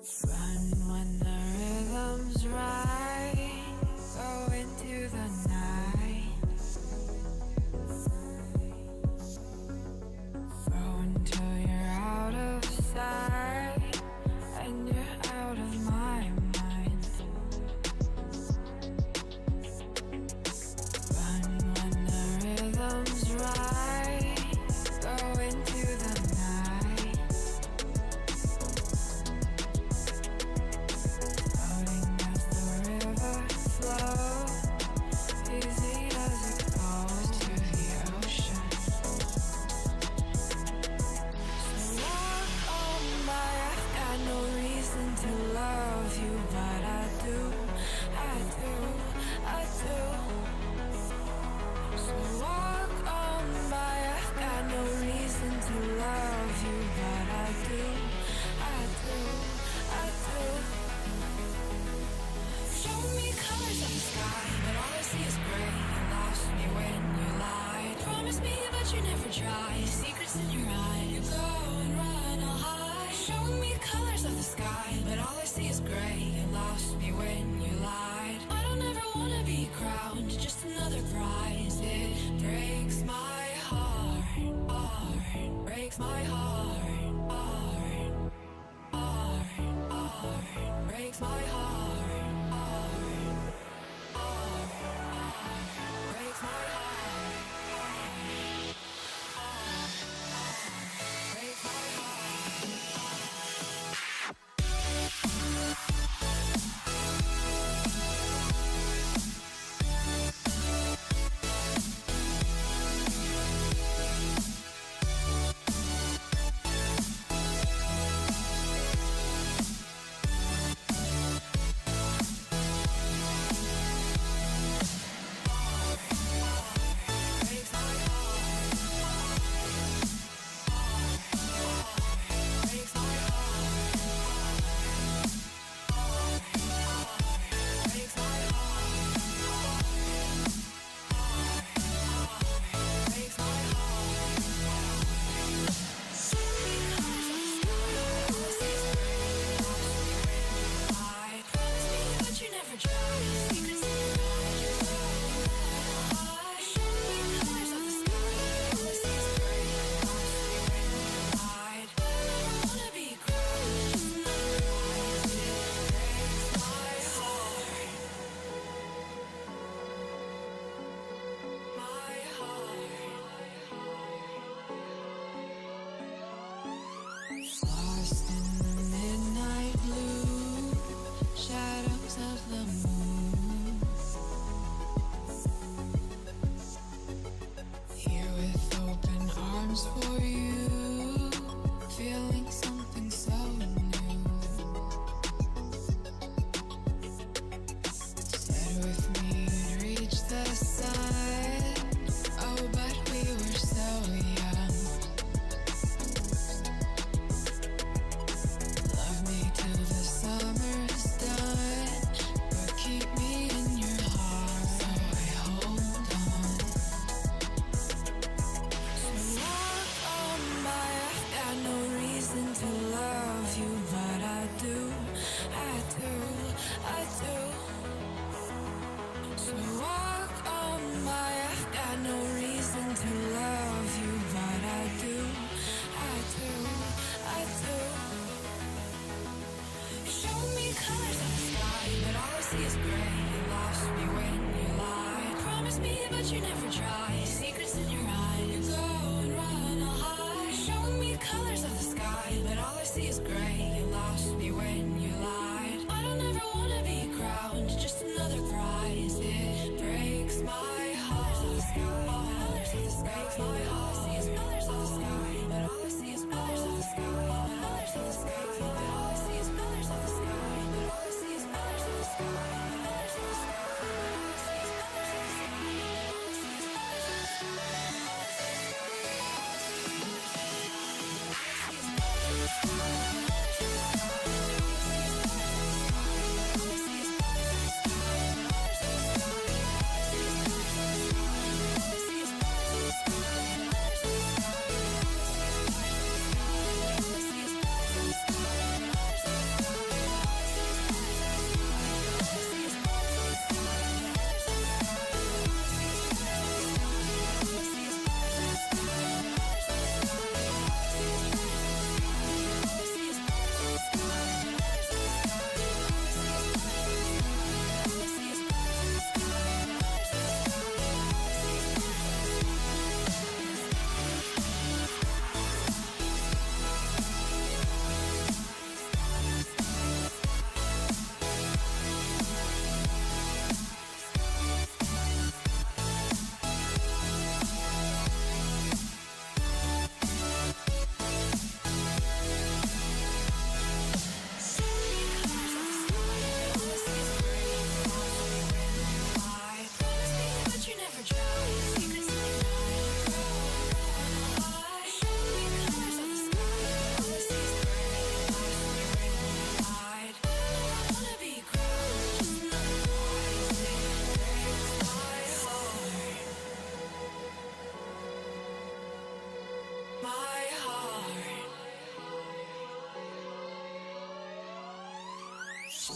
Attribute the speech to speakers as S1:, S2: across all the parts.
S1: Run when the rhythm's right. Go into the night. Throw until you're out of sight and you're out of my mind. Run when the rhythm's right. Go into the night. Floating as the river flows, easy as it goes to the ocean. So walk on by, I've got no reason to love you, but I do, I do, I do. So walk on by, I've got no reason to love you, but I do, I do, I do. Show me colors of the sky, but all I see is gray. You lost me when you lied. Promise me, but you never try. Secrets in your eye, you go and run, I'll hide. Show me colors of the sky, but all I see is gray. You lost me when you lied. I don't ever wanna be crowned, just another prize. It breaks my heart, heart, breaks my heart, heart, heart, heart, breaks my heart, heart, heart, heart, breaks my heart, heart, heart, breaks my heart. Lost in the midnight blue, shadows of the moon. Here with open arms for you, feeling something so new. Said with me you'd reach the sun, oh but we were so young. Love me till the summer's done, but keep me in your heart, so I hold on. So walk on by, I've got no reason to love you, but I do, I do, I do. So walk on by, I've got no reason to love you, but I do, I do, I do. Show me colors of the sky, but all I see is gray. You lost me when you lied. Promise me, but you never try. Secrets in your eye, you go and run, I'll hide. Show me colors of the sky, but all I see is gray. You lost me when you lied. I don't ever wanna be crowned, just another prize. It breaks my heart. Colors of the sky, breaks my heart. All I see is colors of the sky, but all I see is colors of the sky. Colors of the sky, but all I see is colors of the sky. But all I see is colors of the sky. Colors of the sky, but all I see is colors of the sky. All I see is colors of the sky.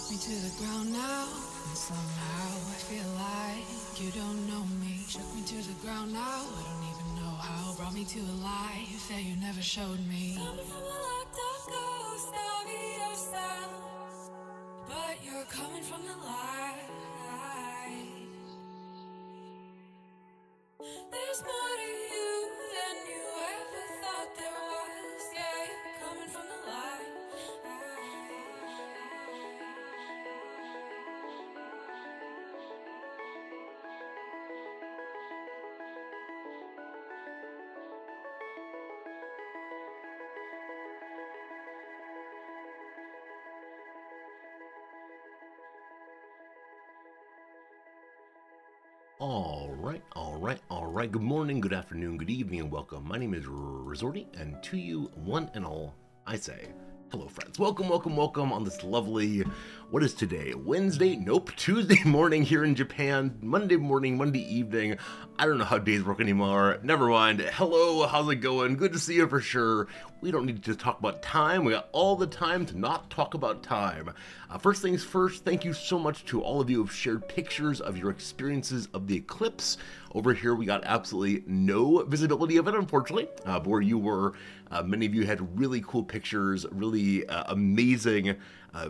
S1: Shook me to the ground now, and somehow I feel like you don't know me. Shook me to the ground now, I don't even know how. Brought me to a life that you never showed me. Coming from a locked up ghost of yourself, but you're coming from the light. There's more to you than you ever thought there was. Yeah, you're coming from the light.
S2: All right. Good morning, good afternoon, good evening, and welcome. My name is Resorty, and to you, one and all, I say, hello, friends. Welcome on this lovely, what is today? Wednesday? Nope, Tuesday morning here in Japan. Monday morning, Monday evening. I don't know how days work anymore. Never mind. Hello, how's it going? Good to see you for sure. We don't need to talk about time. We got all the time to not talk about time. First things first, thank you so much to all of you who have shared pictures of your experiences of the eclipse. Over here, we got absolutely no visibility of it, unfortunately. But where you were, many of you had really cool pictures, really amazing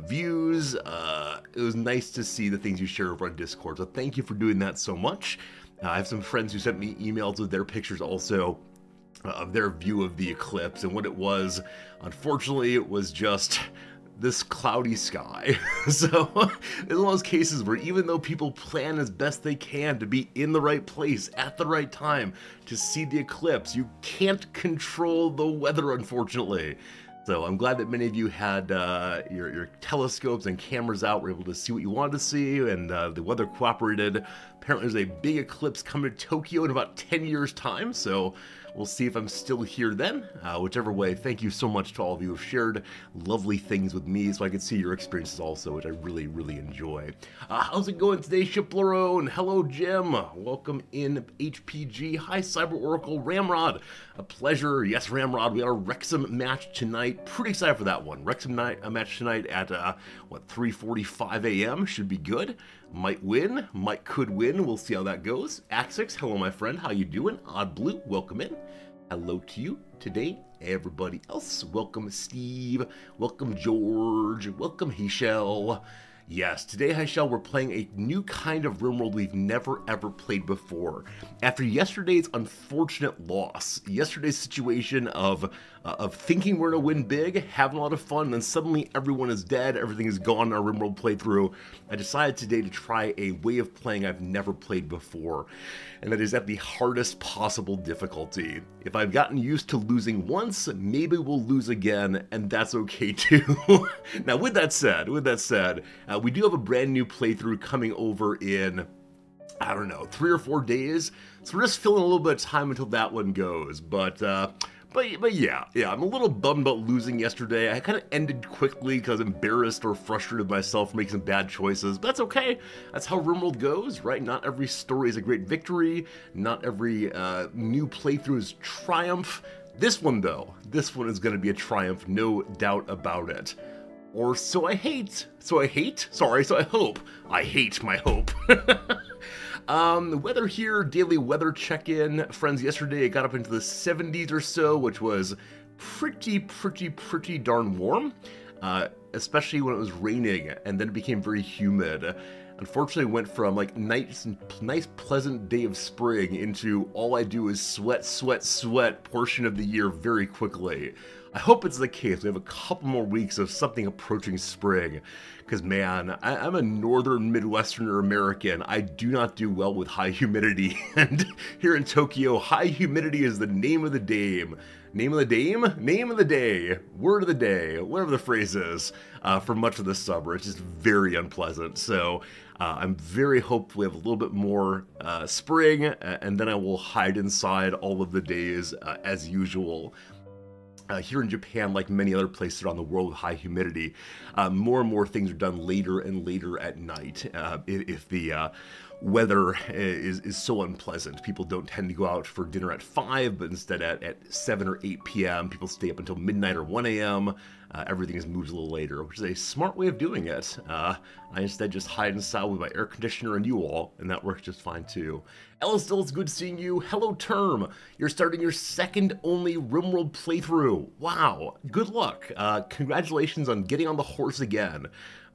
S2: views. It was nice to see the things you shared over on Discord. So thank you for doing that so much. I have some friends who sent me emails with their pictures also of their view of the eclipse, and what it was, unfortunately, it was just this cloudy sky. So it's one of those cases where even though people plan as best they can to be in the right place at the right time to see the eclipse, you can't control the weather, unfortunately. So I'm glad that many of you had your telescopes and cameras out, were able to see what you wanted to see, and the weather cooperated. Apparently there's a big eclipse coming to Tokyo in about 10 years' time, so we'll see if I'm still here then. Whichever way, thank you so much to all of you who have shared lovely things with me so I can see your experiences also, which I really, really enjoy. How's it going today, Shiplero? And hello, Jim. Welcome in, HPG. Hi, Cyber Oracle. Ramrod, a pleasure. Yes, Ramrod, we got a Wrexham match tonight. Pretty excited for that one. Wrexham match tonight at, 3:45 a.m. Should be good. Might win, could win. We'll see how that goes. Axix, hello, my friend. How you doing? Odd Blue, welcome in. Hello to you today, everybody else. Welcome, Steve. Welcome, George. Welcome, Heshel. Yes, today, Heshel, we're playing a new kind of Rimworld we've never, ever played before. After yesterday's unfortunate loss, yesterday's situation of thinking we're going to win big, having a lot of fun, and then suddenly everyone is dead, everything is gone in our Rimworld playthrough, I decided today to try a way of playing I've never played before, and that is at the hardest possible difficulty. If I've gotten used to losing once, maybe we'll lose again, and that's okay too. Now, with that said, we do have a brand new playthrough coming over in, I don't know, 3 or 4 days, so we're just filling a little bit of time until that one goes, but yeah, I'm a little bummed about losing yesterday. I kind of ended quickly because I was embarrassed or frustrated with myself for making some bad choices, but that's okay. That's how Rimworld goes, right? Not every story is a great victory. Not every new playthrough is triumph. This one, though, is going to be a triumph, no doubt about it. Or so I hope. I hate my hope. The weather here, daily weather check-in. Friends, yesterday it got up into the 70s or so, which was pretty darn warm, especially when it was raining, and then it became very humid. Unfortunately, it went from like nice pleasant day of spring into all I do is sweat portion of the year very quickly. I hope it's the case. We have a couple more weeks of something approaching spring, because man, I'm a northern Midwesterner American. I do not do well with high humidity, and here in Tokyo, high humidity is the name of the dame. Name of the dame? Name of the day. Word of the day. Whatever the phrase is, for much of the summer. It's just very unpleasant. So I'm very hopeful we have a little bit more spring, and then I will hide inside all of the days as usual. Here in Japan, like many other places around the world with high humidity, more and more things are done later and later at night. If the weather is so unpleasant. People don't tend to go out for dinner at 5, but instead at 7 or 8 p.m., people stay up until midnight or 1 a.m. Everything is moved a little later, which is a smart way of doing it. I instead just hide inside with my air conditioner and you all, and that works just fine too. Still, it's good seeing you. Hello, Term. You're starting your second only Rimworld playthrough. Wow, good luck. Congratulations on getting on the horse again.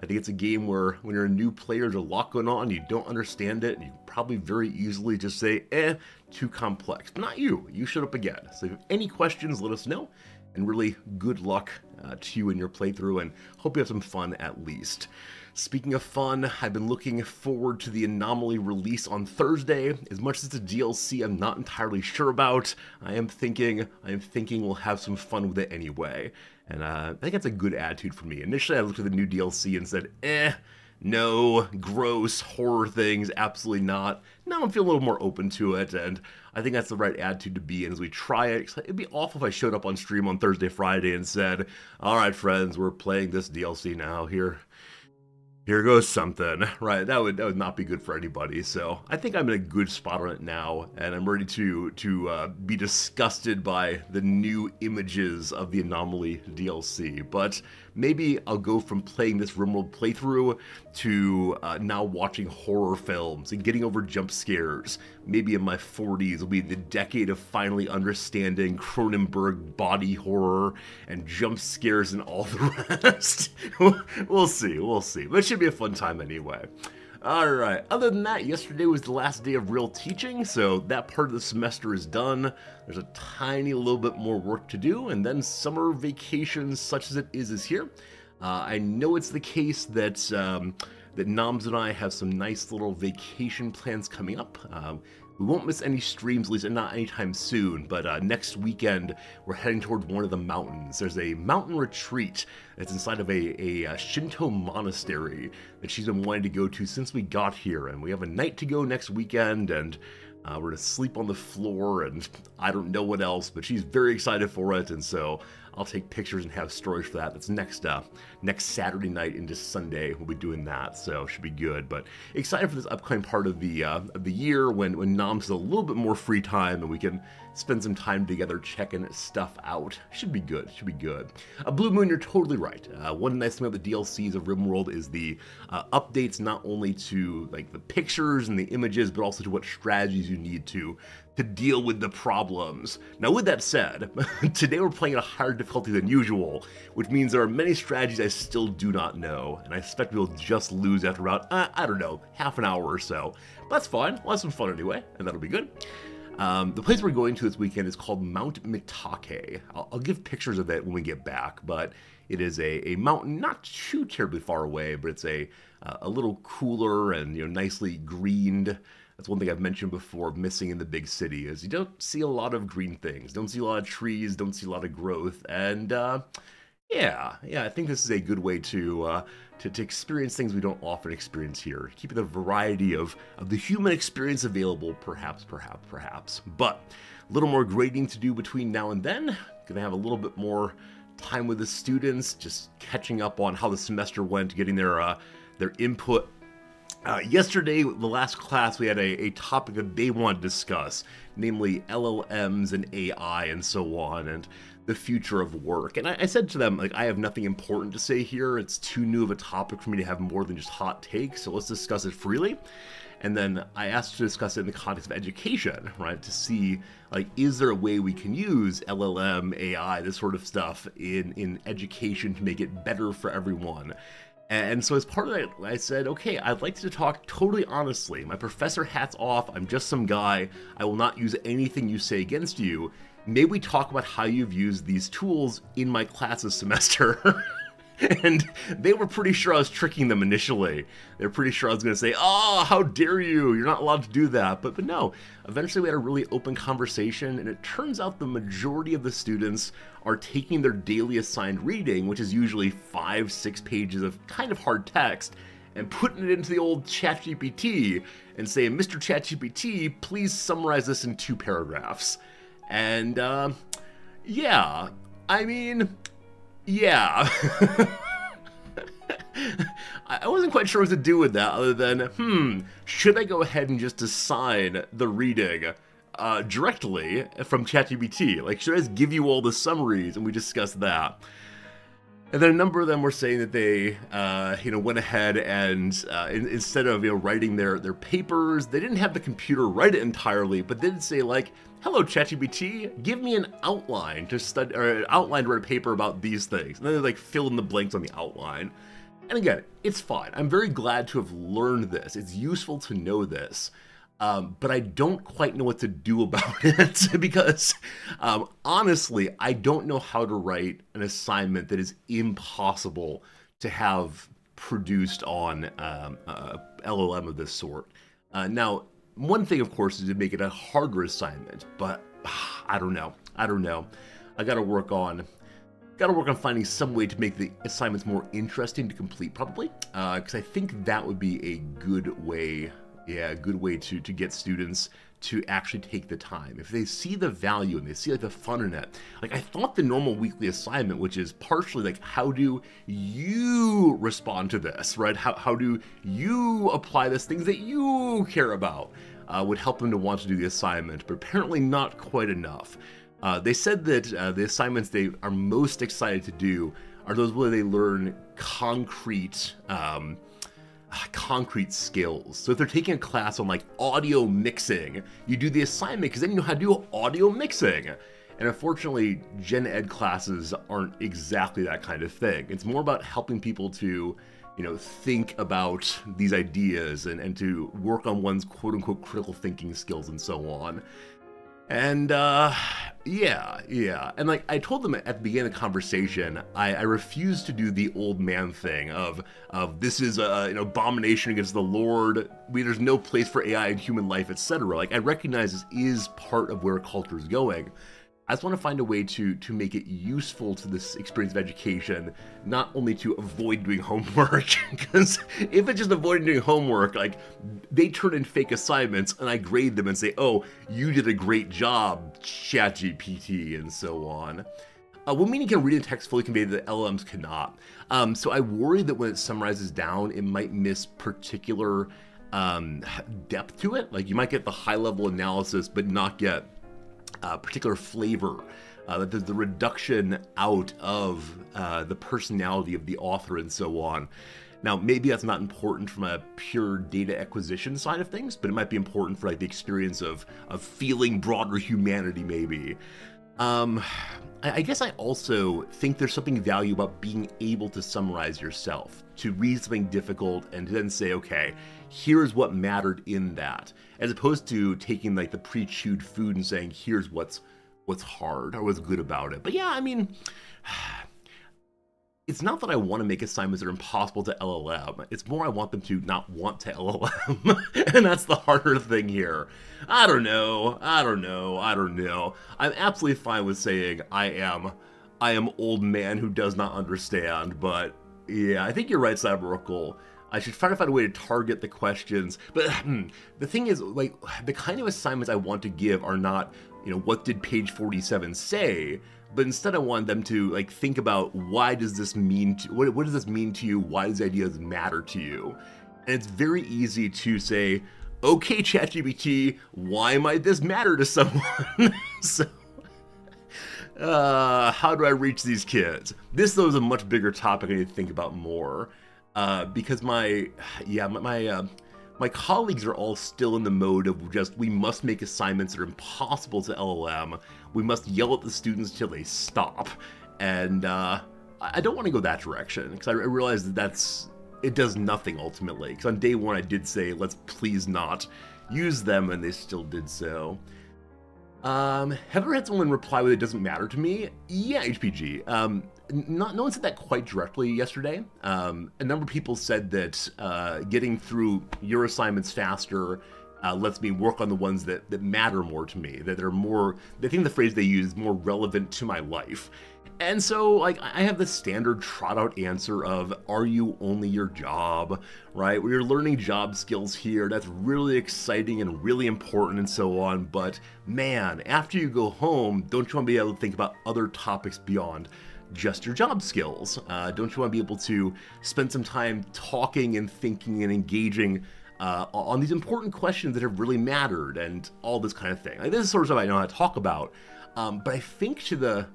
S2: I think it's a game where when you're a new player, there's a lot going on, you don't understand it, and you probably very easily just say, too complex. But not you. You showed up again. So if you have any questions, let us know. And really good luck to you in your playthrough, and hope you have some fun at least. Speaking of fun, I've been looking forward to the Anomaly release on Thursday. As much as it's a DLC I'm not entirely sure about, I am thinking we'll have some fun with it anyway. And I think that's a good attitude for me. Initially, I looked at the new DLC and said, no, gross, horror things, absolutely not. Now I'm feeling a little more open to it, and I think that's the right attitude to be in as we try it. It'd be awful if I showed up on stream on Thursday, Friday, and said, all right, friends, we're playing this DLC now. Here goes something, right? That would not be good for anybody. So I think I'm in a good spot on it now, and I'm ready to be disgusted by the new images of the Anomaly DLC. But maybe I'll go from playing this Rimworld playthrough to now watching horror films and getting over jump scares. Maybe in my 40s will be the decade of finally understanding Cronenberg body horror and jump scares and all the rest. We'll see. But it should be a fun time anyway. Alright, other than that, yesterday was the last day of real teaching, so that part of the semester is done. There's a tiny little bit more work to do, and then summer vacation, such as it is here. I know it's the case that that Noms and I have some nice little vacation plans coming up. We won't miss any streams, at least not anytime soon, but next weekend we're heading toward one of the mountains. There's a mountain retreat that's inside of a Shinto monastery that she's been wanting to go to since we got here, and we have a night to go next weekend, and we're going to sleep on the floor, and I don't know what else, but she's very excited for it, and so I'll take pictures and have stories for that. That's next Saturday night into Sunday. We'll be doing that, so should be good. But excited for this upcoming part of the year when Noms has a little bit more free time and we can spend some time together checking stuff out. Should be good. Blue Moon, you're totally right. One nice thing about the DLCs of Rimworld is the updates not only to like the pictures and the images, but also to what strategies you need to deal with the problems. Now, with that said, today we're playing at a higher difficulty than usual, which means there are many strategies I still do not know, and I suspect we'll just lose after about, I don't know, half an hour or so. But that's fine. We'll have some fun anyway, and that'll be good. The place we're going to this weekend is called Mount Mitake. I'll give pictures of it when we get back, but it is a mountain not too terribly far away, but it's a little cooler and nicely greened. That's one thing I've mentioned before, missing in the big city, is you don't see a lot of green things, don't see a lot of trees, don't see a lot of growth, and yeah, I think this is a good way to experience things we don't often experience here, keeping the variety of the human experience available, perhaps. But a little more grading to do between now and then. Gonna have a little bit more time with the students, just catching up on how the semester went, getting their input. Yesterday, the last class, we had a topic that they wanted to discuss, namely LLMs and AI and so on, and the future of work. And I said to them, like, I have nothing important to say here. It's too new of a topic for me to have more than just hot takes, so let's discuss it freely. And then I asked to discuss it in the context of education, right? To see, like, is there a way we can use LLM, AI, this sort of stuff in education to make it better for everyone? And so as part of that, I said, okay, I'd like to talk totally honestly. My professor hat's off. I'm just some guy. I will not use anything you say against you. May we talk about how you've used these tools in my class this semester? And they were pretty sure I was tricking them initially. They were pretty sure I was going to say, oh, how dare you? You're not allowed to do that. But no, eventually we had a really open conversation, and it turns out the majority of the students are taking their daily assigned reading, which is usually 5-6 pages of kind of hard text, and putting it into the old ChatGPT and saying, Mr. ChatGPT, please summarize this in 2 paragraphs. And yeah, I mean, yeah. I wasn't quite sure what to do with that other than, should I go ahead and just assign the reading directly from ChatGPT? Like, should I just give you all the summaries and we discuss that? And then a number of them were saying that they, went ahead and instead of writing their papers, they didn't have the computer write it entirely, but did say like, "Hello, ChatGPT, give me an outline to study or an outline to write a paper about these things." And then they like fill in the blanks on the outline. And again, it's fine. I'm very glad to have learned this. It's useful to know this. But I don't quite know what to do about it because, honestly, I don't know how to write an assignment that is impossible to have produced on LLM of this sort. Now, one thing, of course, is to make it a harder assignment, but I don't know. I gotta work on finding some way to make the assignments more interesting to complete, probably, because I think that would be a good way. Yeah, a good way to get students to actually take the time. If they see the value and they see like the fun in it. Like, I thought the normal weekly assignment, which is partially like, how do you respond to this, right? How do you apply this, things that you care about, would help them to want to do the assignment, but apparently not quite enough. They said that the assignments they are most excited to do are those where they learn concrete skills. So if they're taking a class on like audio mixing, you do the assignment because then you know how to do audio mixing. And unfortunately, gen ed classes aren't exactly that kind of thing. It's more about helping people to, think about these ideas and to work on one's quote unquote critical thinking skills and so on. And yeah. And like I told them at the beginning of the conversation, I refuse to do the old man thing of this is an abomination against the Lord. There's no place for AI in human life, etc. Like, I recognize this is part of where culture is going. I just want to find a way to make it useful to this experience of education, not only to avoid doing homework, because if it's just avoiding doing homework, like, they turn in fake assignments and I grade them and say, "Oh, you did a great job, ChatGPT," and so on. One meaning can read a text fully conveyed that LLMs cannot. So I worry that when it summarizes down, it might miss particular depth to it. Like, you might get the high-level analysis, but not get particular flavor, that there's the reduction out of the personality of the author and so on. Now, maybe that's not important from a pure data acquisition side of things, but it might be important for like the experience of feeling broader humanity, maybe. I guess I also think there's something valuable about being able to summarize yourself, to read something difficult and to then say, okay, here's what mattered in that, as opposed to taking like the pre-chewed food and saying, here's what's hard or what's good about it. But yeah, I mean, it's not that I want to make assignments that are impossible to LLM. It's more I want them to not want to LLM. And that's the harder thing here. I don't know. I'm absolutely fine with saying I am old man who does not understand, but yeah, I think you're right, Cyberorcle. I should try to find a way to target the questions. But the thing is, like, the kind of assignments I want to give are not, what did page 47 say? But instead I want them to like think about, why does this mean to, what does this mean to you? Why do these ideas matter to you? And it's very easy to say, okay, ChatGPT, why might this matter to someone? So, how do I reach these kids? This though is a much bigger topic I need to think about more, because my colleagues are all still in the mode of just, we must make assignments that are impossible to LLM. We must yell at the students till they stop. And I don't want to go that direction, because I realize that it does nothing ultimately. Because on day one I did say, let's please not use them, and they still did so. Have I ever had someone reply with, it doesn't matter to me? Yeah, HPG. No one said that quite directly yesterday. A number of people said that getting through your assignments faster lets me work on the ones that matter more to me, that are more, I think the phrase they use is more relevant to my life. And so, like, I have the standard trot-out answer of, are you only your job, right? Where you're learning job skills here, that's really exciting and really important and so on, but man, after you go home, don't you want to be able to think about other topics beyond just your job skills? Don't you want to be able to spend some time talking and thinking and engaging on these important questions that have really mattered and all this kind of thing? Like, this is sort of stuff I know how to talk about, but I think to the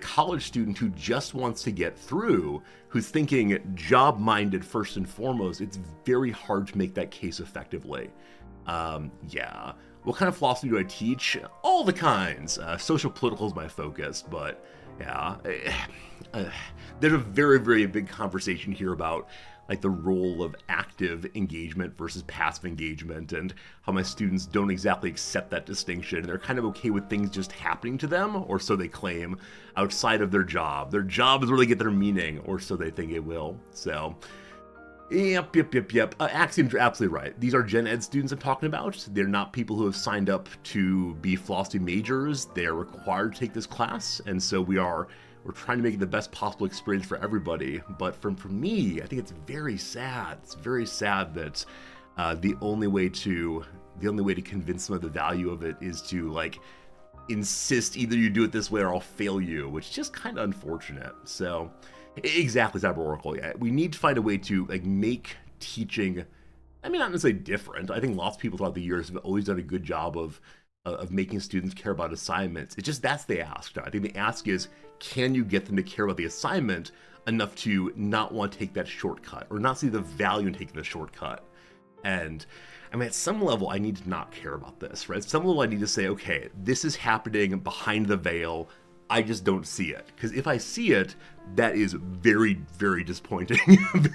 S2: college student who just wants to get through, who's thinking job-minded first and foremost, it's very hard to make that case effectively. Yeah. What kind of philosophy do I teach? All the kinds. Social political is my focus, but yeah. There's a very, very big conversation here about like the role of active engagement versus passive engagement, and how my students don't exactly accept that distinction. They're kind of okay with things just happening to them, or so they claim, outside of their job. Their job is where they get their meaning, or so they think it will. So, yep. Axioms are absolutely right. These are gen ed students I'm talking about. They're not people who have signed up to be philosophy majors. They are required to take this class, and so we're trying to make it the best possible experience for everybody. But for me, I think it's very sad. It's very sad that the only way to convince them of the value of it is to like insist either you do it this way or I'll fail you, which is just kind of unfortunate. So exactly, Cyber Oracle. Yeah, we need to find a way to like make teaching, I mean, not necessarily different. I think lots of people throughout the years have always done a good job of making students care about assignments. It's just that's the ask. I think the ask is, can you get them to care about the assignment enough to not want to take that shortcut or not see the value in taking the shortcut? And I mean, at some level, I need to not care about this, right? At some level, I need to say, okay, this is happening behind the veil. I just don't see it. Because if I see it, that is very, very disappointing,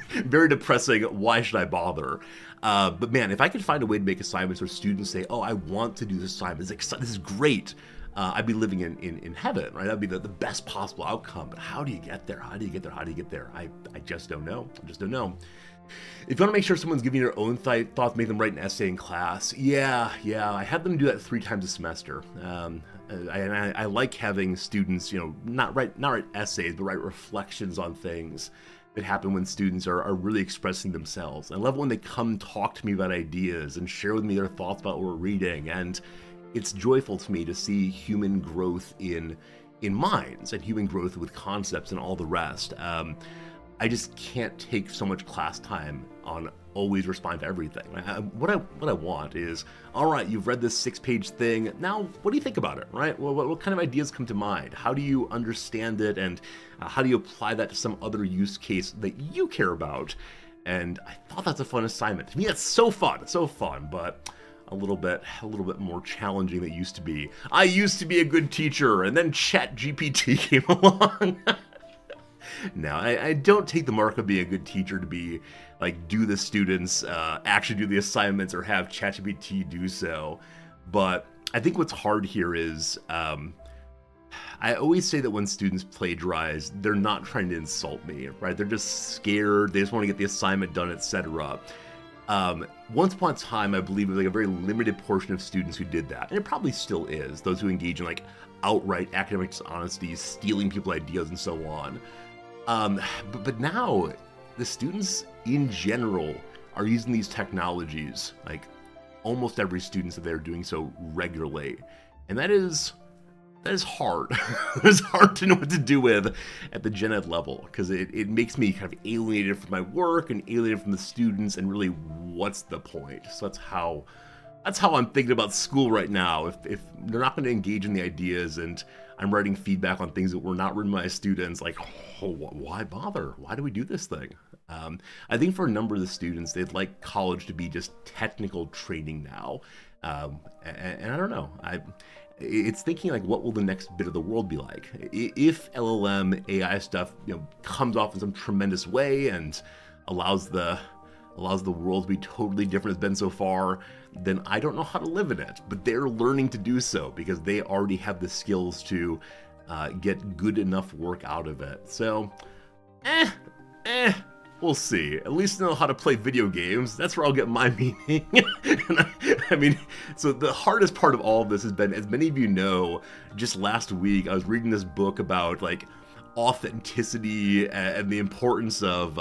S2: very depressing. Why should I bother? But man, if I could find a way to make assignments where students say, oh, I want to do this assignment, this is great, I'd be living in heaven, right? That'd be the best possible outcome. But how do you get there? How do you get there? I just don't know. If you want to make sure someone's giving you their own thoughts, make them write an essay in class. Yeah, I have them do that 3 times a semester. I like having students, not write essays, but write reflections on things that happen when students are really expressing themselves. I love when they come talk to me about ideas and share with me their thoughts about what we're reading. And it's joyful to me to see human growth in minds and human growth with concepts and all the rest. I just can't take so much class time on always respond to everything. What I want is, all right, you've read this 6-page thing. Now, what do you think about it, right? Well, what kind of ideas come to mind? How do you understand it, and how do you apply that to some other use case that you care about? And I thought that's a fun assignment. To me, that's so fun, but a little bit more challenging than it used to be. I used to be a good teacher, and then ChatGPT came along. Now, I don't take the mark of being a good teacher to be like, do the students actually do the assignments or have ChatGPT do so. But I think what's hard here is, I always say that when students plagiarize, they're not trying to insult me, right? They're just scared. They just want to get the assignment done, etc. Once upon a time, I believe it was like a very limited portion of students who did that. And it probably still is. Those who engage in like outright academic dishonesty, stealing people's ideas, and so on. But now, the students in general are using these technologies, like almost every student that they're doing so regularly. And that is hard. It's hard to know what to do with at the gen ed level, because it makes me kind of alienated from my work and alienated from the students, and really, what's the point? So that's how I'm thinking about school right now. If they're not going to engage in the ideas, and I'm writing feedback on things that were not written by students, like, oh, why bother? Why do we do this thing? I think for a number of the students, they'd like college to be just technical training now. And I don't know. It's thinking like, what will the next bit of the world be like? If LLM AI stuff, comes off in some tremendous way and allows the world to be totally different as it's been so far, then I don't know how to live in it. But they're learning to do so because they already have the skills to get good enough work out of it. So, we'll see. At least know how to play video games. That's where I'll get my meaning. I mean, so the hardest part of all of this has been, as many of you know, just last week I was reading this book about like authenticity and the importance of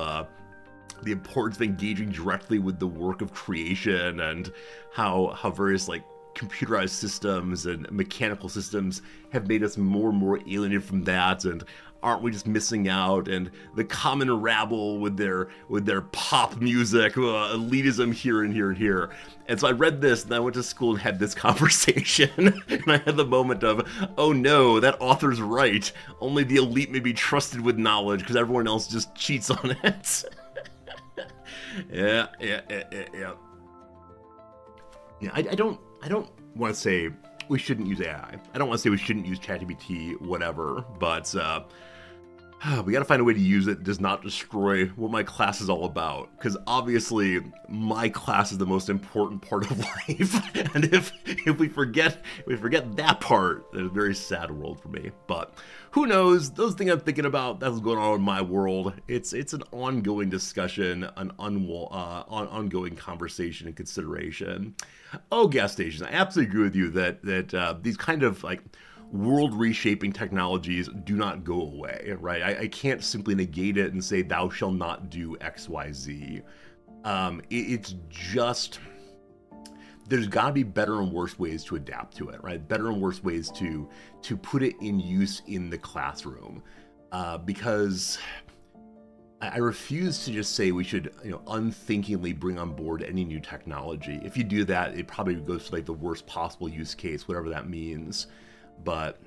S2: engaging directly with the work of creation, and how various like computerized systems and mechanical systems have made us more and more alienated from that, and aren't we just missing out? And the common rabble with their pop music, elitism here and here and here. And so I read this, and I went to school and had this conversation, and I had the moment of, oh no, that author's right. Only the elite may be trusted with knowledge because everyone else just cheats on it. Yeah. Yeah, I don't want to say we shouldn't use AI. I don't want to say we shouldn't use ChatGPT, whatever, but we got to find a way to use it that does not destroy what my class is all about. Because obviously, my class is the most important part of life, and if we forget that part, it's a very sad world for me. But who knows? Those things I'm thinking about, that's what's going on in my world. It's an ongoing discussion, an ongoing conversation and consideration. Oh, gas stations! I absolutely agree with you that these kind of like world reshaping technologies do not go away, right? I can't simply negate it and say thou shall not do XYZ. It's just, there's got to be better and worse ways to adapt to it, right? Better and worse ways to put it in use in the classroom, because I refuse to just say we should, unthinkingly bring on board any new technology. If you do that, it probably goes to like the worst possible use case, whatever that means. But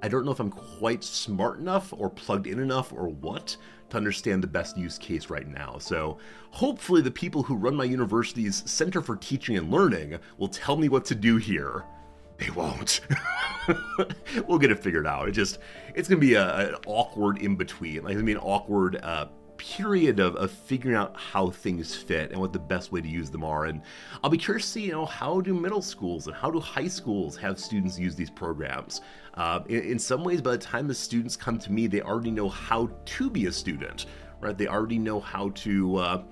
S2: I don't know if I'm quite smart enough or plugged in enough or what to understand the best use case right now. So hopefully the people who run my university's Center for Teaching and Learning will tell me what to do here. They won't. We'll get it figured out. It's going to be an awkward in-between. Like, it's going to be an awkward period of figuring out how things fit and what the best way to use them are. And I'll be curious to see, how do middle schools and how do high schools have students use these programs? In some ways, by the time the students come to me, they already know how to be a student, right? They already know how to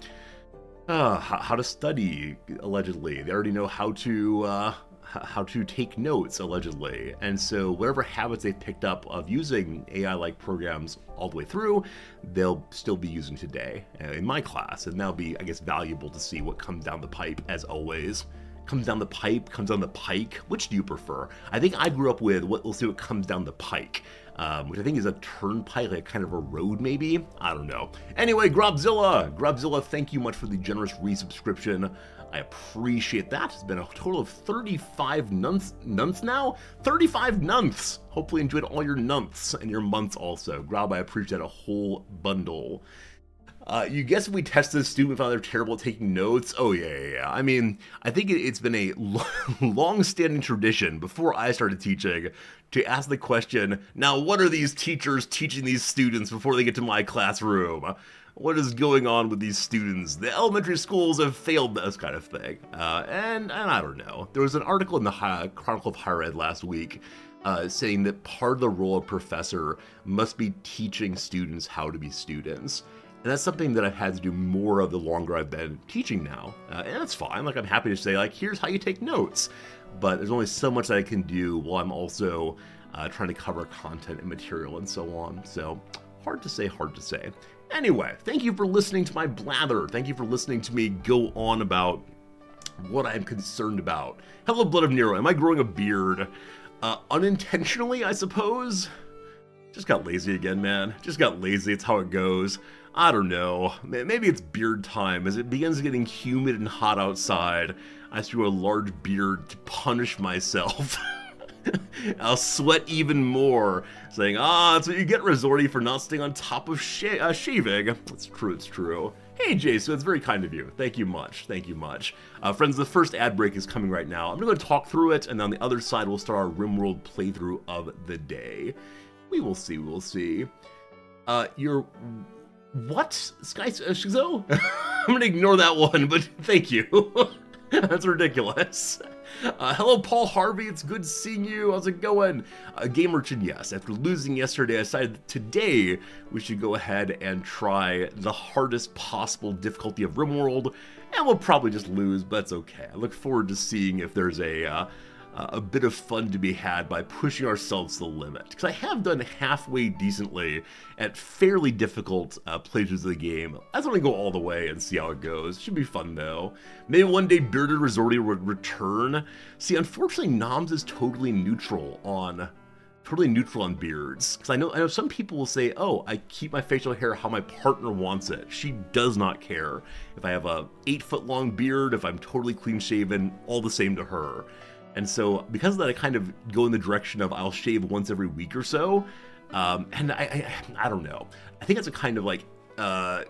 S2: study, allegedly. They already know how to take notes, allegedly. And so whatever habits they've picked up of using AI-like programs all the way through, they'll still be using today in my class. And that'll be, I guess, valuable to see what comes down the pipe, as always. Comes down the pipe, comes down the pike. Which do you prefer? I think I grew up with we'll see what comes down the pike, which I think is a turnpike, like kind of a road maybe? I don't know. Anyway, Grobzilla, thank you much for the generous resubscription. I appreciate that. It's been a total of 35 nunts now? 35 nunts! Hopefully enjoyed all your nunts and your months also. Grob, I appreciate a whole bundle. You guess if we tested a student and found they're terrible at taking notes? Oh, yeah. I mean, I think it's been a long-standing tradition before I started teaching to ask the question, now what are these teachers teaching these students before they get to my classroom? What is going on with these students? The elementary schools have failed this kind of thing. And I don't know. There was an article in the Chronicle of Higher Ed last week saying that part of the role of professor must be teaching students how to be students. And that's something that I've had to do more of the longer I've been teaching now. And that's fine. Like, I'm happy to say, like, here's how you take notes. But there's only so much that I can do while I'm also trying to cover content and material and so on. So, hard to say. Anyway, thank you for listening to my blather. Thank you for listening to me go on about what I'm concerned about. Hello, Blood of Nero. Am I growing a beard? Unintentionally, I suppose? Just got lazy again, man. Just got lazy. It's how it goes. I don't know. Maybe it's beard time. As it begins getting humid and hot outside, I threw a large beard to punish myself. I'll sweat even more, saying, that's what you get, Resorty, for not staying on top of shaving. It's true. Hey, Jason, it's very kind of you. Thank you much. Friends, the first ad break is coming right now. I'm going to talk through it, and on the other side, we'll start our Rimworld playthrough of the day. We will see. What? Sky Schizo? I'm going to ignore that one, but thank you. That's ridiculous. Hello, Paul Harvey. It's good seeing you. How's it going? Game Merchant, yes. After losing yesterday, I decided that today we should go ahead and try the hardest possible difficulty of Rimworld, and we'll probably just lose, but it's okay. I look forward to seeing if there's a a bit of fun to be had by pushing ourselves to the limit. Because I have done halfway decently at fairly difficult playthroughs of the game. I just want to go all the way and see how it goes. Should be fun though. Maybe one day Bearded Resorty will return. See, unfortunately, Noms is totally neutral on beards. Because I know some people will say, oh, I keep my facial hair how my partner wants it. She does not care if I have a 8-foot long beard, if I'm totally clean shaven, all the same to her. And so because of that, I kind of go in the direction of I'll shave once every week or so. And I don't know. I think it's a kind of like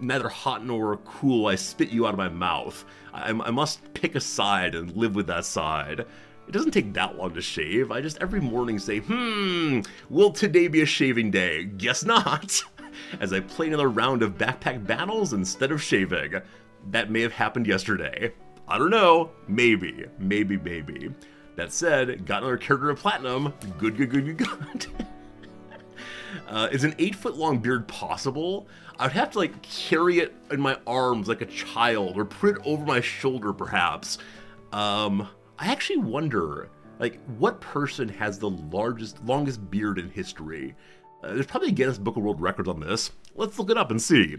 S2: neither hot nor cool, I spit you out of my mouth. I must pick a side and live with that side. It doesn't take that long to shave. I just every morning say, will today be a shaving day? Guess not. As I play another round of backpack battles instead of shaving. That may have happened yesterday. I don't know. Maybe. That said, got another character of Platinum. Good. Is an 8-foot long beard possible? I would have to like carry it in my arms like a child or put it over my shoulder perhaps. I actually wonder, like, what person has the longest beard in history? There's probably a Guinness Book of World Records on this. Let's look it up and see.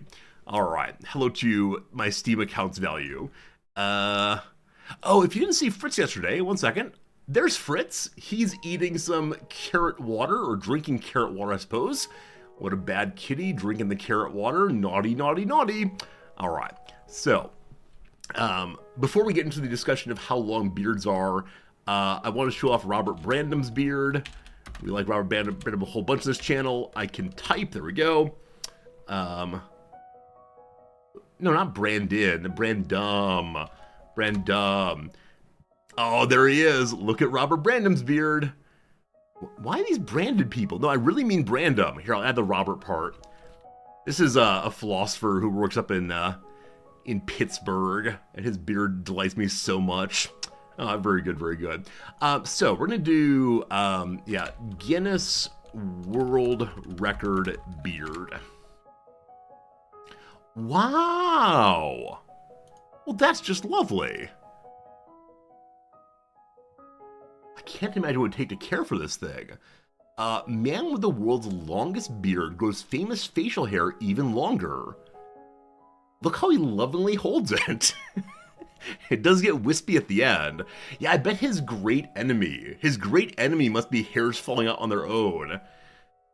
S2: Alright, hello to my Steam account's value. Oh, if you didn't see Fritz yesterday, one second. There's Fritz. He's eating some carrot water, or drinking carrot water, I suppose. What a bad kitty, drinking the carrot water. Naughty. Alright, so... before we get into the discussion of how long beards are, I want to show off Robert Brandam's beard. We like Robert Brandam a whole bunch of this channel. I can type, there we go. No, not Brandon, Brandam. Oh, there he is. Look at Robert Brandam's beard. Why these branded people? No, I really mean Brandam. Here, I'll add the Robert part. This is a philosopher who works up in Pittsburgh, and his beard delights me so much. Very good. So we're gonna do, Guinness World Record beard. Wow! Well, that's just lovely. I can't imagine what it would take to care for this thing. Man with the world's longest beard grows famous facial hair even longer. Look how he lovingly holds it. It does get wispy at the end. Yeah, I bet his great enemy must be hairs falling out on their own.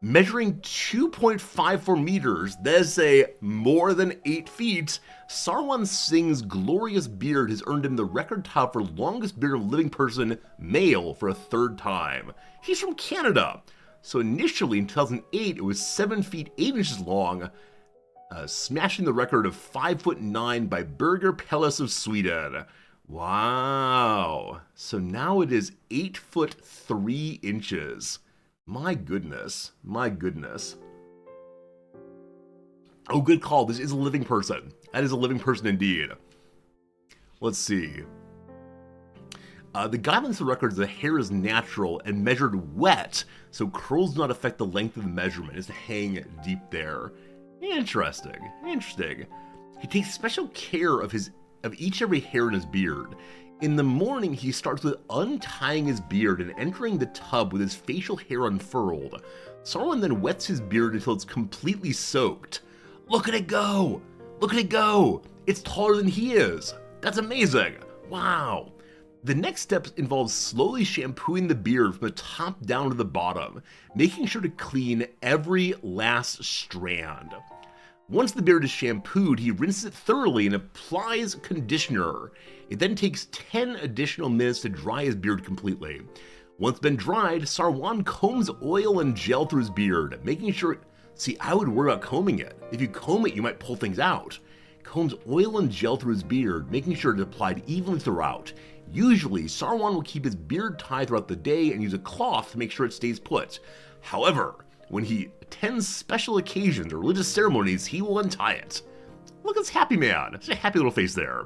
S2: Measuring 2.54 meters, that is more than 8 feet, Sarwan Singh's glorious beard has earned him the record title for longest beard of a living person, male, for a third time. He's from Canada. So initially in 2008, it was 7 feet 8 inches long, smashing the record of 5'9" by Birger Pellis of Sweden. Wow. So now it is 8 foot 3 inches. My goodness. Oh, good call. This is a living person. That is a living person indeed. Let's see. The guidelines of the record is the hair is natural and measured wet, so curls do not affect the length of the measurement. It's to hang deep there. Interesting. He takes special care of each and every hair in his beard. In the morning, he starts with untying his beard and entering the tub with his facial hair unfurled. Sarwan then wets his beard until it's completely soaked. Look at it go! It's taller than he is. That's amazing. Wow. The next step involves slowly shampooing the beard from the top down to the bottom, making sure to clean every last strand. Once the beard is shampooed, he rinses it thoroughly and applies conditioner. It then takes 10 additional minutes to dry his beard completely. Once been dried, Sarwan combs oil and gel through his beard, making sure... See, I would worry about combing it. If you comb it, you might pull things out. Combs oil and gel through his beard, making sure it's applied evenly throughout. Usually, Sarwan will keep his beard tied throughout the day and use a cloth to make sure it stays put. However, when he attends special occasions or religious ceremonies, he will untie it. Look at this happy man. It's a happy little face there.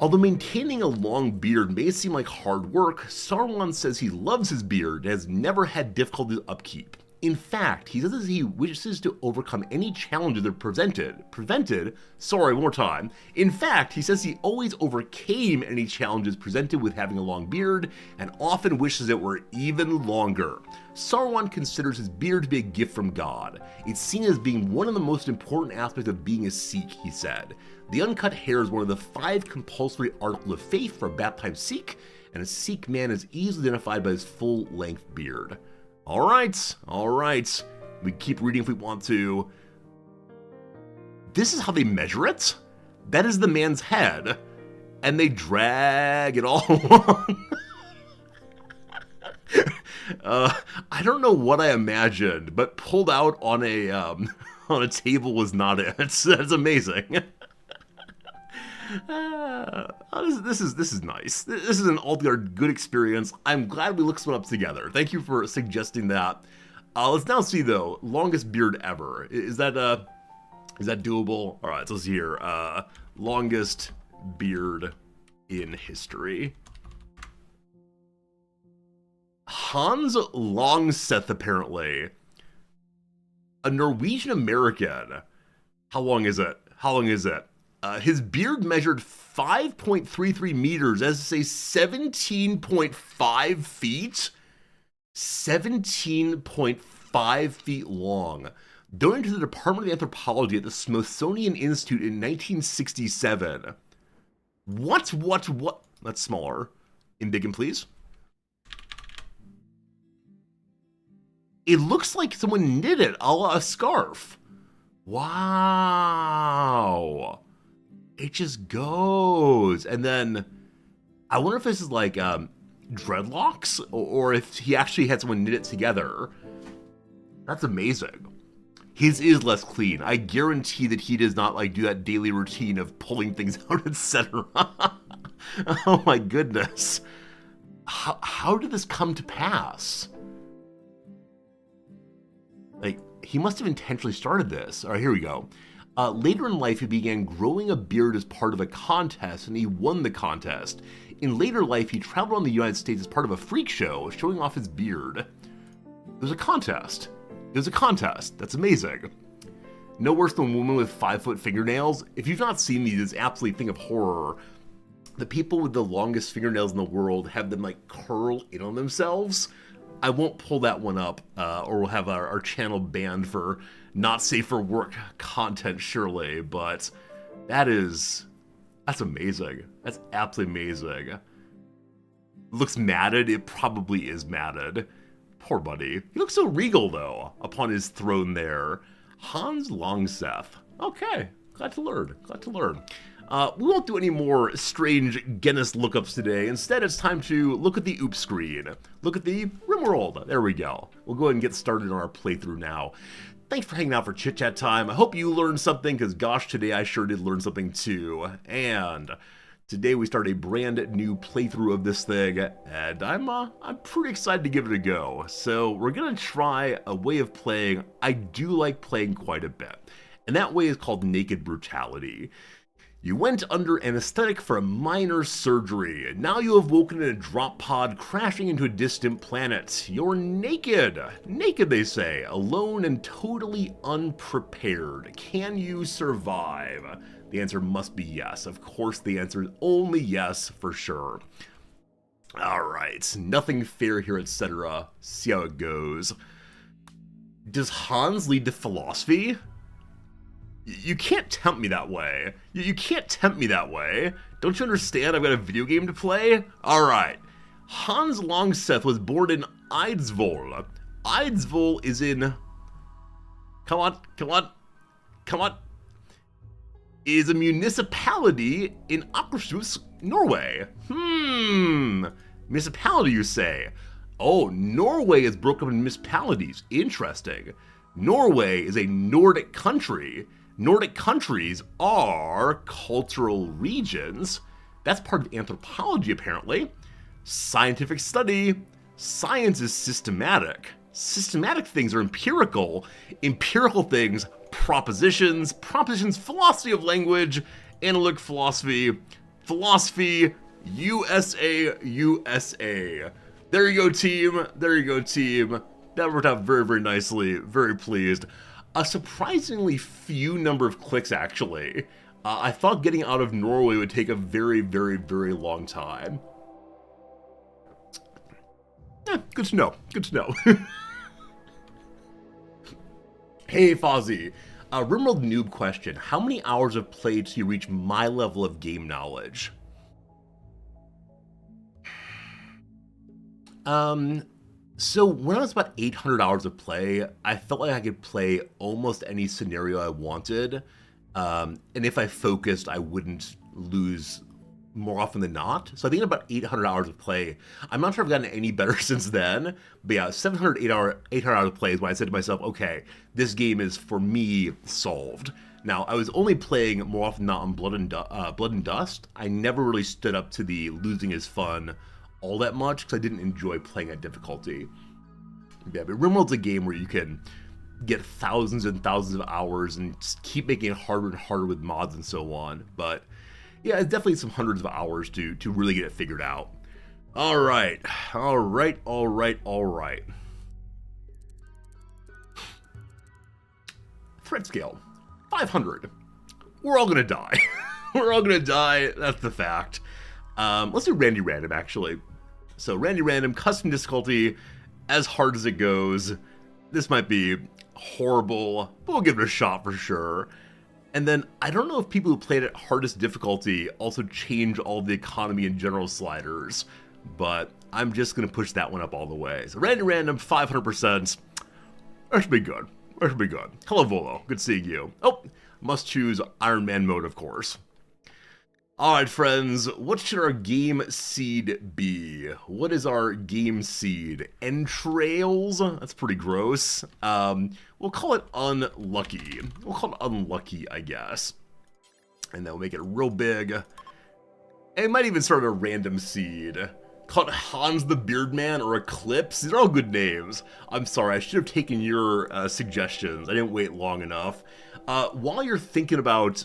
S2: Although maintaining a long beard may seem like hard work, Sarwan says he loves his beard and has never had difficulty with upkeep. In fact, he says he wishes to overcome any challenges that are sorry, one more time. In fact, he says he always overcame any challenges presented with having a long beard, and often wishes it were even longer. Sauron considers his beard to be a gift from God. It's seen as being one of the most important aspects of being a Sikh, he said. The uncut hair is one of the 5 compulsory articles of faith for a baptized Sikh, and a Sikh man is easily identified by his full-length beard. All right. We keep reading if we want to. This is how they measure it? That is the man's head, and they drag it all along. I don't know what I imagined, but pulled out on a table was not it. That's amazing. This is nice. This is an altogether good experience. I'm glad we looked one up together. Thank you for suggesting that. Let's now see though, longest beard ever. Is that doable? All right, so let's see here. Longest beard in history. Hans Langseth, apparently, a Norwegian American. How long is it? His beard measured 5.33 meters, as to say 17.5 feet. 17.5 feet long. Donated to the Department of Anthropology at the Smithsonian Institute in 1967. What? That's smaller. Indignant, please. It looks like someone knit it a la a scarf. Wow. It just goes. And then I wonder if this is like dreadlocks or if he actually had someone knit it together. That's amazing. His is less clean. I guarantee that he does not like do that daily routine of pulling things out, etc. Oh my goodness. How did this come to pass? Like, he must have intentionally started this. All right, here we go. Later in life, he began growing a beard as part of a contest, and he won the contest. In later life, he traveled around the United States as part of a freak show, showing off his beard. It was a contest. That's amazing. No worse than a woman with 5-foot fingernails. If you've not seen these, it's absolutely a thing of horror. The people with the longest fingernails in the world have them like curl in on themselves. I won't pull that one up, or we'll have our channel banned for not safe for work content, surely, but that's amazing. That's absolutely amazing. Looks matted. It probably is matted. Poor buddy. He looks so regal, though, upon his throne there. Hans Langseth. Okay, glad to learn. We won't do any more strange Guinness lookups today. Instead, it's time to look at the oops screen. Look at the Rimworld. There we go. We'll go ahead and get started on our playthrough now. Thanks for hanging out for Chit Chat time. I hope you learned something, because gosh, today I sure did learn something too. And today we start a brand new playthrough of this thing, and I'm pretty excited to give it a go. So we're gonna try a way of playing I do like playing quite a bit, and that way is called Naked Brutality. You went under anesthetic for a minor surgery, and now you have woken in a drop pod crashing into a distant planet. You're naked. Naked, they say, alone and totally unprepared. Can you survive? The answer must be yes. Of course, the answer is only yes, for sure. Alright, nothing fair here, etc. See how it goes. Does Hans lead to philosophy? You can't tempt me that way. You can't tempt me that way. Don't you understand I've got a video game to play? Alright. Hans Langseth was born in Eidsvoll. Eidsvoll is in... Come on. Is a municipality in Akershus, Norway. Municipality, you say? Oh, Norway is broken up in municipalities. Interesting. Norway is a Nordic country. Nordic countries are cultural regions. That's part of anthropology, apparently. Scientific study. Science is systematic. Systematic things are empirical. Empirical things, propositions. Propositions, philosophy of language. Analytic philosophy. Philosophy, USA. There you go, team. That worked out very, very nicely. Very pleased. A surprisingly few number of clicks, actually. I thought getting out of Norway would take a very, very, very long time. Good to know. Good to know. Hey, Fozzie. Rimworld noob question. How many hours of play till you reach my level of game knowledge? So when I was about 800 hours of play, I felt like I could play almost any scenario I wanted. And if I focused, I wouldn't lose more often than not. So I think about 800 hours of play. I'm not sure I've gotten any better since then. But yeah, 800 hours of play is when I said to myself, okay, this game is, for me, solved. Now, I was only playing more often than not on Blood and Dust. I never really stood up to the losing is fun all that much because I didn't enjoy playing at difficulty. Yeah, but Rimworld's a game where you can get thousands and thousands of hours and just keep making it harder and harder with mods and so on. But yeah, it's definitely some hundreds of hours to really get it figured out. All right. Threat scale, 500. We're all gonna die. We're all gonna die, that's the fact. Let's do Randy Random, actually. So Randy Random, custom difficulty, as hard as it goes. This might be horrible, but we'll give it a shot for sure. And then, I don't know if people who played at hardest difficulty also change all the economy and general sliders, but I'm just gonna push that one up all the way. So Randy Random, 500%. That should be good. That should be good. Hello, Volo. Good seeing you. Oh, must choose Iron Man mode, of course. Alright, friends, what should our game seed be? What is our game seed? Entrails? That's pretty gross. We'll call it unlucky. We'll call it unlucky, I guess. And then we'll make it real big. And it might even start a random seed. Call it Hans the Beardman or Eclipse. These are all good names. I'm sorry, I should have taken your suggestions. I didn't wait long enough. While you're thinking about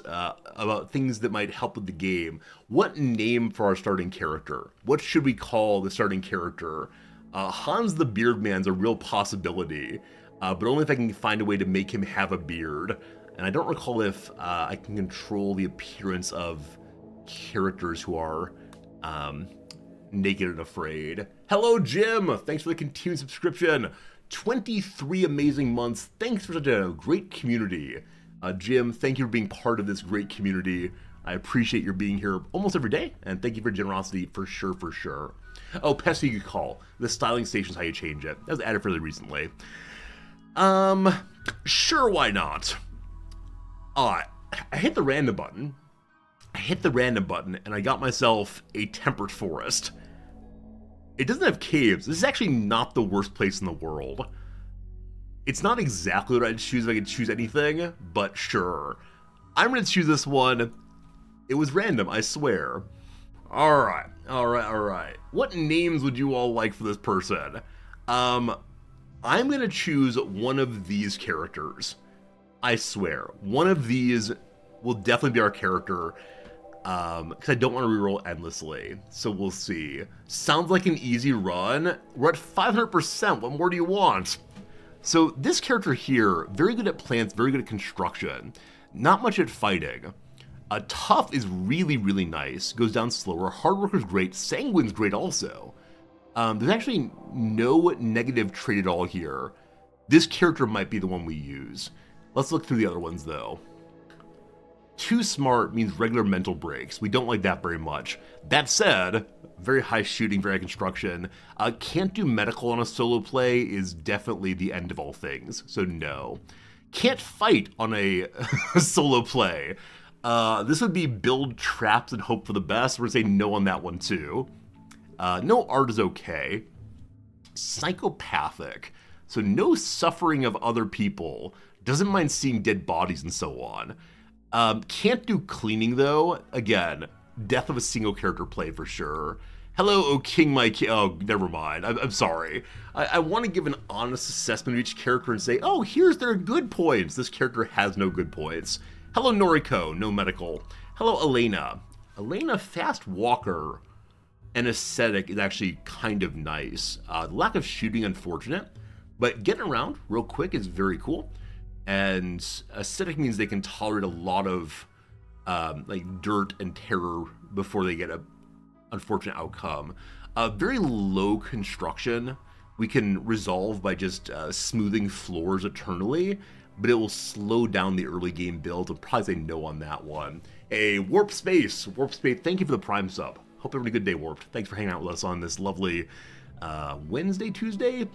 S2: things that might help with the game, what name for our starting character? What should we call the starting character? Hans the Beardman's a real possibility, but only if I can find a way to make him have a beard. And I don't recall if I can control the appearance of characters who are naked and afraid. Hello, Jim! Thanks for the continued subscription. 23 amazing months. Thanks for such a great community. Jim, thank you for being part of this great community. I appreciate your being here almost every day, and thank you for your generosity for sure, for sure. Oh, Pesky you could call. The styling station's how you change it. That was added fairly recently. Sure, why not? I hit the random button. And I got myself a temperate forest. It doesn't have caves. This is actually not the worst place in the world. It's not exactly what I'd choose if I could choose anything, but sure. I'm gonna choose this one. It was random, I swear. Alright. What names would you all like for this person? I'm gonna choose one of these characters. I swear. One of these will definitely be our character. Because I don't want to reroll endlessly. So we'll see. Sounds like an easy run. We're at 500%. What more do you want? So this character here, very good at plants, very good at construction. Not much at fighting. Tough is really, really nice. Goes down slower. Hard worker's great. Sanguine's great also. There's actually no negative trait at all here. This character might be the one we use. Let's look through the other ones though. Too smart means regular mental breaks. We don't like that very much. That said, very high shooting, very high construction. Can't do medical on a solo play is definitely the end of all things, so no. Can't fight on a solo play. This would be build traps and hope for the best. We're gonna say no on that one too. No art is okay. Psychopathic. So no suffering of other people. Doesn't mind seeing dead bodies and so on. Can't do cleaning though. Again, death of a single character play for sure. Hello, oh King my king. Oh, never mind. I'm sorry. I want to give an honest assessment of each character and say, oh, here's their good points. This character has no good points. Hello, Noriko. No medical. Hello, Elena. Elena, fast walker and aesthetic is actually kind of nice. The lack of shooting, unfortunate. But getting around real quick is very cool. And acidic means they can tolerate a lot of like dirt and terror before they get a unfortunate outcome. Very low construction we can resolve by just smoothing floors eternally, but it will slow down the early game build. I'll probably say no on that one. A Warp Space, thank you for the Prime sub. Hope everybody good day, Warped. Thanks for hanging out with us on this lovely Wednesday, Tuesday,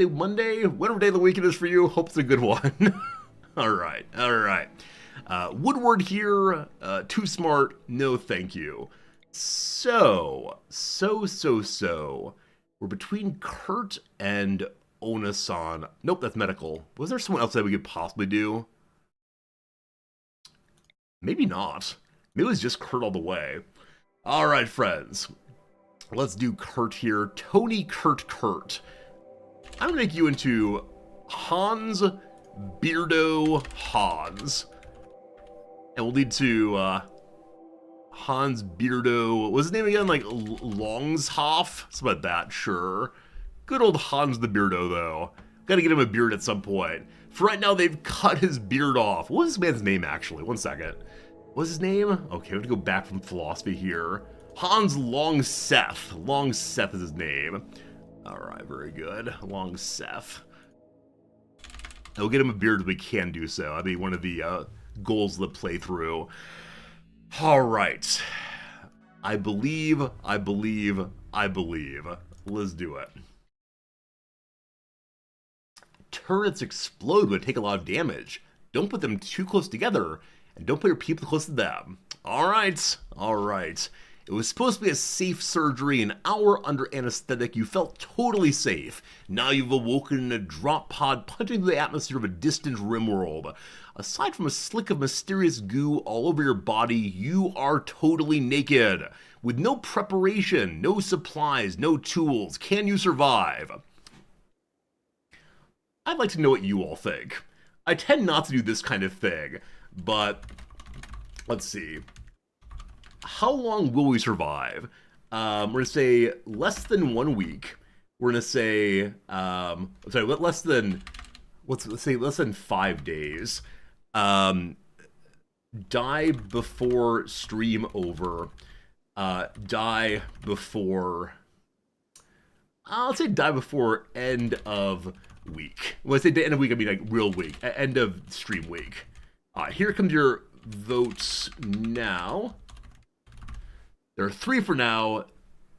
S2: Monday, whatever day of the week it is for you. Hope it's a good one. All right. Woodward here, too smart, no thank you. So, we're between Kurt and Onasan. Nope, that's medical. Was there someone else that we could possibly do? Maybe not. Maybe it was just Kurt all the way. All right, friends. Let's do Kurt here. Tony Kurt. I'm gonna make you into Hans Beardo Hans. And we'll lead to Hans Beardo. What was his name again? Like Longshoff? Something like that, sure. Good old Hans the Beardo, though. Gotta get him a beard at some point. For right now, they've cut his beard off. What was this man's name, actually? One second. What's his name? Okay, we have to go back from philosophy here. Hans Longseth. Longseth is his name. Alright, very good. Longseth. We'll get him a beard if we can do so. That'd be one of the goals of the playthrough. Alright. I believe. Let's do it. Turrets explode but take a lot of damage. Don't put them too close together, and don't put your people close to them. Alright. It was supposed to be a safe surgery, an hour under anesthetic. You felt totally safe. Now you've awoken in a drop pod punching through the atmosphere of a distant Rimworld. Aside from a slick of mysterious goo all over your body, you are totally naked. With no preparation, no supplies, no tools. Can you survive? I'd like to know what you all think. I tend not to do this kind of thing, but let's see. How long will we survive? We're gonna say less than 1 week. We're gonna say, let's say less than 5 days. Die before stream over. Die before. Let's say die before end of week. When I say end of week, I mean like real week. End of stream week. Here comes your votes now. There are 3 for now.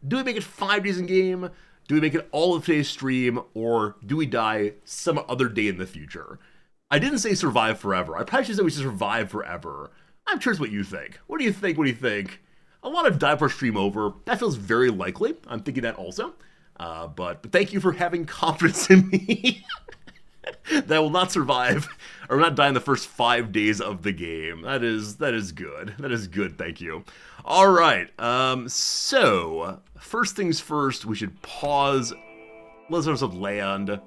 S2: Do we make it 5 days in game? Do we make it all of today's stream? Or do we die some other day in the future? I didn't say survive forever. I probably should say we should survive forever. I'm curious what you think. What do you think? A lot of die for stream over. That feels very likely. I'm thinking that also. But thank you for having confidence in me. That I will not survive or not die in the first 5 days of the game. That is good. That is good, thank you. All right, so first things first, we should pause. Let's ourselves land.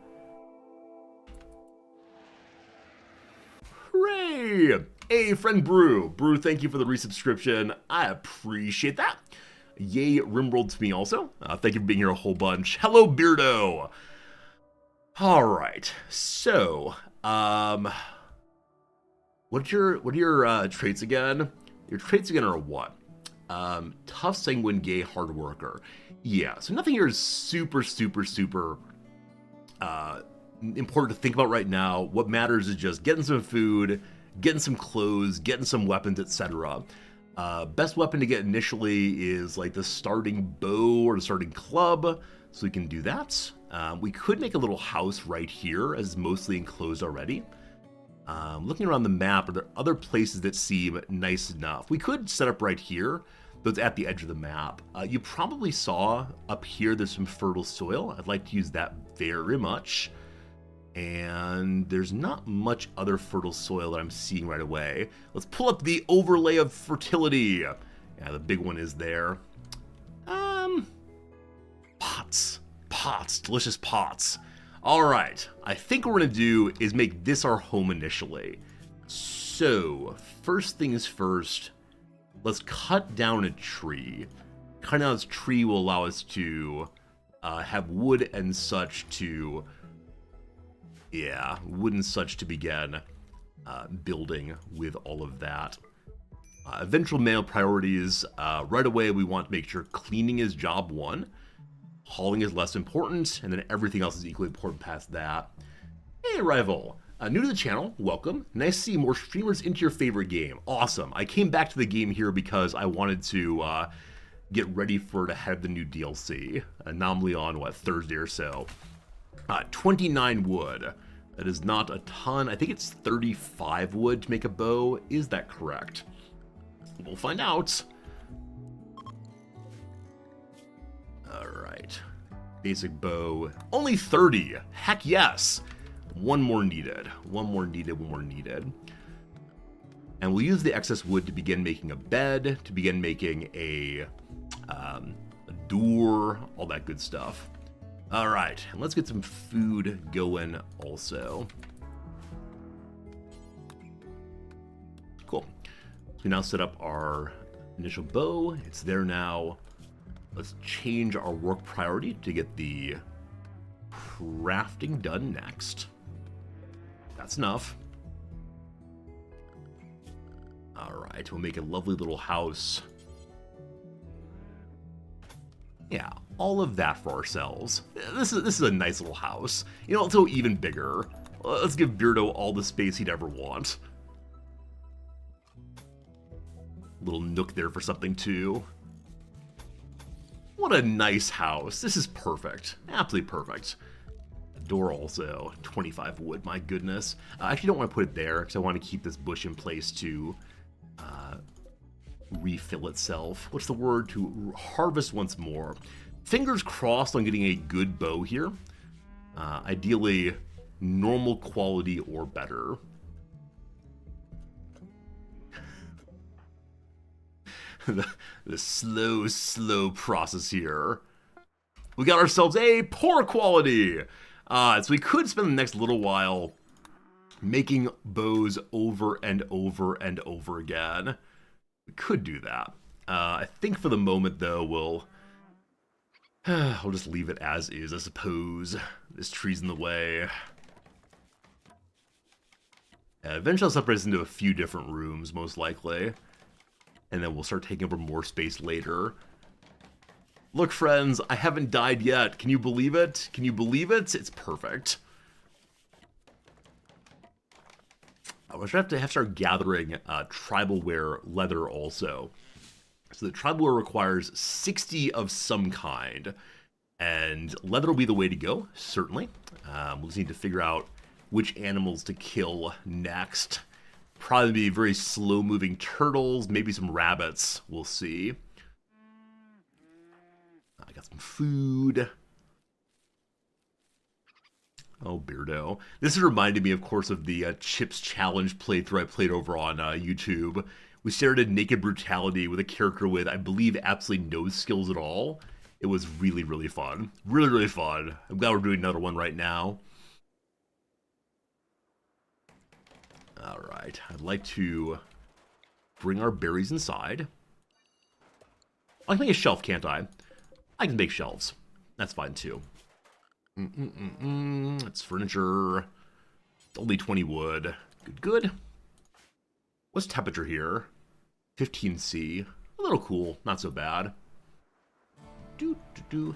S2: Hooray! Hey, friend Brew. Brew, thank you for the resubscription. I appreciate that. Yay, Rimworld to me also. Thank you for being here a whole bunch. Hello, Beardo. All right, so what are your traits again? Your traits again are what? Tough, sanguine, gay, hard worker. Yeah, so nothing here is super important to think about right now. What matters is just getting some food, getting some clothes, getting some weapons, etc. Best weapon to get initially is like the starting bow or the starting club, so we can do that. We could make a little house right here, as it's mostly enclosed already. Looking around the map, are there other places that seem nice enough? We could set up right here, though it's at the edge of the map. You probably saw up here there's some fertile soil. I'd like to use that very much. And there's not much other fertile soil that I'm seeing right away. Let's pull up the overlay of fertility. Yeah, the big one is there. Pots, delicious pots. All right, I think what we're gonna do is make this our home initially. So, first things first, let's cut down a tree. Cutting down this tree will allow us to have wood and such to Yeah, wood and such to begin building with all of that. Eventual mail priorities, right away we want to make sure cleaning is job 1, hauling is less important, and then everything else is equally important past that. Hey Rival, new to the channel, welcome. Nice to see more streamers into your favorite game. Awesome. I came back to the game here because I wanted to get ready for to have the new DLC, anomaly on, what, Thursday or so. 29 wood. That is not a ton. I think it's 35 wood to make a bow. Is that correct? We'll find out. Alright. Basic bow. Only 30. Heck yes. One more needed. One more needed. And we'll use the excess wood to begin making a bed, to begin making a door, all that good stuff. Alright, and let's get some food going also. Cool. So we now set up our initial bow. It's there now. Let's change our work priority to get the crafting done next. That's enough. Alright, we'll make a lovely little house. Yeah, all of that for ourselves. This is a nice little house. You know, let's go even bigger. Let's give Beardo all the space he'd ever want. Little nook there for something too. What a nice house. This is perfect. Absolutely perfect. Door also, 25 wood, my goodness. I actually don't want to put it there because I want to keep this bush in place to refill itself. What's the word? To harvest once more. Fingers crossed on getting a good bow here. Ideally, normal quality or better. the slow process here. We got ourselves a poor quality. So we could spend the next little while making bows over and over and over again. We could do that. I think for the moment, though, we'll just leave it as is, I suppose. This tree's in the way. Eventually I'll separate this into a few different rooms, most likely. And then we'll start taking over more space later. Look, friends, I haven't died yet. Can you believe it? Can you believe it? It's perfect. I wish I have to start gathering tribal wear leather also. So the tribal wear requires 60 of some kind. And leather will be the way to go, certainly. We'll just need to figure out which animals to kill next. Probably be very slow-moving turtles, maybe some rabbits. We'll see. I got some food. Oh, Beardo. This has reminded me, of course, of the Chips Challenge playthrough I played over on YouTube. We started Naked Brutality with a character with, I believe, absolutely no skills at all. It was really, really fun. Really, really fun. I'm glad we're doing another one right now. Alright, I'd like to bring our berries inside. I can make a shelf, can't I? I can make shelves. That's fine, too. It's furniture. It's only 20 wood. Good. What's temperature here? 15°C. A little cool. Not so bad.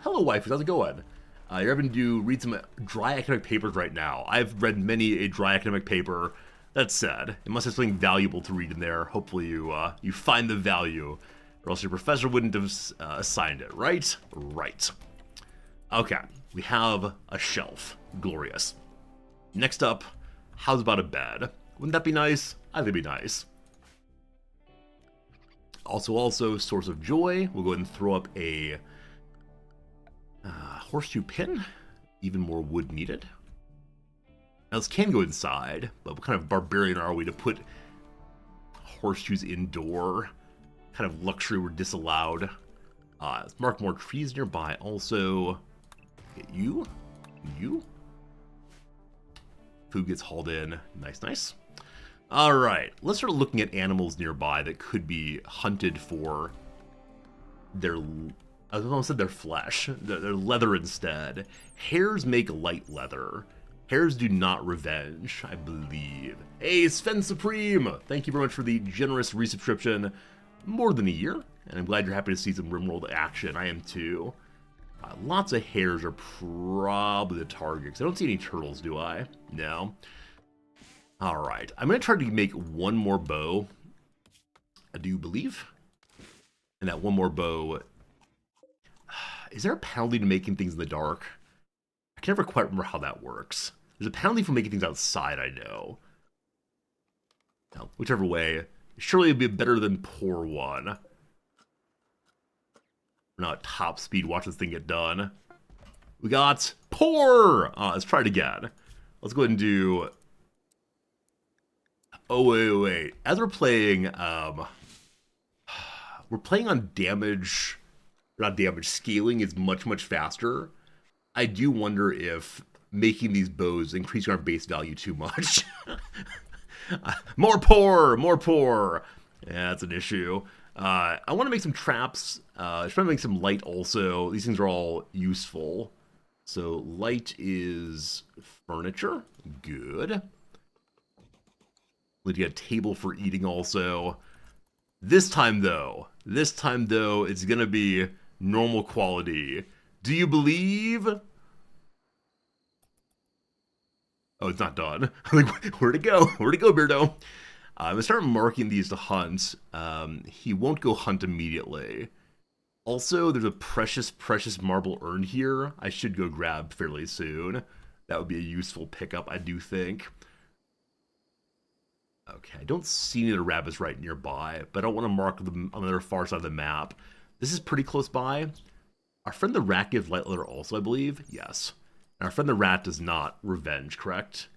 S2: Hello, wife. How's it going? You're having to read some dry academic papers right now. I've read many a dry academic paper. That said, it must have something valuable to read in there. Hopefully you find the value, or else your professor wouldn't have assigned it, right? Right. Okay, we have a shelf. Glorious. Next up, how's about a bed? Wouldn't that be nice? I think it'd be nice. Also, source of joy. We'll go ahead and throw up a horseshoe pin. Even more wood needed. Now this can go inside, but what kind of barbarian are we to put horseshoes indoor? What kind of luxury we're disallowed. Let's mark more trees nearby also. Get you. Food gets hauled in. Nice. Alright, let's start looking at animals nearby that could be hunted for their, I almost said their flesh, their leather instead. Hares make light leather. Hairs do not revenge, I believe. Hey, Sven Supreme! Thank you very much for the generous resubscription. More than a year, and I'm glad you're happy to see some Rimworld action. I am too. Lots of hairs are probably the target, because I don't see any turtles, do I? No. Alright, I'm going to try to make one more bow, I do believe. And that one more bow... Is there a penalty to making things in the dark? I can never quite remember how that works. There's a penalty for making things outside, I know. Now, whichever way, surely it'd be better than poor one. We're not top speed, watch this thing get done. We got poor! Let's try it again. Let's go ahead and do... Oh, wait. As we're playing on damage... Not damage, scaling is much, much faster. I do wonder if making these bows increasing our base value too much. More poor! Yeah, that's an issue. I want to make some traps. I should make some light also. These things are all useful. So light is furniture. Good. We'll get a table for eating also. This time though, it's going to be normal quality. Do you believe? Oh, it's not done. Like, where'd it go? Beardo? I'm gonna start marking these to hunt. He won't go hunt immediately. Also, there's a precious marble urn here. I should go grab fairly soon. That would be a useful pickup, I do think. Okay, I don't see any of the rabbits right nearby, but I don't want to mark them on the other far side of the map. This is pretty close by. Our friend the rat gives light leather also, I believe. Yes. And our friend the rat does not revenge, correct?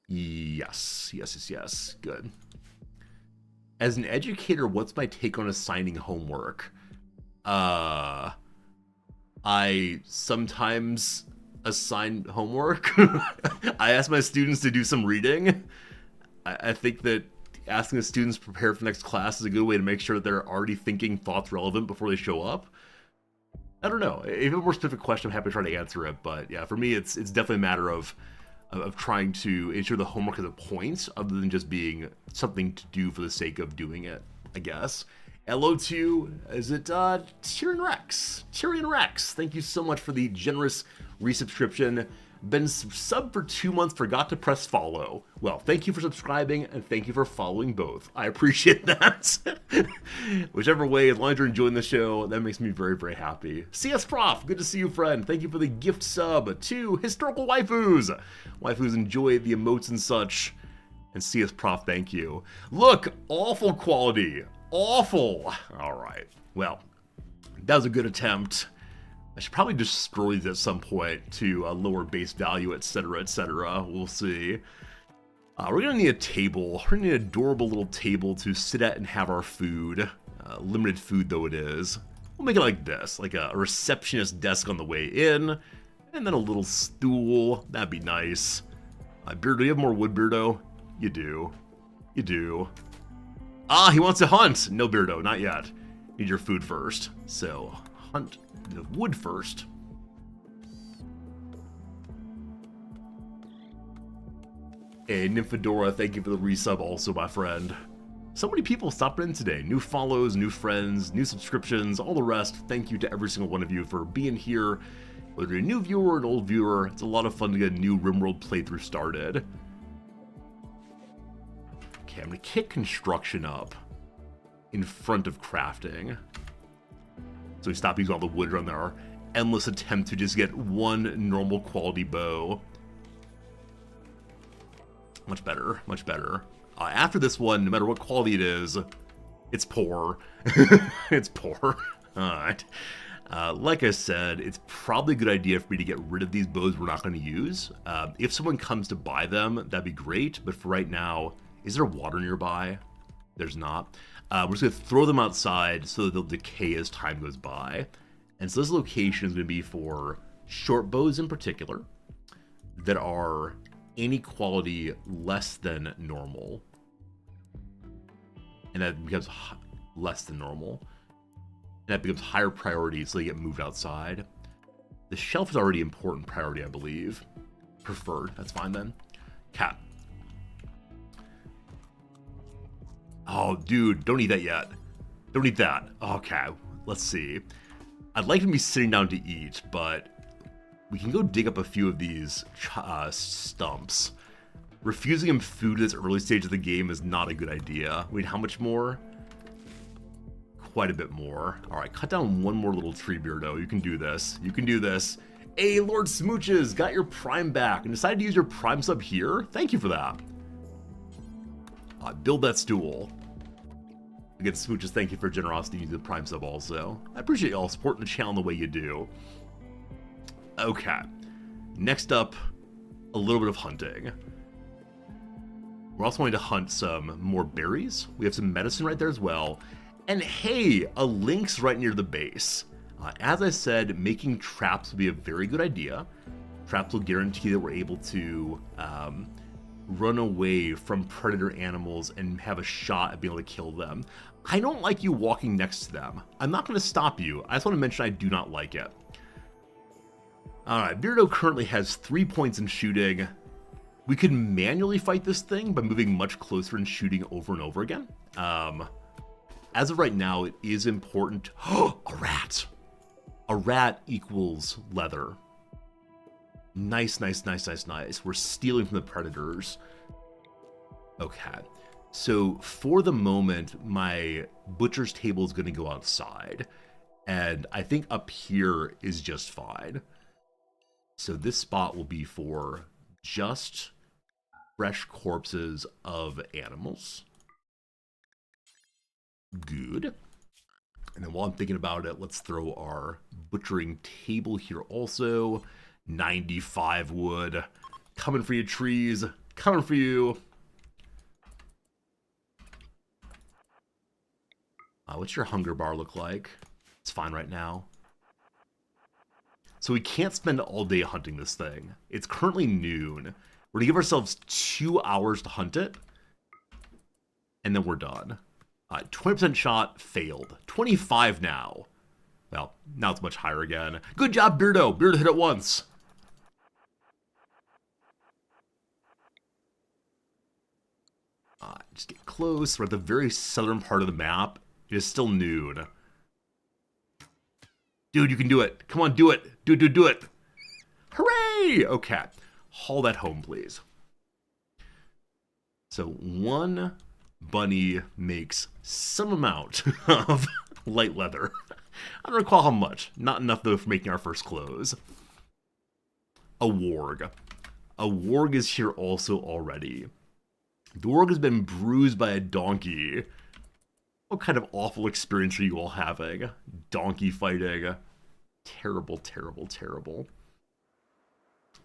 S2: Yes. Good. As an educator, what's my take on assigning homework? I sometimes assign homework. I ask my students to do some reading. I think that asking the students to prepare for the next class is a good way to make sure that they're already thinking thoughts relevant before they show up. I don't know. If you have a more specific question, I'm happy to try to answer it. But yeah, for me, it's definitely a matter of trying to ensure the homework has a point other than just being something to do for the sake of doing it, I guess. Hello to, is it Tyrion Rex? Thank you so much for the generous resubscription. Been sub for 2 months, forgot to press follow. Well, thank you for subscribing, and thank you for following both. I appreciate that. Whichever way, as long as you're enjoying the show, that makes me very, very happy. CS Prof, good to see you, friend. Thank you for the gift sub to Historical Waifus. Waifus enjoy the emotes and such. And CS Prof, thank you. Look, awful quality. Awful. All right. Well, that was a good attempt. I should probably destroy these at some point to lower base value, etc., etc. We'll see. We're going to need a table. We're going to need an adorable little table to sit at and have our food. Limited food, though it is. We'll make it like this, like a receptionist desk on the way in, and then a little stool. That'd be nice. Beardo, do you have more wood, Beardo? You do. You do. Ah, he wants to hunt! No, Beardo, not yet. Need your food first. So, hunt the wood first. Hey, Nymphadora, thank you for the resub also, my friend. So many people stopped in today. New follows, new friends, new subscriptions, all the rest. Thank you to every single one of you for being here. Whether you're a new viewer or an old viewer, it's a lot of fun to get a new Rimworld playthrough started. Okay, I'm going to kick construction up in front of crafting. So we stop using all the wood around our endless attempt to just get one normal quality bow. Much better, much better. After this one, no matter what quality it is, it's poor. It's poor. Alright. Like I said, it's probably a good idea for me to get rid of these bows we're not going to use. If someone comes to buy them, that'd be great. But for right now, is there water nearby? There's not. We're just going to throw them outside so that they'll decay as time goes by. And so this location is going to be for short bows in particular that are any quality less than normal. And that becomes less than normal. And that becomes higher priority so they get moved outside. The shelf is already important priority, I believe. Preferred. That's fine then. Cat. Oh, dude, don't eat that yet. Don't eat that. Okay, let's see. I'd like to be sitting down to eat, but we can go dig up a few of these stumps. Refusing him food at this early stage of the game is not a good idea. Wait, how much more? Quite a bit more. All right, cut down one more little tree, Beardo. You can do this. You can do this. Hey, Lord Smooches, got your Prime back and decided to use your Prime sub here? Thank you for that. Build that stool. Again, Smooches, thank you for generosity using the Prime sub also. I appreciate y'all supporting the channel the way you do. Okay. Next up, a little bit of hunting. We're also going to hunt some more berries. We have some medicine right there as well. And hey, a lynx right near the base. As I said, making traps would be a very good idea. Traps will guarantee that we're able to run away from predator animals and have a shot at being able to kill them. I don't like you walking next to them. I'm not going to stop you. I just want to mention I do not like it. Alright, Beardo currently has 3 points in shooting. We could manually fight this thing by moving much closer and shooting over and over again. As of right now, it is important. Oh, a rat! A rat equals leather. Nice, nice, nice, nice, nice. We're stealing from the predators. Okay. So for the moment, my butcher's table is going to go outside. And I think up here is just fine. So this spot will be for just fresh corpses of animals. Good. And then while I'm thinking about it, let's throw our butchering table here also. 95 wood. Coming for you, trees. Coming for you. What's your hunger bar look like? It's fine right now. So we can't spend all day hunting this thing. It's currently noon. We're going to give ourselves 2 hours to hunt it. And then we're done. 20% shot, failed. 25 now. Well, now it's much higher again. Good job, Beardo. Beardo hit it once. Just get close. We're at the very southern part of the map. It is still noon. Dude, you can do it. Come on, do it. Do it. Hooray! Okay. Haul that home, please. So one bunny makes some amount of light leather. I don't recall how much. Not enough, though, for making our first clothes. A warg. A warg is here also already. The warg has been bruised by a donkey. What kind of awful experience are you all having? Donkey fighting. Terrible, terrible, terrible.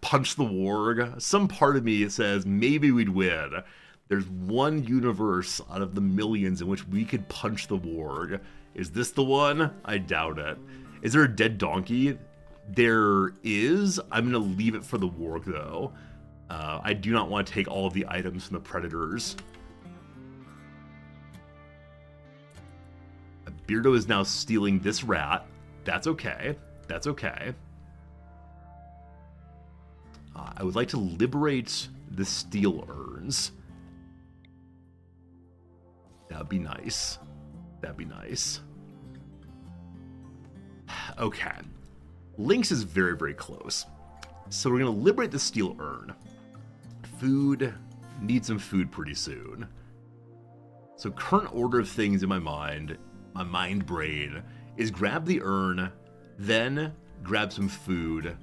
S2: Punch the warg. Some part of me says maybe we'd win. There's one universe out of the millions in which we could punch the warg. Is this the one? I doubt it. Is there a dead donkey? There is. I'm going to leave it for the warg, though. I do not want to take all of the items from the predators. Beardo is now stealing this rat. That's okay. That's okay. I would like to liberate the steel urns. That'd be nice. That'd be nice. Okay. Lynx is very, very close. So we're going to liberate the steel urn. Food. Need some food pretty soon. So current order of things in my mind brain, is grab the urn, then grab some food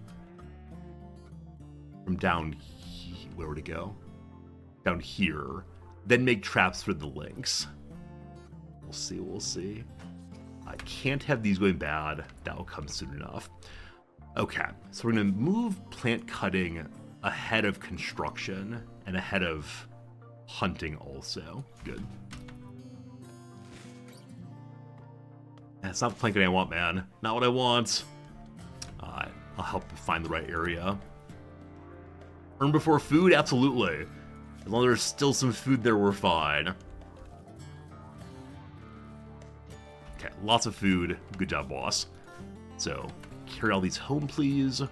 S2: from down here. Where would it go? Down here. Then make traps for the lynx. We'll see, we'll see. I can't have these going bad. That will come soon enough. Okay, so we're going to move plant cutting ahead of construction and ahead of hunting also. Good. That's not the plant cutting I want, man. Not what I want. I'll help find the right area. Earn before food? Absolutely. As long as there's still some food there, we're fine. Okay, lots of food. Good job, boss. So, carry all these home, please.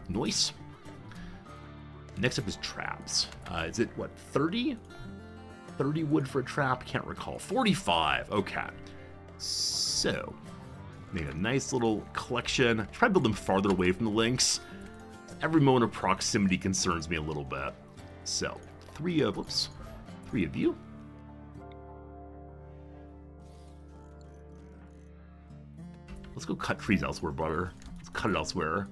S2: Nice. Next up is traps. Is it, what, 30? 30 wood for a trap? Can't recall. 45. Okay. So, made a nice little collection. Try to build them farther away from the links. Every moment of proximity concerns me a little bit. So, 3 of you. Let's go cut trees elsewhere, brother. Let's cut it elsewhere.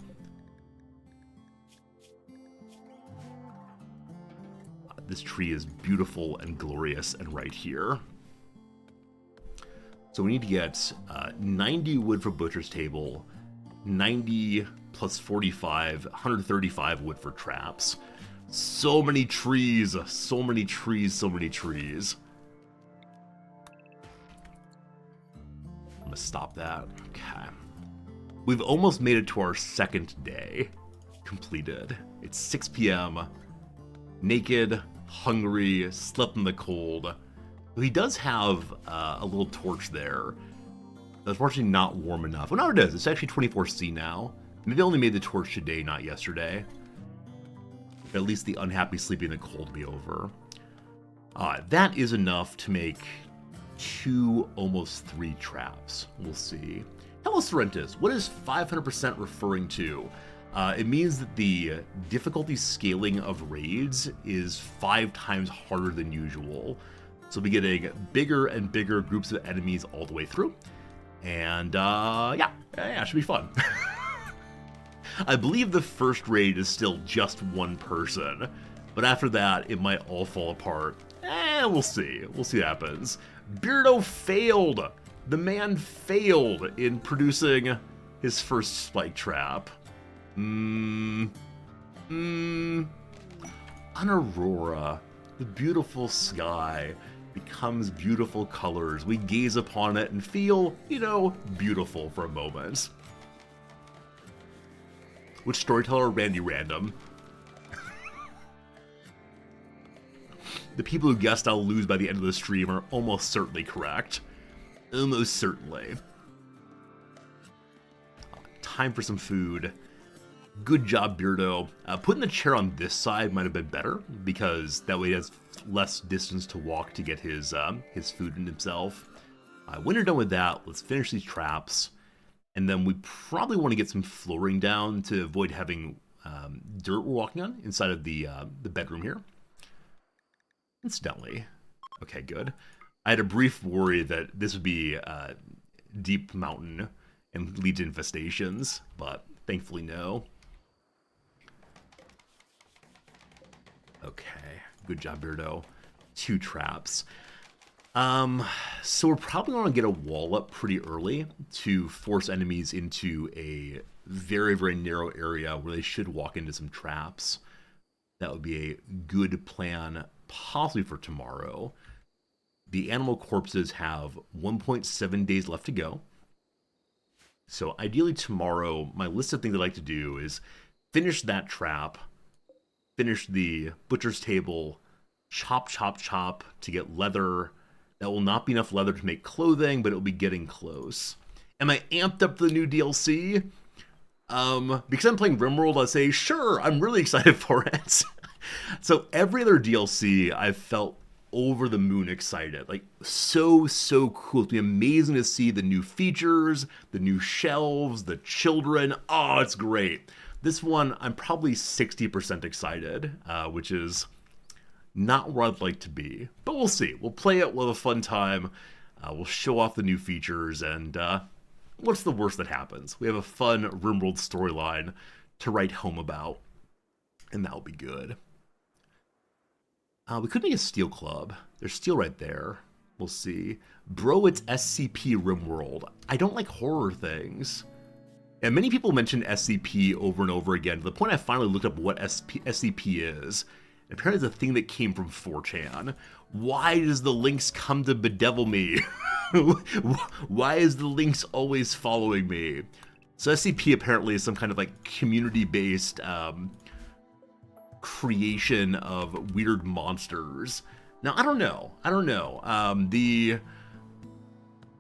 S2: This tree is beautiful and glorious and right here. So we need to get 90 wood for butcher's table, 90 plus 45, 135 wood for traps. So many trees, so many trees, so many trees. I'm gonna stop that. Okay. We've almost made it to our second day completed. It's 6 p.m. Naked, hungry, slept in the cold. He does have a little torch there. Unfortunately not warm enough. Well, no, it is. It's actually 24C now. Maybe I only made the torch today, not yesterday. But at least the unhappy sleeping in the cold will be over. That is enough to make 2, almost 3 traps. We'll see. Hello, Sorrentis. What is 500% referring to? It means that the difficulty scaling of raids is 5 times harder than usual. So we'll be getting bigger and bigger groups of enemies all the way through. And yeah, it should be fun. I believe the first raid is still just 1 person. But after that, it might all fall apart. We'll see. We'll see what happens. Beardo failed. The man failed in producing his first spike trap. An aurora, the beautiful sky, becomes beautiful colors. We gaze upon it and feel, beautiful for a moment. Which storyteller? Randy Random. The people who guessed I'll lose by the end of the stream are almost certainly correct. Almost certainly. Time for some food. Good job, Beardo. Putting the chair on this side might have been better, because that way he has less distance to walk to get his food in himself. When you're done with that, let's finish these traps. And then we probably want to get some flooring down to avoid having dirt we're walking on inside of the bedroom here. Incidentally. Okay, good. I had a brief worry that this would be deep mountain and lead to infestations, but thankfully no. Okay, good job, Beardo. 2 traps. So we're probably going to get a wall up pretty early to force enemies into a very, very narrow area where they should walk into some traps. That would be a good plan, possibly for tomorrow. The animal corpses have 1.7 days left to go. So ideally tomorrow, my list of things I'd like to do is finish that trap, finish the butcher's table, chop, chop, chop to get leather. That will not be enough leather to make clothing, but it'll be getting close. Am I amped up for the new DLC? Because I'm playing Rimworld, I say, sure, I'm really excited for it. So every other DLC, I've felt over the moon excited. Like, so cool. It'll be amazing to see the new features, the new shelves, the children. Oh, it's great. This one, I'm probably 60% excited, which is not where I'd like to be. But we'll see. We'll play it. We'll have a fun time. We'll show off the new features, and what's the worst that happens? We have a fun Rimworld storyline to write home about, and that'll be good. We could make a steel club. There's steel right there. We'll see. Bro, it's SCP Rimworld. I don't like horror things. And many people mention SCP over and over again, to the point I finally looked up what SCP is. And apparently it's a thing that came from 4chan. Why does the links come to bedevil me? Why is the links always following me? So SCP apparently is some kind of like community-based creation of weird monsters. Now, I don't know.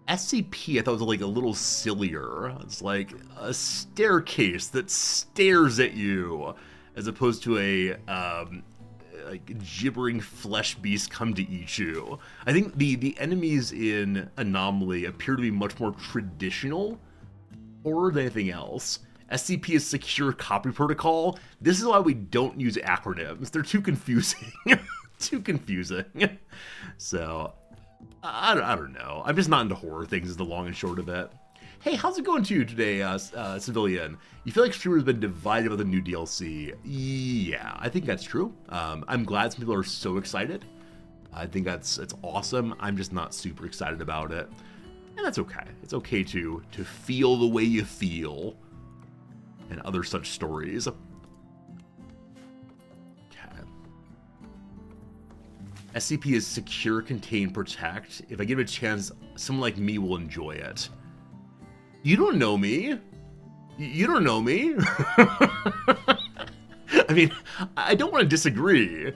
S2: SCP I thought was like a little sillier. It's like a staircase that stares at you, as opposed to a like gibbering flesh beast come to eat you. I think the enemies in Anomaly appear to be much more traditional horror than anything else. SCP is Secure Copy Protocol. This is why we don't use acronyms. They're too confusing. Too confusing. So, I don't know. I'm just not into horror things is the long and short of it. Hey, how's it going to you today, Civilian? You feel like streamers have been divided about the new DLC? Yeah, I think that's true. I'm glad some people are so excited. I think it's awesome. I'm just not super excited about it. And that's okay. It's okay to feel the way you feel. And other such stories. Okay. SCP is Secure, Contain, Protect. If I give it a chance, someone like me will enjoy it. You don't know me. You don't know me. I mean, I don't want to disagree.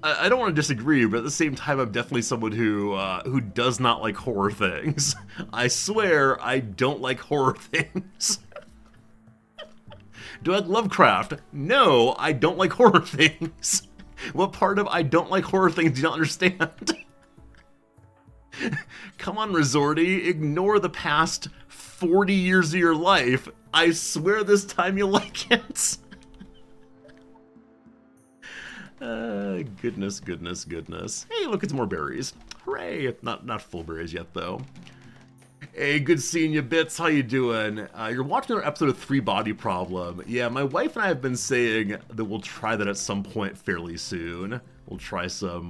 S2: I don't want to disagree, but at the same time, I'm definitely someone who does not like horror things. I swear, I don't like horror things. Do I like Lovecraft? No, I don't like horror things. What part of I don't like horror things do you not understand? Come on, Resorty, ignore the past 40 years of your life. I swear this time you'll like it. Goodness, goodness, goodness. Hey, look, it's more berries. Hooray! Not full berries yet, though. Hey, good seeing you, Bits. How you doing? You're watching another episode of Three Body Problem. Yeah, my wife and I have been saying that we'll try that at some point fairly soon. We'll try some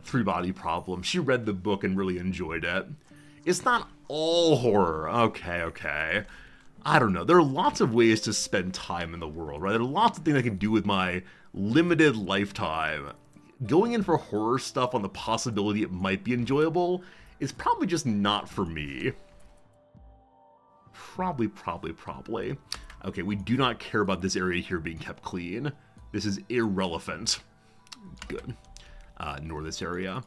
S2: Three Body Problem. She read the book and really enjoyed it. It's not all horror. Okay. I don't know. There are lots of ways to spend time in the world, right? There are lots of things I can do with my limited lifetime. Going in for horror stuff on the possibility it might be enjoyable is probably just not for me. Probably. Okay, we do not care about this area here being kept clean. This is irrelevant. Good. Nor this area.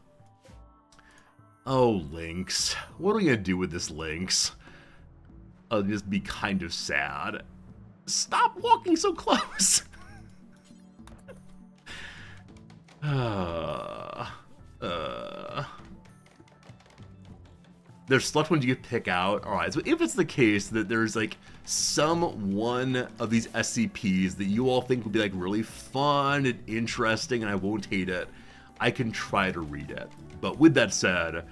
S2: Oh, Lynx. What are we gonna do with this Lynx? I'll just be kind of sad. Stop walking so close! There's select ones you can pick out. Alright, so if it's the case that there's like some one of these SCPs that you all think would be like really fun and interesting and I won't hate it, I can try to read it. But with that said,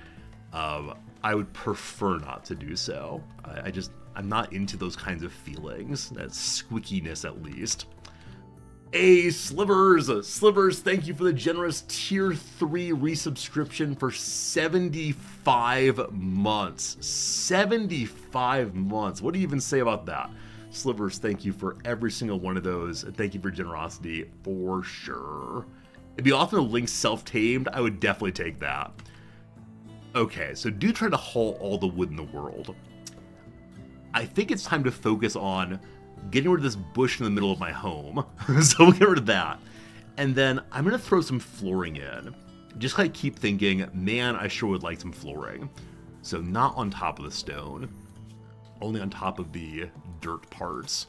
S2: I would prefer not to do so. I'm not into those kinds of feelings, that squeakiness at least. Hey, Slivers, thank you for the generous Tier 3 resubscription for 75 months. 75 months. What do you even say about that? Slivers, thank you for every single one of those. Thank you for generosity, for sure. It'd be awesome if Link's self-tamed. I would definitely take that. Okay, so do try to haul all the wood in the world. I think it's time to focus on getting rid of this bush in the middle of my home. So we'll get rid of that. And then I'm going to throw some flooring in. Just kind of keep thinking, man, I sure would like some flooring. So not on top of the stone. Only on top of the dirt parts.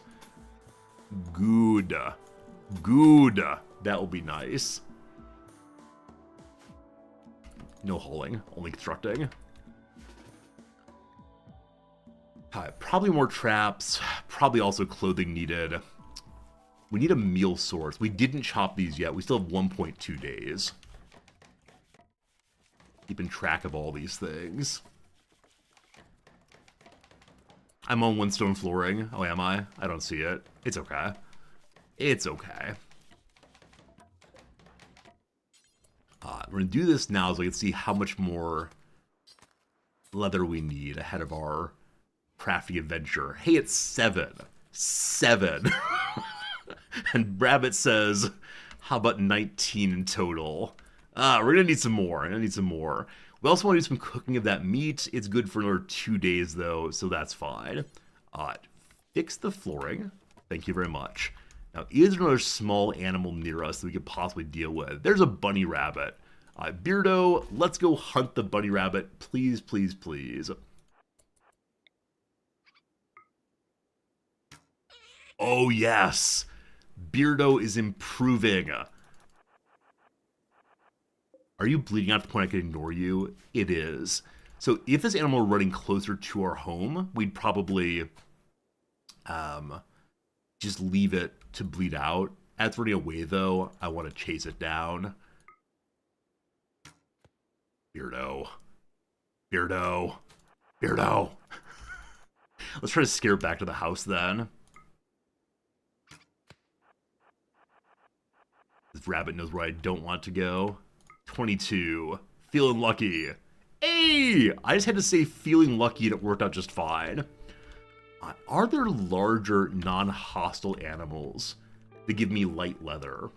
S2: Good. That will be nice. No hauling, only constructing. Probably more traps, probably also clothing needed. We need a meal source. We didn't chop these yet. We still have 1.2 days. Keeping track of all these things. I'm on one stone flooring. Oh, am I? I don't see it. It's okay. It's okay. We're going to do this now so we can see how much more leather we need ahead of our crafty adventure. Hey, it's 7. 7. And Rabbit says, how about 19 in total? We're going to need some more. We also want to do some cooking of that meat. It's good for another 2 days, though, so that's fine. Fix the flooring. Thank you very much. Now, is there another small animal near us that we could possibly deal with? There's a bunny rabbit. Beardo, let's go hunt the bunny rabbit. Please, please, please. Oh, yes. Beardo is improving. Are you bleeding out to the point I can ignore you? It is. So if this animal were running closer to our home, we'd probably just leave it to bleed out. As it's running away, though, I want to chase it down. Beardo. Beardo. Beardo. Let's try to scare it back to the house, then. This rabbit knows where I don't want to go. 22. Feeling lucky. Hey! I just had to say feeling lucky and it worked out just fine. Are there larger, non-hostile animals that give me light leather?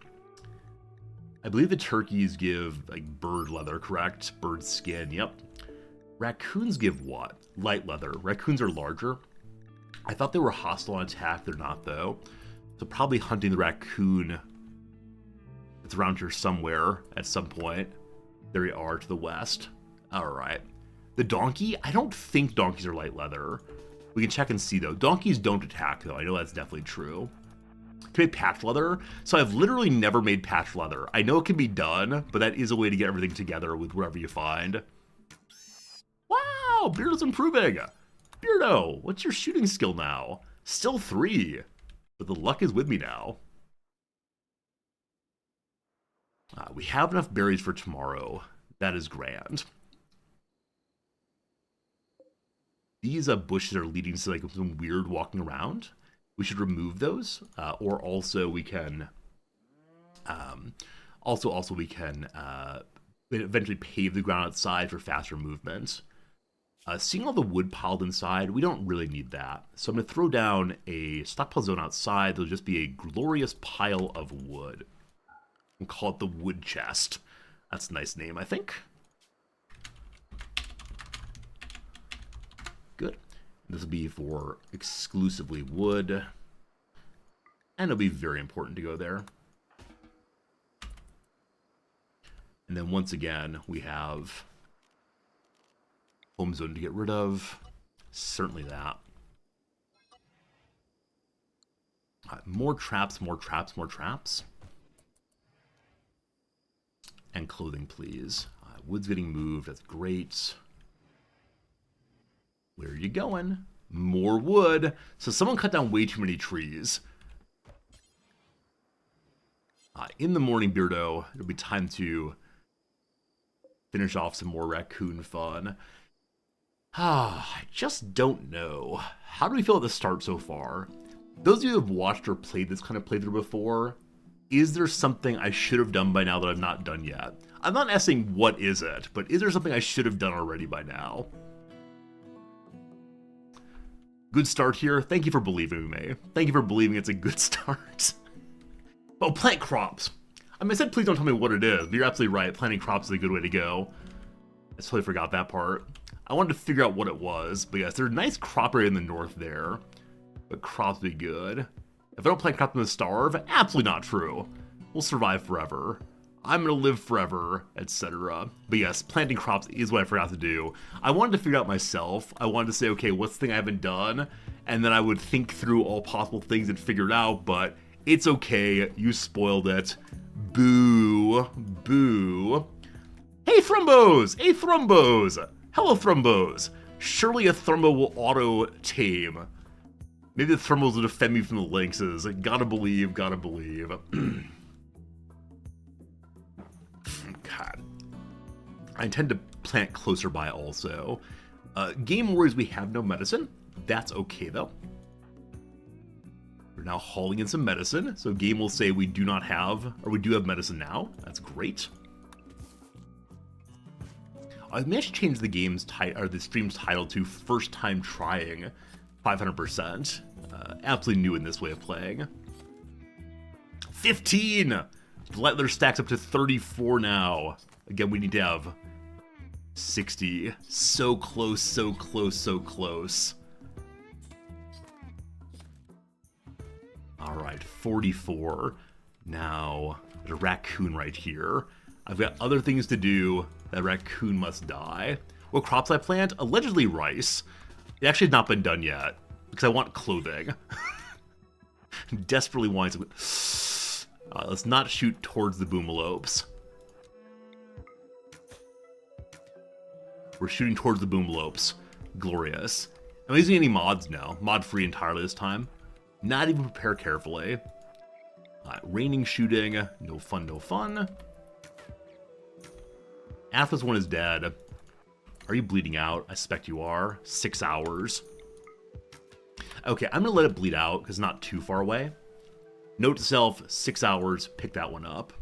S2: I believe the turkeys give, like, bird leather, correct? Bird skin, yep. Raccoons give what? Light leather. Raccoons are larger. I thought they were hostile on attack. They're not, though. So probably hunting the raccoon. It's around here somewhere at some point. There we are to the west. All right. The donkey? I don't think donkeys are light leather. We can check and see, though. Donkeys don't attack, though. I know that's definitely true. Can make patch leather? So I've literally never made patch leather. I know it can be done, but that is a way to get everything together with wherever you find. Wow! Beardo's improving! Beardo, what's your shooting skill now? Still 3. But the luck is with me now. We have enough berries for tomorrow. That is grand. These bushes are leading to like some weird walking around. We should remove those, or also we can, we can eventually pave the ground outside for faster movement. Seeing all the wood piled inside, we don't really need that. So I'm going to throw down a stockpile zone outside. There'll just be a glorious pile of wood. We'll call it the wood chest. That's a nice name, I think. Good. This will be for exclusively wood. And it'll be very important to go there. And then once again, we have home zone to get rid of. Certainly that. More traps, more traps, more traps. And clothing, please. Wood's getting moved. That's great. Where are you going? More wood. So someone cut down way too many trees. In the morning, Beardo, it'll be time to finish off some more raccoon fun. I just don't know. How do we feel at the start so far? Those of you who have watched or played this kind of playthrough before, is there something I should have done by now that I've not done yet? I'm not asking what is it, but is there something I should have done already by now? Good start here. Thank you for believing in me. Thank you for believing it's a good start. Oh, plant crops. I mean, I said please don't tell me what it is, but you're absolutely right. Planting crops is a good way to go. I totally forgot that part. I wanted to figure out what it was, but yes, there's a nice crop area in the north there. But crops would be good. If I don't plant crops, I'm gonna starve? Absolutely not true. We'll survive forever. I'm gonna live forever, etc. But yes, planting crops is what I forgot to do. I wanted to figure out myself. I wanted to say, okay, what's the thing I haven't done? And then I would think through all possible things and figure it out, but it's okay. You spoiled it. Boo. Boo. Hey, Thrumbos! Hey, Thrumbos! Hello, Thrumbos! Surely a Thrumbo will auto-tame. Maybe the Thrumbos will defend me from the lynxes. Gotta believe, gotta believe. God. I intend to plant closer by also. Game worries we have no medicine. That's okay, though. We're now hauling in some medicine, so game will say we do not have, or we do have medicine now. That's great. I managed to change the game's or the stream's title to First Time Trying 500%. Absolutely new in this way of playing. 15! The light leather stacks up to 34 now. Again, we need to have 60. So close, so close, so close. Alright, 44. Now, there's a raccoon right here. I've got other things to do. That raccoon must die. What crops I plant? Allegedly rice. It actually has not been done yet, because I want clothing. Desperately want something. Let's not shoot towards the boomalopes. We're shooting towards the boomalopes. Glorious. Am I using any mods? No. Mod free entirely this time. Not even prepare carefully. Raining shooting. No fun, no fun. After this one is dead. Are you bleeding out? I suspect you are. 6 hours. Okay, I'm going to let it bleed out because it's not too far away. Note to self, 6 hours, pick that one up.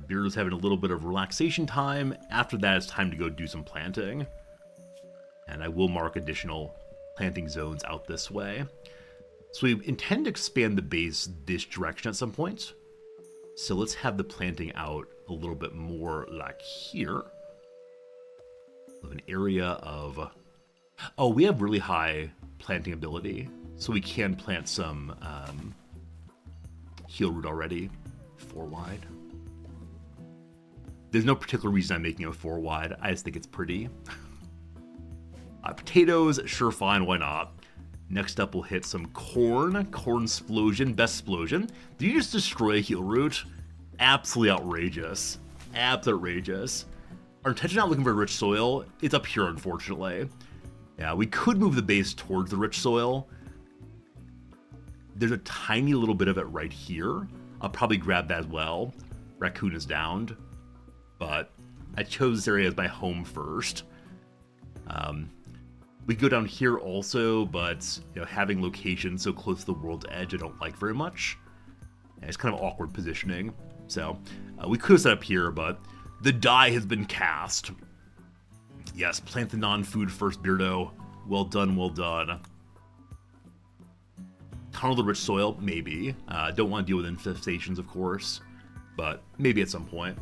S2: Beardo's having a little bit of relaxation time. After that, it's time to go do some planting. And I will mark additional planting zones out this way. So we intend to expand the base this direction at some point. So let's have the planting out a little bit more like here. Of an area of... Oh, we have really high planting ability. So we can plant some heel root already. 4 wide. There's no particular reason I'm making it 4 wide. I just think it's pretty. Potatoes, sure, fine, why not? Next up, we'll hit some corn. Corn explosion, best explosion. Did you just destroy a heel root? Absolutely outrageous. Absolutely outrageous. Our intention not looking for rich soil. It's up here, unfortunately. Yeah, we could move the base towards the rich soil. There's a tiny little bit of it right here. I'll probably grab that as well. Raccoon is downed. But I chose this area as my home first. We go down here also, but you know, having locations so close to the world's edge I don't like very much. And it's kind of awkward positioning. So we could have set up here, but the die has been cast. Yes, plant the non-food first, Beardo. Well done, well done. Tunnel the rich soil, maybe. Don't want to deal with infestations, of course, but maybe at some point.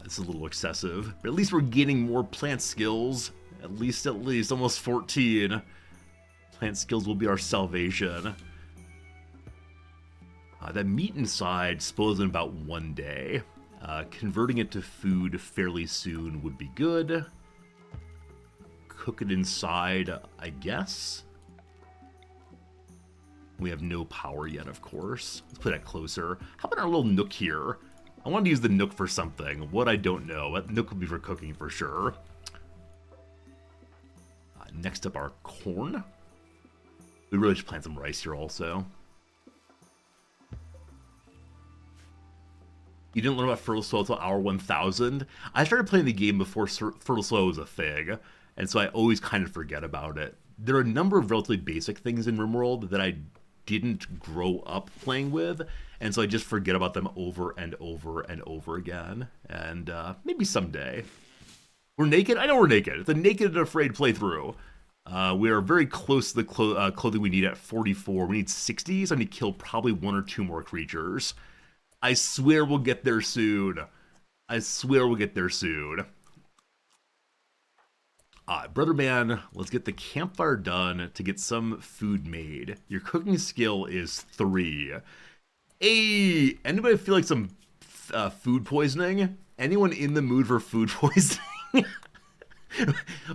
S2: This is a little excessive, but at least we're gaining more plant skills. At least, almost 14. Plant skills will be our salvation. That meat inside spoils in about 1 day. Converting it to food fairly soon would be good. Cook it inside, I guess. We have no power yet, of course. Let's put that closer. How about our little nook here? I want to use the nook for something. What, I don't know. That nook will be for cooking for sure. Next up, our corn. We really should plant some rice here also. You didn't learn about fertile soil until hour 1000. I started playing the game before fertile soil was a thing, and so I always kind of forget about it. There are a number of relatively basic things in Rimworld that I didn't grow up playing with, and so I just forget about them over and over and over again. And maybe someday. We're naked? I know we're naked. It's a naked and afraid playthrough. We are very close to the clothing we need at 44. We need 60, so I need to kill probably 1 or 2 more creatures. I swear we'll get there soon. I swear we'll get there soon. Brother man, let's get the campfire done to get some food made. Your cooking skill is 3. Hey, anybody feel like some food poisoning? Anyone in the mood for food poisoning?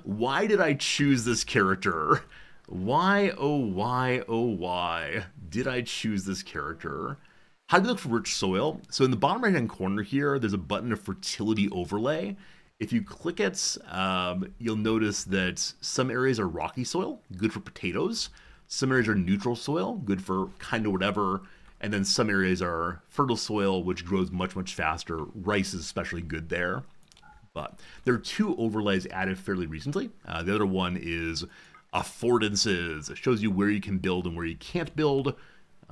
S2: Why did I choose this character? Why, oh why did I choose this character? How do you look for rich soil? So in the bottom right hand corner here, there's a button of fertility overlay. If you click it, you'll notice that some areas are rocky soil, good for potatoes. Some areas are neutral soil, good for kind of whatever. And then some areas are fertile soil, which grows much, much faster. Rice is especially good there. But there are 2 overlays added fairly recently. The other one is affordances. It shows you where you can build and where you can't build.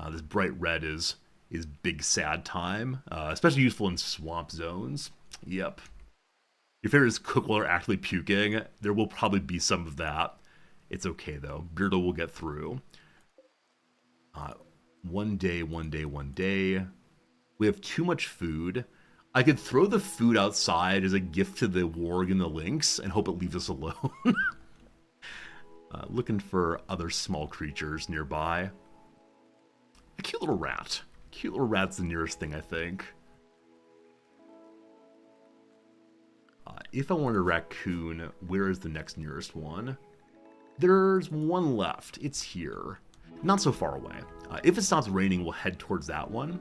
S2: This bright red is big sad time, especially useful in swamp zones. Yep. Your favorite is cook while they're actually puking. There will probably be some of that. It's okay though. Beardo will get through. 1 day. We have too much food. I could throw the food outside as a gift to the warg and the lynx and hope it leaves us alone. Looking for other small creatures nearby. A cute little rat. Cute little rat's the nearest thing, I think. If I wanted a raccoon, where is the next nearest one? There's one left. It's here. Not so far away. If it stops raining, we'll head towards that one.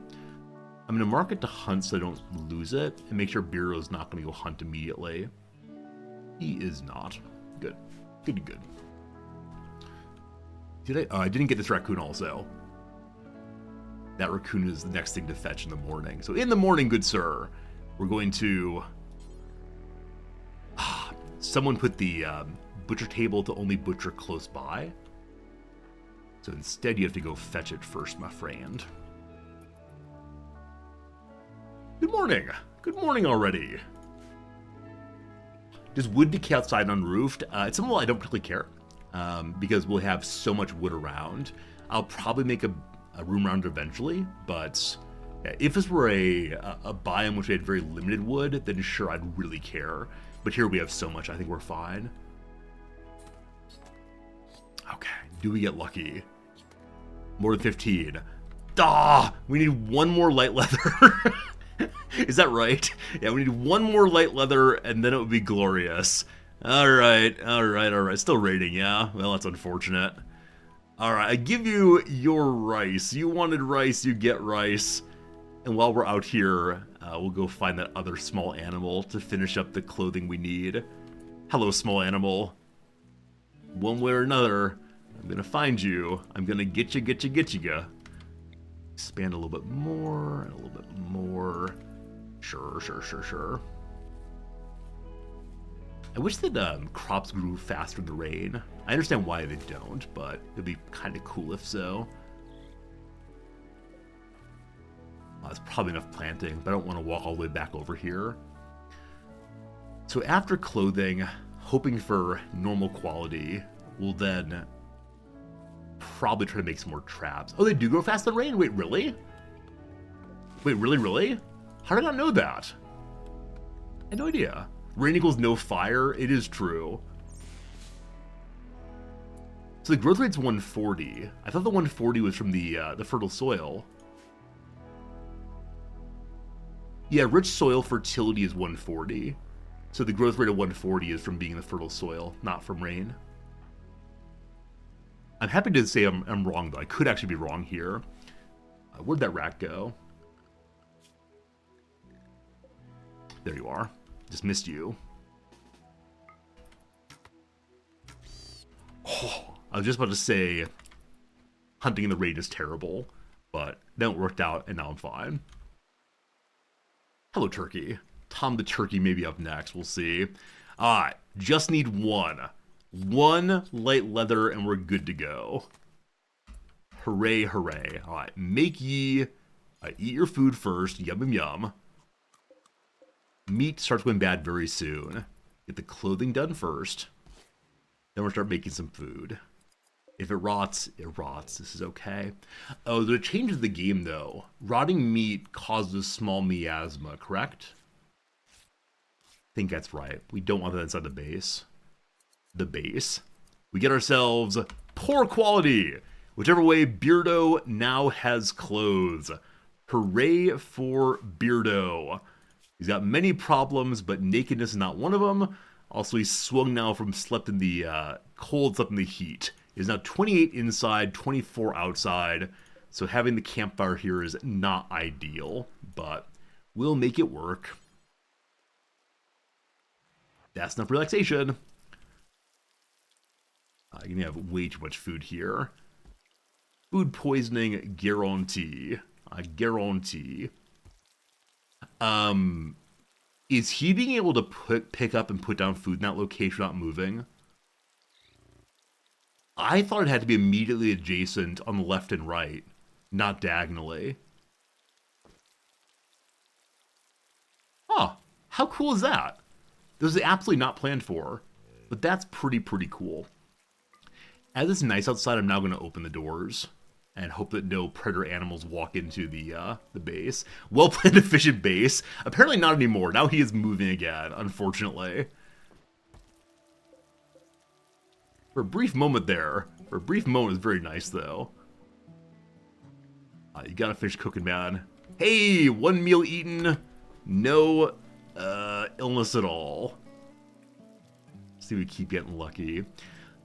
S2: I'm going to mark it to hunt so I don't lose it, and make sure Beardo's not going to go hunt immediately. He is not. Good. Good, good. Did I didn't get this raccoon also. That raccoon is the next thing to fetch in the morning. So in the morning, good sir, we're going to... someone put the butcher table to only butcher close by. So instead you have to go fetch it first, my friend. Good morning. Good morning already. Does wood decay outside unroofed? It's something I don't particularly care, because we'll have so much wood around. I'll probably make a room around it eventually, but yeah, if this were a biome which we had very limited wood, then sure, I'd really care. But here we have so much, I think we're fine. Okay, do we get lucky? More than 15. We need one more light leather. Is that right? Yeah, we need one more light leather, and then it would be glorious. Alright. Still raiding, yeah? Well, that's unfortunate. Alright, I give you your rice. You wanted rice, you get rice. And while we're out here, we'll go find that other small animal to finish up the clothing we need. Hello, small animal. One way or another, I'm gonna find you. I'm gonna get you. Expand a little bit more, and a little bit more. Sure. I wish that crops grew faster in the rain. I understand why they don't, but it'd be kind of cool if so. It's probably enough planting, but I don't want to walk all the way back over here. So after clothing, hoping for normal quality, we'll then probably try to make some more traps. Oh, they do grow fast in the rain? Wait, really? Wait, really? How did I not know that? I had no idea. Rain equals no fire? It is true. So the growth rate's 140. I thought the 140 was from the fertile soil. Yeah, rich soil fertility is 140. So the growth rate of 140 is from being in the fertile soil, not from rain. I'm happy to say I'm wrong, though. I could actually be wrong here. Where'd that rat go? There you are. Just missed you. Oh, I was just about to say hunting in the rain is terrible, but then it worked out, and now I'm fine. Hello, turkey. Tom the turkey may be up next. We'll see. Alright, just need one. One light leather, and we're good to go. Hooray. Alright, make ye. Eat your food first. Yum. Meat starts going bad very soon. Get the clothing done first. Then we'll start making some food. If it rots, it rots. This is okay. Oh, the change of the game, though. Rotting meat causes small miasma, correct? I think that's right. We don't want that inside the base. We get ourselves poor quality. Whichever way, Beardo now has clothes. Hooray for Beardo. He's got many problems, but nakedness is not one of them. Also, he's swung now from slept in the cold, slept in the heat. He's now 28 inside, 24 outside. So having the campfire here is not ideal, but we'll make it work. That's enough relaxation. You're gonna have way too much food here. Food poisoning guarantee. I guarantee. Is he being able to pick up and put down food in that location without moving? I thought it had to be immediately adjacent on the left and right, not diagonally. Huh, how cool is that? This is absolutely not planned for, but that's pretty cool. As it's nice outside, I'm now going to open the doors and hope that no predator animals walk into the base. Well-planned, efficient base. Apparently not anymore. Now he is moving again, unfortunately. For a brief moment there. For a brief moment, it was very nice, though. You gotta finish cooking, man. Hey, 1 meal eaten, no illness at all. See if we keep getting lucky.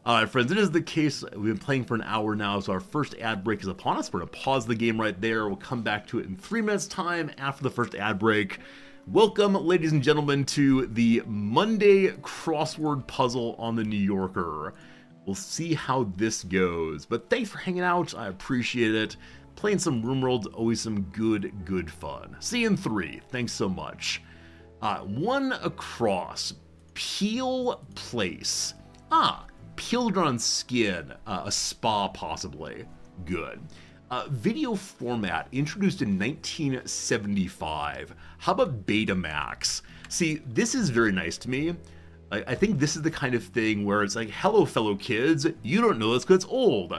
S2: Alright, friends, it is the case. We've been playing for an hour now, so our first ad break is upon us. We're going to pause the game right there. We'll come back to it in 3 minutes' time after the first ad break. Welcome, ladies and gentlemen, to the Monday crossword puzzle on the New Yorker. We'll see how this goes. But thanks for hanging out. I appreciate it. Playing some Rimworld's always some good fun. See you in 3. Thanks so much. 1 across. Peel Place. Peeled on skin. A spa, possibly. Good. Video format introduced in 1975. How about Betamax? See, this is very nice to me. I think this is the kind of thing where it's like, hello, fellow kids. You don't know this because it's old.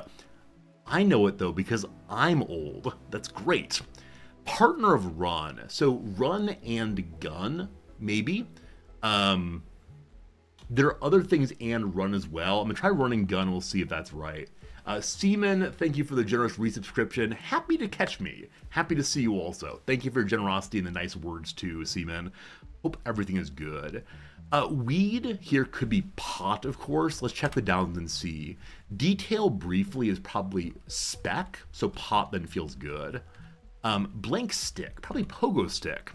S2: I know it, though, because I'm old. That's great. Partner of Run. So Run and Gun, maybe. There are other things and Run as well. I'm going to try Run and Gun. We'll see if that's right. Seaman, thank you for the generous resubscription. Happy to catch me. Happy to see you also. Thank you for your generosity and the nice words too, Seaman. Hope everything is good. Weed here could be pot, of course. Let's check the downs and see. Detail briefly is probably spec, so pot then feels good. Blank stick, probably pogo stick.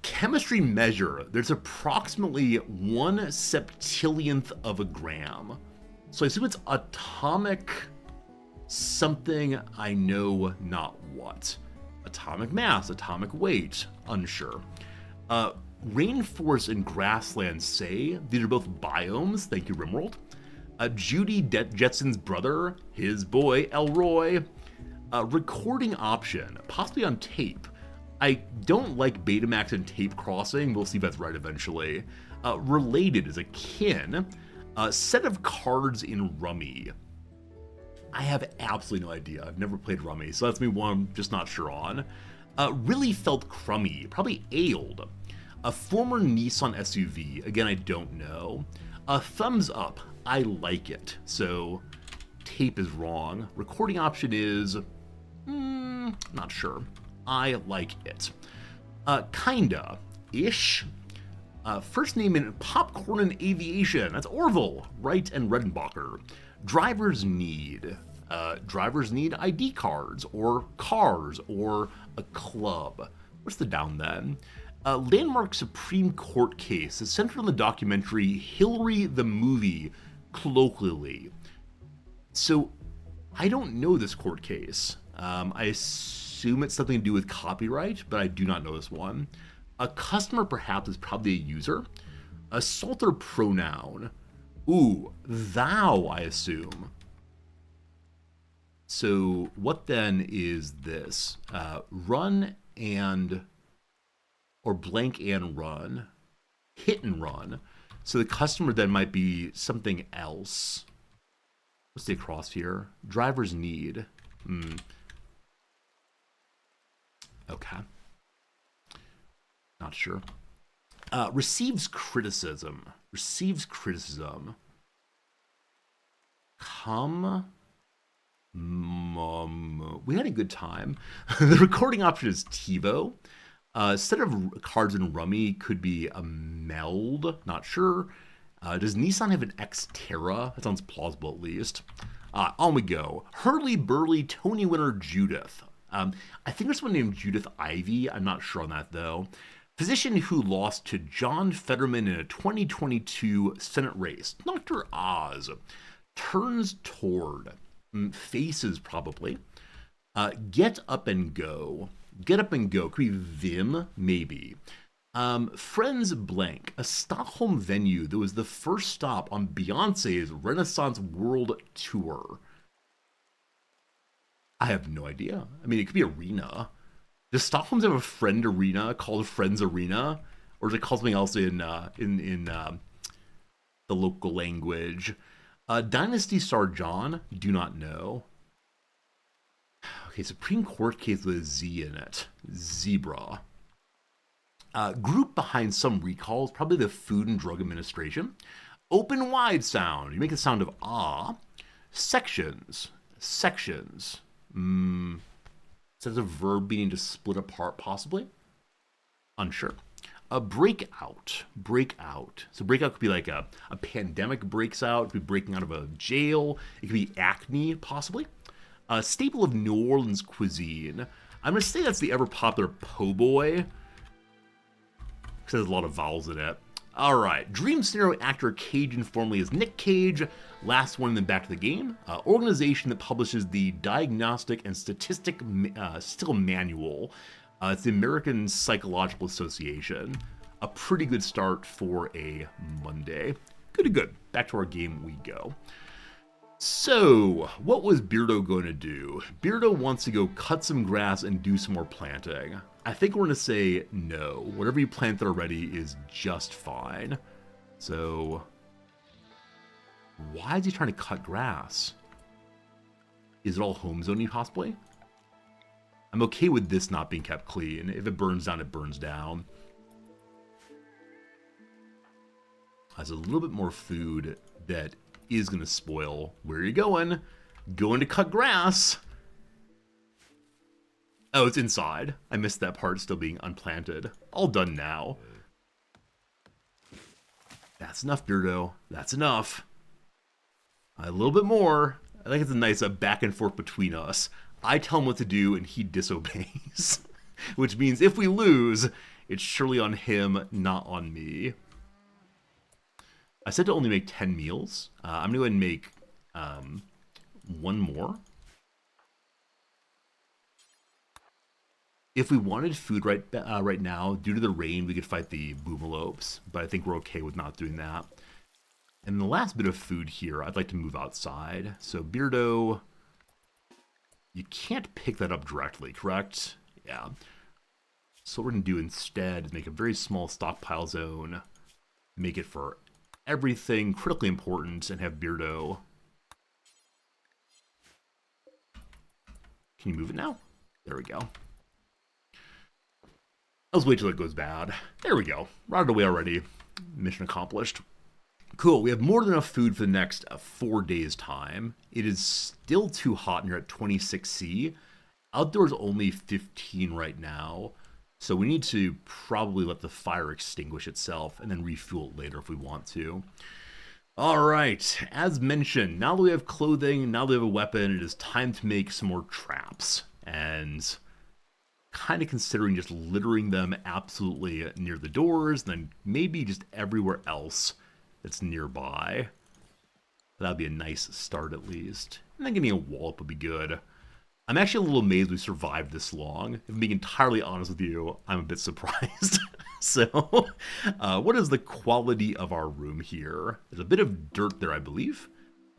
S2: Chemistry measure, there's approximately 1 septillionth of a gram. So I assume it's atomic something, I know not what. Atomic mass, atomic weight, unsure. Rainforest and grassland say, these are both biomes, thank you Rimworld. Judy Jetson's brother, his boy Elroy. Recording option, possibly on tape. I don't like Betamax and tape crossing, we'll see if that's right eventually. Related is akin. Set of cards in Rummy. I have absolutely no idea. I've never played Rummy, so that's me one I'm just not sure on. Really felt crummy, probably ailed. A former Nissan SUV, again I don't know. A thumbs up, I like it. So tape is wrong. Recording option is, not sure. I like it. Kinda-ish. First name in popcorn and aviation. That's Orville, Wright, and Redenbacher. Drivers need ID cards, or cars, or a club. What's the down then? Landmark Supreme Court case is centered on the documentary Hillary the Movie, colloquially. So, I don't know this court case. I assume it's something to do with copyright, but I do not know this one. A customer perhaps is probably a user. Assaulter pronoun. Ooh, thou, I assume. So what then is this? Run and, or blank and run. Hit and run. So the customer then might be something else. Let's stay across here. Driver's need. Okay. Not sure. Receives criticism. Receives criticism. We had a good time. The recording option is TiVo. Set of cards in Rummy could be a meld. Not sure. Does Nissan have an Xterra? That sounds plausible at least. On we go. Hurley Burley Tony winner Judith. I think there's someone named Judith Ivy. I'm not sure on that though. Physician who lost to John Fetterman in a 2022 Senate race. Dr. Oz. Turns toward. Faces probably. Get up and go. Get up and go. Could be Vim, maybe. Friends blank. A Stockholm venue that was the first stop on Beyonce's Renaissance World Tour. I have no idea. I mean, it could be arena. Does Stockholm's have a friend arena called Friends Arena? Or is it called something else in the local language? Dynasty Star John? Do not know. Okay, Supreme Court case with a Z in it. Zebra. Group behind some recalls, probably the Food and Drug Administration. Open wide sound. You make the sound of ah. Sections. Sections. Says a verb meaning to split apart, possibly. Unsure. A breakout. Breakout. So breakout could be like a pandemic breaks out. It could be breaking out of a jail. It could be acne, possibly. A staple of New Orleans cuisine. I'm going to say that's the ever popular po' boy, because there's a lot of vowels in it. All right. Dream scenario actor Cajun, formerly as Nick Cage. Last one, then back to the game. Organization that publishes the Diagnostic and Statistical Manual. It's the American Psychological Association. A pretty good start for a Monday. Good. Back to our game we go. So, what was Beardo going to do? Beardo wants to go cut some grass and do some more planting. I think we're going to say no. Whatever you planted already is just fine. So, why is he trying to cut grass? Is it all home zoning, possibly? I'm okay with this not being kept clean. If it burns down, it burns down. There's a little bit more food that is going to spoil. Where are you going? Going to cut grass. Oh, it's inside. I missed that part still being unplanted. All done now. That's enough, Beardo. That's enough. A little bit more. I think it's a nice back and forth between us. I tell him what to do, and he disobeys. Which means if we lose, it's surely on him, not on me. I said to only make 10 meals. I'm going to go ahead and make one more. If we wanted food right now, due to the rain, we could fight the boomalopes. But I think we're okay with not doing that. And the last bit of food here, I'd like to move outside. So Beardo, you can't pick that up directly, correct? Yeah. So what we're going to do instead is make a very small stockpile zone. Make it for everything critically important and have Beardo. Can you move it now? There we go. Let's wait till it goes bad. There we go. Routed away already. Mission accomplished. Cool. We have more than enough food for the next 4 days' time. It is still too hot in here at 26°C. Outdoors only 15 right now. So we need to probably let the fire extinguish itself and then refuel it later if we want to. All right. As mentioned, now that we have clothing, now that we have a weapon, it is time to make some more traps. And kind of considering just littering them absolutely near the doors, and then maybe just everywhere else that's nearby. That'd be a nice start at least. And then getting a wallop would be good. I'm actually a little amazed we survived this long. If I'm being entirely honest with you, I'm a bit surprised. So, what is the quality of our room here? There's a bit of dirt there, I believe.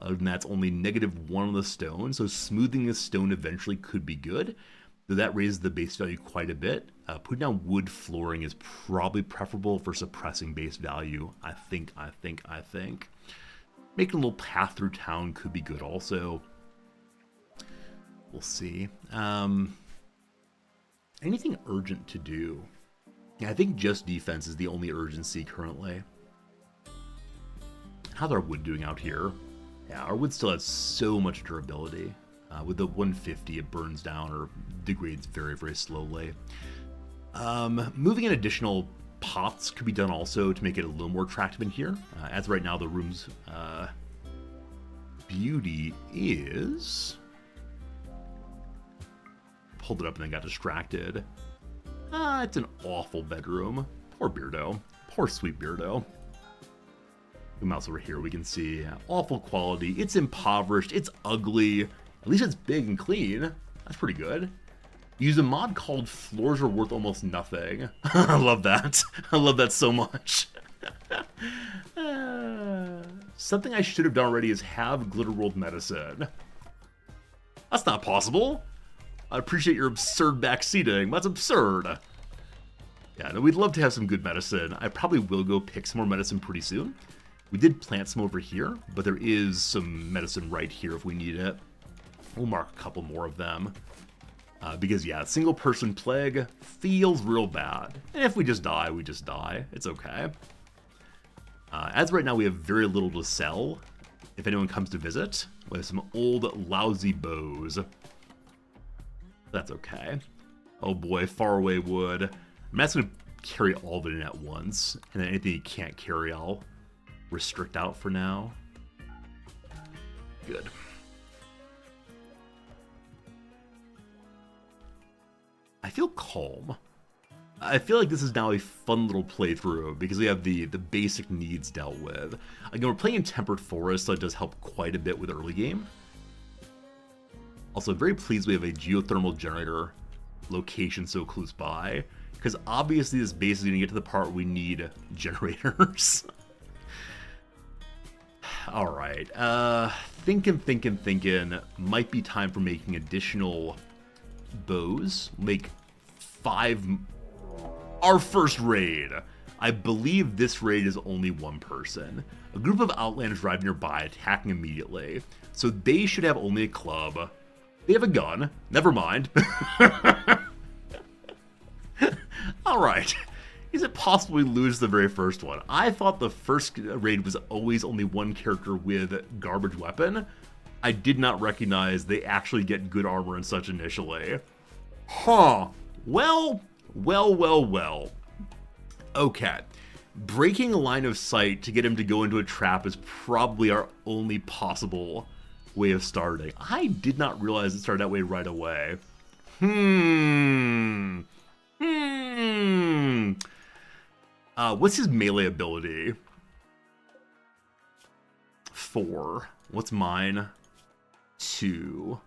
S2: Other than that, it's only -1 on the stone, so smoothing the stone eventually could be good. Though that raises the base value quite a bit. Putting down wood flooring is probably preferable for suppressing base value. I think. Making a little path through town could be good also. We'll see. Anything urgent to do? Yeah, I think just defense is the only urgency currently. How's our wood doing out here? Yeah, our wood still has so much durability. With the 150, it burns down or degrades very, very slowly. Moving in additional pots could be done also to make it a little more attractive in here. As of right now, the room's beauty is... Pulled it up and then got distracted. It's an awful bedroom. Poor Beardo. Poor sweet Beardo. The mouse over here, we can see awful quality. It's impoverished. It's ugly. At least it's big and clean. That's pretty good. Use a mod called Floors Are Worth Almost Nothing. I love that. I love that so much. Something I should have done already is have Glitter World medicine. That's not possible. I appreciate your absurd backseating. That's absurd. Yeah, no, we'd love to have some good medicine. I probably will go pick some more medicine pretty soon. We did plant some over here, but there is some medicine right here if we need it. We'll mark a couple more of them. Because, yeah, single person plague feels real bad. And if we just die, we just die. It's okay. As of right now, we have very little to sell. If anyone comes to visit, we have some old lousy bows. That's okay. Oh boy, faraway wood. I'm just gonna carry all of it in at once, and then anything you can't carry, I'll restrict out for now. Good. I feel calm. I feel like this is now a fun little playthrough because we have the basic needs dealt with. Again, we're playing in Tempered Forest, so it does help quite a bit with early game. Also, very pleased we have a geothermal generator location so close by, because obviously this base is going to get to the part where we need generators. Alright, thinking. Might be time for making additional bows. Make 5... Our first raid. I believe this raid is only one person. A group of outlanders arrive nearby, attacking immediately. So they should have only a club. They have a gun. Never mind. Alright. Is it possible we lose the very first one? I thought the first raid was always only one character with garbage weapon. I did not recognize they actually get good armor and such initially. Huh. Well. Okay. Breaking a line of sight to get him to go into a trap is probably our only possible way of starting. I did not realize it started that way right away. What's his melee ability? 4. What's mine? 2.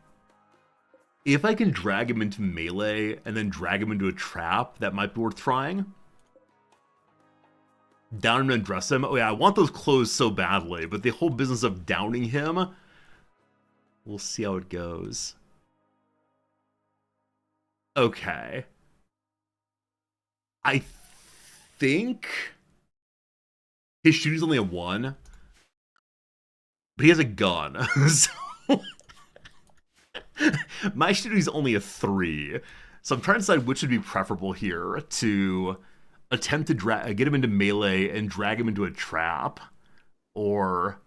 S2: If I can drag him into melee and then drag him into a trap, that might be worth trying. Down him and dress him. Oh yeah, I want those clothes so badly, but the whole business of downing him, we'll see how it goes. Okay. I think his shooting's only a 1, but he has a gun. So my shooting's only a 3. So I'm trying to decide which would be preferable here, to attempt to get him into melee and drag him into a trap, or...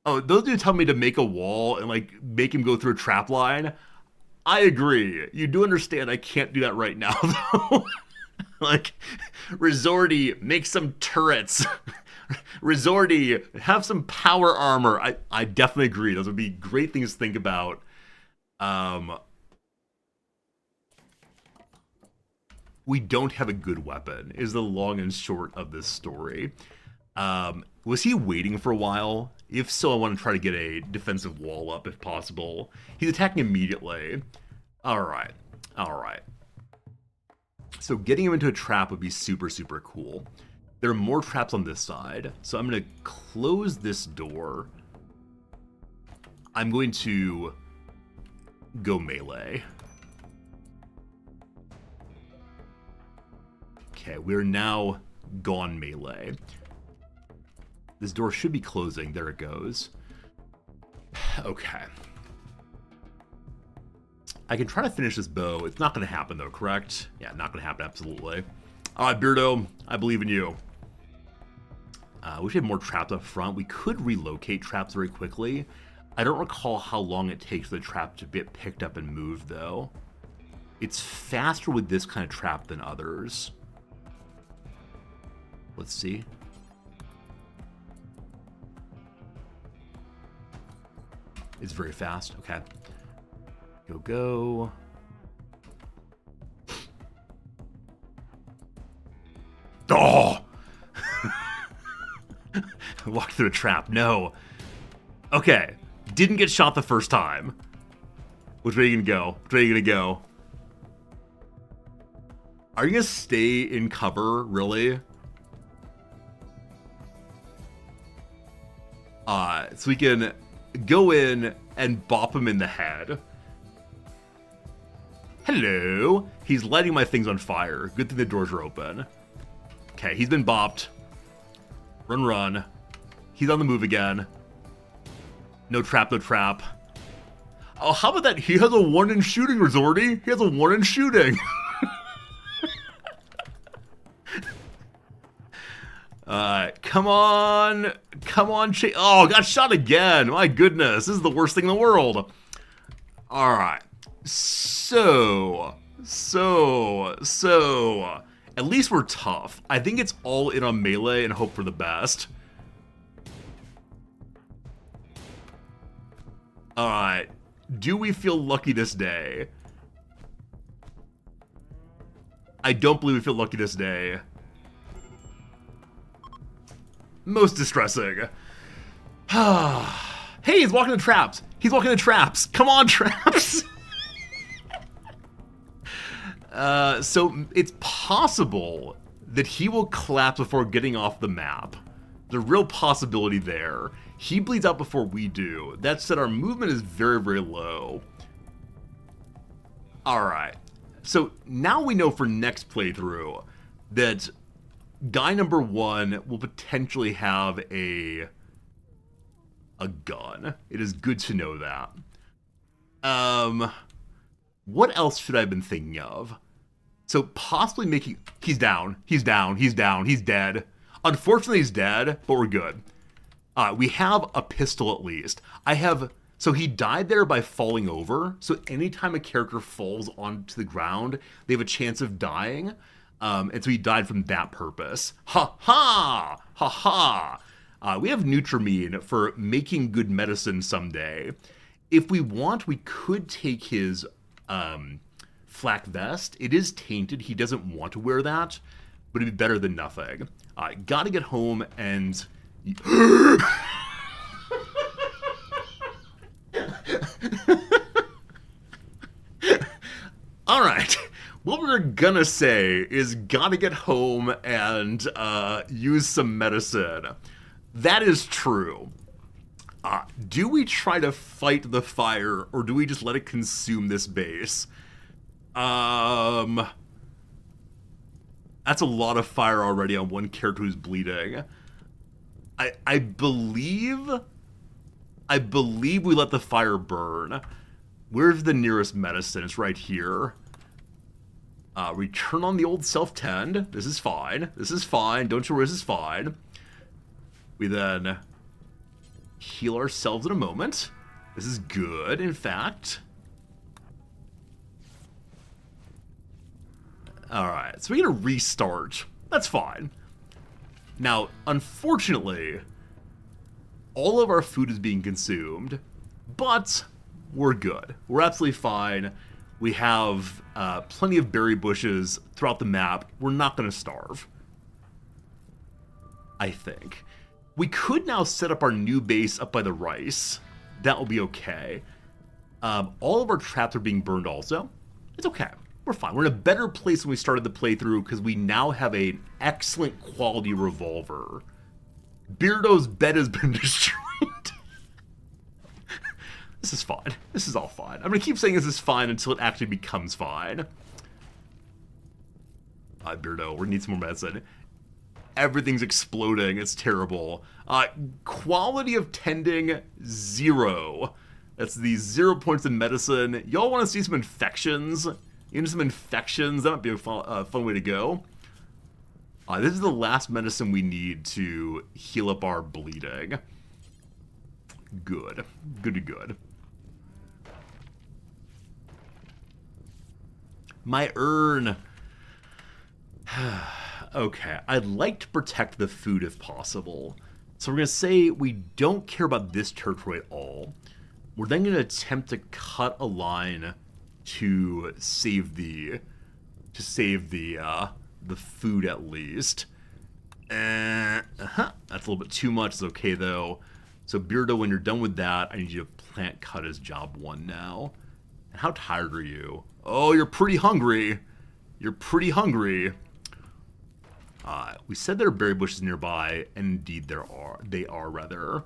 S2: Oh, those dudes tell me to make a wall and, like, make him go through a trap line. I agree. You do understand I can't do that right now, though. Like, Resorty, make some turrets. Resorty, have some power armor. I definitely agree. Those would be great things to think about. We don't have a good weapon, is the long and short of this story. Was he waiting for a while? If so, I want to try to get a defensive wall up if possible. He's attacking immediately. Alright. So getting him into a trap would be super, super cool. There are more traps on this side, so I'm going to close this door. I'm going to go melee. Okay, we're now gone melee. This door should be closing. There it goes. Okay. I can try to finish this bow. It's not going to happen, though, correct? Yeah, not going to happen, absolutely. All right, Beardo, I believe in you. We should have more traps up front. We could relocate traps very quickly. I don't recall how long it takes for the trap to get picked up and moved, though. It's faster with this kind of trap than others. Let's see. It's very fast. Okay. Go. Oh! Walk through a trap. No. Okay. Didn't get shot the first time. Which way are you gonna go? Are you gonna stay in cover, really? So we can go in and bop him in the head. Hello. He's lighting my things on fire. Good thing the doors are open. Okay, he's been bopped. Run. He's on the move again. No trap. Oh, how about that? He has a 1 in shooting, Resorty. He has a 1 in shooting. Come on. Oh, got shot again. My goodness. This is the worst thing in the world. All right. So. At least we're tough. I think it's all in on melee and hope for the best. Alright. Do we feel lucky this day? I don't believe we feel lucky this day. Most distressing. Hey, he's walking the traps. He's walking the traps. Come on, traps. So it's possible that he will collapse before getting off the map. There's a real possibility there. He bleeds out before we do. That said, our movement is very, very low. Alright. So now we know for next playthrough that guy number 1 will potentially have a gun. It is good to know that. What else should I have been thinking of? So possibly making... He's down. He's dead. Unfortunately, he's dead, but we're good. We have a pistol at least. So he died there by falling over. So anytime a character falls onto the ground, they have a chance of dying. And so he died from that purpose. Ha ha! Ha ha! We have Nutramine for making good medicine someday. If we want, we could take his flak vest. It is tainted. He doesn't want to wear that, but it'd be better than nothing. Gotta get home and... Alright, what we're gonna say is gotta get home and use some medicine. That is true. Do we try to fight the fire, or do we just let it consume this base? That's a lot of fire already on one character who's bleeding. I believe we let the fire burn. Where's the nearest medicine? It's right here. Return on the old self-tend. This is fine. Don't you worry, this is fine. We then heal ourselves in a moment. This is good, in fact. Alright, so we're gonna restart. That's fine. Now, unfortunately, all of our food is being consumed, but we're good. We're absolutely fine. We have plenty of berry bushes throughout the map. We're not gonna starve, I think. We could now set up our new base up by the rice. That will be okay. All of our traps are being burned also. It's okay. We're fine. We're in a better place than we started the playthrough because we now have an excellent quality revolver. Beardo's bed has been destroyed. This is fine. This is all fine. I'm going to keep saying this is fine until it actually becomes fine. Beardo, we're going to need some more medicine. Everything's exploding. It's terrible. Quality of tending, 0. That's the 0 points in medicine. Y'all want to see some infections? Into some infections? That might be a fun way to go. This is the last medicine we need to heal up our bleeding. Good. Good. My urn. Okay, I'd like to protect the food if possible. So we're going to say we don't care about this territory at all. We're then going to attempt to cut a line to save the food at least. That's a little bit too much. It's okay though. So Beardo, when you're done with that, I need you to plant cut as job 1 now. And how tired are you? Oh, you're pretty hungry. We said there are berry bushes nearby, and indeed there are. They are, rather.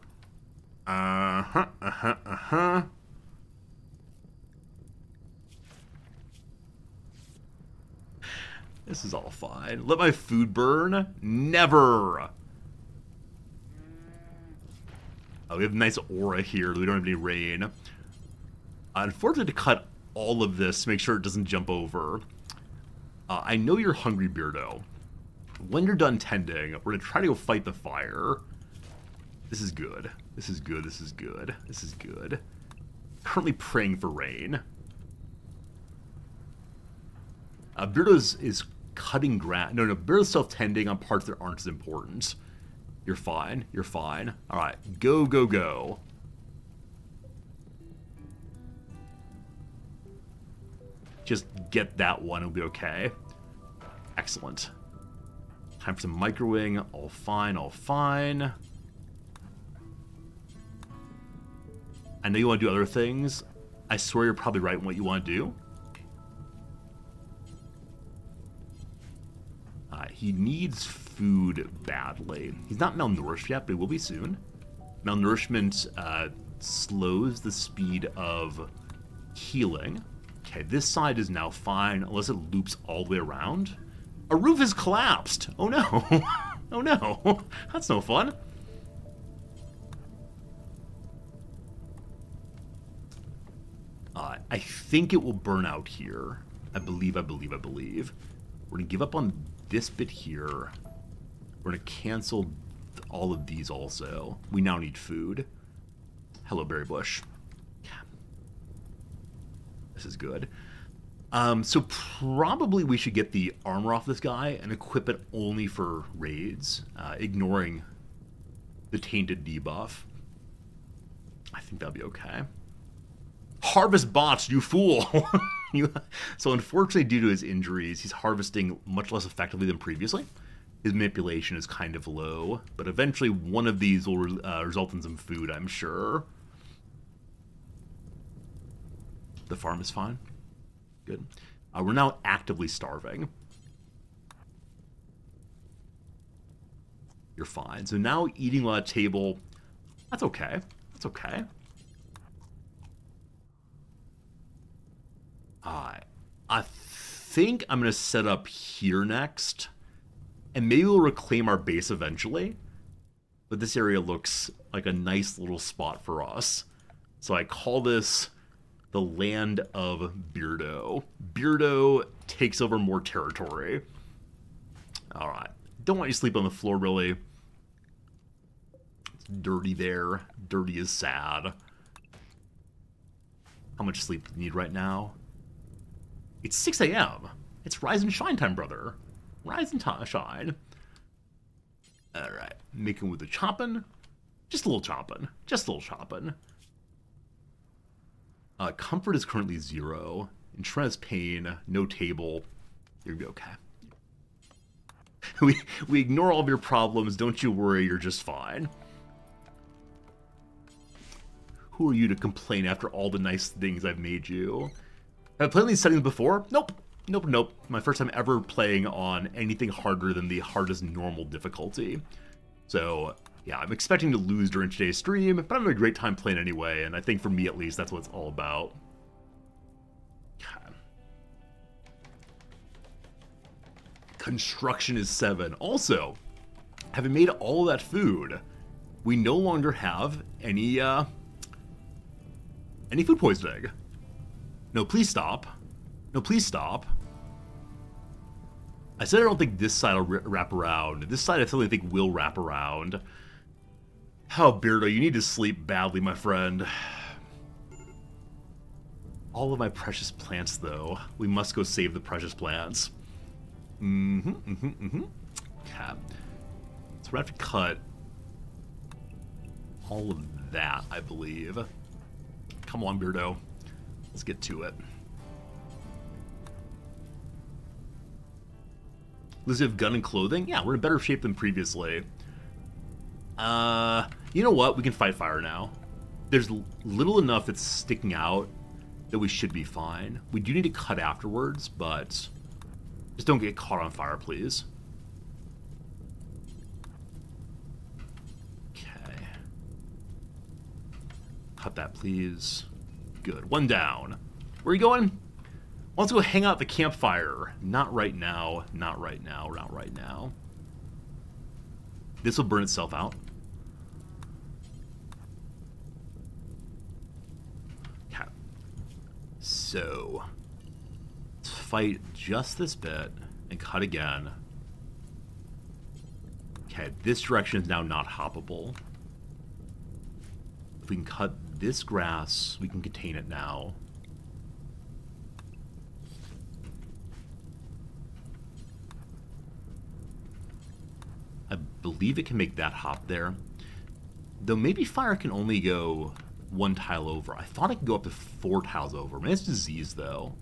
S2: This is all fine. Let my food burn? Never! Oh, we have a nice aura here. We don't have any rain. Unfortunately, to cut all of this to make sure it doesn't jump over. I know you're hungry, Beardo. When you're done tending, we're going to try to go fight the fire. This is good. This is good. Currently praying for rain. Beardo's is cutting grass. No, Beardo's self-tending on parts that aren't as important. You're fine. You're fine. All right, go, go, go. Just get that one. It'll be okay. Excellent. Time for some microwing. All fine, all fine. I know you want to do other things. I swear you're probably right in what you want to do. He needs food badly. He's not malnourished yet, but he will be soon. Malnourishment slows the speed of healing. Okay, this side is now fine, unless it loops all the way around. A roof has collapsed! Oh no! Oh no! That's no fun. I think it will burn out here. I believe. We're gonna give up on this bit here. We're gonna cancel all of these also. We now need food. Hello, berry bush. Yeah. This is good. So probably we should get the armor off this guy and equip it only for raids, ignoring the tainted debuff. I think that'll be okay. Harvest bots, you fool! So unfortunately, due to his injuries, he's harvesting much less effectively than previously. His manipulation is kind of low, but eventually one of these will result in some food, I'm sure. The farm is fine. Good. We're now actively starving. You're fine. So now eating on a table, that's okay. That's okay. I think I'm going to set up here next. And maybe we'll reclaim our base eventually. But this area looks like a nice little spot for us. So I call this the land of Beardo. Beardo takes over more territory. Alright. Don't want you to sleep on the floor, really. It's dirty there. Dirty is sad. How much sleep do you need right now? It's 6 a.m. It's rise and shine time, brother. Rise and shine. Alright. Making with the choppin'. Just a little choppin'. Just a little choppin'. Comfort is currently 0. Insurance pain. No table. You're gonna be okay. We ignore all of your problems. Don't you worry. You're just fine. Who are you to complain after all the nice things I've made you? Have I played these settings before? Nope. Nope. My first time ever playing on anything harder than the hardest normal difficulty. So, yeah, I'm expecting to lose during today's stream, but I'm having a great time playing anyway, and I think for me at least, that's what it's all about. Construction is 7. Also, having made all that food, we no longer have any food poisoning. No, please stop. No, please stop. I said I don't think this side will wrap around. This side I certainly think will wrap around. Oh, Beardo, you need to sleep badly, my friend. All of my precious plants, though. We must go save the precious plants. Okay. So we have to cut all of that, I believe. Come on, Beardo. Let's get to it. Does it have gun and clothing? Yeah, we're in better shape than previously. You know what? We can fight fire now. There's little enough that's sticking out that we should be fine. We do need to cut afterwards, but just don't get caught on fire, please. Okay. Cut that, please. Good. One down. Where are you going? Let's go hang out at the campfire. Not right now. Not right now. Not right now. This will burn itself out. Okay. So, let's fight just this bit and cut again. Okay, this direction is now not hoppable. If we can cut this grass, we can contain it now. believe it can make that hop there. Though maybe fire can only go 1 tile over. I thought it could go up to 4 tiles over. Maybe it's disease, though.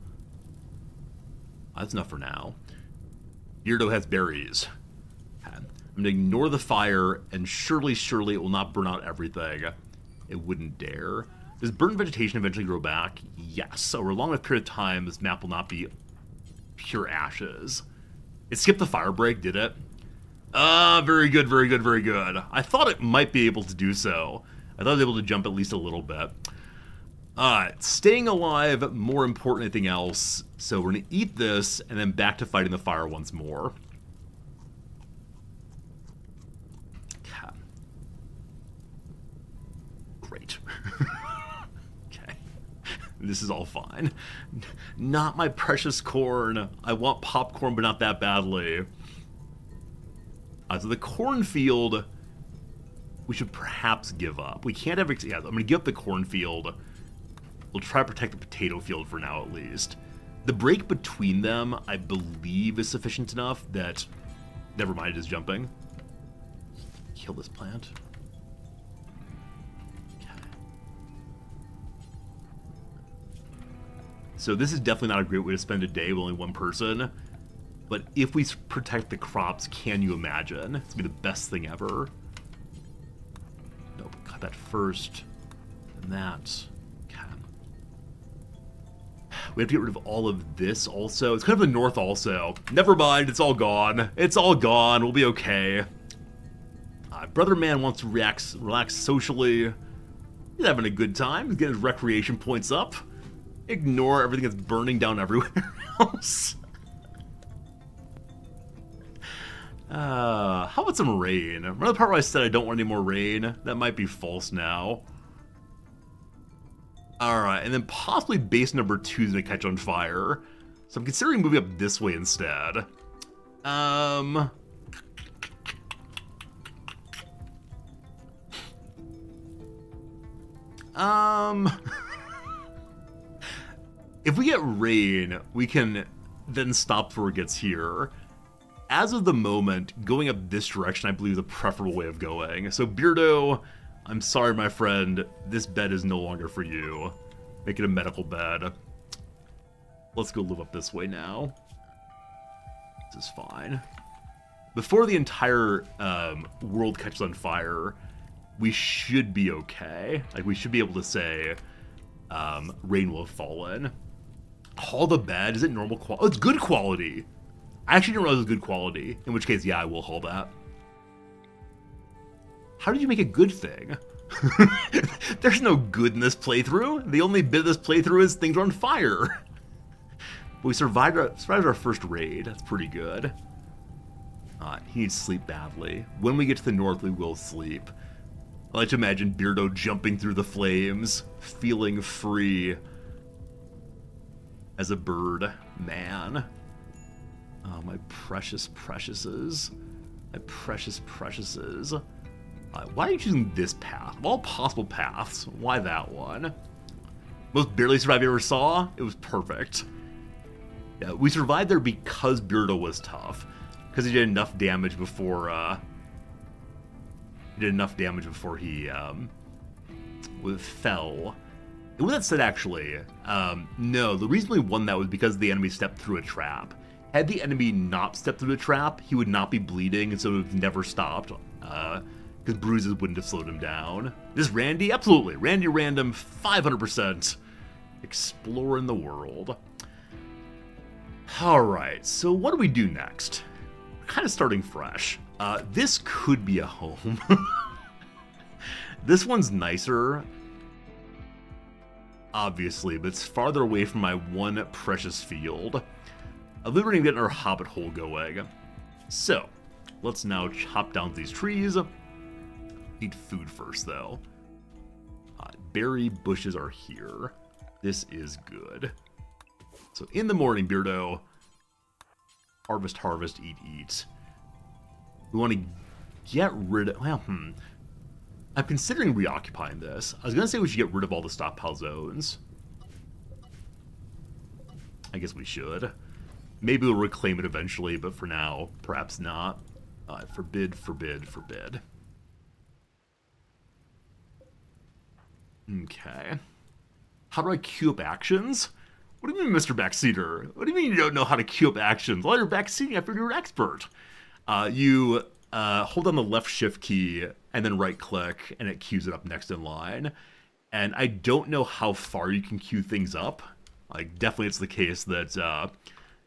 S2: That's enough for now. Beardo has berries. I'm going to ignore the fire, and surely it will not burn out everything. It wouldn't dare. Does burnt vegetation eventually grow back? Yes. Over a long enough period of time, this map will not be pure ashes. It skipped the fire break, did it? Very good, very good, very good. I thought it might be able to do so. I thought it was able to jump at least a little bit. Alright, staying alive, more important than anything else. So we're going to eat this, and then back to fighting the fire once more. Okay. Great. Okay. This is all fine. Not my precious corn. I want popcorn, but not that badly. So the cornfield, we should perhaps give up. We can't have... Yeah, I'm going to give up the cornfield. We'll try to protect the potato field for now, at least. The break between them, I believe, is sufficient enough that... Never mind, it is jumping. Kill this plant. Okay. So this is definitely not a great way to spend a day with only one person. But if we protect the crops, can you imagine? It's going to be the best thing ever. Nope, cut that first. And that. Okay. We have to get rid of all of this also. It's kind of the north also. Never mind, it's all gone. It's all gone. We'll be okay. Brother Man wants to relax socially. He's having a good time. He's getting his recreation points up. Ignore everything that's burning down everywhere else. How about some rain? Remember the part where I said I don't want any more rain? That might be false now. Alright, and then possibly base number 2 is going to catch on fire. So I'm considering moving up this way instead. If we get rain, we can then stop before it gets here. As of the moment, going up this direction, I believe, is a preferable way of going. So, Beardo, I'm sorry, my friend. This bed is no longer for you. Make it a medical bed. Let's go live up this way now. This is fine. Before the entire world catches on fire, we should be okay. Like, we should be able to say, rain will have fallen. Haul the bed. Is it normal quality? Oh, it's good quality. I actually didn't realize it was good quality, in which case, yeah, I will haul that. How did you make a good thing? There's no good in this playthrough. The only bit of this playthrough is things are on fire. But we survived our first raid. That's pretty good. He needs sleep badly. When we get to the north, we will sleep. I like to imagine Beardo jumping through the flames, feeling free as a bird man. Oh, my precious preciouses. My precious preciouses. Why are you choosing this path? Of all possible paths, why that one? Most barely survived you ever saw? It was perfect. Yeah, we survived there because Beardo was tough. Because he did enough damage before, he fell. And with that said, actually, no, the reason we won that was because the enemy stepped through a trap. Had the enemy not stepped through the trap, he would not be bleeding, and so it would have never stopped, because bruises wouldn't have slowed him down. This Randy? Absolutely. Randy Random, 500%. Exploring the world. Alright, so what do we do next? We're kind of starting fresh. This could be a home. This one's nicer, obviously, but it's farther away from my one precious field. I believe we're going to get our hobbit hole going. So, let's now chop down these trees. Need food first, though. Berry bushes are here. This is good. So, in the morning, Beardo, harvest, harvest, eat, eat. We want to get rid of... Well, I'm considering reoccupying this. I was going to say we should get rid of all the stockpile zones. I guess we should. Maybe we'll reclaim it eventually, but for now, perhaps not. Forbid, forbid, forbid. Okay. How do I queue up actions? What do you mean, Mr. Backseater? What do you mean you don't know how to queue up actions? Well, you're backseating after you're an expert. You hold down the left shift key and then right click, and it queues it up next in line. And I don't know how far you can queue things up. Like, definitely it's the case that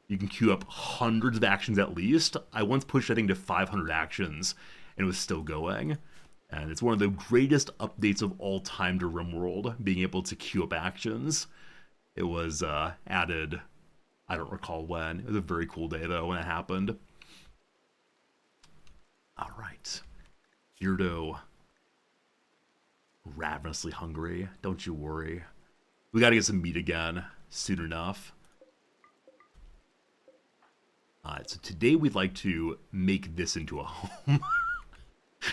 S2: you can queue up hundreds of actions at least. I once pushed, I think, to 500 actions, and it was still going. And it's one of the greatest updates of all time to Rimworld, being able to queue up actions. It was added, I don't recall when. It was a very cool day, though, when it happened. All right. Beardo. Ravenously hungry. Don't you worry. We gotta get some meat again soon enough. Alright, so today we'd like to make this into a home.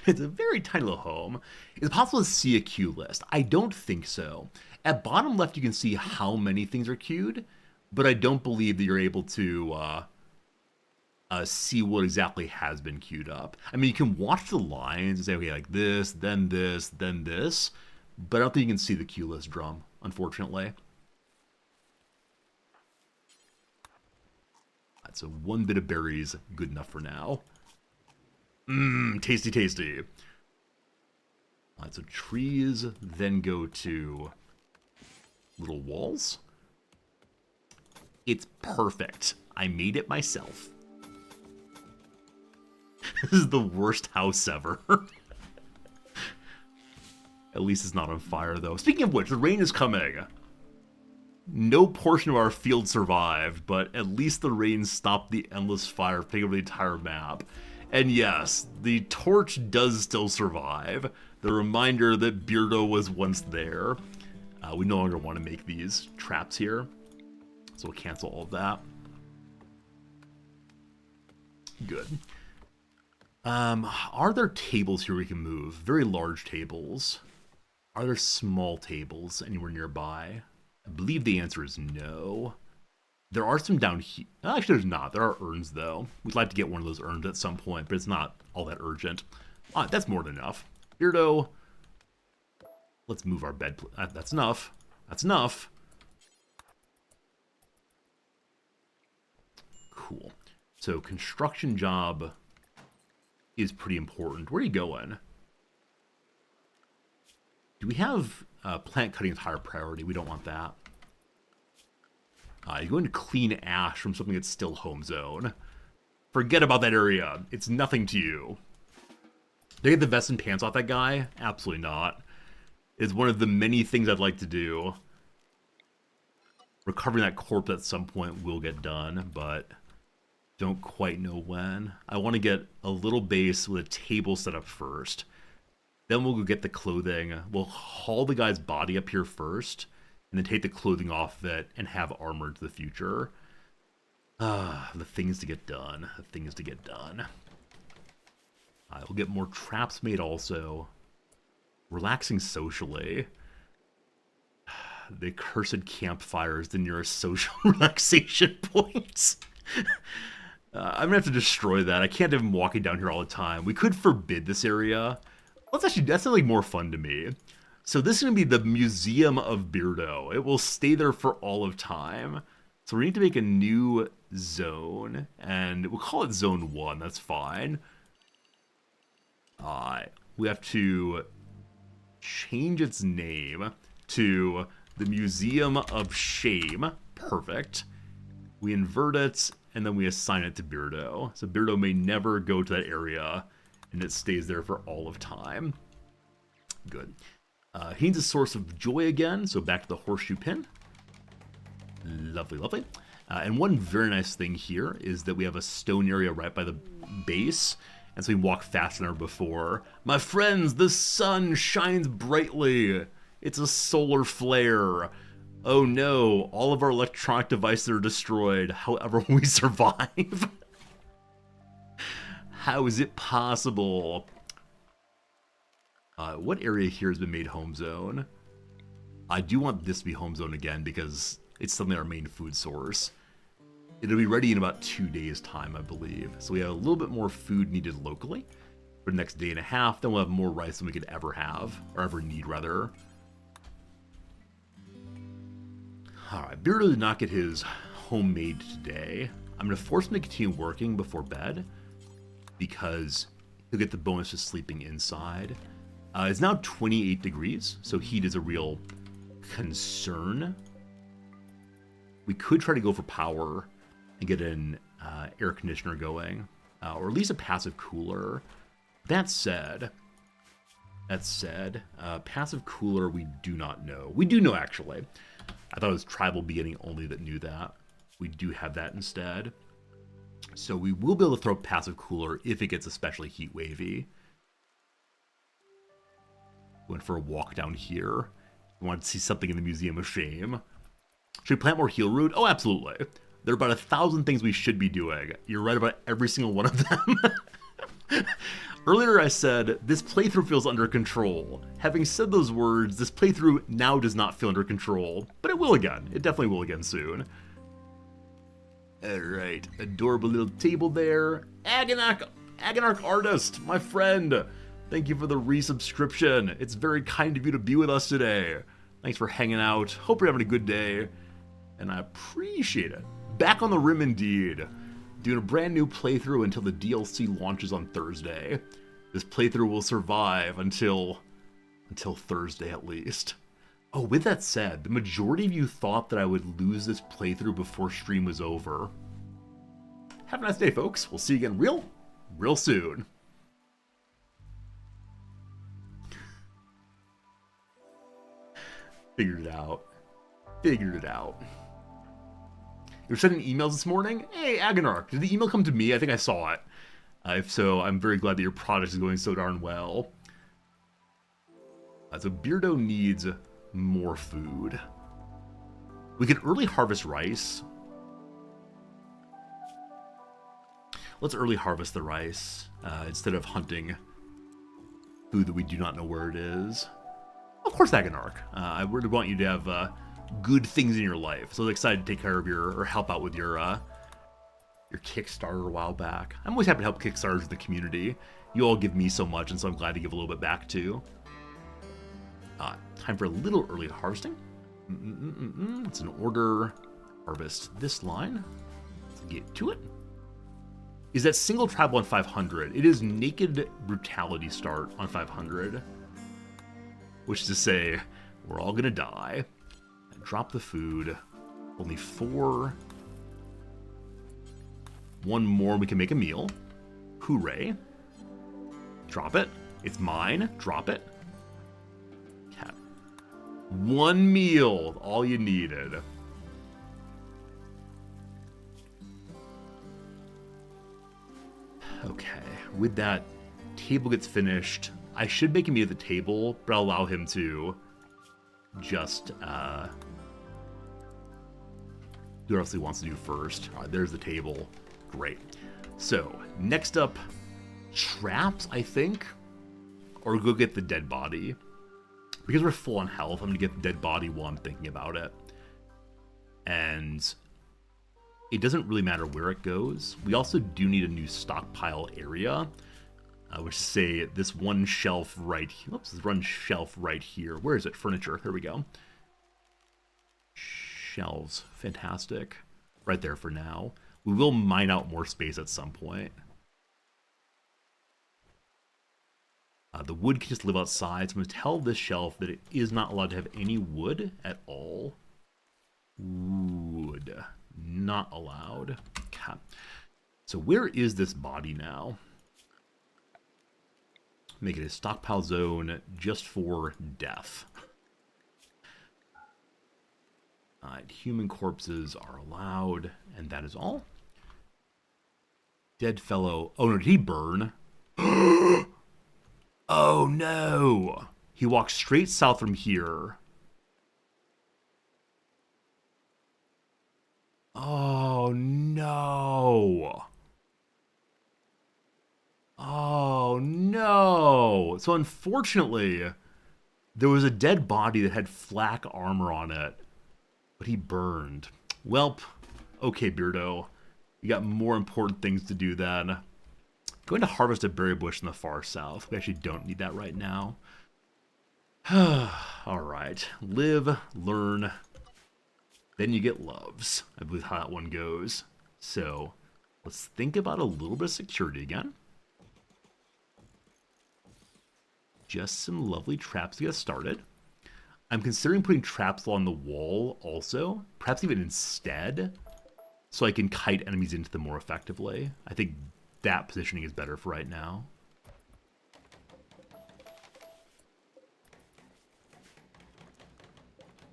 S2: It's a very tiny little home. Is it possible to see a queue list? I don't think so. At bottom left, you can see how many things are queued, but I don't believe that you're able to see what exactly has been queued up. I mean, you can watch the lines and say, okay, like this, then this, then this, but I don't think you can see the queue list drum, unfortunately. Right, so one bit of berries, good enough for now. Mmm, tasty, tasty. Alright, so trees then go to little walls. It's perfect. I made it myself. This is the worst house ever. At least it's not on fire, though. Speaking of which, the rain is coming. No portion of our field survived, but at least the rain stopped the endless fire taking over the entire map. And yes, the torch does still survive. The reminder that Beardo was once there. We no longer want to make these traps here, so we'll cancel all of that. Good. Are there tables here we can move? Very large tables. Are there small tables anywhere nearby? I believe the answer is no. There are some down here. Actually, there's not. There are urns, though. We'd like to get one of those urns at some point, but it's not all that urgent. That's more than enough. Beardo. Let's move our bed. That's enough. That's enough. Cool. So, construction job is pretty important. Where are you going? Do we have plant cutting as higher priority? We don't want that. You're going to clean ash from something that's still home zone. Forget about that area. It's nothing to you. Did I get the vest and pants off that guy? Absolutely not. It's one of the many things I'd like to do. Recovering that corpse at some point will get done, but don't quite know when. I want to get a little base with a table set up first. Then we'll go get the clothing. We'll haul the guy's body up here first, and then take the clothing off of it and have armor to the future. The things to get done. The things to get done. We'll get more traps made also. Relaxing socially. The cursed campfire is the nearest social relaxation point. I'm gonna have to destroy that. I can't have him walking down here all the time. We could forbid this area. That's sounds like more fun to me. So this is gonna be the Museum of Beardo. It will stay there for all of time. So we need to make a new zone, and we'll call it Zone 1. That's fine. We have to change its name to the Museum of Shame. Perfect. We invert it, and then we assign it to Beardo. So Beardo may never go to that area, and it stays there for all of time. Good. He needs a source of joy again, so back to the horseshoe pin. Lovely, lovely. And one very nice thing here is that we have a stone area right by the base, and so we walk faster than ever before. My friends, the sun shines brightly. It's a solar flare. Oh no, all of our electronic devices are destroyed. However, we survive. How is it possible? What area here has been made home zone? I do want this to be home zone again because it's something our main food source. It'll be ready in about 2 days' time, I believe. So we have a little bit more food needed locally for the next day and a half. Then we'll have more rice than we could ever have, or ever need, rather. Alright, Beardo did not get his homemade today. I'm going to force him to continue working before bed, because he'll get the bonus of sleeping inside. It's now 28 degrees, so heat is a real concern. We could try to go for power and get an air conditioner going, or at least a passive cooler. That said, passive cooler we do not know. We do know, actually. I thought it was tribal beginning only that knew that. We do have that instead. So we will be able to throw passive cooler if it gets especially heat wavy. Went for a walk down here. Wanted to see something in the Museum of Shame. Should we plant more heal root? Oh, absolutely. There are about 1,000 things we should be doing. You're right about every single one of them. Earlier I said, this playthrough feels under control. Having said those words, this playthrough now does not feel under control. But it will again. It definitely will again soon. Alright, adorable little table there. Agonarch Artist, my friend. Thank you for the resubscription. It's very kind of you to be with us today. Thanks for hanging out. Hope you're having a good day. And I appreciate it. Back on the Rim indeed. Doing a brand new playthrough until the DLC launches on Thursday. This playthrough will survive until Thursday at least. Oh, with that said, the majority of you thought that I would lose this playthrough before stream was over. Have a nice day, folks. We'll see you again real soon. Figured it out. You were sending emails this morning? Hey, Agonarch, did the email come to me? I think I saw it. If so, I'm very glad that your project is going so darn well. So Beardo needs more food. We can early harvest rice. Let's early harvest the rice instead of hunting food that we do not know where it is. Of course, Agonarch. I really want you to have good things in your life. So I was excited to take care of or help out with your Kickstarter a while back. I'm always happy to help Kickstarters in the community. You all give me so much, and so I'm glad to give a little bit back too. Time for a little early harvesting. It's an order. Harvest this line. Let's get to it. Is that single tribal on 500? It is naked brutality start on 500. Which is to say, we're all gonna die. And drop the food. Only 4. One more, we can make a meal. Hooray. Drop it. It's mine. Drop it. Cat. 1 meal. All you needed. Okay. With that, table gets finished. I should make him eat at the table, but I'll allow him to just do what else he wants to do first. All right, there's the table. Great. So, next up, traps, I think? Or go get the dead body. Because we're full on health, I'm going to get the dead body while I'm thinking about it. And it doesn't really matter where it goes. We also do need a new stockpile area. Which is, say, this one shelf right here. Oops, this one shelf right here. Where is it? Furniture. There we go. Shelves. Fantastic. Right there for now. We will mine out more space at some point. The wood can just live outside, so I'm going to tell this shelf that it is not allowed to have any wood at all. Wood. Not allowed. Okay. So where is this body now? Make it a stockpile zone just for death. Alright, human corpses are allowed, and that is all. Dead fellow. Oh no, did he burn? Oh no! He walked straight south from here. Oh no! Oh no! So unfortunately, there was a dead body that had flak armor on it, but he burned. Welp, Okay, Beardo. You got more important things to do then. Going to harvest a berry bush in the far south. We actually don't need that right now. Alright. Live, learn, then you get loves. I believe how that one goes. So, let's think about a little bit of security again. Just some lovely traps to get started. I'm considering putting traps along the wall also, perhaps even instead, so I can kite enemies into them more effectively. I think that positioning is better for right now.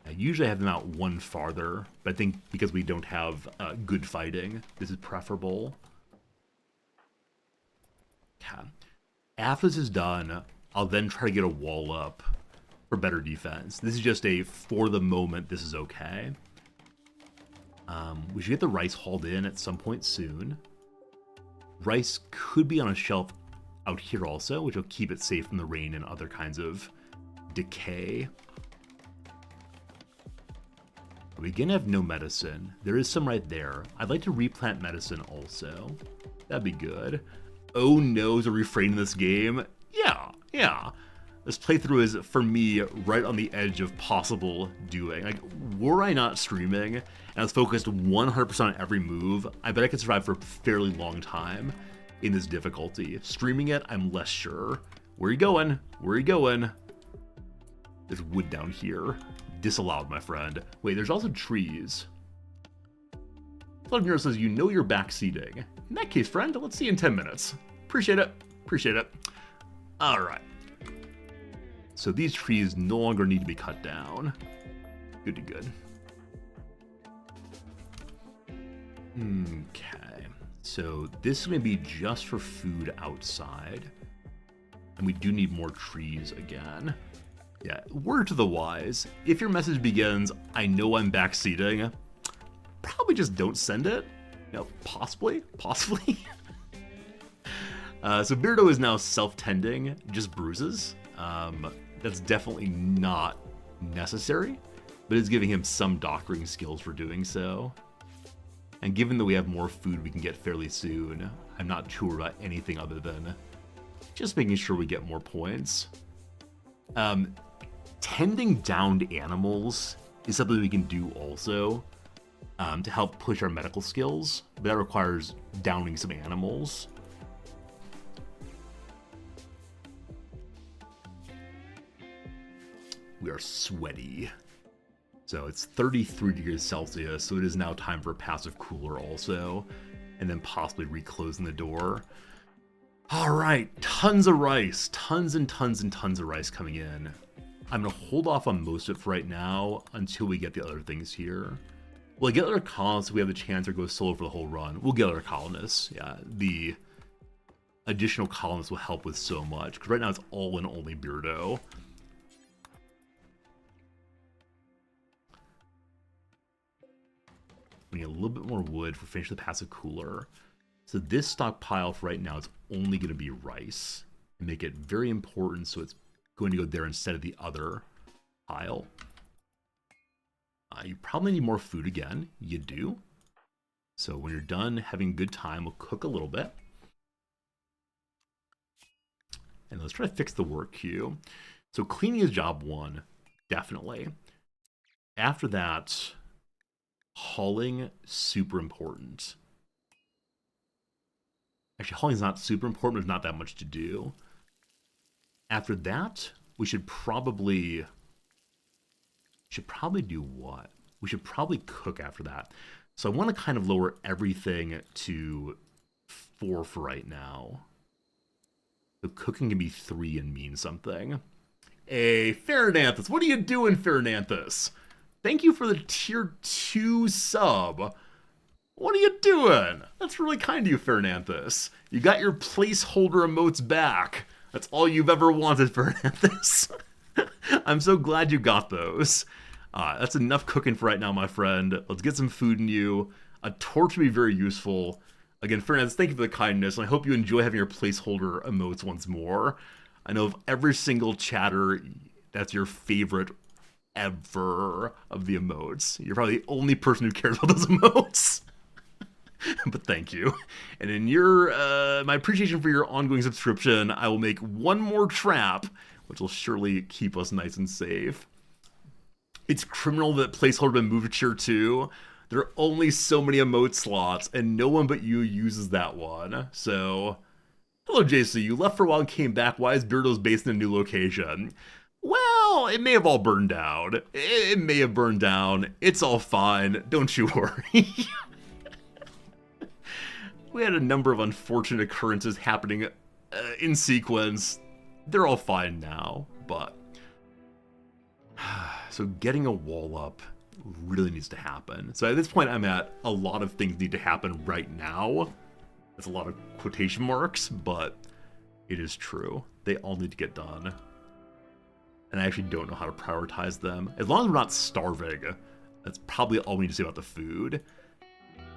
S2: I usually have them out one farther, but I think because we don't have good fighting, this is preferable. Okay. After this is done, I'll then try to get a wall up for better defense. This is just a, for the moment, this is okay. We should get the rice hauled in at some point soon. Rice could be on a shelf out here also, which will keep it safe from the rain and other kinds of decay. We again have no medicine. There is some right there. I'd like to replant medicine also. That'd be good. Oh no, is a refrain in this game? Yeah. This playthrough is, for me, right on the edge of possible doing. Like, were I not streaming, and I was focused 100% on every move, I bet I could survive for a fairly long time in this difficulty. Streaming it, I'm less sure. Where are you going? Where are you going? There's wood down here. Disallowed, my friend. Wait, there's also trees. Flood Mirror says, you know you're backseating. In that case, friend, let's see you in 10 minutes. Appreciate it. Appreciate it. Alright. So these trees no longer need to be cut down. Good to good. Okay. So this is going to be just for food outside. And we do need more trees again. Yeah, word to the wise. If your message begins, I know I'm backseating, probably just don't send it. You know, possibly. So Beardo is now self-tending, just bruises. That's definitely not necessary, but it's giving him some doctoring skills for doing so. And given that we have more food we can get fairly soon, I'm not sure about anything other than just making sure we get more points. Tending downed animals is something we can do also to help push our medical skills, but that requires downing some animals. We are sweaty. So it's 33 degrees Celsius, so it is now time for a passive cooler also, and then possibly reclosing the door. All right, tons of rice, tons and tons and tons of rice coming in. I'm gonna hold off on most of it for right now until we get the other things here. We'll get other colonists if we have the chance to go solo for the whole run. We'll get other colonists, yeah. The additional colonists will help with so much, because right now it's all and only Beardo. We need a little bit more wood for finishing the passive cooler. So this stockpile for right now is only going to be rice. And make it very important so it's going to go there instead of the other pile. You probably need more food again. You do. So when you're done having a good time, we'll cook a little bit. And let's try to fix the work queue. So cleaning is job one, definitely. After that, hauling, super important. Actually, hauling is not super important. There's not that much to do. After that, we should probably do what? We should probably cook after that. So I want to kind of lower everything to 4 for right now. So cooking can be 3 and mean something. Hey, Farinanthus, what are you doing, Farinanthus? Thank you for the tier 2 sub. What are you doing? That's really kind of you, Farinanthus. You got your placeholder emotes back. That's all you've ever wanted, Farinanthus. I'm so glad you got those. That's enough cooking for right now, my friend. Let's get some food in you. A torch would be very useful. Again, Farinanthus, thank you for the kindness, and I hope you enjoy having your placeholder emotes once more. I know of every single chatter, that's your favorite ever of the emotes. You're probably the only person who cares about those emotes. but thank you. And in your my appreciation for your ongoing subscription, I will make one more trap, which will surely keep us nice and safe. It's criminal that placeholder been moved to tier 2. There are only so many emote slots, and no one but you uses that one. So, hello JC, you left for a while and came back. Why is Beardo's base in a new location? Well, it may have all burned down. It may have burned down. It's all fine. Don't you worry. We had a number of unfortunate occurrences happening in sequence. They're all fine now, but... So getting a wall up really needs to happen. So at this point, I'm at a lot of things need to happen right now. That's a lot of quotation marks, but it is true. They all need to get done. And I actually don't know how to prioritize them. As long as we're not starving, that's probably all we need to say about the food.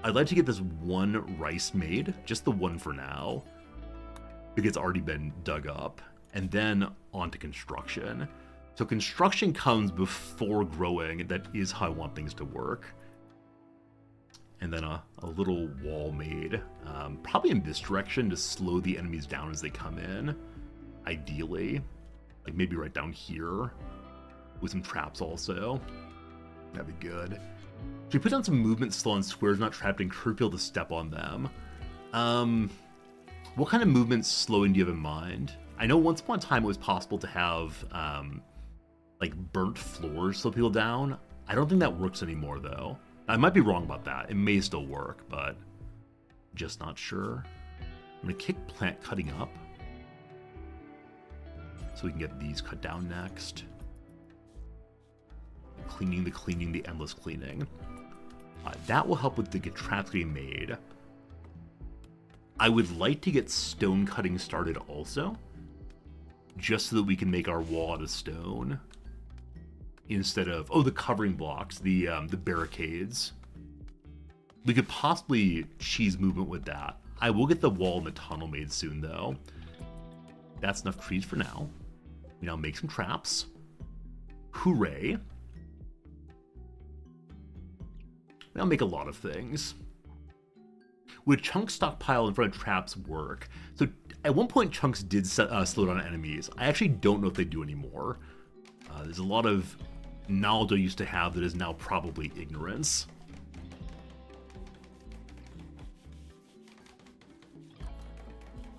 S2: I'd like to get this one rice made, just the one for now, because it's already been dug up, and then on to construction. So construction comes before growing. That is how I want things to work. And then a little wall made, probably in this direction to slow the enemies down as they come in, ideally. Like maybe right down here, with some traps also. That'd be good. So we put down some movement slow on squares not trapped and encourage people to step on them. What kind of movement slowing do you have in mind? I know once upon a time it was possible to have like burnt floors slow people down. I don't think that works anymore though. I might be wrong about that. It may still work, but just not sure. I'm gonna kick plant cutting up so we can get these cut down next. Cleaning, the endless cleaning. That will help with the traps getting made. I would like to get stone cutting started also, just so that we can make our wall out of stone instead of the covering blocks, the barricades. We could possibly cheese movement with that. I will get the wall and the tunnel made soon though. That's enough trees for now. We now make some traps. Hooray. I'll make a lot of things. Would Chunks stockpile in front of traps work? So at one point Chunks did slow down enemies. I actually don't know if they do anymore. There's a lot of knowledge I used to have that is now probably ignorance.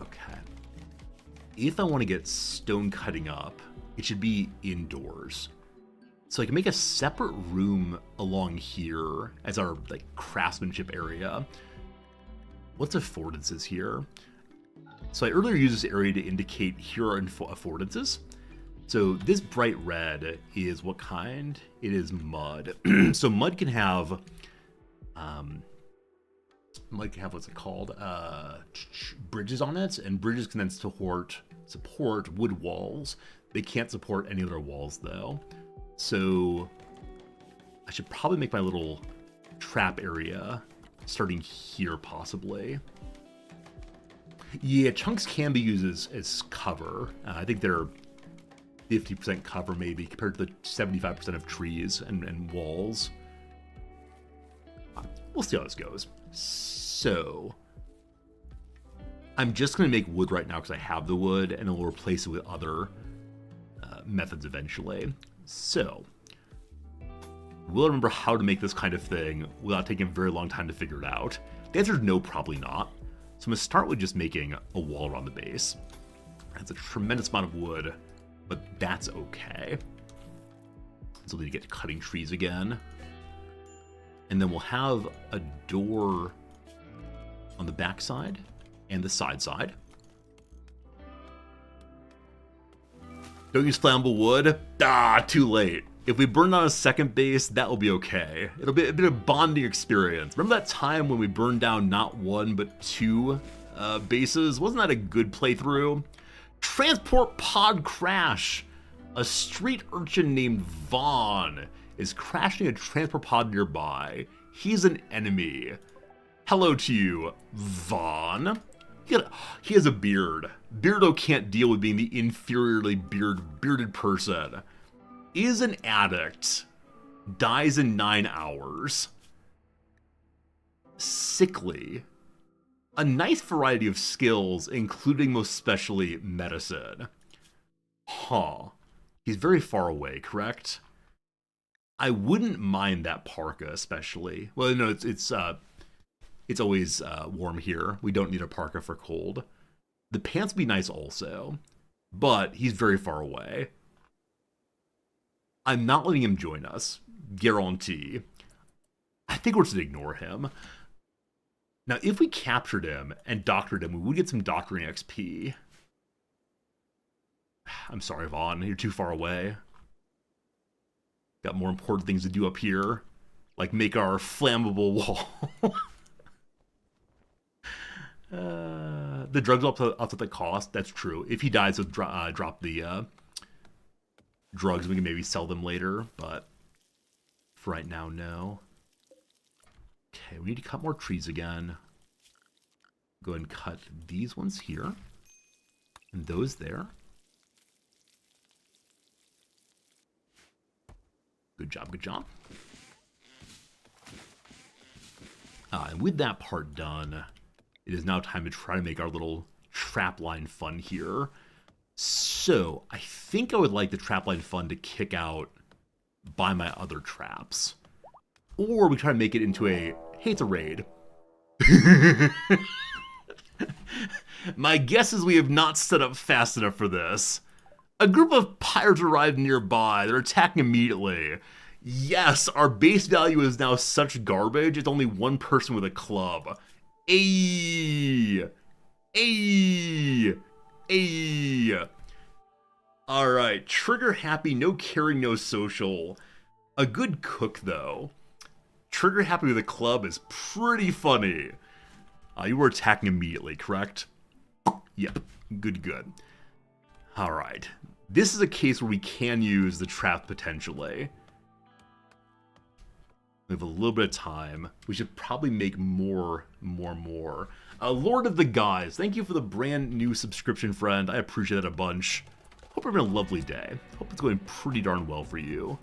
S2: Okay. If I want to get stone cutting up, it should be indoors. So I can make a separate room along here as our like craftsmanship area. What's affordances here? So I earlier used this area to indicate here are affordances. So this bright red is what kind? It is mud. So mud can have what's it called? Bridges on it, and bridges can then support wood walls. They can't support any other walls though. So I should probably make my little trap area starting here possibly. Yeah, chunks can be used as cover. I think they're 50% cover maybe compared to the 75% of trees and walls. We'll see how this goes. So I'm just going to make wood right now because I have the wood, and I'll replace it with other methods eventually. So we'll remember how to make this kind of thing without taking a very long time to figure it out. The answer is no, probably not. So I'm going to start with just making a wall around the base. That's a tremendous amount of wood, but that's okay. So we need to get cutting trees again. And then we'll have a door on the back side and the side side. Don't use flammable wood. Too late. If we burn down a second base, that will be okay. It'll be a bit of bonding experience. Remember that time when we burned down not one, but two bases? Wasn't that a good playthrough? Transport pod crash. A street urchin named Vaughn is crashing a transport pod nearby. He's an enemy. Hello to you, Vaughn. He has a beard. Beardo can't deal with being the inferiorly bearded person. Is an addict. Dies in 9 hours. sickly. A nice variety of skills, including most especially medicine. Huh. He's very far away, correct? I wouldn't mind that parka, especially. Well, no, it's always warm here. We don't need a parka for cold. The pants would be nice also, but he's very far away. I'm not letting him join us, guarantee. I think we're just gonna ignore him. Now, if we captured him and doctored him, we would get some doctoring XP. I'm sorry, Vaughn, you're too far away. Got more important things to do up here, like make our flammable wall. The drugs up to the cost, that's true. If he dies, we'll drop the drugs. We can maybe sell them later, but for right now, no. Okay, we need to cut more trees again. Go ahead and cut these ones here. And those there. Good job, good job. And with that part done, it is now time to try to make our little trapline fun here. So, I think I would like the trapline fun to kick out by my other traps. Or we try to make it into a, hey, it's a raid. My guess is we have not set up fast enough for this. A group of pirates arrived nearby. They're attacking immediately. Yes, our base value is now such garbage, it's only one person with a club. Ayy! Ayy! Ayy! Alright, trigger happy, no caring, no social. A good cook, though. Trigger happy with a club is pretty funny. You were attacking immediately, correct? Yep, good. Alright, this is a case where we can use the trap potentially. We have a little bit of time. We should probably make more. Lord of the Guys, thank you for the brand new subscription, friend. I appreciate that a bunch. Hope you're having a lovely day. Hope it's going pretty darn well for you,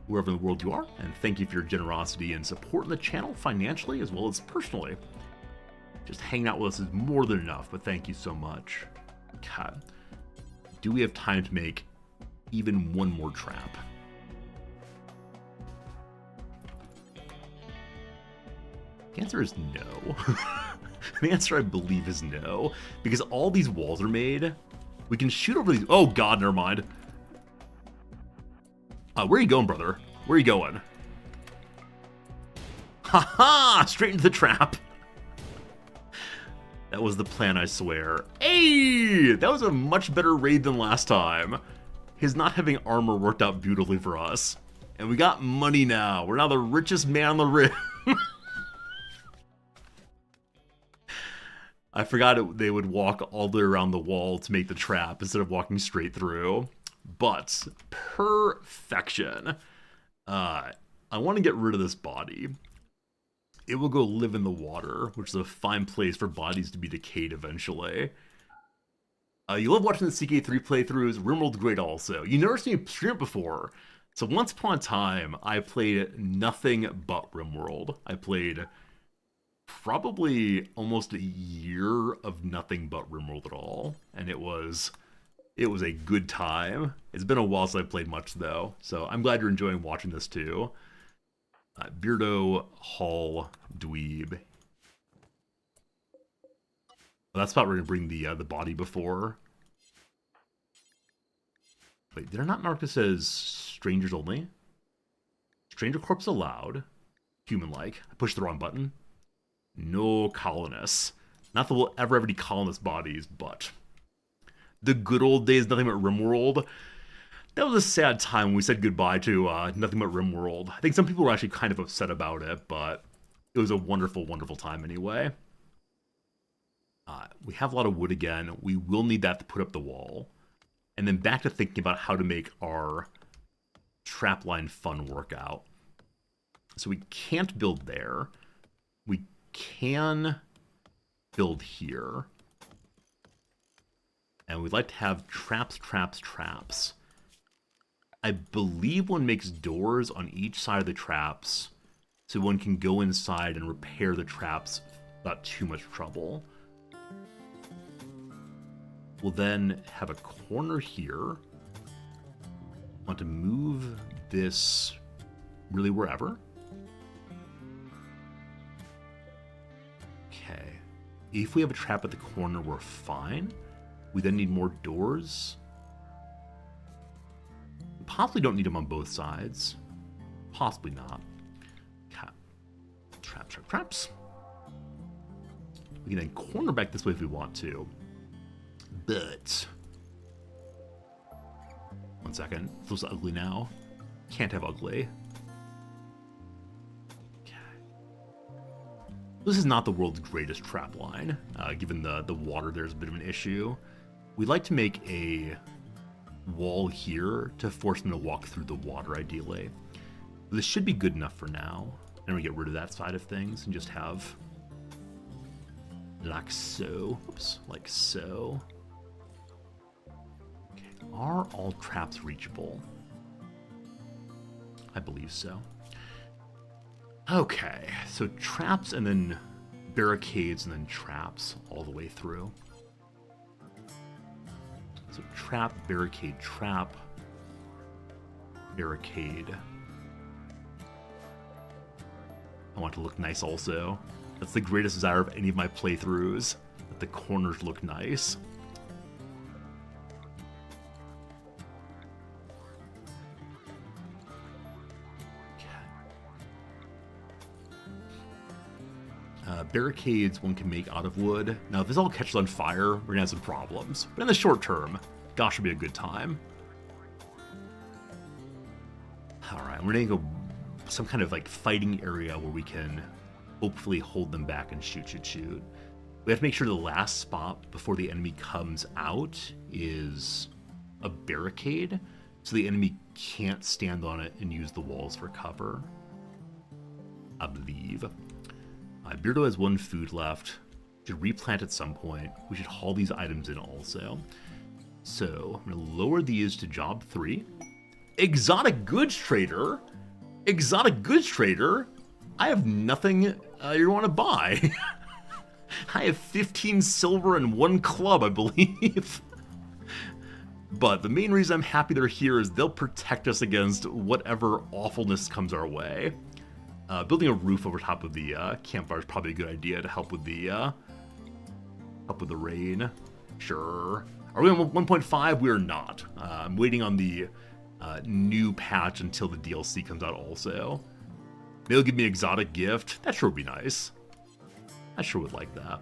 S2: wherever in the world you are. And thank you for your generosity and supporting the channel financially as well as personally. Just hanging out with us is more than enough, but thank you so much. God. Do we have time to make even one more trap? The answer is no. The answer, I believe, is no. Because all these walls are made. We can shoot over these... Oh, God, never mind. Where are you going, brother? Where are you going? Ha-ha! Straight into the trap. That was the plan, I swear. Hey! That was a much better raid than last time. His not having armor worked out beautifully for us. And we got money now. We're now the richest man on the rim. I forgot they would walk all the way around the wall to make the trap instead of walking straight through. But, perfection. I want to get rid of this body. It will go live in the water, which is a fine place for bodies to be decayed eventually. You love watching the CK3 playthroughs. Rimworld's great also. You never seen me stream it before. So once upon a time, I played nothing but Rimworld. I played probably almost a year of nothing but Rimworld at all. And it was a good time. It's been a while since I've played much though. So I'm glad you're enjoying watching this too. Beardo Hall Dweeb. Well, that's spot we're gonna bring the body before. Wait, did I not mark this as strangers only? Stranger corpse allowed. Human-like. I pushed the wrong button. No colonists. Not that we'll ever have any colonist bodies, but the good old days, nothing but Rimworld. That was a sad time when we said goodbye to nothing but Rimworld. I think some people were actually kind of upset about it, but it was a wonderful, wonderful time anyway. We have a lot of wood again. We will need that to put up the wall. And then back to thinking about how to make our trapline fun work out. So we can't build there. We can build here. And we'd like to have traps. I believe one makes doors on each side of the traps so one can go inside and repair the traps without too much trouble. We'll then have a corner here. Want to move this really wherever. Okay. If we have a trap at the corner, we're fine. We then need more doors. We possibly don't need them on both sides. Possibly not. Okay. Traps, traps, traps. We can then corner back this way if we want to. But... one second. Feels ugly now. Can't have ugly. Okay. This is not the world's greatest trap line. Given the water, there's a bit of an issue. We'd like to make a wall here to force them to walk through the water, ideally. This should be good enough for now. Then we get rid of that side of things and just have like so. Oops, like so. Are all traps reachable? I believe so. Okay, so traps and then barricades and then traps all the way through. So trap, barricade, barricade. I want it to look nice also. That's the greatest desire of any of my playthroughs, that the corners look nice. Barricades one can make out of wood. Now, if this all catches on fire, we're gonna have some problems. But in the short term, gosh, should be a good time. Alright, we're gonna go some kind of like fighting area where we can hopefully hold them back and shoot. We have to make sure the last spot before the enemy comes out is a barricade, so the enemy can't stand on it and use the walls for cover. I believe. Beardo has one food left. Should replant at some point. We should haul these items in also. So I'm going to lower these to job 3. Exotic goods trader. Exotic goods trader. I have nothing you want to buy. I have 15 silver and 1 club, I believe. But the main reason I'm happy they're here is they'll protect us against whatever awfulness comes our way. Building a roof over top of the campfire is probably a good idea to help with the rain. Sure. Are we on 1.5? We are not. I'm waiting on the new patch until the DLC comes out also. Maybe they'll give me an exotic gift. That sure would be nice. I sure would like that.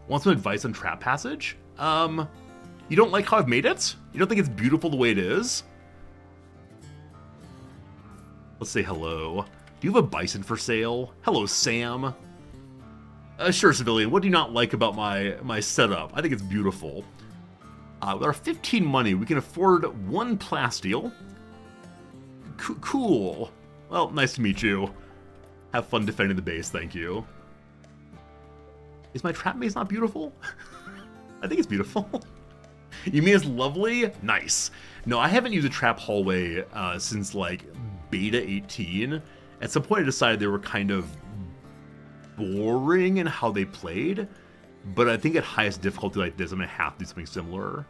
S2: Want some advice on trap passage? You don't like how I've made it? You don't think it's beautiful the way it is? Let's say hello. Do you have a bison for sale? Hello, Sam. Sure, civilian. What do you not like about my setup? I think it's beautiful. With our 15 money, we can afford 1 plasteel. Cool. Well, nice to meet you. Have fun defending the base, thank you. Is my trap maze not beautiful? I think it's beautiful. You mean it's lovely? Nice. No, I haven't used a trap hallway since like beta 18. At some point I decided they were kind of boring in how they played, but I think at highest difficulty like this I'm gonna have to do something similar.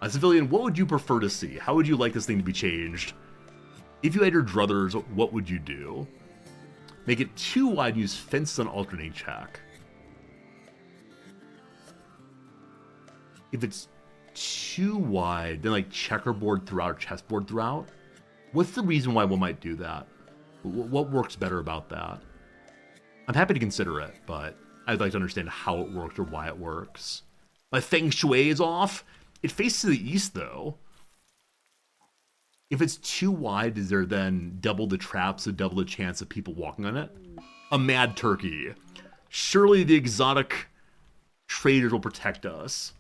S2: Civilian, what would you prefer to see? How would you like this thing to be changed? If you had your druthers, what would you do? Make it too wide and use fence on alternating check. If it's too wide, then like checkerboard throughout or chessboard throughout. What's the reason why one might do that? What works better about that? I'm happy to consider it, but I'd like to understand how it works or why it works. My feng shui is off. It faces to the east, though. If it's too wide, is there then double the traps, so double the chance of people walking on it? A mad turkey. Surely the exotic traders will protect us.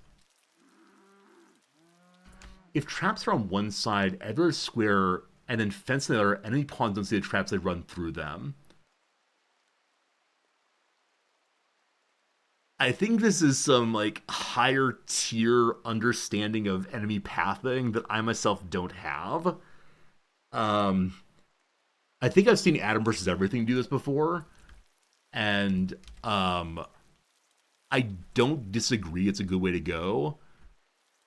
S2: If traps are on one side, every square, and then fence on the other, enemy pawns don't see the traps, they run through them. I think this is some like higher tier understanding of enemy pathing that I myself don't have. I think I've seen Adam versus Everything do this before, and I don't disagree. It's a good way to go.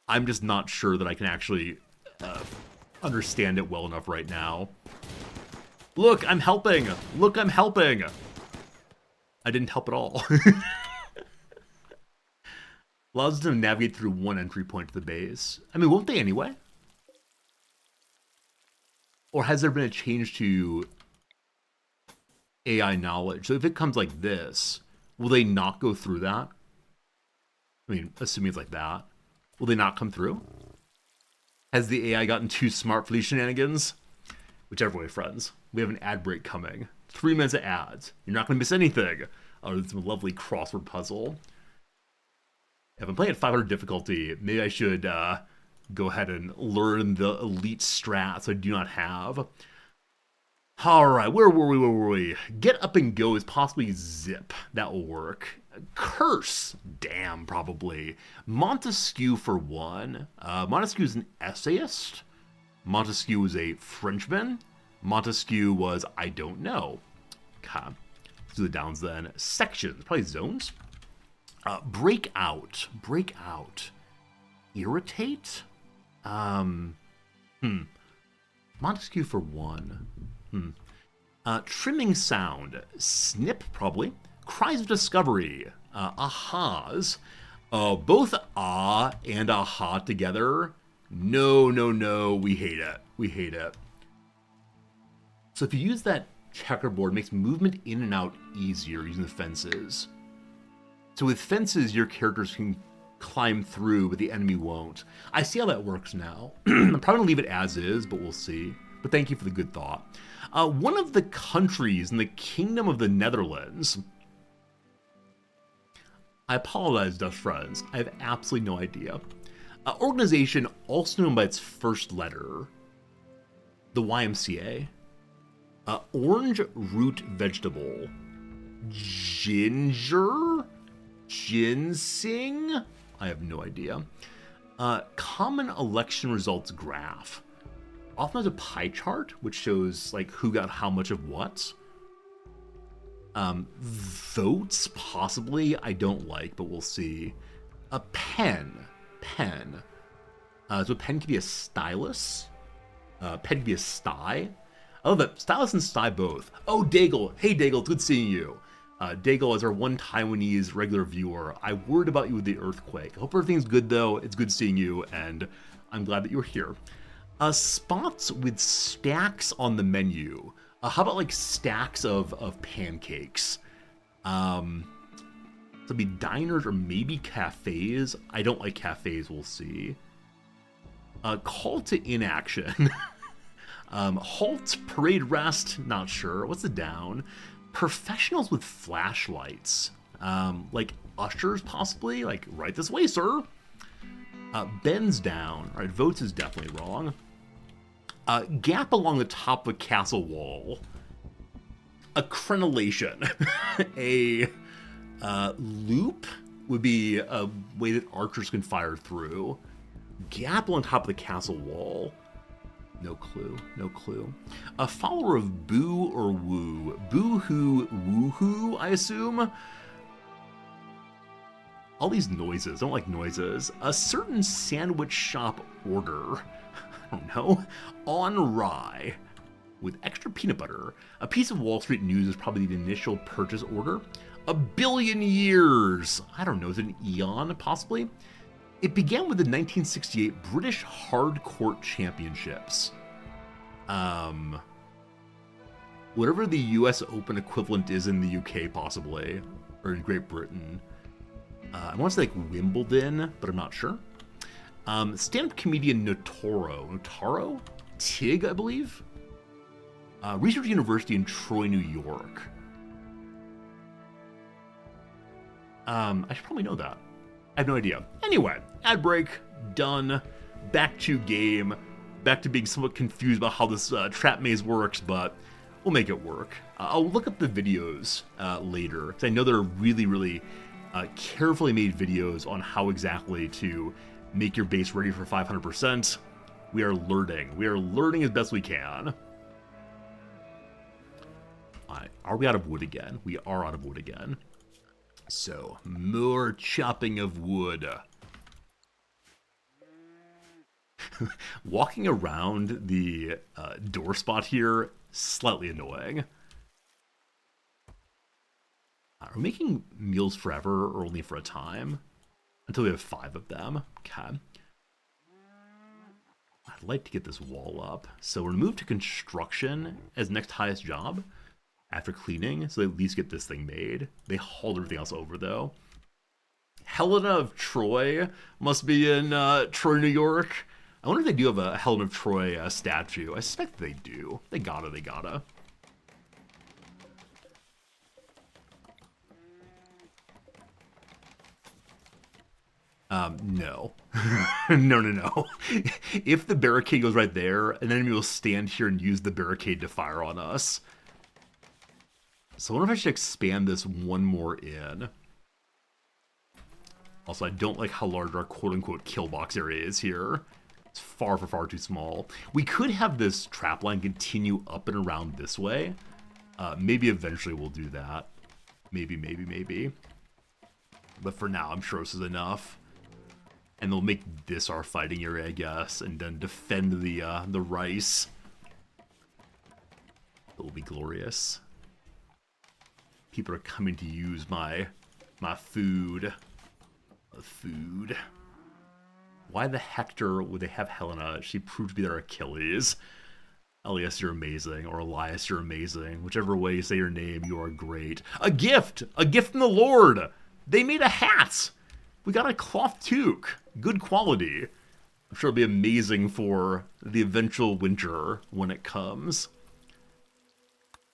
S2: I'm just not sure that I can actually understand it well enough right now. Look, I'm helping. Look, I'm helping. I didn't help at all. Allows them to navigate through one entry point to the base. I mean, won't they anyway? Or has there been a change to AI knowledge? So if it comes like this, will they not go through that? I mean, assuming it's like that. Will they not come through? Has the AI gotten too smart for these shenanigans? Whichever way, friends. We have an ad break coming. 3 minutes of ads. You're not going to miss anything. Oh, it's a lovely crossword puzzle. If I'm playing at 500 difficulty, maybe I should go ahead and learn the elite strats I do not have. Alright, where were we? Get up and go is possibly zip. That will work. Curse. Damn, probably. Montesquieu for one. Montesquieu is an essayist. Montesquieu was a Frenchman. Montesquieu was, I don't know. Okay. Let's do the downs then. Sections. Probably zones. Break out. Break out. Irritate? Montesquieu for one. Trimming sound. Snip, probably. Cries of discovery. Ahas. Both ah and aha together. No, no, no. We hate it. We hate it. So if you use that checkerboard, it makes movement in and out easier using the fences. So with fences, your characters can climb through, but the enemy won't. I see how that works now. I'm probably going to leave it as is, but we'll see. But thank you for the good thought. One of the countries in the Kingdom of the Netherlands... I apologize, Dutch friends. I have absolutely no idea. Organization also known by its first letter. The YMCA. Orange root vegetable. Ginger? Ginseng? I have no idea. Common election results graph. Often has a pie chart, which shows like who got how much of what. Votes, possibly. I don't like, but we'll see. A pen. Pen. So a pen could be a stylus. Pen could be a sty. I love that. Stylus and sty both. Oh, Daigle. Hey, Daigle. It's good seeing you. Daigle is our one Taiwanese regular viewer. I worried about you with the earthquake. I hope everything's good, though. It's good seeing you, and I'm glad that you're here. Spots with stacks on the menu. How about, like, stacks of pancakes? So be diners or maybe cafes. I don't like cafes, we'll see. Call to inaction. Halt, parade rest, not sure. What's the down? Professionals with flashlights. Like ushers, possibly. Like, right this way, sir. Bends down. All right, votes is definitely wrong. Gap along the top of a castle wall. A crenellation. A loop would be a way that archers can fire through. Gap on top of the castle wall. No clue. No clue. A follower of boo or woo. Boo-hoo, woo-hoo, I assume. All these noises. I don't like noises. A certain sandwich shop order. I don't know. On rye. With extra peanut butter. A piece of Wall Street news is probably the initial purchase order. A billion years. I don't know. Is it an eon, possibly? It began with the 1968 British Hard Court Championships. Whatever the US Open equivalent is in the UK, possibly. Or in Great Britain. I want to say like Wimbledon, but I'm not sure. Stand-up comedian Notaro? Tig, I believe? Research University in Troy, New York. I should probably know that. I have no idea. Anyway, ad break, done. Back to game. Back to being somewhat confused about how this trap maze works, but we'll make it work. I'll look up the videos later, because I know there are really, really carefully made videos on how exactly to make your base ready for 500%. We are learning. We are learning as best we can. Are we out of wood again? We are out of wood again. So, more chopping of wood. Walking around the door spot here, slightly annoying. We're making meals forever or only for a time? Until we have 5 of them. Okay. I'd like to get this wall up. So we're going to move to construction as next highest job after cleaning. So they at least get this thing made. They hauled everything else over though. Helena of Troy must be in Troy, New York. I wonder if they do have a Helena of Troy statue. I suspect they do. They gotta. No. No. If the barricade goes right there, an enemy will stand here and use the barricade to fire on us. So I wonder if I should expand this one more in. Also, I don't like how large our quote-unquote kill box area is here. It's far too small. We could have this trap line continue up and around this way. Maybe eventually we'll do that. Maybe. But for now, I'm sure this is enough. And they'll make this our fighting area, I guess, and then defend the rice. It will be glorious. People are coming to use my food. Food. Why the Hector would they have Helena? She proved to be their Achilles. Elias, you're amazing. Or Elias, you're amazing. Whichever way you say your name, you are great. A gift! A gift from the Lord! They made a hat! We got a cloth toque. Good quality. I'm sure it'll be amazing for the eventual winter when it comes.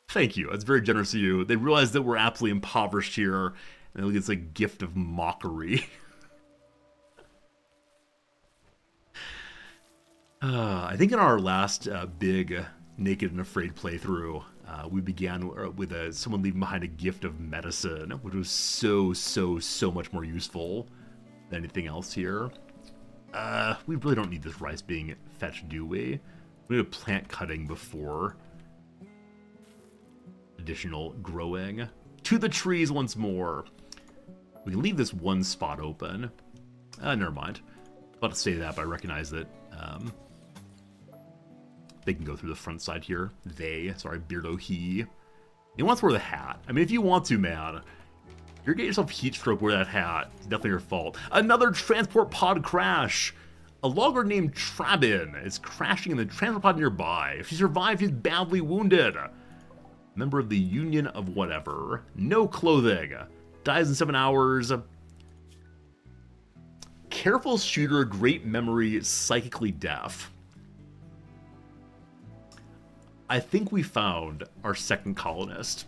S2: Thank you. That's very generous of you. They realize that we're absolutely impoverished here, and it's a gift of mockery. I think in our last big Naked and Afraid playthrough, we began with someone leaving behind a gift of medicine, which was so much more useful than anything else here. We really don't need this rice being fetched, do we? We need a plant cutting before additional growing. To the trees once more. We can leave this one spot open. Never mind. I was about to say that, but I recognize that they can go through the front side here. Beardo, he wants to wear the hat. I mean, if you want to, man. You're getting yourself heat stroke, wear that hat. It's definitely your fault. Another transport pod crash. A logger named Trabin is crashing in the transport pod nearby. If she survives, she's badly wounded. Member of the Union of whatever. No clothing. Dies in 7 hours. Careful shooter, great memory, psychically deaf. I think we found our second colonist.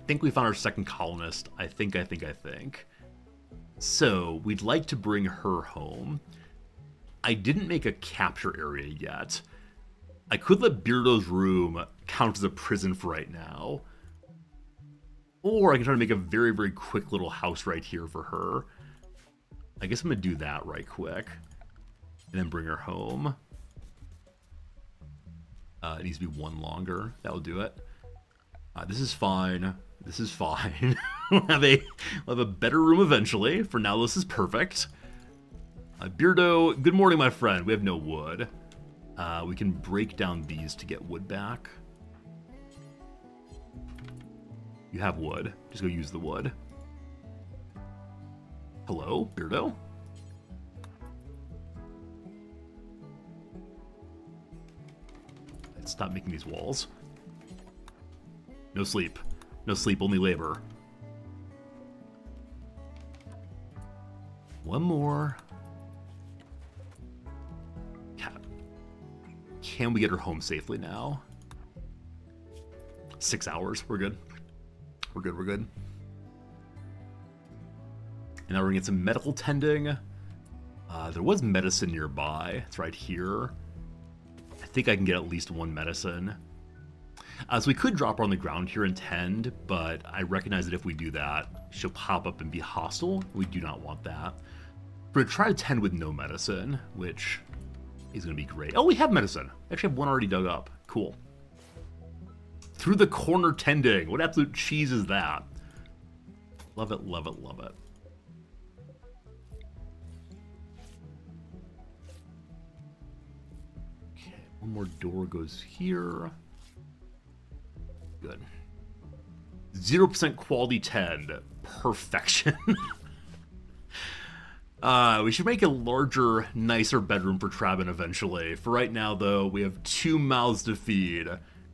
S2: I think. So, we'd like to bring her home. I didn't make a capture area yet. I could let Beardo's room count as a prison for right now. Or I can try to make a very quick little house right here for her. I guess I'm going to do that right quick. And then bring her home. It needs to be one longer. That'll do it. This is fine. We'll have a better room eventually. For now, this is perfect. Beardo, good morning, my friend. We have no wood. We can break down these to get wood back. You have wood. Just go use the wood. Hello, Beardo? Let's stop making these walls. No sleep. No sleep, only labor. One more. Can we get her home safely now? 6 hours. We're good. We're good. And now we're gonna get some medical tending. There was medicine nearby. It's right here. I think I can get at least one medicine. So we could drop her on the ground here and tend, but I recognize that if we do that, she'll pop up and be hostile. We do not want that. We're gonna try to tend with no medicine, which is gonna be great. Oh, we have medicine. Actually, I have one already dug up. Cool. Through the corner tending. What absolute cheese is that? Love it, love it, love it. Okay, one more door goes here. Good. 0% quality tend. Perfection. We should make a larger, nicer bedroom for Trabin eventually. For right now, though, we have 2 mouths to feed.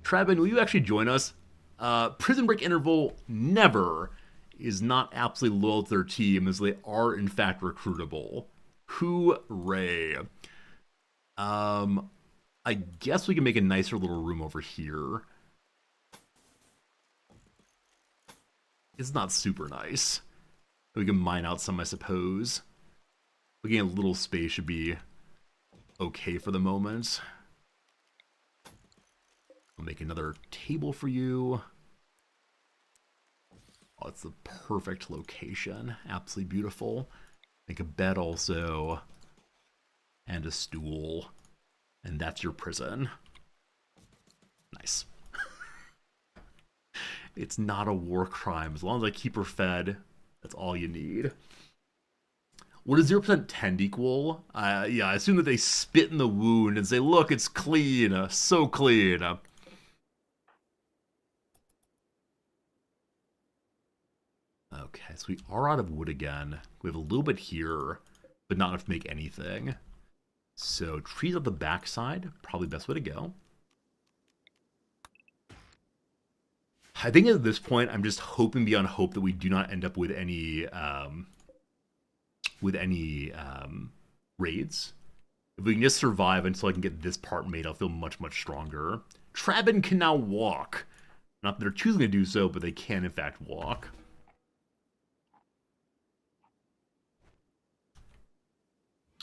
S2: Trabin, will you actually join us? Prison Break Interval never is not absolutely loyal to their team, as they are, in fact, recruitable. Hooray. I guess we can make a nicer little room over here. It's not super nice. We can mine out some, I suppose. Looking at a little space should be okay for the moment. I'll make another table for you. Oh, it's the perfect location. Absolutely beautiful. Make a bed also. And a stool. And that's your prison. Nice. It's not a war crime. As long as I keep her fed, that's all you need. What does 0% tend equal? Yeah, I assume that they spit in the wound and say, look, it's clean. So clean. Okay, so we are out of wood again. We have a little bit here, but not enough to make anything. So trees on the backside, probably the best way to go. I think at this point, I'm just hoping beyond hope that we do not end up with any raids. If we can just survive until I can get this part made, I'll feel much, much stronger. Trabin can now walk. Not that they're choosing to do so, but they can in fact walk.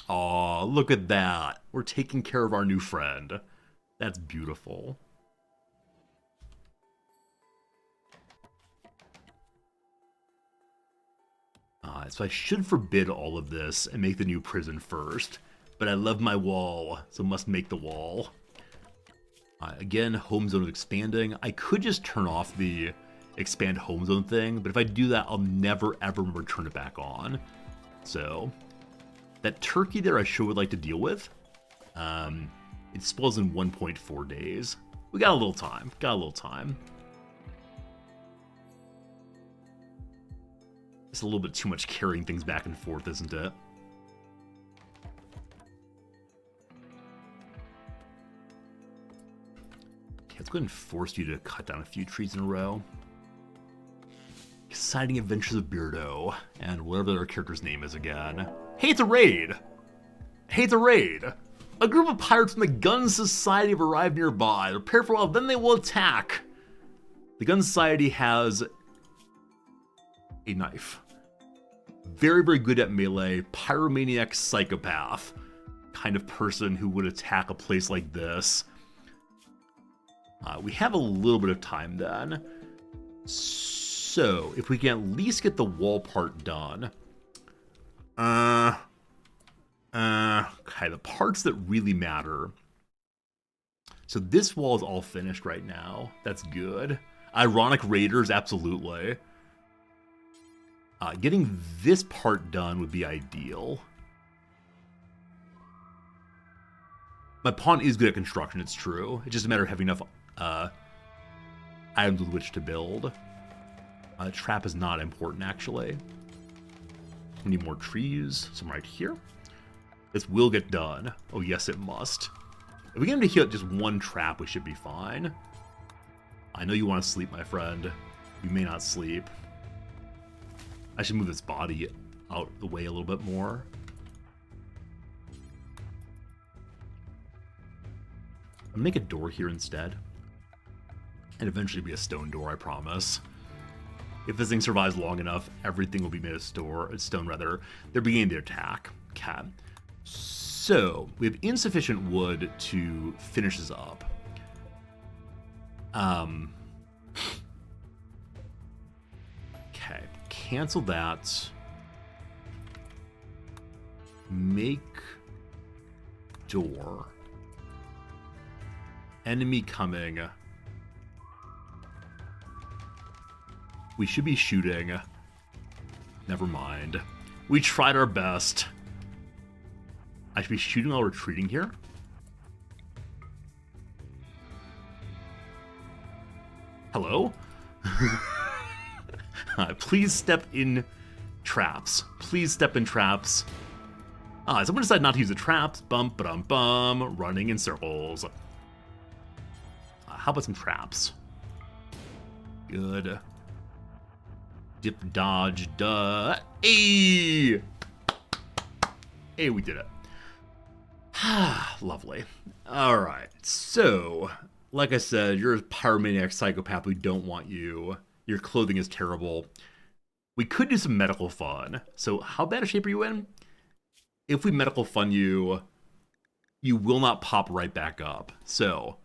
S2: Aw, look at that. We're taking care of our new friend. That's beautiful. So I should forbid all of this and make the new prison first. But I love my wall, so must make the wall. Again, home zone is expanding. I could just turn off the expand home zone thing, but if I do that, I'll never ever turn it back on. So that turkey there I sure would like to deal with. It spoils in 1.4 days. We got a little time. It's a little bit too much carrying things back and forth, isn't it? Okay, let's go ahead and force you to cut down a few trees in a row. Exciting Adventures of Beardo, and whatever their character's name is again. Hey, it's a raid! A group of pirates from the Gun Society have arrived nearby. Prepare for a while, then they will attack. The Gun Society has a knife. Very, very good at melee. Pyromaniac psychopath. Kind of person who would attack a place like this. We have a little bit of time then. So, if we can at least get the wall part done. Okay, the parts that really matter. So this wall is all finished right now. That's good. Ironic Raiders, absolutely. Getting this part done would be ideal. My pawn is good at construction, it's true. It's just a matter of having enough items with which to build. Trap is not important, actually. We need more trees. Some right here. This will get done. Oh, yes, it must. If we get him to heal just one trap, we should be fine. I know you want to sleep, my friend. You may not sleep. I should move this body out the way a little bit more. I'll make a door here instead. And eventually be a stone door, I promise. If this thing survives long enough, everything will be made of stone rather. They're beginning the attack. Okay. So, we have insufficient wood to finish this up. Okay. Cancel that. Make door. Enemy coming.
S3: We should be shooting. Never mind. We tried our best. I should be shooting while retreating here. Hello? Please step in traps. Please step in traps. Someone decided not to use the traps. Bum, ba-dum, bum. Running in circles. How about some traps? Good. Dip, dodge, duh. Hey! Hey, we did it. Lovely. Alright, so, like I said, you're a pyromaniac psychopath. We don't want you. Your clothing is terrible. We could do some medical fun. So, how bad a shape are you in? If we medical fun you, you will not pop right back up. So,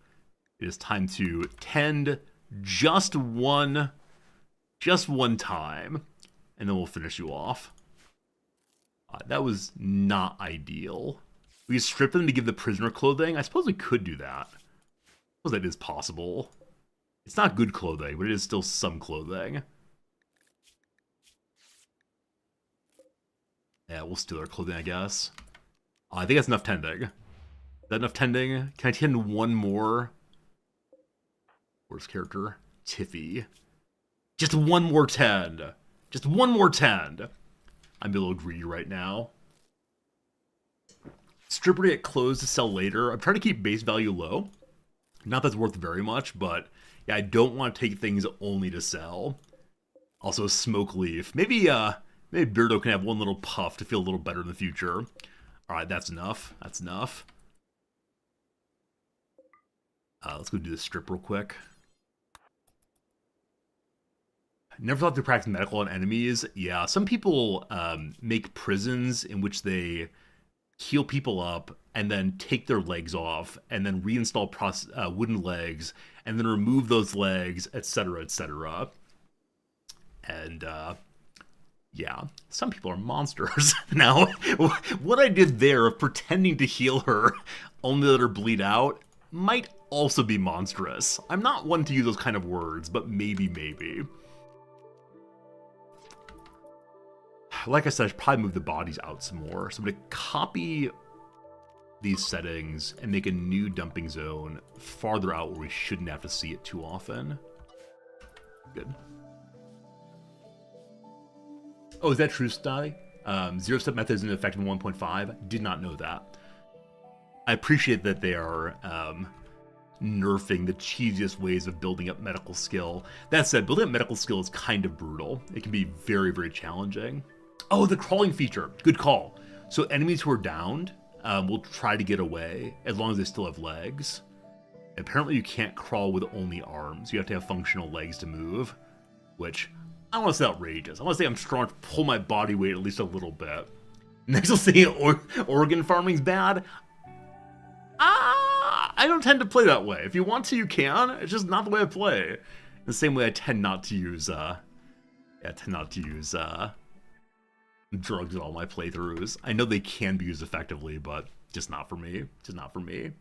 S3: it is time to tend just one time, and then we'll finish you off. That was not ideal. We strip them to give the prisoner clothing. I suppose we could do that. I suppose that is possible. It's not good clothing, but it is still some clothing. Yeah, we'll steal our clothing, I guess. I think that's enough tending. Is that enough tending? Can I tend one more? Worst character? Tiffy. Just one more tend. Just one more tend. I'm a little greedy right now. Stripper to get clothes to sell later. I'm trying to keep base value low. Not that's worth very much, but yeah, I don't want to take things only to sell. Also, smoke leaf. Maybe Beardo can have one little puff to feel a little better in the future. Alright, that's enough. That's enough. Let's go do the strip real quick. Never thought to practice medical on enemies. Yeah, some people make prisons in which they heal people up and then take their legs off and then reinstall wooden legs and then remove those legs, etc., etc. And yeah, some people are monsters. Now, what I did there of pretending to heal her only to let her bleed out might also be monstrous. I'm not one to use those kind of words, but maybe. Like I said, I should probably move the bodies out some more. So I'm going to copy these settings and make a new dumping zone farther out where we shouldn't have to see it too often. Good. Oh, is that true, Stotty? Zero-step method is in effect in 1.5. Did not know that. I appreciate that they are nerfing the cheesiest ways of building up medical skill. That said, building up medical skill is kind of brutal. It can be very, very challenging. Oh, the crawling feature. Good call. So enemies who are downed will try to get away as long as they still have legs. Apparently you can't crawl with only arms. You have to have functional legs to move, which I don't want to say outrageous. I want to say I'm strong to pull my body weight at least a little bit. Next will say organ farming's bad. I don't tend to play that way. If you want to, you can. It's just not the way I play. The same way I tend not to use drugs in all my playthroughs. I know they can be used effectively, but just not for me. Just not for me.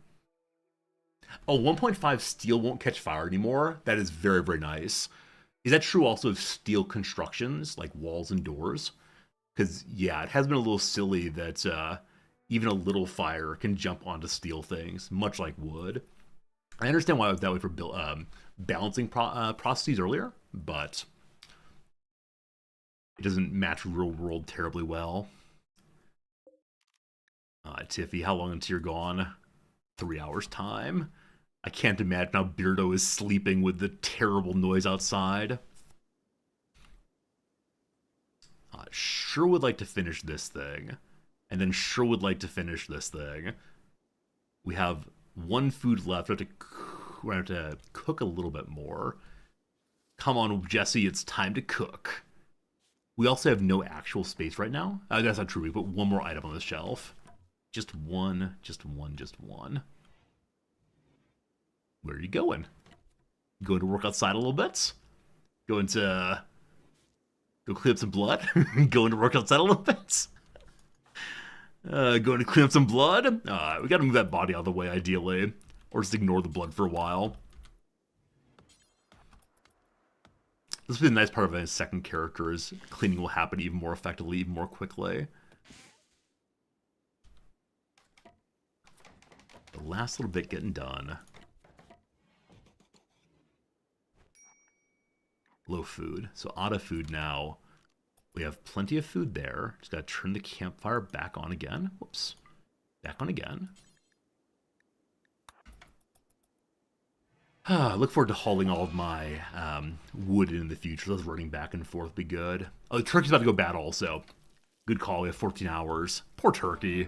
S3: Oh, 1.5 steel won't catch fire anymore. That is very, very nice. Is that true also of steel constructions, like walls and doors? Because, yeah, it has been a little silly that even a little fire can jump onto steel things, much like wood. I understand why it was that way for balancing processes earlier, but it doesn't match real world terribly well. Tiffy, how long until you're gone? 3 hours time. I can't imagine how Beardo is sleeping with the terrible noise outside. Sure would like to finish this thing. And then sure would like to finish this thing. We have one food left. We're going to have to cook a little bit more. Come on, Jesse, it's time to cook. We also have no actual space right now. That's not true. We put one more item on the shelf. Just one. Where are you going? Going to work outside a little bit? Going to go clean up some blood? Going to work outside a little bit? Going to clean up some blood? We gotta move that body out of the way, ideally. Or just ignore the blood for a while. This will be the nice part of a second character is cleaning will happen even more effectively, even more quickly. The last little bit getting done. Low food. So out of food now. We have plenty of food there. Just gotta turn the campfire back on again. Whoops. Back on again. Look forward to hauling all of my wood in the future. Those running back and forth be good. Oh, the turkey's about to go bad also. Good call. We have 14 hours. Poor turkey.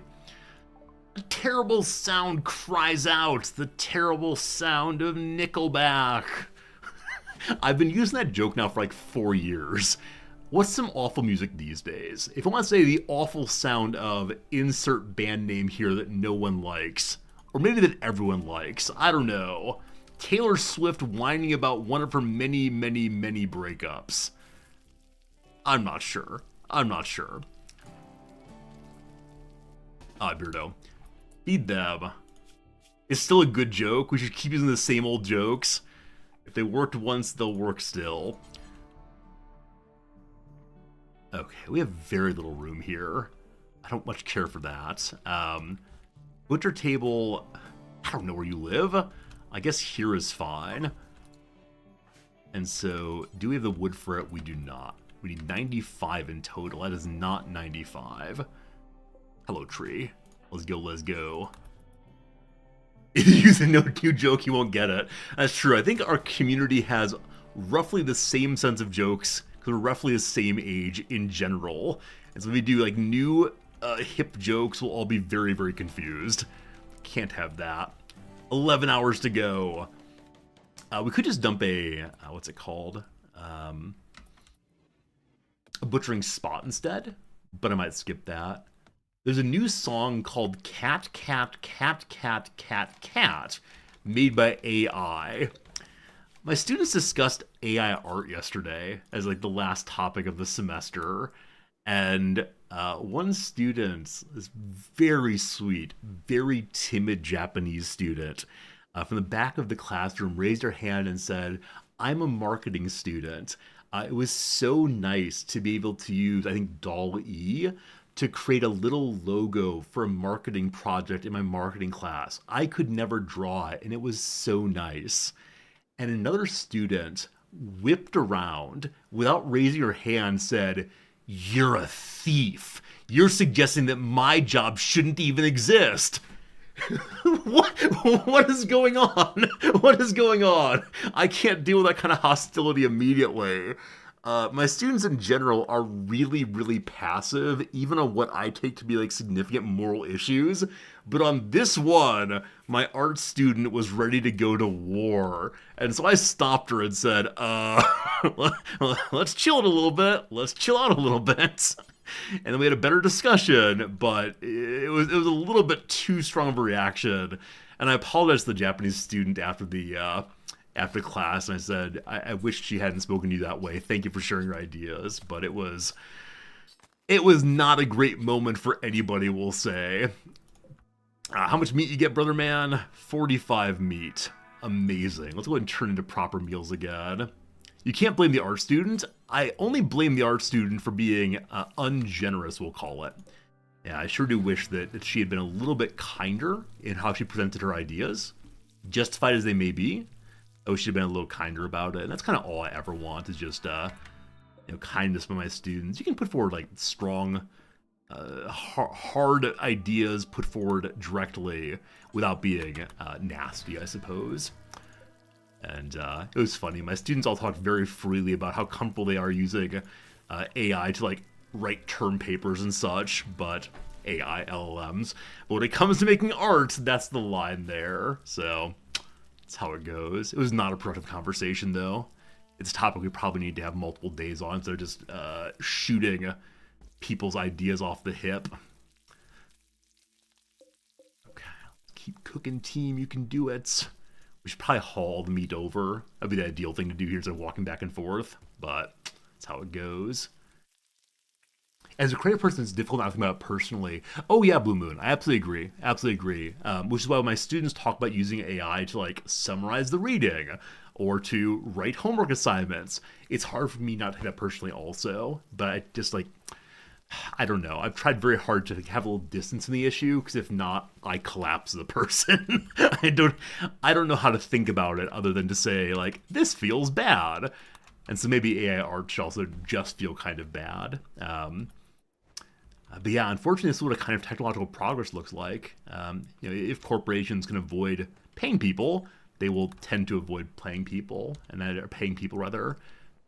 S3: A terrible sound cries out. The terrible sound of Nickelback. I've been using that joke now for like 4 years. What's some awful music these days? If I want to say the awful sound of insert band name here that no one likes, or maybe that everyone likes, I don't know. Taylor Swift whining about one of her many, many, many breakups. I'm not sure. I'm not sure. Beardo. Feed them. It's still a good joke. We should keep using the same old jokes. If they worked once, they'll work still. Okay, we have very little room here. I don't much care for that. Butcher table, I don't know where you live. I guess here is fine. And so, do we have the wood for it? We do not. We need 95 in total. That is not 95. Hello, tree. Let's go, let's go. If you use a no new joke, you won't get it. That's true. I think our community has roughly the same sense of jokes, because we're roughly the same age in general. And so if we do like new hip jokes, we'll all be very, very confused. Can't have that. 11 hours to go. We could just dump a, what's it called? A butchering spot instead, but I might skip that. There's a new song called Cat, Cat, Cat, Cat, Cat, Cat, made by AI. My students discussed AI art yesterday as like the last topic of the semester, and one student, this very sweet, very timid Japanese student, from the back of the classroom raised her hand and said, "I'm a marketing student." It was so nice to be able to use, I think, DALL-E to create a little logo for a marketing project in my marketing class. I could never draw it, and it was so nice. And another student whipped around without raising her hand, said, "You're a thief. You're suggesting that my job shouldn't even exist." What is going on? What is going on? I can't deal with that kind of hostility immediately. My students in general are really, really passive, even on what I take to be like significant moral issues. But on this one, my art student was ready to go to war. And so I stopped her and said, let's chill it a little bit. Let's chill out a little bit. And then we had a better discussion, but it was a little bit too strong of a reaction. And I apologized to the Japanese student after class, and I said, I wish she hadn't spoken to you that way. Thank you for sharing your ideas, but it was not a great moment for anybody, we'll say. How much meat you get, brother man? 45 meat. Amazing. Let's go ahead and turn into proper meals again. You can't blame the art student. I only blame the art student for being ungenerous, we'll call it. Yeah, I sure do wish that she had been a little bit kinder in how she presented her ideas, justified as they may be. I wish she'd been a little kinder about it, and that's kind of all I ever want is just, kindness by my students. You can put forward like strong, hard ideas put forward directly without being nasty, I suppose. And it was funny. My students all talked very freely about how comfortable they are using AI to like write term papers and such, but AI LLMs. But when it comes to making art, that's the line there. So that's how it goes. It was not a productive conversation, though. It's a topic we probably need to have multiple days on, so just shooting people's ideas off the hip. Okay, keep cooking, team. You can do it. We should probably haul the meat over. That'd be the ideal thing to do here instead of walking back and forth, but that's how it goes. As a creative person, it's difficult not to think about it personally. Oh yeah, Blue Moon. I absolutely agree. Absolutely agree. Which is why my students talk about using AI to like summarize the reading, or to write homework assignments. It's hard for me not to take that personally also, but I just like, I don't know. I've tried very hard to have a little distance in the issue, because if not, I collapse as a person. I don't know how to think about it other than to say, like, this feels bad. And so maybe AI art should also just feel kind of bad. But yeah, unfortunately, this is what a kind of technological progress looks like. If corporations can avoid paying people, they will tend to avoid playing people, or paying people rather.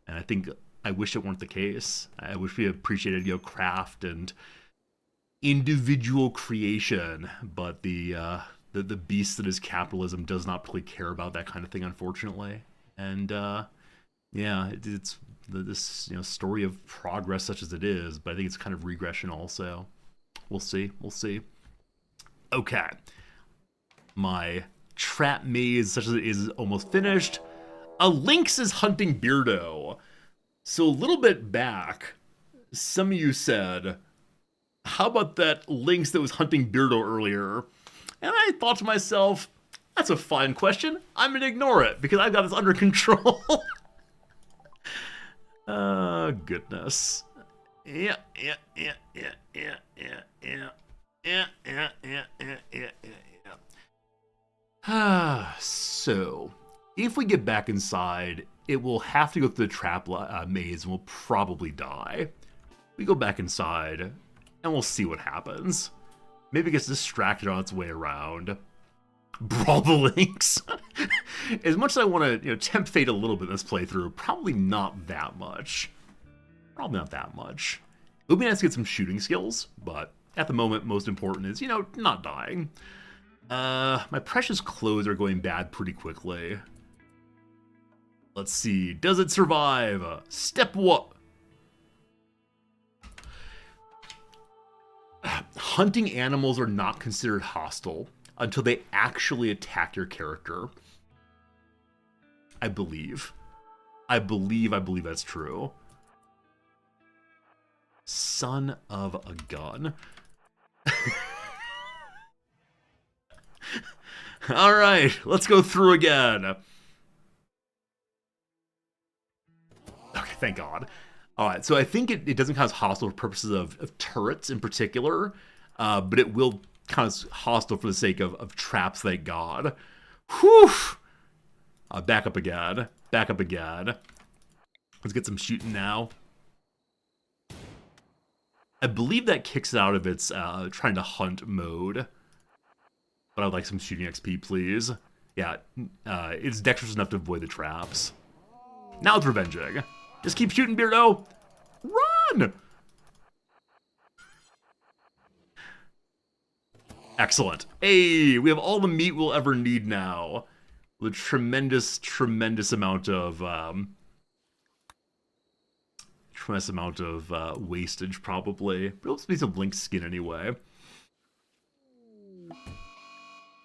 S3: And I wish it weren't the case. I wish we appreciated, craft and individual creation, but the beast that is capitalism does not really care about that kind of thing, unfortunately. And it's this story of progress such as it is, but I think it's kind of regression also. We'll see. Okay, my trap maze such as it is almost finished. A lynx is hunting Beardo. So a little bit back, some of you said, how about that lynx that was hunting Beardo earlier? And I thought to myself, that's a fine question. I'm going to ignore it because I've got this under control. Goodness. Yeah. So, if we get back inside, it will have to go through the trap maze and we'll probably die. We go back inside and we'll see what happens. Maybe it gets distracted on its way around. Brawl the Lynx. As much as I want to, tempt fate a little bit in this playthrough, probably not that much. Probably not that much. It would be nice to get some shooting skills, but at the moment, most important is, not dying. My precious clothes are going bad pretty quickly. Let's see. Does it survive? Step 1. Hunting animals are not considered hostile until they actually attack your character. I believe that's true. Son of a gun. All right, let's go through again. Okay, thank God. All right, so I think it doesn't count as hostile for purposes of turrets in particular, but it will count as hostile for the sake of traps, thank God. Whew! Back up again. Let's get some shooting now. I believe that kicks it out of its trying to hunt mode. But I'd like some shooting XP, please. Yeah, it's dexterous enough to avoid the traps. Now it's revenging. Just keep shooting, Beardo. Run! Excellent. Hey, we have all the meat we'll ever need now. With a tremendous amount of wastage, probably. But it'll be some Lynx skin anyway.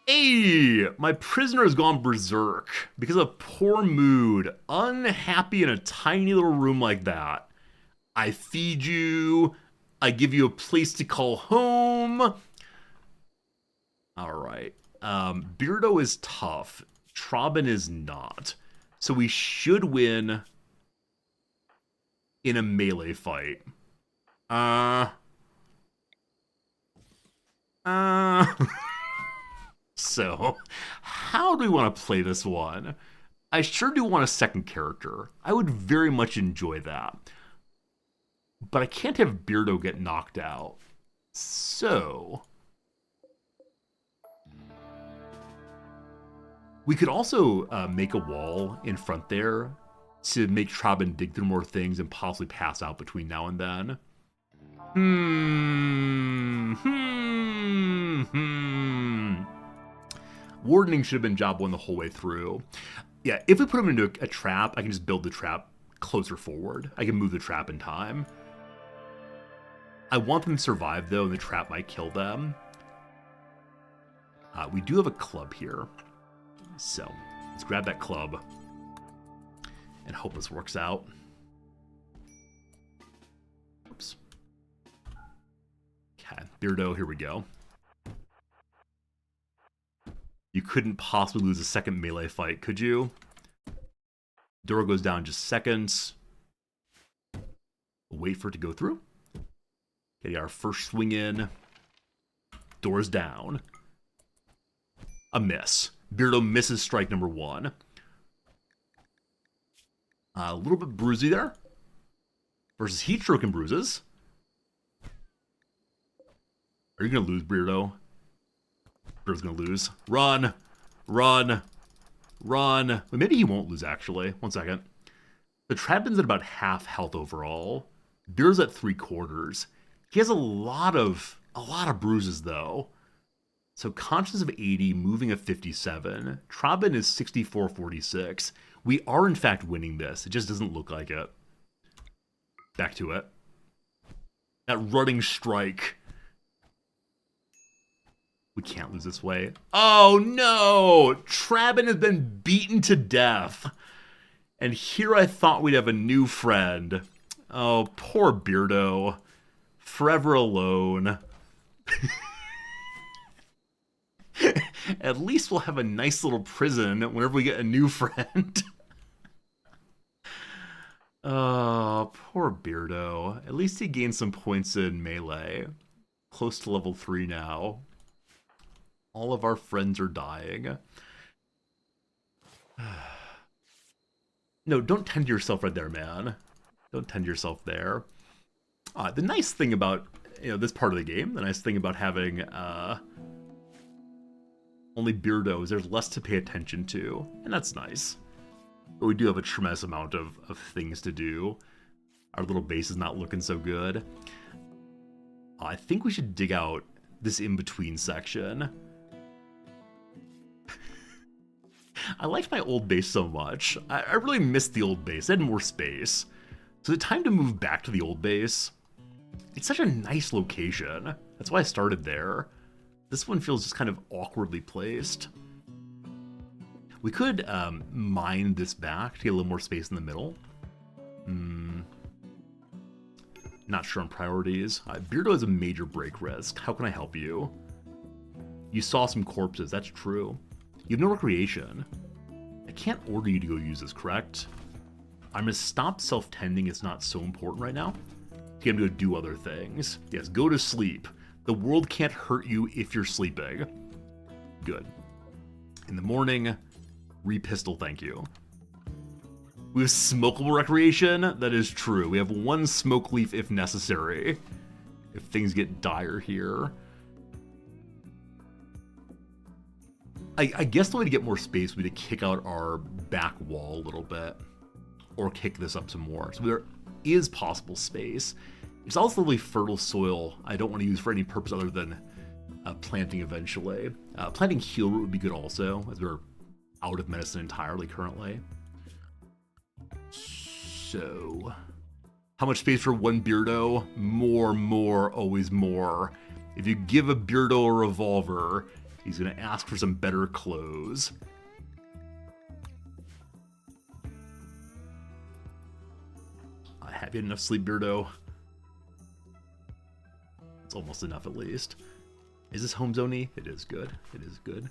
S3: Hey, my prisoner has gone berserk because of poor mood, unhappy in a tiny little room like that. I feed you, I give you a place to call home. All right, Beardo is tough, Trobin is not, so we should win in a melee fight. So, how do we want to play this one? I sure do want a second character. I would very much enjoy that. But I can't have Beardo get knocked out. So, we could also make a wall in front there to make Trobin dig through more things and possibly pass out between now and then. Wardening should have been job 1 the whole way through. Yeah, if we put him into a trap, I can just build the trap closer forward. I can move the trap in time. I want them to survive, though, and the trap might kill them. We do have a club here. So, let's grab that club and hope this works out. Oops. Okay, Beardo, here we go. You couldn't possibly lose a second melee fight, could you? Door goes down just seconds. We'll wait for it to go through. Okay, our first swing in. Door's down. A miss. Beardo misses strike number 1. A little bit bruisey there. Versus heat stroke and bruises. Are you going to lose, Beardo? Beardo's going to lose. Run. Run. Run. Well, maybe he won't lose, actually. 1 second. The Trapin's at about half health overall. Beardo's at 3/4. He has a lot of bruises, though. So conscious of 80, moving of 57. Trabin is 64-46. We are, in fact, winning this. It just doesn't look like it. Back to it. That running strike. We can't lose this way. Oh, no! Trabin has been beaten to death. And here I thought we'd have a new friend. Oh, poor Beardo. Forever alone. At least we'll have a nice little prison whenever we get a new friend. Oh, poor Beardo. At least he gained some points in melee. Close to level 3 now. All of our friends are dying. No, don't tend to yourself right there, man. Don't tend to yourself there. The nice thing about this part of the game, the nice thing about having only Beardo is there's less to pay attention to, and that's nice. But we do have a tremendous amount of things to do. Our little base is not looking so good. I think we should dig out this in-between section. I liked my old base so much. I really missed the old base. It had more space. So the time to move back to the old base. It's such a nice location. That's why I started there. This one feels just kind of awkwardly placed. We could mine this back to get a little more space in the middle. Not sure on priorities. Beardo is a major break risk. How can I help you? You saw some corpses. That's true. You have no recreation. I can't order you to go use this, correct? I'm going to stop self-tending. It's not so important right now. You have to go do other things. Yes, go to sleep. The world can't hurt you if you're sleeping. Good. In the morning, repistol, thank you. We have smokable recreation. That is true. We have 1 smoke leaf if necessary. If things get dire here. I guess the way to get more space would be to kick out our back wall a little bit. Or kick this up some more. So there is possible space. It's also really fertile soil I don't want to use for any purpose other than planting eventually. Planting heal root would be good also, as we're out of medicine entirely currently. So, how much space for 1 Beardo? More, always more. If you give a Beardo a revolver, he's going to ask for some better clothes. Have you had enough sleep, Beardo? It's almost enough at least. Is this home zone-y? It is good. It is good.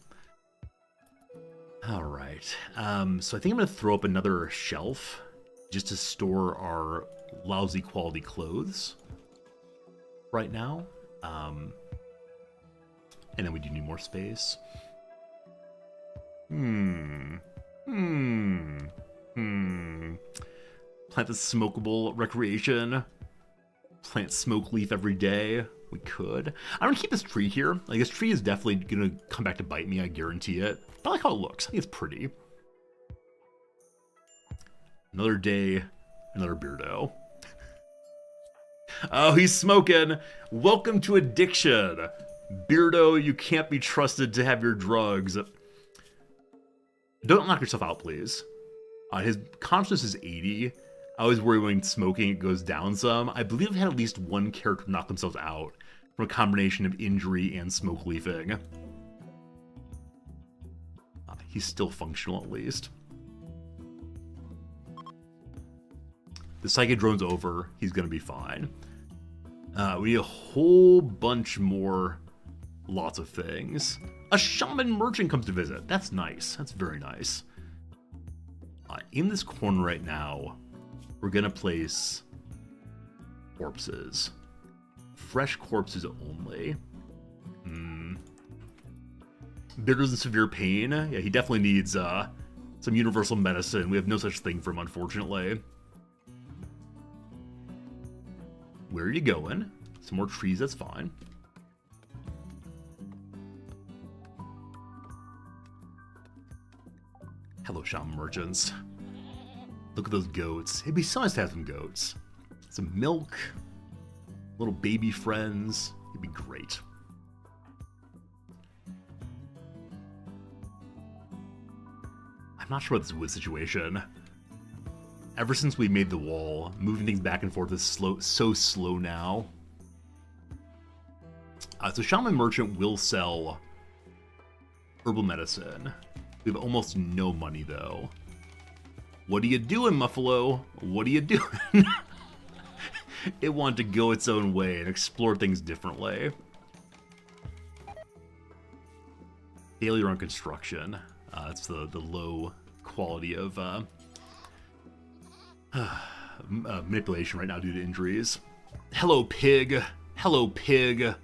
S3: Alright. So I think I'm going to throw up another shelf just to store our lousy quality clothes right now. And then we do need more space. Plant the smokable recreation. Plant smoke leaf every day. We could. I'm gonna keep this tree here. Like, this tree is definitely gonna come back to bite me, I guarantee it. But I like how it looks. I think it's pretty. Another day, another Beardo. Oh, he's smoking. Welcome to addiction. Beardo, you can't be trusted to have your drugs. Don't knock yourself out, please. His consciousness is 80. I always worry when smoking it goes down some. I believe I've had at least 1 character knock themselves out from a combination of injury and smoke leafing. He's still functional at least. The psychic drone's over. He's gonna be fine. We need a whole bunch more lots of things. A shaman merchant comes to visit. That's nice. That's very nice. In this corner right now, we're going to place corpses. Fresh corpses only. Bitter's in severe pain. Yeah, he definitely needs some universal medicine. We have no such thing for him, unfortunately. Where are you going? Some more trees, that's fine. Hello, shaman merchants. Look at those goats. It'd be so nice to have some goats. Some milk. Little baby friends. It'd be great. I'm not sure about this wood situation. Ever since we made the wall, moving things back and forth is so slow now. So Shaman Merchant will sell herbal medicine. We have almost no money, though. What are you doing, Muffalo? What are you doing? It wanted to go its own way and explore things differently. Failure on construction. It's the low quality of manipulation right now due to injuries. Hello, pig. Hello, pig.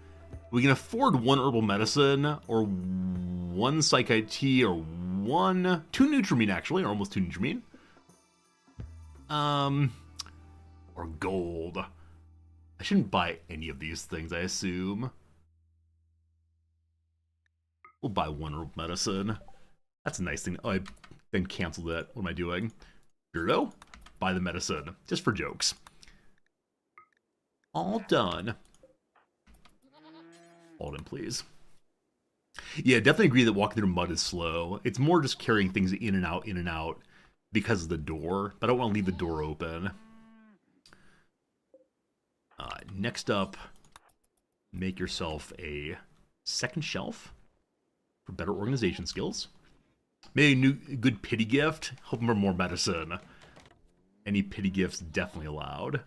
S3: We can afford one herbal medicine, or one psychite tea, or two Nutrimine, actually, or almost two Nutrimine. Or gold. I shouldn't buy any of these things, I assume. We'll buy one herbal medicine. That's a nice thing. Oh, I then canceled it. What am I doing? Beardo, buy the medicine. Just for jokes. All done. Hold in, please. Yeah, definitely agree that walking through mud is slow. It's more just carrying things in and out because of the door. But I don't want to leave the door open. Next up, make yourself a second shelf for better organization skills. Maybe a good pity gift. Hoping for more medicine. Any pity gifts definitely allowed.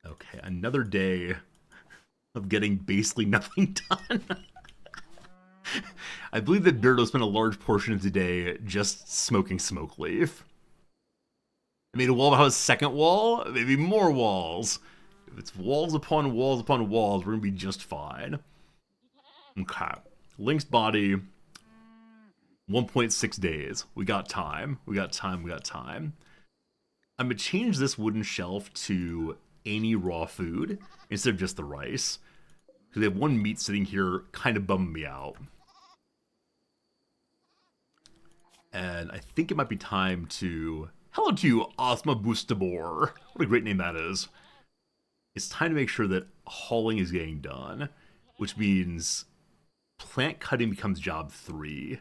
S3: Okay, another day of getting basically nothing done. I believe that Beardo spent a large portion of the day just smoking smoke leaf. I made a wall about a second wall, maybe more walls. If it's walls upon walls upon walls, we're gonna be just fine. Okay. Link's body, 1.6 days. We got time. We got time. I'm gonna change this wooden shelf to any raw food instead of just the rice. Because they have one meat sitting here kind of bumming me out. And I think it might be time to... Hello to you, Ozma Boostabor. What a great name that is. It's time to make sure that hauling is getting done, which means plant cutting becomes job 3.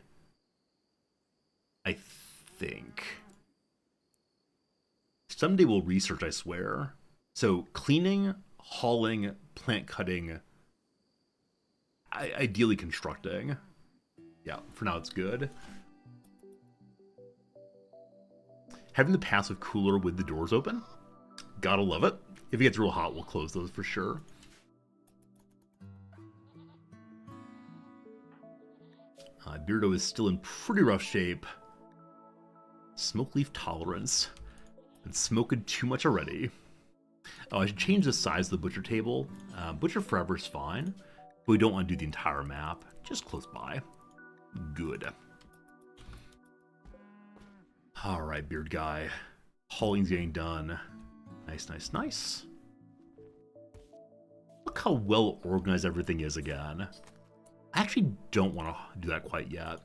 S3: I think. Someday we'll research, I swear. So cleaning, hauling, plant cutting, ideally constructing. Yeah, for now it's good. Having the passive cooler with the doors open, gotta love it. If it gets real hot, we'll close those for sure. Beardo is still in pretty rough shape. Smoke leaf tolerance. Been smoking too much already. Oh, I should change the size of the butcher table. Butcher forever is fine, but we don't want to do the entire map. Just close by. Good. Alright, beard guy. Hauling's getting done. Nice. Look how well organized everything is again. I actually don't want to do that quite yet.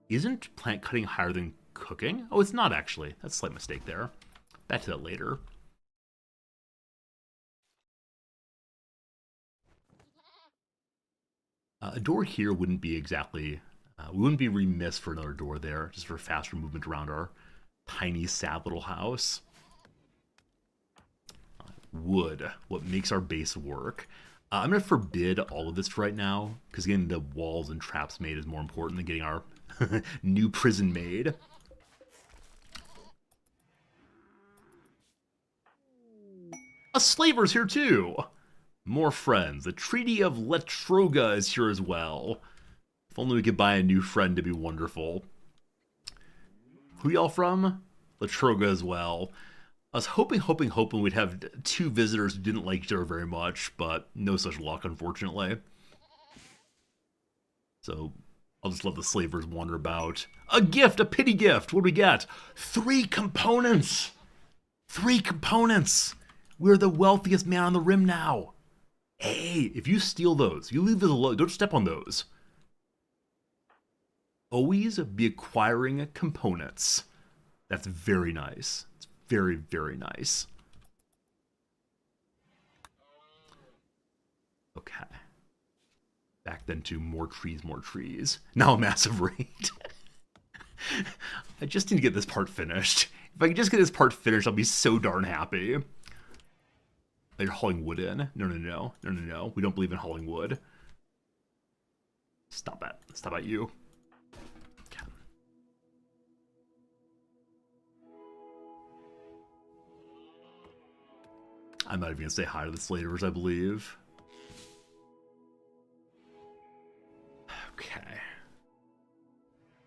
S3: Isn't plant cutting higher than cooking? Oh, it's not actually. That's a slight mistake there. Back to that later. A door here wouldn't be exactly... we wouldn't be remiss for another door there, just for faster movement around our tiny, sad little house. Wood, what makes our base work. I'm going to forbid all of this right now, because getting the walls and traps made is more important than getting our new prison made. A slaver's here too! More friends. The Treaty of Letroga is here as well. If only we could buy a new friend, it'd be wonderful. Who y'all from? Latroga as well. I was hoping we'd have 2 visitors who didn't like each other very much, but no such luck, unfortunately. So I'll just let the slavers wander about. A gift, a pity gift. What do we get? 3 components. 3 components. We're the wealthiest man on the rim now. Hey, if you steal those, you leave those alone. Don't step on those. Always be acquiring components. That's very nice. It's very, very nice. Okay. Back then to more trees, more trees. Now a massive raid. I just need to get this part finished. If I can just get this part finished, I'll be so darn happy. You're hauling wood in? No. We don't believe in hauling wood. Stop it. Stop at you. Okay. I'm not even going to say hi to the slavers, I believe. Okay.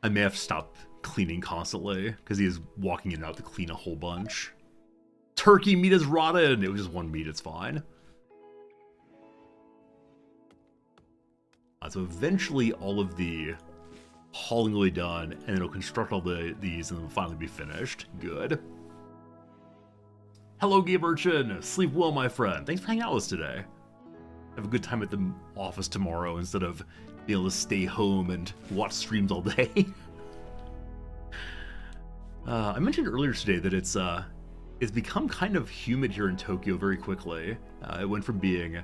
S3: I may have to stop cleaning constantly, because he is walking in and out to clean a whole bunch. Turkey meat is rotten! It was just 1 meat, it's fine. So eventually all of the hauling will be done, and it'll construct all these, and they'll finally be finished. Good. Hello, Game Urchin! Sleep well, my friend. Thanks for hanging out with us today. Have a good time at the office tomorrow, instead of being able to stay home and watch streams all day. I mentioned earlier today that it's become kind of humid here in Tokyo very quickly. It went from being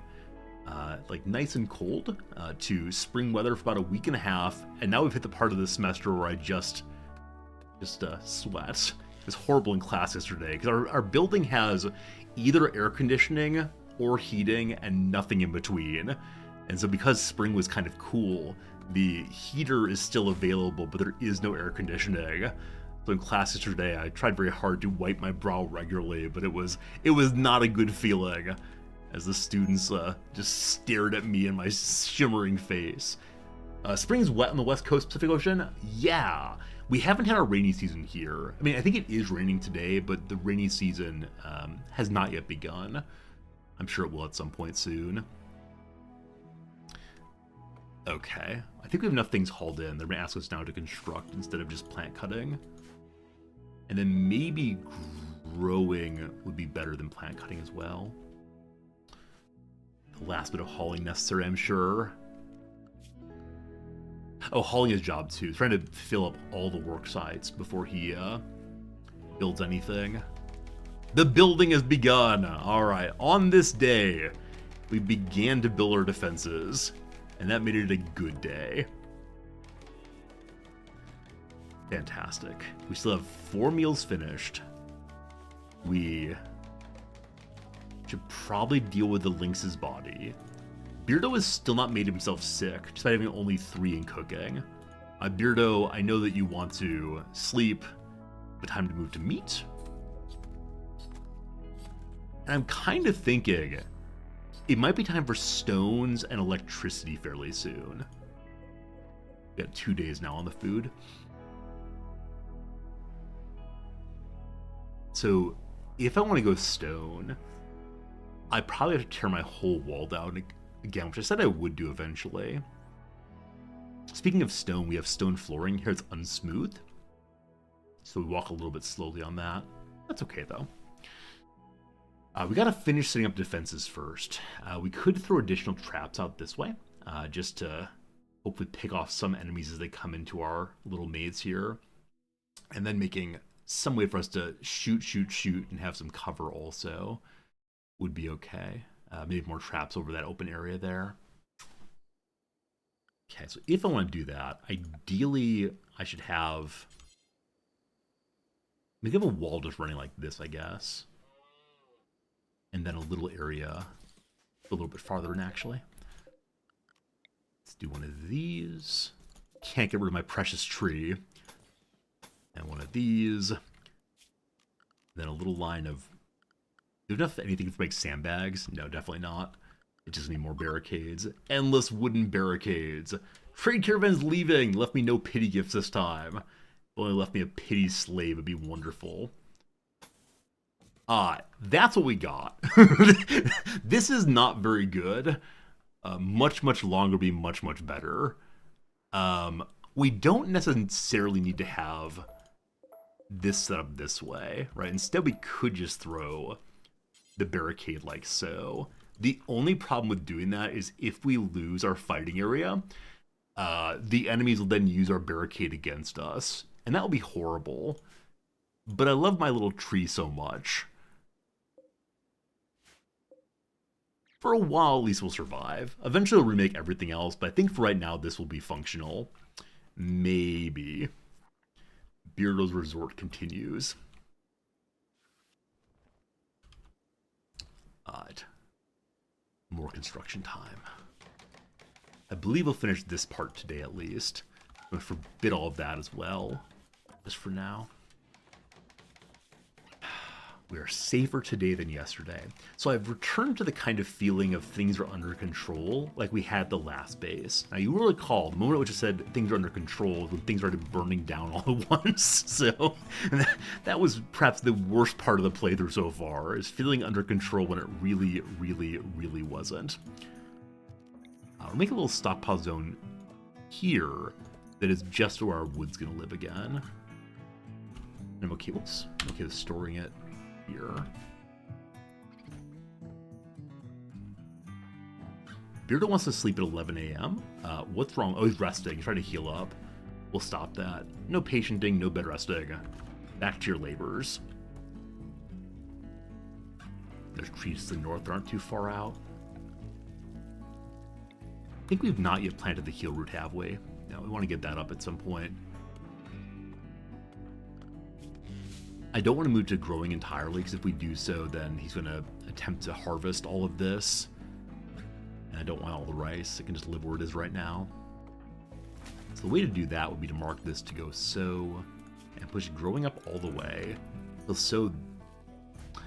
S3: like nice and cold to spring weather for about a week and a half, and now we've hit the part of the semester where I just sweat. It was horrible in class yesterday because our building has either air conditioning or heating and nothing in between. And so because spring was kind of cool, the heater is still available, but there is no air conditioning. So in class yesterday, I tried very hard to wipe my brow regularly, but it was not a good feeling as the students just stared at me and my shimmering face. Spring's wet on the West Coast Pacific Ocean? Yeah. We haven't had our rainy season here. I mean, I think it is raining today, but the rainy season has not yet begun. I'm sure it will at some point soon. Okay. I think we have enough things hauled in. They're going to ask us now to construct instead of just plant cutting. And then maybe growing would be better than plant cutting as well. The last bit of hauling necessary, I'm sure. Oh, hauling his job too. Trying to fill up all the work sites before he builds anything. The building has begun. All right. On this day, we began to build our defenses, and that made it a good day. Fantastic. We still have 4 meals finished. We should probably deal with the lynx's body. Beardo has still not made himself sick, despite having only 3 in cooking. Beardo, I know that you want to sleep, but time to move to meat. And I'm kind of thinking it might be time for stones and electricity fairly soon. We got 2 days now on the food. So if I want to go stone, I probably have to tear my whole wall down again, which I said I would do eventually. Speaking of stone, we have stone flooring here. It's unsmooth, so we walk a little bit slowly on that. That's okay though. We gotta finish setting up defenses first. We could throw additional traps out this way, just to hopefully pick off some enemies as they come into our little maze here, and then making some way for us to shoot, and have some cover also would be okay. Maybe more traps over that open area there. Okay, so if I want to do that, ideally I should have... maybe have a wall just running like this, I guess. And then a little area a little bit farther in, actually. Let's do one of these. Can't get rid of my precious tree. And one of these. Then a little line of... do you have anything to make sandbags? No, definitely not. It just needs more barricades. Endless wooden barricades. Trade caravan's leaving. Left me no pity gifts this time. only left me a pity slave, it'd be wonderful. That's what we got. This is not very good. Much longer would be much better. We don't necessarily need to have this set up this way, right? Instead, we could just throw the barricade like so. The only problem with doing that is if we lose our fighting area, the enemies will then use our barricade against us, and that will be horrible. But I love my little tree so much. For a while, at least we'll survive. Eventually, we'll remake everything else, but I think for right now, this will be functional. Maybe. Beardo's Resort continues. Alright. More construction time. I believe we'll finish this part today at least. I'm going to forbid all of that as well. Just for now. We are safer today than yesterday. So I've returned to the kind of feeling of things are under control, like we had the last base. Now you will recall, the moment at which I said things are under control, when things started burning down all at once. So that was perhaps the worst part of the playthrough so far, is feeling under control when it really wasn't. We'll make a little stockpile zone here that is just where our wood's gonna live again. And I'm okay with storing it here. Beardo wants to sleep at 11 a.m. What's wrong? Oh, he's resting. He's trying to heal up. We'll stop that. No patienting, no bed resting. Back to your labors. There's trees to the north that aren't too far out. I think we've not yet planted the heal root, have we? No, we want to get that up at some point. I don't want to move to growing entirely, because if we do so, then he's going to attempt to harvest all of this. And I don't want all the rice. It can just live where it is right now. So the way to do that would be to mark this to go sow, and push growing up all the way. He'll sow...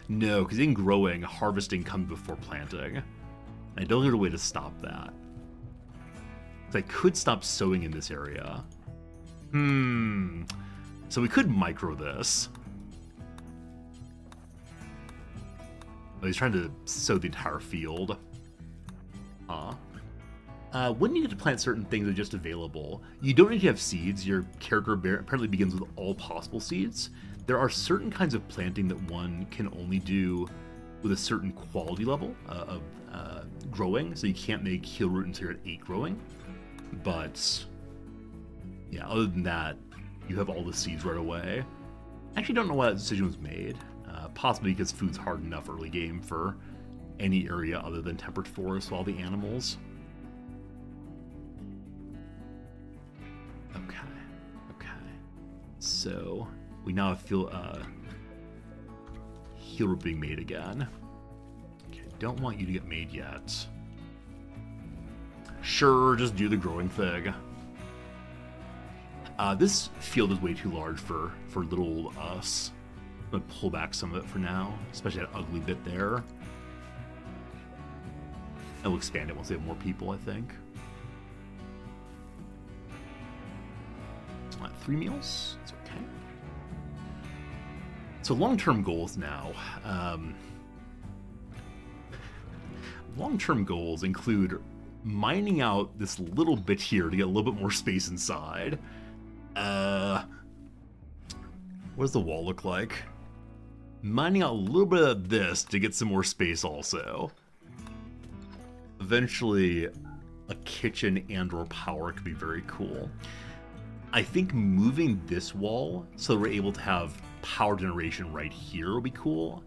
S3: No, because in growing, harvesting comes before planting. And I don't have a way to stop that. So I could stop sowing in this area. So we could micro this. Oh, he's trying to sow the entire field. When you get to plant certain things that are just available, you don't need to have seeds. Your character apparently begins with all possible seeds. There are certain kinds of planting that one can only do with a certain quality level of growing. So you can't make heal root until you're at 8 growing. But yeah, other than that, you have all the seeds right away. I actually don't know why that decision was made. Possibly because food's hard enough early game for any area other than temperate forest, all the animals. Okay. So we now feel heal root being made again. Okay, don't want you to get made yet. Sure, just do the growing thing. This field is way too large for little old us. I'm going to pull back some of it for now, especially that ugly bit there. And we'll expand it once we have more people, I think. 3 meals? It's okay. So long-term goals now. Long-term goals include mining out this little bit here to get a little bit more space inside. What does the wall look like? Mining out a little bit of this to get some more space also. Eventually, a kitchen and or power could be very cool. I think moving this wall so we're able to have power generation right here will be cool.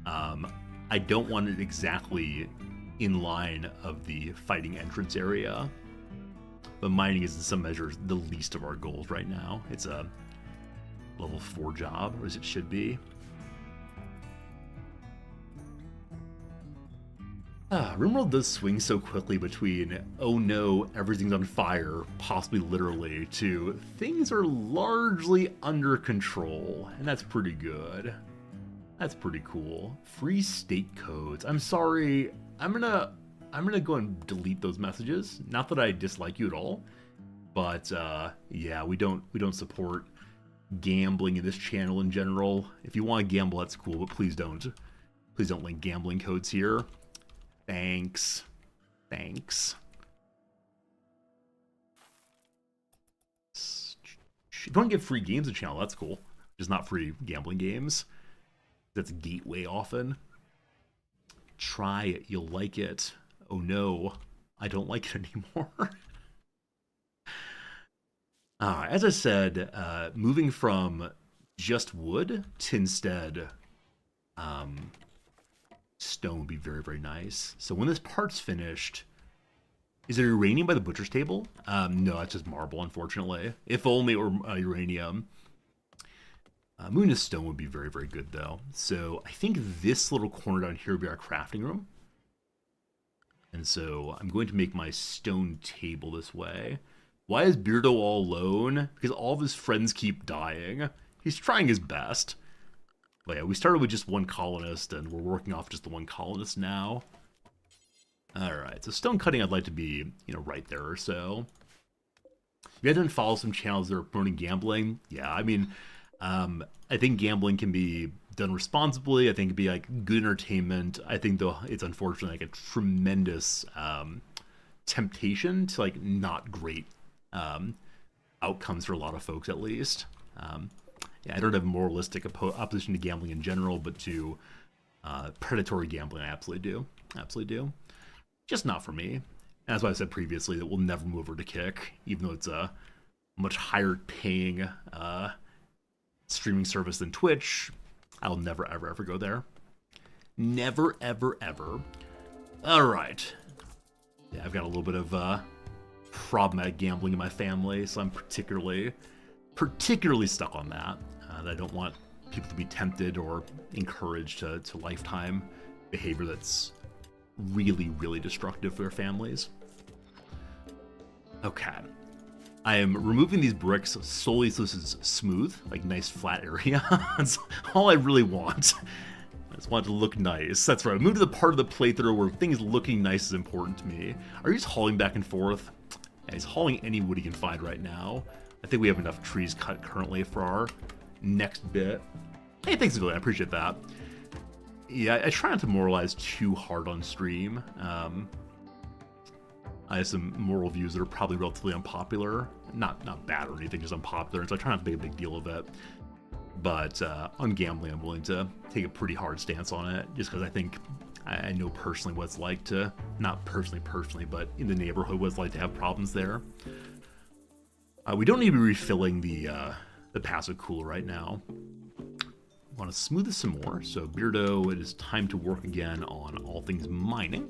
S3: I don't want it exactly in line of the fighting entrance area, but mining is in some measures the least of our goals right now. It's a level 4 job, or as it should be. Rimworld does swing so quickly between, oh no, everything's on fire, possibly literally, to things are largely under control, and that's pretty good. That's pretty cool. Free state codes. I'm sorry, I'm gonna go and delete those messages. Not that I dislike you at all, but yeah, we don't support gambling in this channel in general. If you want to gamble, that's cool, but please don't. Please don't link gambling codes here. Thanks. Thanks. If you want to give free games a channel, that's cool. Just not free gambling games. That's gateway often. Try it, you'll like it. Oh no, I don't like it anymore. As I said, moving from just wood to instead stone would be very, very nice. So when this part's finished, is it uranium by the butcher's table? No, it's just marble, unfortunately. If only, or uranium. Moving to stone would be very, very good, though. So I think this little corner down here would be our crafting room. And so I'm going to make my stone table this way. Why is Beardo all alone? Because all of his friends keep dying. He's trying his best. But yeah, we started with just one colonist, and we're working off just the one colonist now. Alright, so stone cutting I'd like to be, right there or so. You guys didn't follow some channels that are promoting gambling? Yeah, I mean, I think gambling can be done responsibly. I think it'd be like good entertainment. I think though it's unfortunately like a tremendous temptation to like not great outcomes for a lot of folks at least. Yeah, I don't have a moralistic opposition to gambling in general, but to predatory gambling I absolutely do. Absolutely do. Just not for me. As I said previously, that we'll never move over to Kick, even though it's a much higher paying streaming service than Twitch. I'll never, ever, ever go there. Never, ever, ever. All right. Yeah, I've got a little bit of problematic gambling in my family, so I'm particularly stuck on that. I don't want people to be tempted or encouraged to lifetime behavior that's really, really destructive for their families. Okay. I am removing these bricks solely so this is smooth, like nice flat area. That's all I really want. I just want it to look nice. That's right. I moved to the part of the playthrough where things looking nice is important to me. Are you just hauling back and forth? Yeah, he's hauling any wood he can find right now. I think we have enough trees cut currently for our next bit. Hey, thanks, Villian. I appreciate that. Yeah, I try not to moralize too hard on stream. I have some moral views that are probably relatively unpopular. Not bad or anything, just unpopular. So I try not to make a big deal of it. But on gambling, I'm willing to take a pretty hard stance on it, just because I think I know personally what it's like to, not personally, but in the neighborhood, what it's like to have problems there. We don't need to be refilling the passive cooler right now. I want to smooth this some more. So Beardo, it is time to work again on all things mining.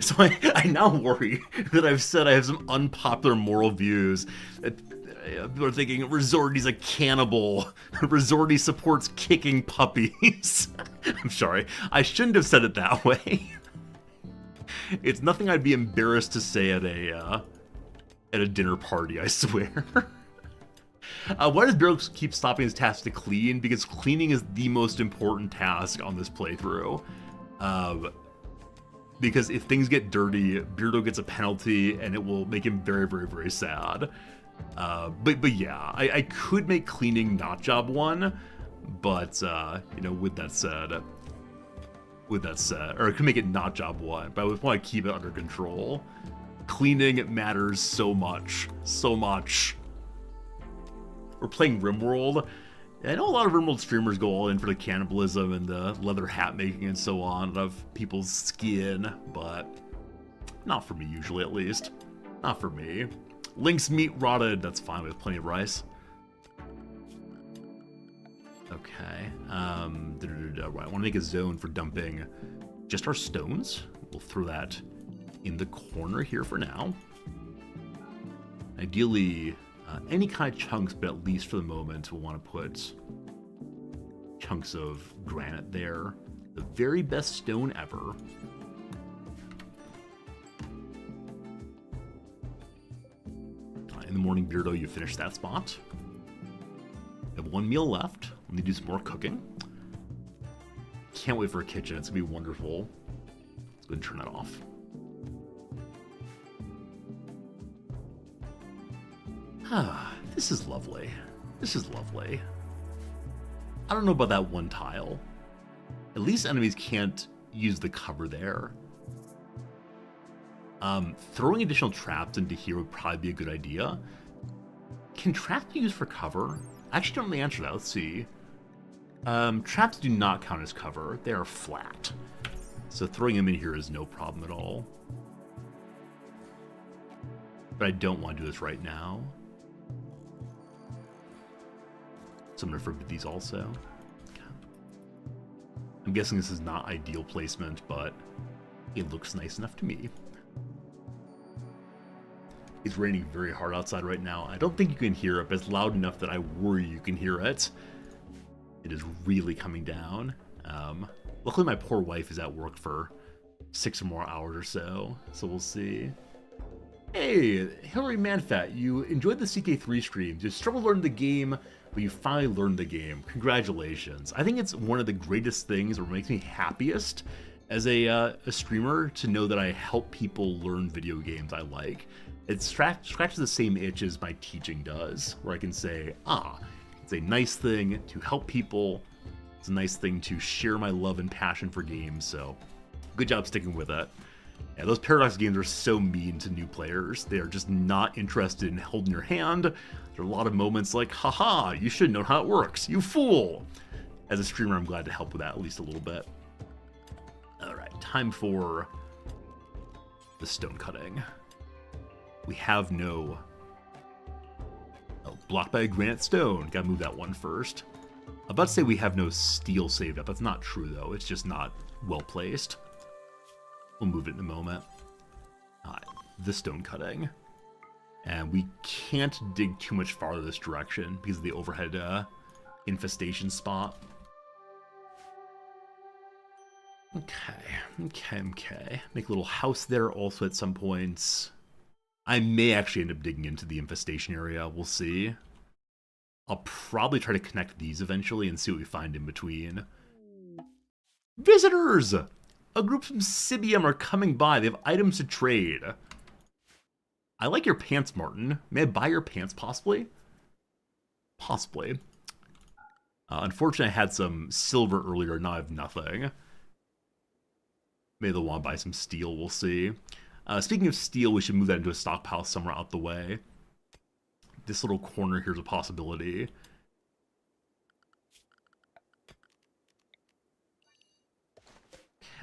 S3: So I now worry that I've said I have some unpopular moral views. People are thinking Resorty's a cannibal. Resorty supports kicking puppies. I'm sorry. I shouldn't have said it that way. It's nothing I'd be embarrassed to say at a dinner party, I swear. Why does Beardo keep stopping his task to clean? Because cleaning is the most important task on this playthrough. Because if things get dirty, Beardo gets a penalty, and it will make him very, very, very sad. But yeah, I could make cleaning not job one, but with that said, or I could make it not job one, but I would want to keep it under control. Cleaning matters so much, so much. We're playing Rimworld. I know a lot of Rimworld streamers go all in for the cannibalism and the leather hat making and so on of people's skin, but not for me usually, at least. Not for me. Link's meat rotted. That's fine. We have plenty of rice. Okay. Right. I want to make a zone for dumping just our stones. We'll throw that in the corner here for now. Ideally, any kind of chunks, but at least for the moment, we'll want to put chunks of granite there. The very best stone ever. In the morning, Beardo, you finish that spot. We have one meal left. Let me do some more cooking. Can't wait for a kitchen. It's going to be wonderful. Let's go ahead and turn that off. Ah, this is lovely. This is lovely. I don't know about that one tile. At least enemies can't use the cover there. Throwing additional traps into here would probably be a good idea. Can traps be used for cover? I actually don't know the answer to that. Let's see. Traps do not count as cover. They are flat. So throwing them in here is no problem at all. But I don't want to do this right now. So I'm going to forbid these also. Okay. I'm guessing this is not ideal placement, but it looks nice enough to me. It's raining very hard outside right now. I don't think you can hear it, but it's loud enough that I worry you can hear it. It is really coming down. Luckily, my poor wife is at work for 6 or more hours or so, so we'll see. Hey, Hillary Manfat, you enjoyed the CK3 streams. You struggled to learn the game, but you finally learned the game. Congratulations. I think it's one of the greatest things, or makes me happiest as a streamer, to know that I help people learn video games I like. It scratches the same itch as my teaching does, where I can say, it's a nice thing to help people. It's a nice thing to share my love and passion for games, so good job sticking with it. Yeah, those Paradox games are so mean to new players. They are just not interested in holding your hand. There are a lot of moments like, haha, you should know how it works, you fool! As a streamer, I'm glad to help with that at least a little bit. Alright, time for the stone cutting. We have no... Oh, blocked by a granite stone. Gotta move that one first. I'm about to say we have no steel saved up. That's not true, though. It's just not well placed. We'll move it in a moment. Alright, the stone cutting. And we can't dig too much farther this direction because of the overhead infestation spot. Okay. Make a little house there also at some points. I may actually end up digging into the infestation area. We'll see. I'll probably try to connect these eventually and see what we find in between. Visitors! A group from Sibium are coming by. They have items to trade. I like your pants, Martin. May I buy your pants, possibly? Possibly. Unfortunately, I had some silver earlier. Now I have nothing. Maybe they'll want to buy some steel. We'll see. Speaking of steel, we should move that into a stockpile somewhere out the way. This little corner here's a possibility.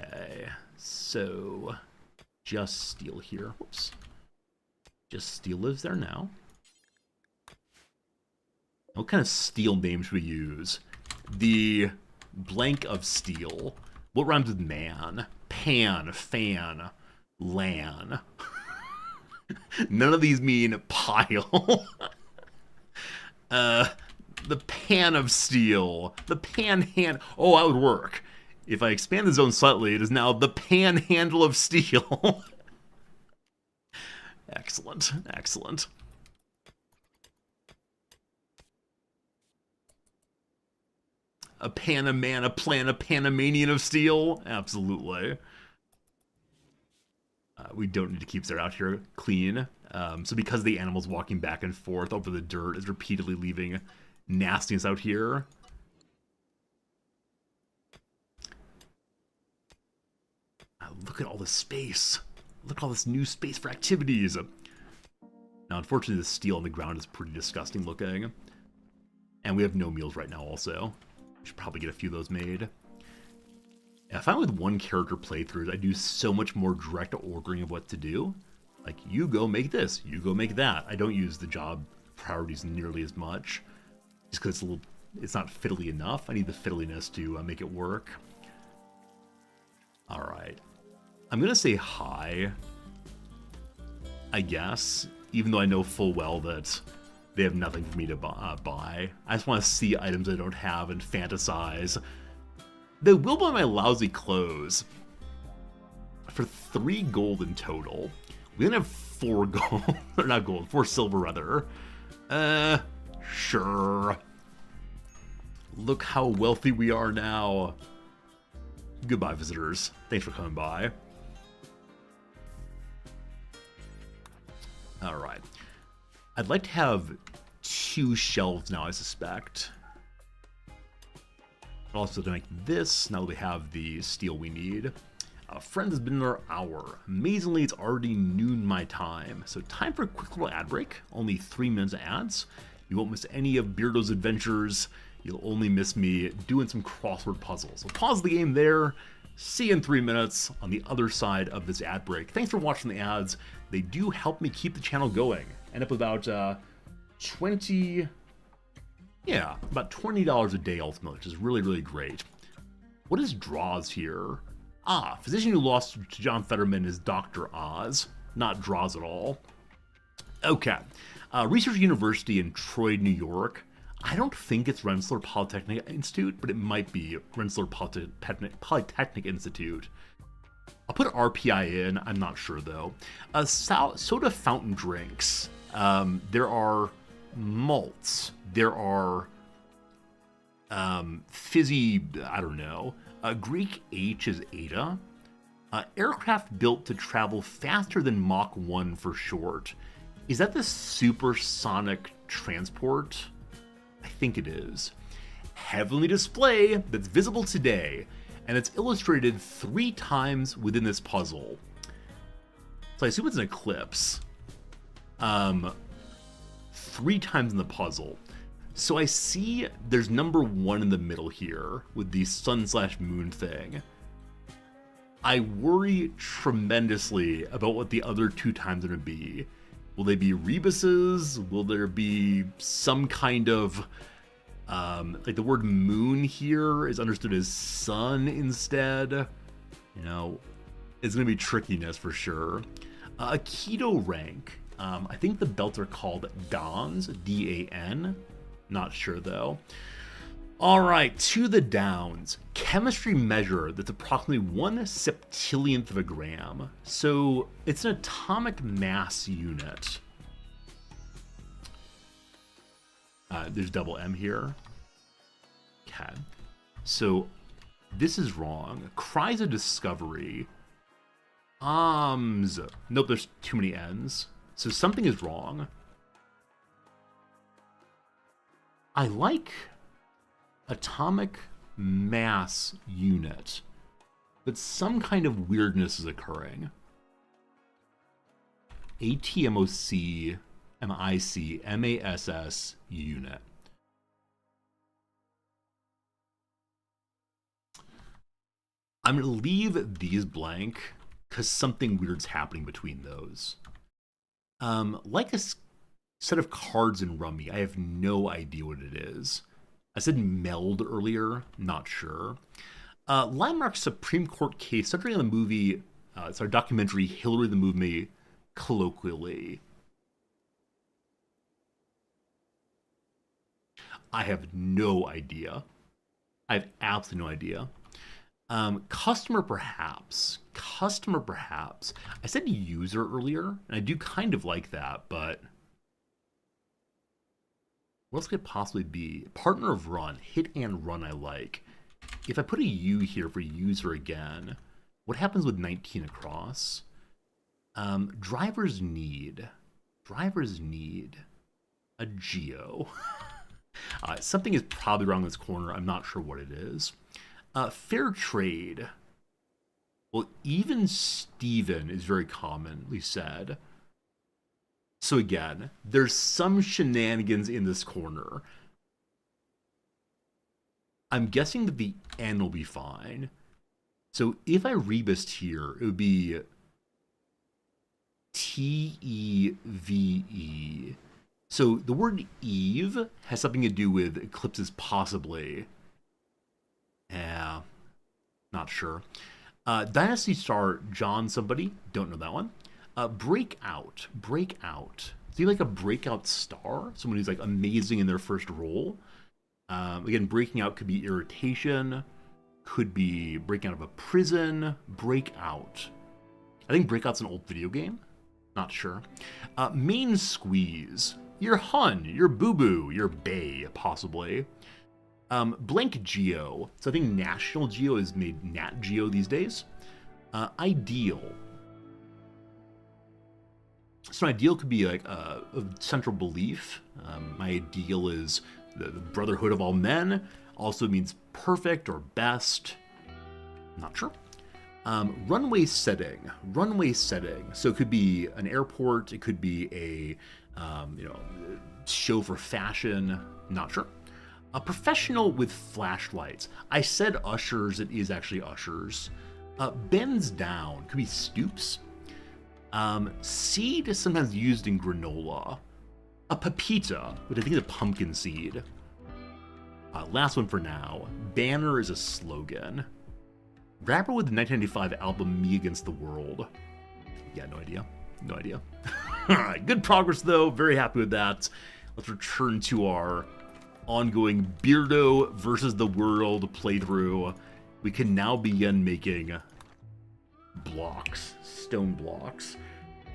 S3: Okay, so just steel here. Whoops. Just steel lives there now. What kind of steel name should we use? The blank of steel. What rhymes with man? Pan, fan, lan. None of these mean pile. The pan of steel. The panhandle. Oh, that would work. If I expand the zone slightly, it is now the panhandle of steel. Excellent. Excellent. A Panaman, a plan, a Panamanian of steel? Absolutely. We don't need to keep Zara out here clean. So because the animal's walking back and forth over the dirt is repeatedly leaving nastiness out here. Look at all this space. Look at all this new space for activities. Now, unfortunately, the steel on the ground is pretty disgusting looking. And we have no meals right now also. We should probably get a few of those made. I find with one character playthroughs, I do so much more direct ordering of what to do. Like, you go make this, you go make that. I don't use the job priorities nearly as much, just because it's not fiddly enough. I need the fiddliness to make it work. All right, I'm gonna say hi, I guess, even though I know full well that they have nothing for me to buy. I just want to see items I don't have and fantasize. They will buy my lousy clothes for 3 gold in total. We then have 4 gold, or not gold, 4 silver rather. Sure. Look how wealthy we are now. Goodbye, visitors. Thanks for coming by. All right. I'd like to have 2 shelves now, I suspect. Also to make this, now that we have the steel we need. Friends has been another hour. Amazingly, it's already noon my time. So time for a quick little ad break. Only 3 minutes of ads. You won't miss any of Beardo's adventures. You'll only miss me doing some crossword puzzles. So pause the game there. See you in 3 minutes on the other side of this ad break. Thanks for watching the ads. They do help me keep the channel going. End up about about $20 a day ultimately, which is really, really great. What is draws here? Physician who lost to John Fetterman is Dr. Oz, not draws at all. Okay. Research University in Troy, New York. I don't think it's Rensselaer Polytechnic Institute, but it might be Rensselaer Polytechnic Institute. I'll put RPI in, I'm not sure though. Soda fountain drinks. There are malts. There are fizzy, I don't know. Greek H is Ada. Aircraft built to travel faster than Mach 1 for short. Is that the supersonic transport? I think it is. Heavenly display that's visible today, and it's illustrated 3 times within this puzzle. So I assume it's an eclipse. 3 times in the puzzle. So I see there's number 1 in the middle here with the sun/moon thing. I worry tremendously about what the other 2 times are going to be. Will they be rebuses? Will there be some kind of, like the word moon here is understood as sun instead? You know, it's going to be trickiness for sure. A keto rank. I think the belts are called DANs, D-A-N. Not sure though. All right, to the downs. Chemistry measure that's approximately 1 septillionth of a gram. So it's an atomic mass unit. There's double M here. Okay. So this is wrong. Cries of discovery. Nope, there's too many N's. So something is wrong. I like atomic mass unit, but some kind of weirdness is occurring. ATMOC MIC MASS unit. I'm going to leave these blank because something weird's happening between those. Like a set of cards in Rummy, I have no idea what it is. I said meld earlier, not sure. Landmark Supreme Court case centering on the movie, it's our documentary Hillary the Movie, colloquially. I have no idea. I have absolutely no idea. Customer perhaps. Customer perhaps. I said user earlier, and I do kind of like that, but what else could it possibly be? Partner of run. Hit and run I like. If I put a U here for user again, what happens with 19 across? Drivers need. Drivers need a geo. Something is probably wrong in this corner. I'm not sure what it is. Fair trade. Well, even Steven is very commonly said. So again, there's some shenanigans in this corner. I'm guessing that the N will be fine. So if I rebused here, it would be T-E-V-E. So the word Eve has something to do with eclipses possibly. Yeah, not sure. Dynasty Star John somebody, don't know that one. Breakout. Breakout. Is he like a breakout star? Someone who's like amazing in their first role? Again, breaking out could be irritation, could be breaking out of a prison. Breakout. I think Breakout's an old video game. Not sure. Main squeeze. Your hun, your boo-boo, your bae, possibly. Blank Geo. So I think National Geo is made Nat Geo these days. Ideal. So an ideal could be like a central belief. My ideal is the brotherhood of all men. Also means perfect or best. Not sure. Runway setting. So it could be an airport. It could be a show for fashion. Not sure. A professional with flashlights. I said ushers. It is actually ushers. Bends down. Could be stoops. Seed is sometimes used in granola. A pepita, which I think is a pumpkin seed. Last one for now. Banner is a slogan. Rapper with the 1995 album Me Against the World. Yeah, no idea. Alright, good progress though. Very happy with that. Let's return to our ongoing Beardo versus the World playthrough. We can now begin making blocks, stone blocks.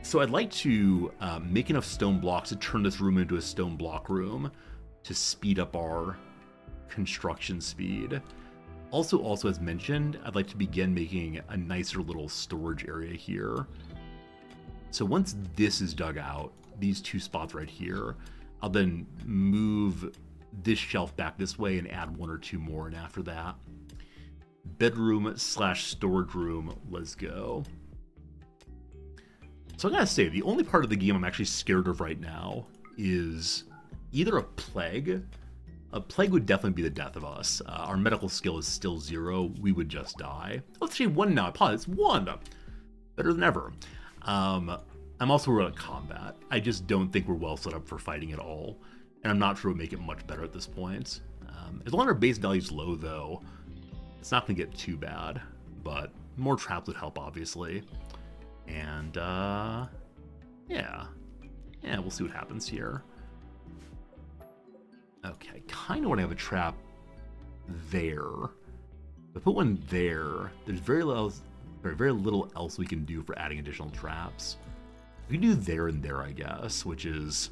S3: So I'd like to make enough stone blocks to turn this room into a stone block room to speed up our construction speed. Also as mentioned, I'd like to begin making a nicer little storage area here. So once this is dug out, these two spots right here, I'll then move this shelf back this way and add one or two more, and after that, bedroom / storage room, let's go. So I gotta say, the only part of the game I'm actually scared of right now is either a plague. A plague would definitely be the death of us. Our medical skill is still 0. We would just die. Let's see, 1 now. I apologize. 1. Better than ever. I'm also worried about combat. I just don't think we're well set up for fighting at all. And I'm not sure we'll make it much better at this point. As long as our base value is low, though, it's not going to get too bad. But more traps would help, obviously. And, yeah, we'll see what happens here. Okay, I kind of want to have a trap there. If I put one there, there's very little else we can do for adding additional traps. We can do there and there, I guess, which is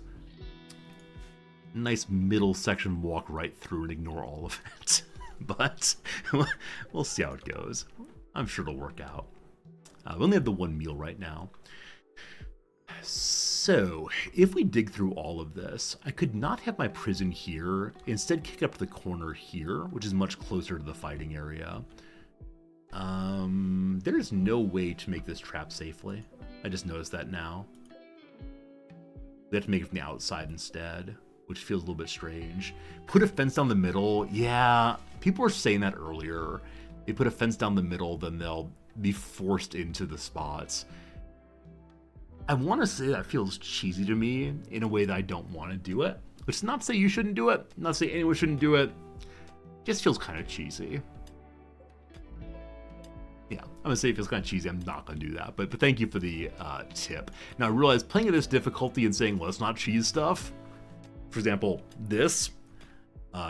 S3: a nice middle section, walk right through and ignore all of it. But we'll see how it goes. I'm sure it'll work out. We only have the 1 meal right now. So, if we dig through all of this, I could not have my prison here, instead kick up to the corner here, which is much closer to the fighting area. There's no way to make this trap safely. I just noticed that now. We have to make it from the outside instead, which feels a little bit strange. Put a fence down the middle. Yeah, people were saying that earlier. They put a fence down the middle, then they'll be forced into the spots. I want to say that feels cheesy to me in a way that I don't want to do it. Which is not to say you shouldn't do it, not to say anyone shouldn't do it. Just feels kind of cheesy. Yeah, I'm going to say it feels kind of cheesy. I'm not going to do that. But thank you for the tip. Now, I realize playing at this difficulty and saying, let's not cheese stuff. For example, this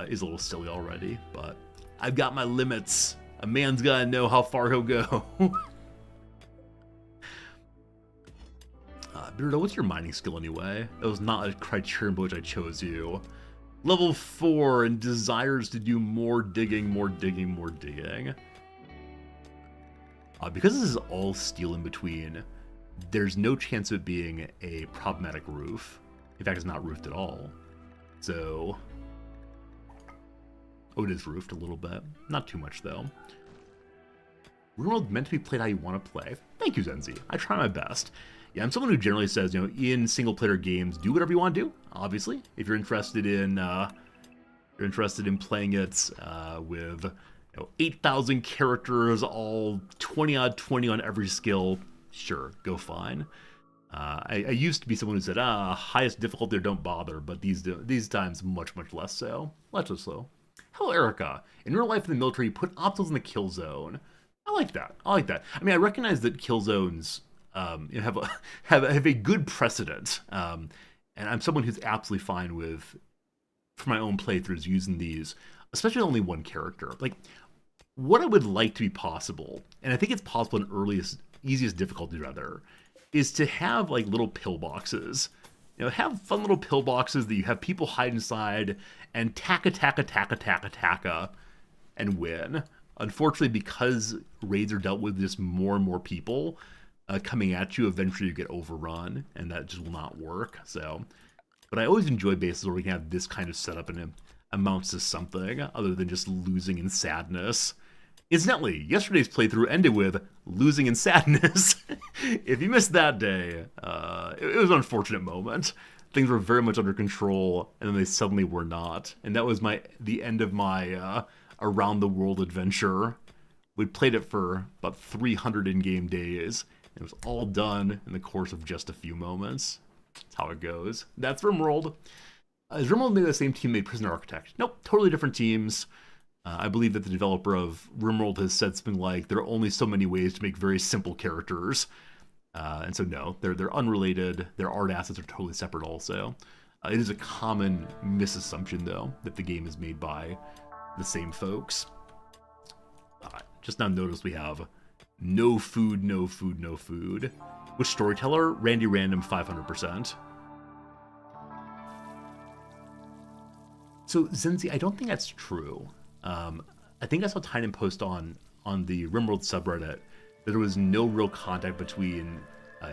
S3: is a little silly already. But I've got my limits. A man's got to know how far he'll go. Beardo, what's your mining skill anyway? That was not a criterion by which I chose you. Level 4 and desires to do more digging. Because this is all steel in between, there's no chance of it being a problematic roof. In fact, it's not roofed at all. So, oh, it is roofed a little bit. Not too much, though. Rimworld meant to be played how you want to play. Thank you, Zenzi. I try my best. Yeah, I'm someone who generally says, in single-player games, do whatever you want to do. Obviously, if you're interested in playing it with 8,000 characters, all 20 on every skill, sure, go fine. I used to be someone who said, highest difficulty or don't bother, but these times much less so. Less so. Hello, Erica. In real life in the military, you put obstacles in the kill zone. I like that. I mean, I recognize that kill zones have a good precedent, and I'm someone who's absolutely fine with, for my own playthroughs, using these, especially only one character. Like, what I would like to be possible, and I think it's possible in easiest difficulty rather, is to have like little pillboxes. Have fun little pillboxes that you have people hide inside and taka, and win. Unfortunately, because raids are dealt with just more and more people, coming at you, eventually you get overrun, and that just will not work. So, but I always enjoy bases where we can have this kind of setup and it amounts to something other than just losing in sadness. Incidentally, yesterday's playthrough ended with losing in sadness. If you missed that day, it was an unfortunate moment. Things were very much under control, and then they suddenly were not. And that was the end of my around the world adventure. We played it for about 300 in-game days, and it was all done in the course of just a few moments. That's how it goes. That's Rimworld. Is Rimworld made by the same team made Prison Architect? Nope, totally different teams. I believe that the developer of Rimworld has said something like, there are only so many ways to make very simple characters. And so no, they're unrelated. Their art assets are totally separate also. It is a common misassumption, though, that the game is made by the same folks. Just now notice we have no food, no food, no food. Which storyteller? Randy Random 500%. So Zenzi, I don't think that's true. I think I saw Tynan post on the Rimworld subreddit that there was no real contact between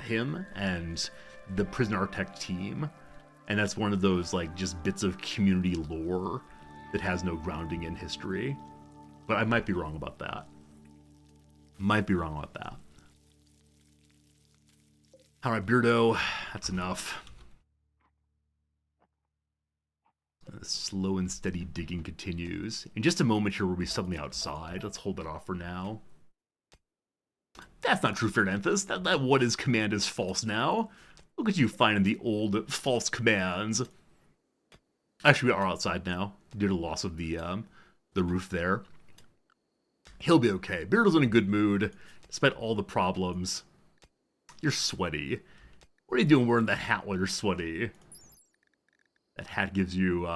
S3: him and the Prison Architect team, and that's one of those like just bits of community lore that has no grounding in history. But I might be wrong about that. All right, Beardo, that's enough. The slow and steady digging continues. In just a moment here, we'll be suddenly outside. Let's hold that off for now. That's not true, Fernanthus. That what is command is false now. Look at you finding the old false commands. Actually, we are outside now due to the loss of the roof there. He'll be okay. Beardo's in a good mood, despite all the problems. You're sweaty. What are you doing wearing the hat while you're sweaty? That hat gives you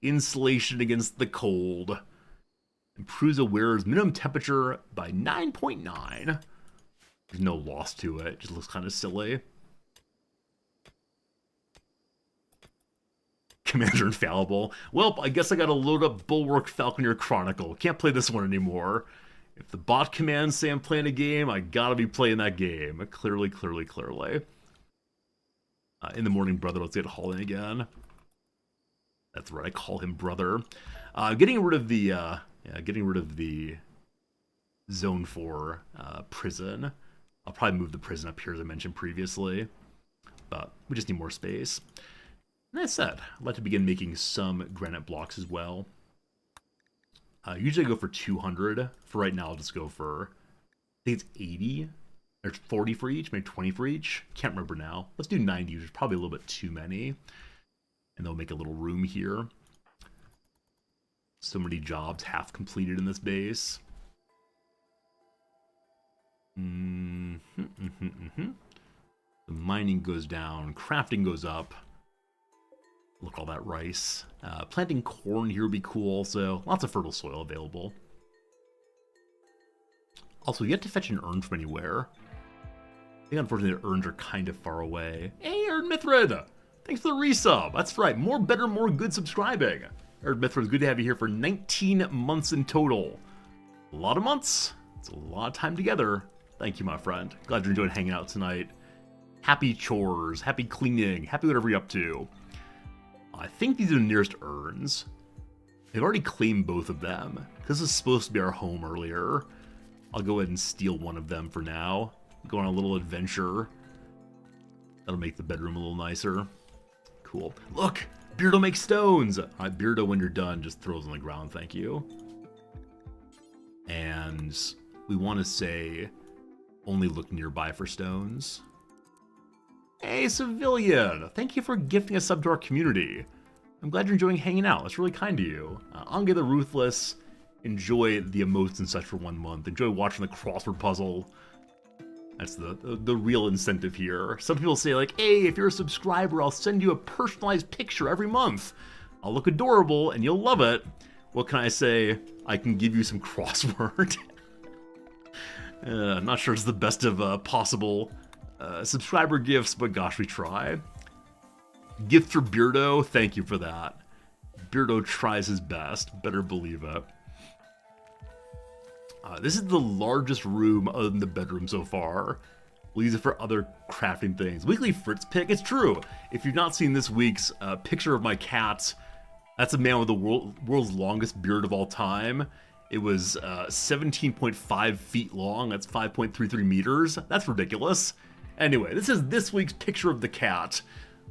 S3: insulation against the cold. Improves a wearer's minimum temperature by 9.9. There's no loss to it. Just looks kind of silly. Commands are infallible. Well, I guess I gotta load up Bulwark Falconer Chronicle. Can't play this one anymore. If the bot commands say I'm playing a game, I gotta be playing that game. Clearly. In the morning, brother, let's get hauling again. That's right, I call him brother. Getting rid of the Zone 4 prison. I'll probably move the prison up here, as I mentioned previously. But we just need more space. And that said, I'd like to begin making some granite blocks as well. Usually I go for 200. For right now, I'll just go for, I think it's 80. Or 40 for each, maybe 20 for each. Can't remember now. Let's do 90, which is probably a little bit too many. And they'll make a little room here. So many jobs half completed in this base. The mining goes down, crafting goes up. Look at all that rice. Planting corn here would be cool also. Lots of fertile soil available. Also, you have to fetch an urn from anywhere. I think unfortunately the urns are kind of far away. Hey, Erd Mithrid! Thanks for the resub. That's right, more better, more good subscribing. Erd Mithrid, good to have you here for 19 months in total. A lot of months. It's a lot of time together. Thank you, my friend. Glad you're enjoying hanging out tonight. Happy chores, happy cleaning, happy whatever you're up to. I think these are the nearest urns. They've already claimed both of them. This is supposed to be our home earlier. I'll go ahead and steal one of them for now. Go on a little adventure. That'll make the bedroom a little nicer. Cool. Look! Beardo makes stones! Alright, Beardo, when you're done, just throws on the ground, thank you. And we want to say, only look nearby for stones. Hey, Civilian! Thank you for gifting a sub to our community. I'm glad you're enjoying hanging out. That's really kind of you. Ange the Ruthless, enjoy the emotes and such for 1 month. Enjoy watching the crossword puzzle. That's the real incentive here. Some people say like, hey, if you're a subscriber, I'll send you a personalized picture every month. I'll look adorable and you'll love it. What can I say? I can give you some crossword. I'm not sure it's the best of possible subscriber gifts, but gosh, we try. Gift for Beardo, thank you for that. Beardo tries his best, better believe it. This is the largest room other than the bedroom so far. We'll use it for other crafting things. Weekly Fritz pick. It's true. If you've not seen this week's picture of my cat, that's a man with the world's longest beard of all time. It was 17.5 feet long. That's 5.33 meters. That's ridiculous. Anyway, this is this week's picture of the cat.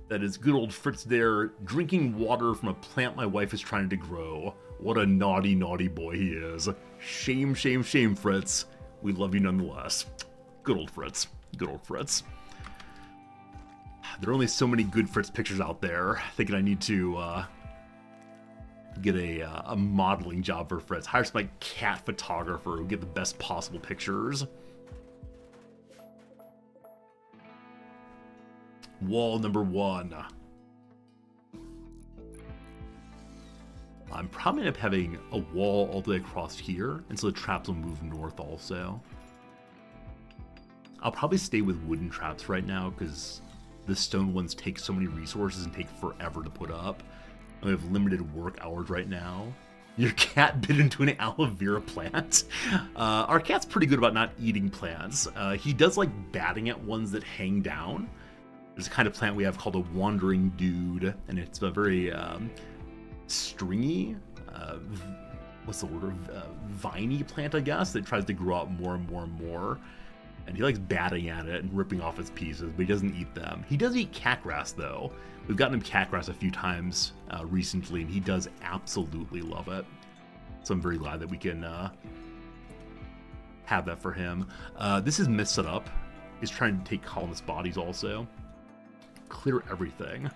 S3: That is good old Fritz there, drinking water from a plant my wife is trying to grow. What a naughty, naughty boy he is. Shame, shame, shame, Fritz. We love you nonetheless. Good old Fritz. Good old Fritz. There are only so many good Fritz pictures out there. Thinking I need to get a modeling job for Fritz. Hire some like cat photographer who get the best possible pictures. Wall number 1. I'm probably going to end up having a wall all the way across here, and so the traps will move north also. I'll probably stay with wooden traps right now, because the stone ones take so many resources and take forever to put up. And we have limited work hours right now. Your cat bit into an aloe vera plant? Our cat's pretty good about not eating plants. He does like batting at ones that hang down. There's a kind of plant we have called a wandering dude, and it's a very stringy, what's the word, viney plant, I guess, that tries to grow out more and more and more. And he likes batting at it and ripping off its pieces, but he doesn't eat them. He does eat catgrass, though. We've gotten him catgrass a few times recently, and he does absolutely love it. So I'm very glad that we can have that for him. This is messed up. He's trying to take colonist bodies also. Clear everything.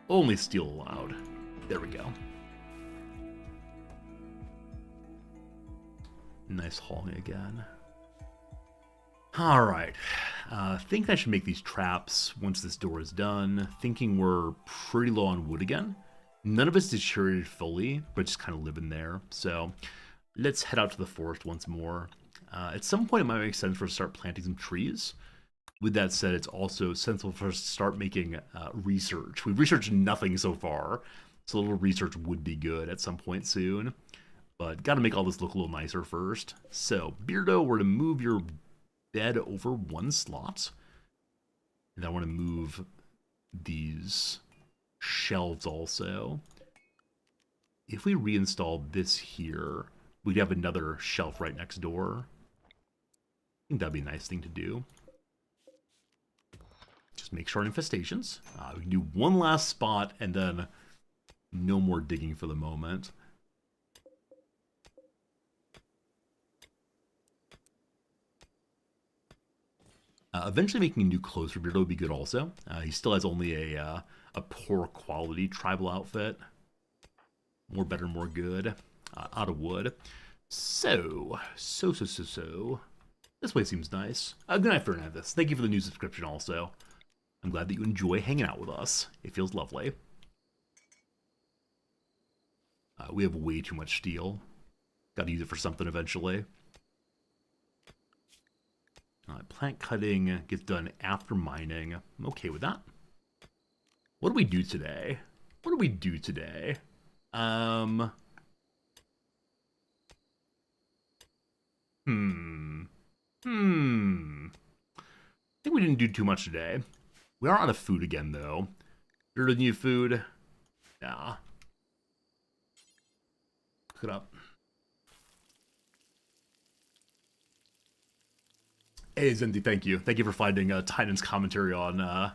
S3: Only steel allowed. There we go. Nice hauling again. Alright. Think I should make these traps once this door is done. Thinking we're pretty low on wood again. None of us deteriorated fully, but just kind of living there. So let's head out to the forest once more. At some point it might make sense for us to start planting some trees. With that said, it's also sensible for us to start making research. We've researched nothing so far, so a little research would be good at some point soon. But got to make all this look a little nicer first. So, Beardo, we're to move your bed over 1 slot. And I want to move these shelves also. If we reinstall this here, we'd have another shelf right next door. I think that'd be a nice thing to do. Just make sure infestations. We can do one last spot and then no more digging for the moment. Eventually making a new clothes for Beardo would be good also. He still has only a poor quality tribal outfit. More better, more good. Out of wood. So. This way seems nice. Good night for this. Thank you for the new subscription also. I'm glad that you enjoy hanging out with us. It feels lovely. We have way too much steel. Got to use it for something eventually. Plant cutting gets done after mining. I'm okay with that. What do we do today? What do we do today? I think we didn't do too much today. We are out of food again, though. You're gonna need food? Nah. Cook it up. Hey, Zindy, thank you. Thank you for finding Titan's commentary on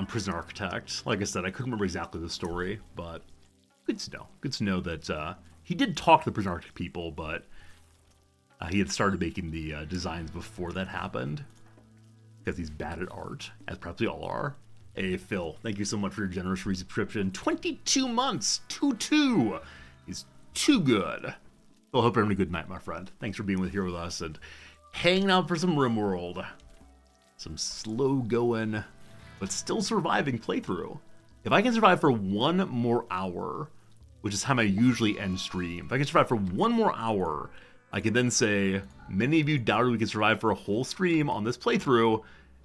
S3: Prison Architect. Like I said, I couldn't remember exactly the story, but good to know. Good to know that he did talk to the Prison Architect people, but he had started making the designs before that happened. Because he's bad at art, as perhaps we all are. Hey, Phil, thank you so much for your generous resubscription. 22 months! 2-2! He's too good. Well, hope you're having a good night, my friend. Thanks for being here with us and hanging out for some Rimworld. Some slow-going, but still surviving playthrough. If I can survive for 1 more hour, which is how I usually end stream, if I can survive for 1 more hour, I can then say, many of you doubted we could survive for a whole stream on this playthrough,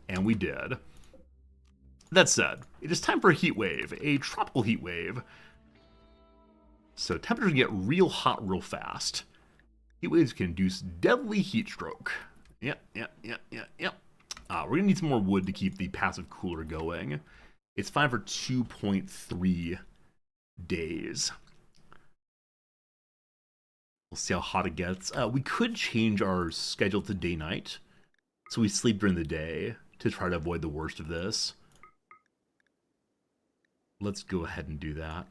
S3: and we did. That said, it is time for a heat wave, a tropical heat wave. So temperatures get real hot real fast. Heat waves can induce deadly heat stroke. Yep. We're gonna need some more wood to keep the passive cooler going. It's fine for 2.3 days. We'll see how hot it gets. We could change our schedule to day-night, so we sleep during the day to try to avoid the worst of this. Let's go ahead and do that.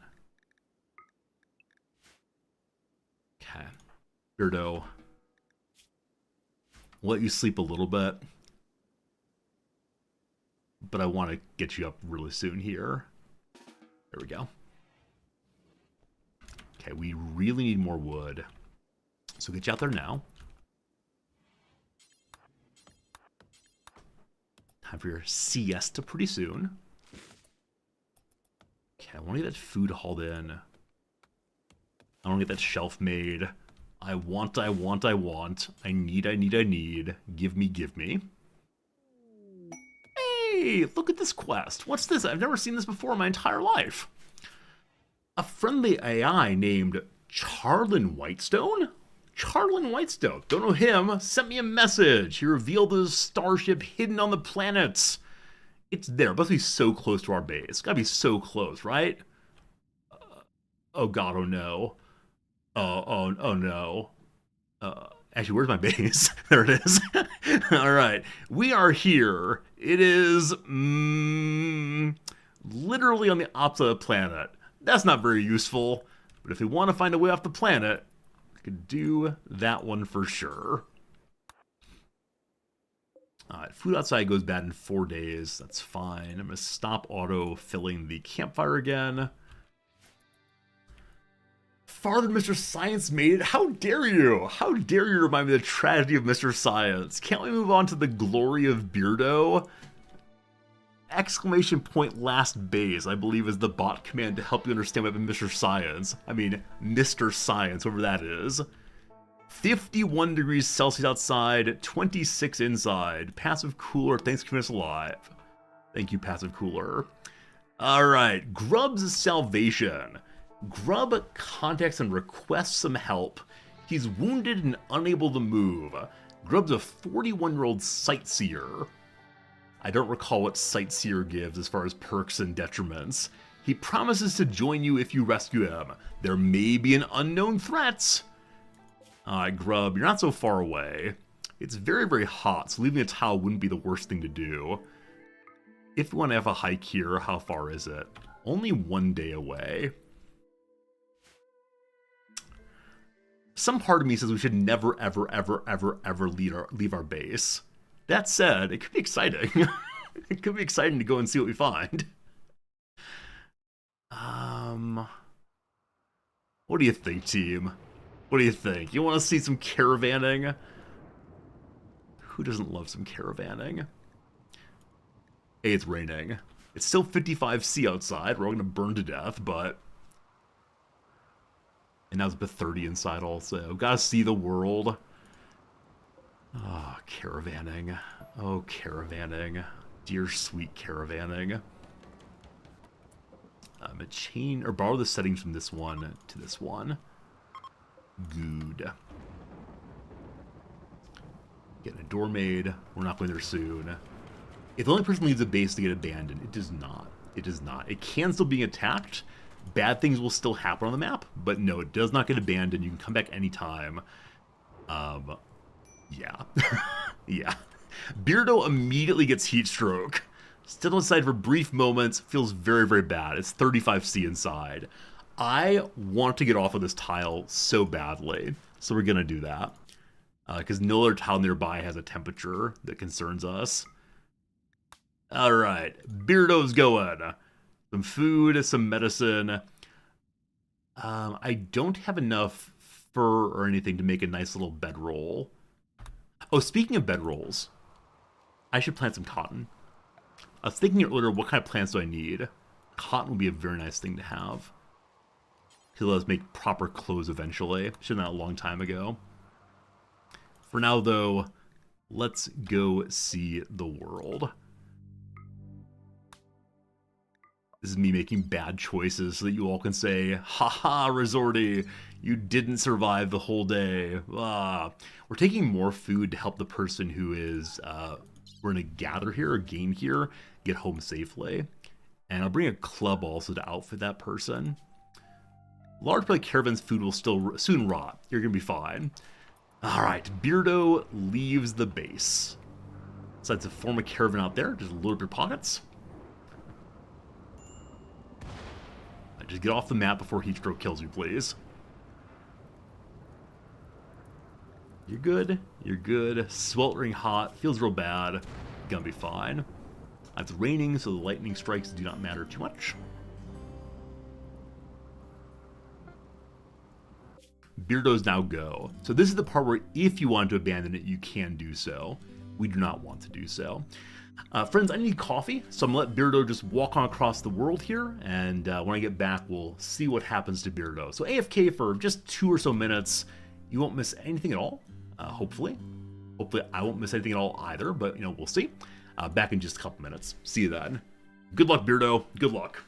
S3: Okay. Beardo. We'll let you sleep a little bit, but I want to get you up really soon here. There we go. Okay, we really need more wood. So get you out there now. Time for your siesta pretty soon. Okay, I want to get that food hauled in. I want to get that shelf made. I want. I need. Give me. Hey, look at this quest. What's this? I've never seen this before in my entire life. A friendly AI named Charlin Whitestone? Charlin Whitestone. Don't know him. Sent me a message. He revealed his starship hidden on the planets. It's there. It must be so close to our base. It's gotta be so close, right? Oh god, oh no. Oh no. Actually, where's my base? There it is. Alright. We are here. It is literally on the opposite planet. That's not very useful. But if we want to find a way off the planet, we could do that one for sure. Alright, food outside goes bad in 4 days. That's fine. I'm going to stop auto-filling the campfire again. Farther than Mr. Science made it? How dare you? How dare you remind me of the tragedy of Mr. Science? Can't we move on to the glory of Beardo? Exclamation point last base, I believe, is the bot command to help you understand what happened to Mr. Science. I mean, Mr. Science, whoever that is. 51 degrees Celsius outside, 26 inside. Passive cooler, thanks for keeping us alive. Thank you, passive cooler. Alright, Grub's salvation. Grub contacts and requests some help. He's wounded and unable to move. Grub's a 41-year-old sightseer. I don't recall what sightseer gives as far as perks and detriments. He promises to join you if you rescue him. There may be an unknown threat. Grub, you're not so far away. It's very, very hot, so leaving a towel wouldn't be the worst thing to do. If we want to have a hike here, how far is it? Only 1 day away. Some part of me says we should never, ever leave our base. That said, it could be exciting. It could be exciting to go and see what we find. What do you think, team? What do you think? You want to see some caravanning? Who doesn't love some caravanning? Hey, it's raining. It's still 55°C outside. We're all going to burn to death, but... And now it's about 30 inside also. Gotta see the world. Oh, caravanning. Oh, caravanning. Dear sweet caravanning. I'm gonna borrow the settings from this one to this one. Good. Getting a door made. We're not going there soon. If the only person leaves the base to get abandoned, it does not. It does not. It can still be attacked. Bad things will still happen on the map, but no, it does not get abandoned. You can come back anytime. Yeah. Yeah. Beardo immediately gets heat stroke. Still inside for brief moments, feels very, very bad. It's 35°C inside. I want to get off of this tile so badly, so we're gonna do that. Because no other tile nearby has a temperature that concerns us. Alright, Beardo's going. Some food, some medicine. I don't have enough fur or anything to make a nice little bedroll. Oh, speaking of bedrolls, I should plant some cotton. I was thinking earlier, what kind of plants do I need? Cotton would be a very nice thing to have. To let us make proper clothes eventually. Should have done that a long time ago. For now, though, let's go see the world. This is me making bad choices so that you all can say, haha, Resorty, you didn't survive the whole day. Ah. We're taking more food to help the person who is We're going to gather here or gain here, get home safely. And I'll bring a club also to outfit that person. Large play caravan's food will still soon rot. You're going to be fine. All right, Beardo leaves the base. Decides to form a caravan out there. Just load up your pockets. Just get off the map before heatstroke kills you, please. You're good. You're good. Sweltering hot. Feels real bad. Gonna be fine. It's raining, so the lightning strikes do not matter too much. Beardos now go. So this is the part where if you want to abandon it, you can do so. We do not want to do so. Friends, I need coffee, so I'm going to let Beardo just walk on across the world here, and when I get back, we'll see what happens to Beardo. So AFK for just 2 or so minutes. You won't miss anything at all, hopefully. Hopefully I won't miss anything at all either, but, you know, we'll see. Back in just a couple minutes. See you then. Good luck, Beardo. Good luck.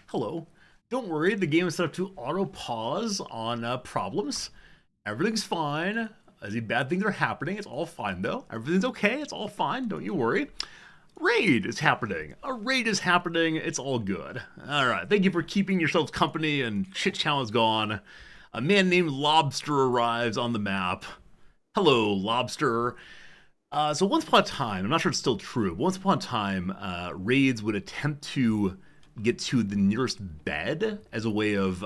S3: Hello. Don't worry, the game is set up to auto-pause on problems. Everything's fine. As bad things are happening, it's all fine though. Everything's okay, it's all fine, don't you worry. Raid is happening. A raid is happening, it's all good. Alright, thank you for keeping yourselves company and shit chow is gone. A man named Lobster arrives on the map. Hello, Lobster. So once upon a time, I'm not sure it's still true, but once upon a time, raids would attempt to get to the nearest bed as a way of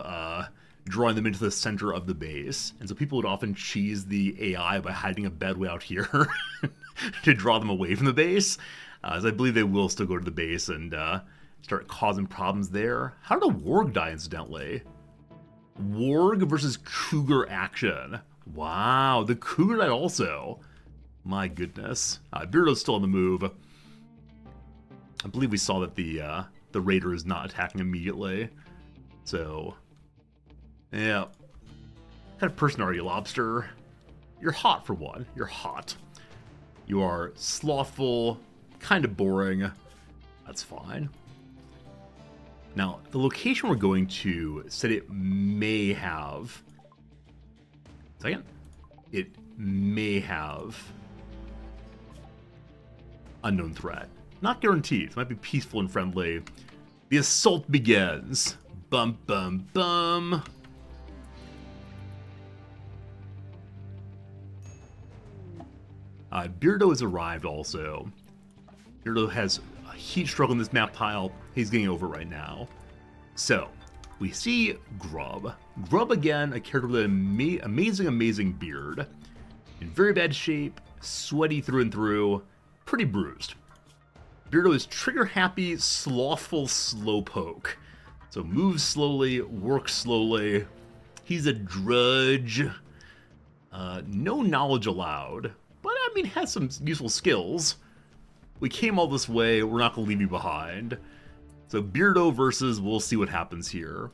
S3: drawing them into the center of the base. And so people would often cheese the AI by hiding a bed way out here to draw them away from the base. As I believe they will still go to the base and start causing problems there. How did a warg die, incidentally? Warg versus Cougar action. Wow, the Cougar died also. My goodness. Beardo's still on the move. I believe we saw that the Raider is not attacking immediately. So, yeah. What kind of person are you, Lobster? You're hot for one. You're hot. You are slothful, kind of boring. That's fine. Now, the location we're going to said it may have... Second? It may have unknown threat. Not guaranteed. It might be peaceful and friendly. The assault begins. Bum, bum, bum. Beardo has arrived also. Beardo has a heat stroke on this map tile. He's getting over right now. So, we see Grub. Grub again, a character with an amazing beard. In very bad shape, sweaty through and through, pretty bruised. Beardo is trigger-happy, slothful slowpoke. So moves slowly, works slowly. He's a drudge. No knowledge allowed, but I mean, has some useful skills. We came all this way, we're not going to leave you behind. So Beardo versus, we'll see what happens here.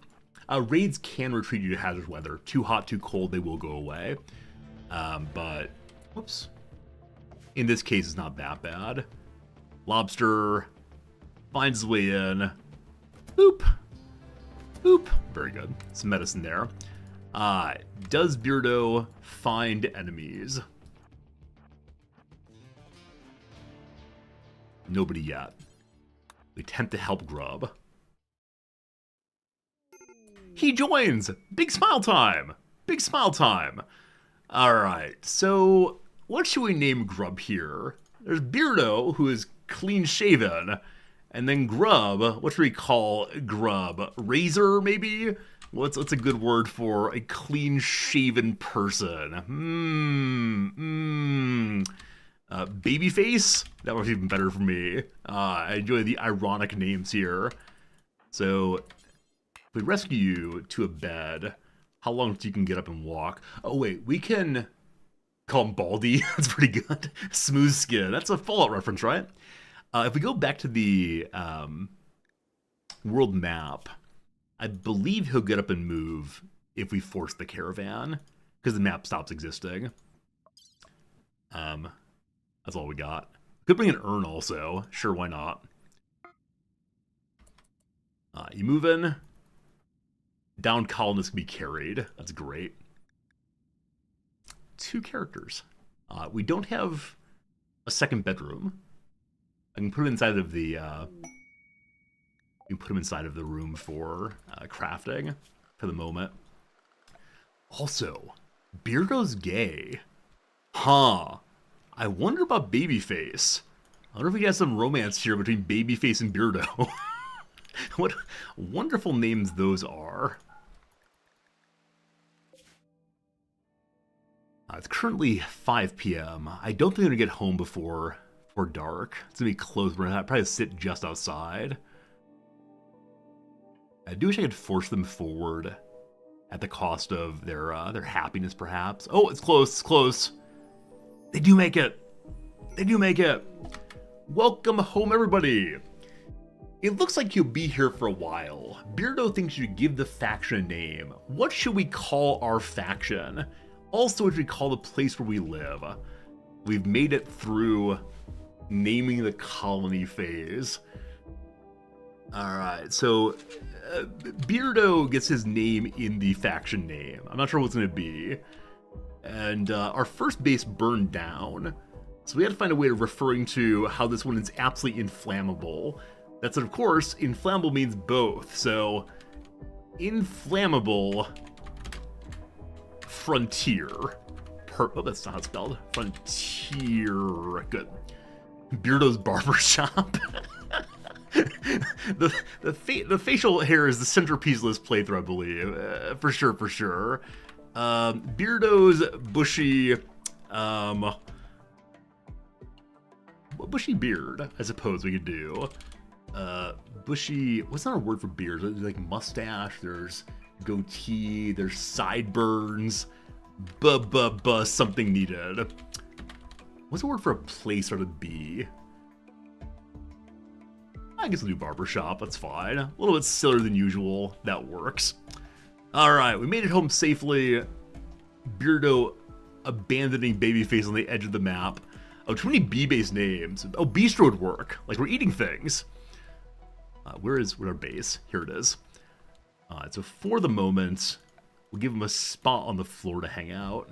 S3: Raids can retreat you to hazardous weather. Too hot, too cold, they will go away. But, whoops. In this case, it's not that bad. Lobster finds his way in. Boop. Boop. Very good. Some medicine there. Does Beardo find enemies? Nobody yet. We attempt to help Grub. He joins! Big smile time! Big smile time! Alright, so what should we name Grub here? There's Beardo, who is clean-shaven, and then Grub, what should we call Grub? Razor, maybe? What's a good word for a clean-shaven person? Babyface? That was even better for me. I enjoy the ironic names here. So, if we rescue you to a bed, how long until you can get up and walk? Oh wait, we can call him Baldy. That's pretty good. Smooth skin. That's a Fallout reference, right? If we go back to the world map, I believe he'll get up and move if we force the caravan, because the map stops existing. That's all we got. Could bring an urn also. Sure, why not? You move in. Down colonists can be carried. That's great. 2 characters. We don't have a second bedroom. I can put him inside of the. You can put him inside of the room for crafting for the moment. Also, Beardo's gay. Huh. I wonder about Babyface. I wonder if we got some romance here between Babyface and Beardo. What wonderful names those are. It's currently 5 p.m. I don't think I'm going to get home before dark. It's going to be close. We're going to probably sit just outside. I do wish I could force them forward at the cost of their happiness, perhaps. Oh, it's close. It's close. They do make it. They do make it. Welcome home, everybody. It looks like you'll be here for a while. Beardo thinks you should give the faction a name. What should we call our faction? Also, what should we call the place where we live? We've made it through naming the colony phase. All right, so Beardo gets his name in the faction name. I'm not sure what's going to be. And our first base burned down. So we had to find a way of referring to how this one is absolutely inflammable. That's, of course, inflammable means both. So, inflammable frontier. Oh, that's not how it's spelled. Frontier. Good. Beardo's Barbershop. the facial hair is the centerpiece of this playthrough, I believe. For sure. Beardo's bushy, bushy beard, I suppose we could do. Bushy, what's not a word for beard? There's like mustache, there's goatee, there's sideburns, something needed. What's the word for a place or a B? I guess we'll do barbershop, that's fine. A little bit sillier than usual, that works. Alright, we made it home safely. Beardo abandoning Babyface on the edge of the map. Oh, too many B-based names. Oh, Bistro would work. Like, we're eating things. Where's our base? Here it is. So for the moment, we'll give him a spot on the floor to hang out.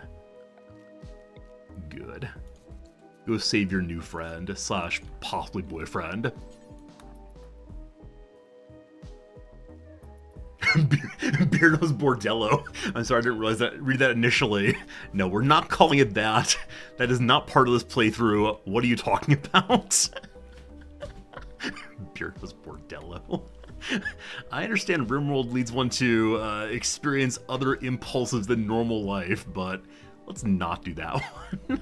S3: Good. Go save your new friend, slash possibly boyfriend. Beardo's Bordello. I'm sorry, I didn't realize that. Read that initially. No, we're not calling it that. That is not part of this playthrough. What are you talking about? Beardo's Bordello. I understand Rimworld leads one to experience other impulses than normal life, but let's not do that one.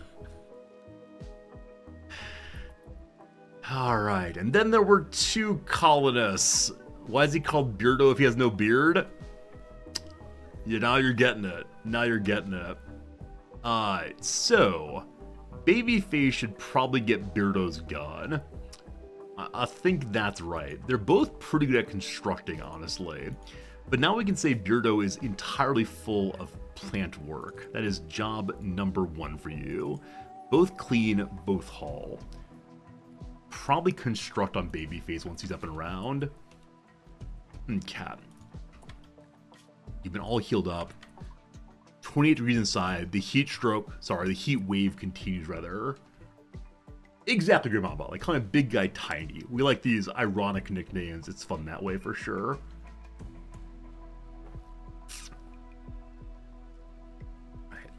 S3: Alright, and then there were two colonists. Why is he called Beardo if he has no beard? Yeah, now you're getting it. Alright, so Babyface should probably get Beardo's gun. I think that's right. They're both pretty good at constructing, honestly. But now we can say Beardo is entirely full of plant work. That is job number 1 for you. Both clean, both haul. Probably construct on Babyface once he's up and around. Cat. You've been all healed up. 28 degrees inside. The heat wave continues, rather. Exactly, Grandma. Like, kind of big guy, tiny. We like these ironic nicknames. It's fun that way, for sure. Right.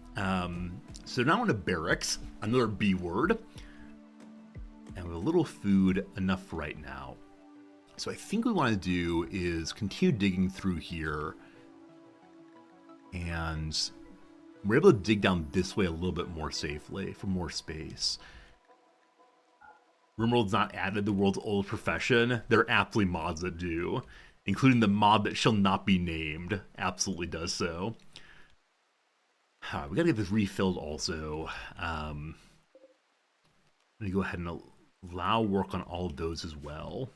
S3: So now into barracks. Another B word. And with a little food, enough for right now. So I think what we want to do is continue digging through here, and we're able to dig down this way a little bit more safely for more space. Rimworld's not added the world's oldest profession. There are absolutely mods that do, including the mod that shall not be named. Absolutely does so. We gotta get this refilled also. I'm gonna go ahead and allow work on all of those as well.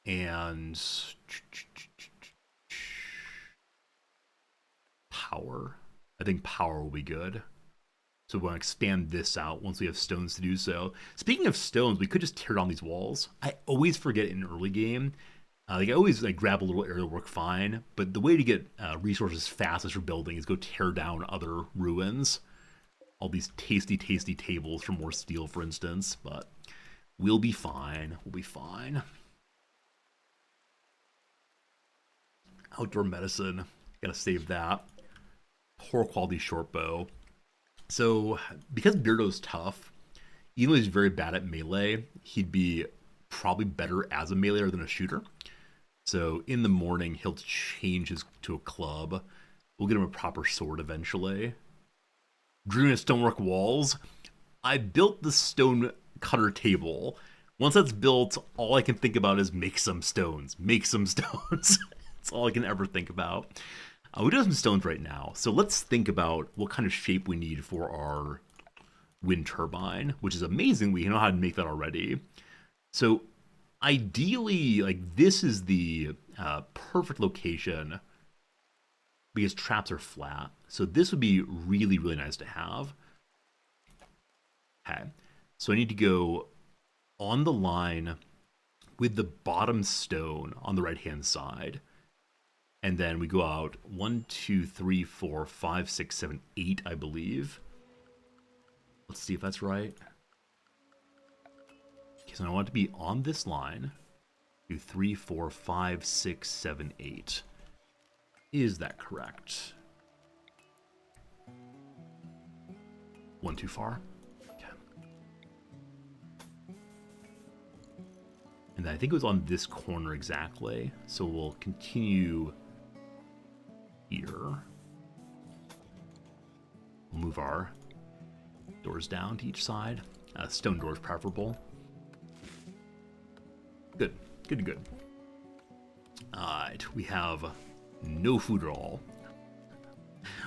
S3: And power. I think power will be good. So we want to expand this out once we have stones to do so. Speaking of stones, we could just tear down these walls. I always forget in an early game. I always grab a little area to work fine, but the way to get resources fastest for building is go tear down other ruins. All these tasty tables for more steel, for instance, but we'll be fine. Outdoor medicine, gotta save that. Poor quality short bow. So, because Beardo's tough, even though he's very bad at melee, he'd be probably better as a meleeer than a shooter. So, in the morning, he'll change to a club. We'll get him a proper sword eventually. Drew and stonework walls. I built the stone cutter table. Once that's built, all I can think about is make some stones. That's all I can ever think about. We do have some stones right now, so let's think about what kind of shape we need for our wind turbine, which is amazing. We know how to make that already. So ideally, this is the perfect location because traps are flat. So this would be really, really nice to have. Okay, so I need to go on the line with the bottom stone on the right-hand side. And then we go out 1, 2, 3, 4, 5, 6, 7, 8, I believe. Let's see if that's right. Okay, so I want it to be on this line. 2, 3, 4, 5, 6, 7, 8. Is that correct? One too far? Okay. And then I think it was on this corner exactly. So we'll continue here. We'll move our doors down to each side. Stone doors preferable. Good. Good, good. Alright, we have no food at all.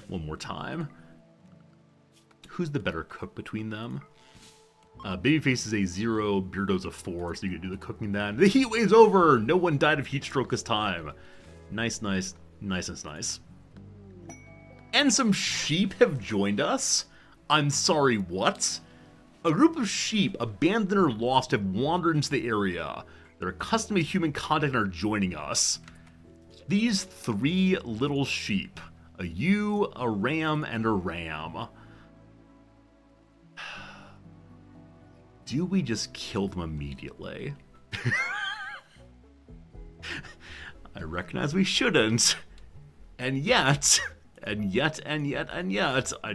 S3: One more time. Who's the better cook between them? Babyface is a 0, Beardo's a 4, so you can do the cooking then. The heat wave's over! No one died of heat stroke this time. Nice, nice, nice, nice. And some sheep have joined us? I'm sorry, what? A group of sheep, abandoned or lost, have wandered into the area. They're accustomed to human contact and are joining us. These 3 little sheep. A ewe, a ram, and a ram. Do we just kill them immediately? I recognize we shouldn't. And yet, I'd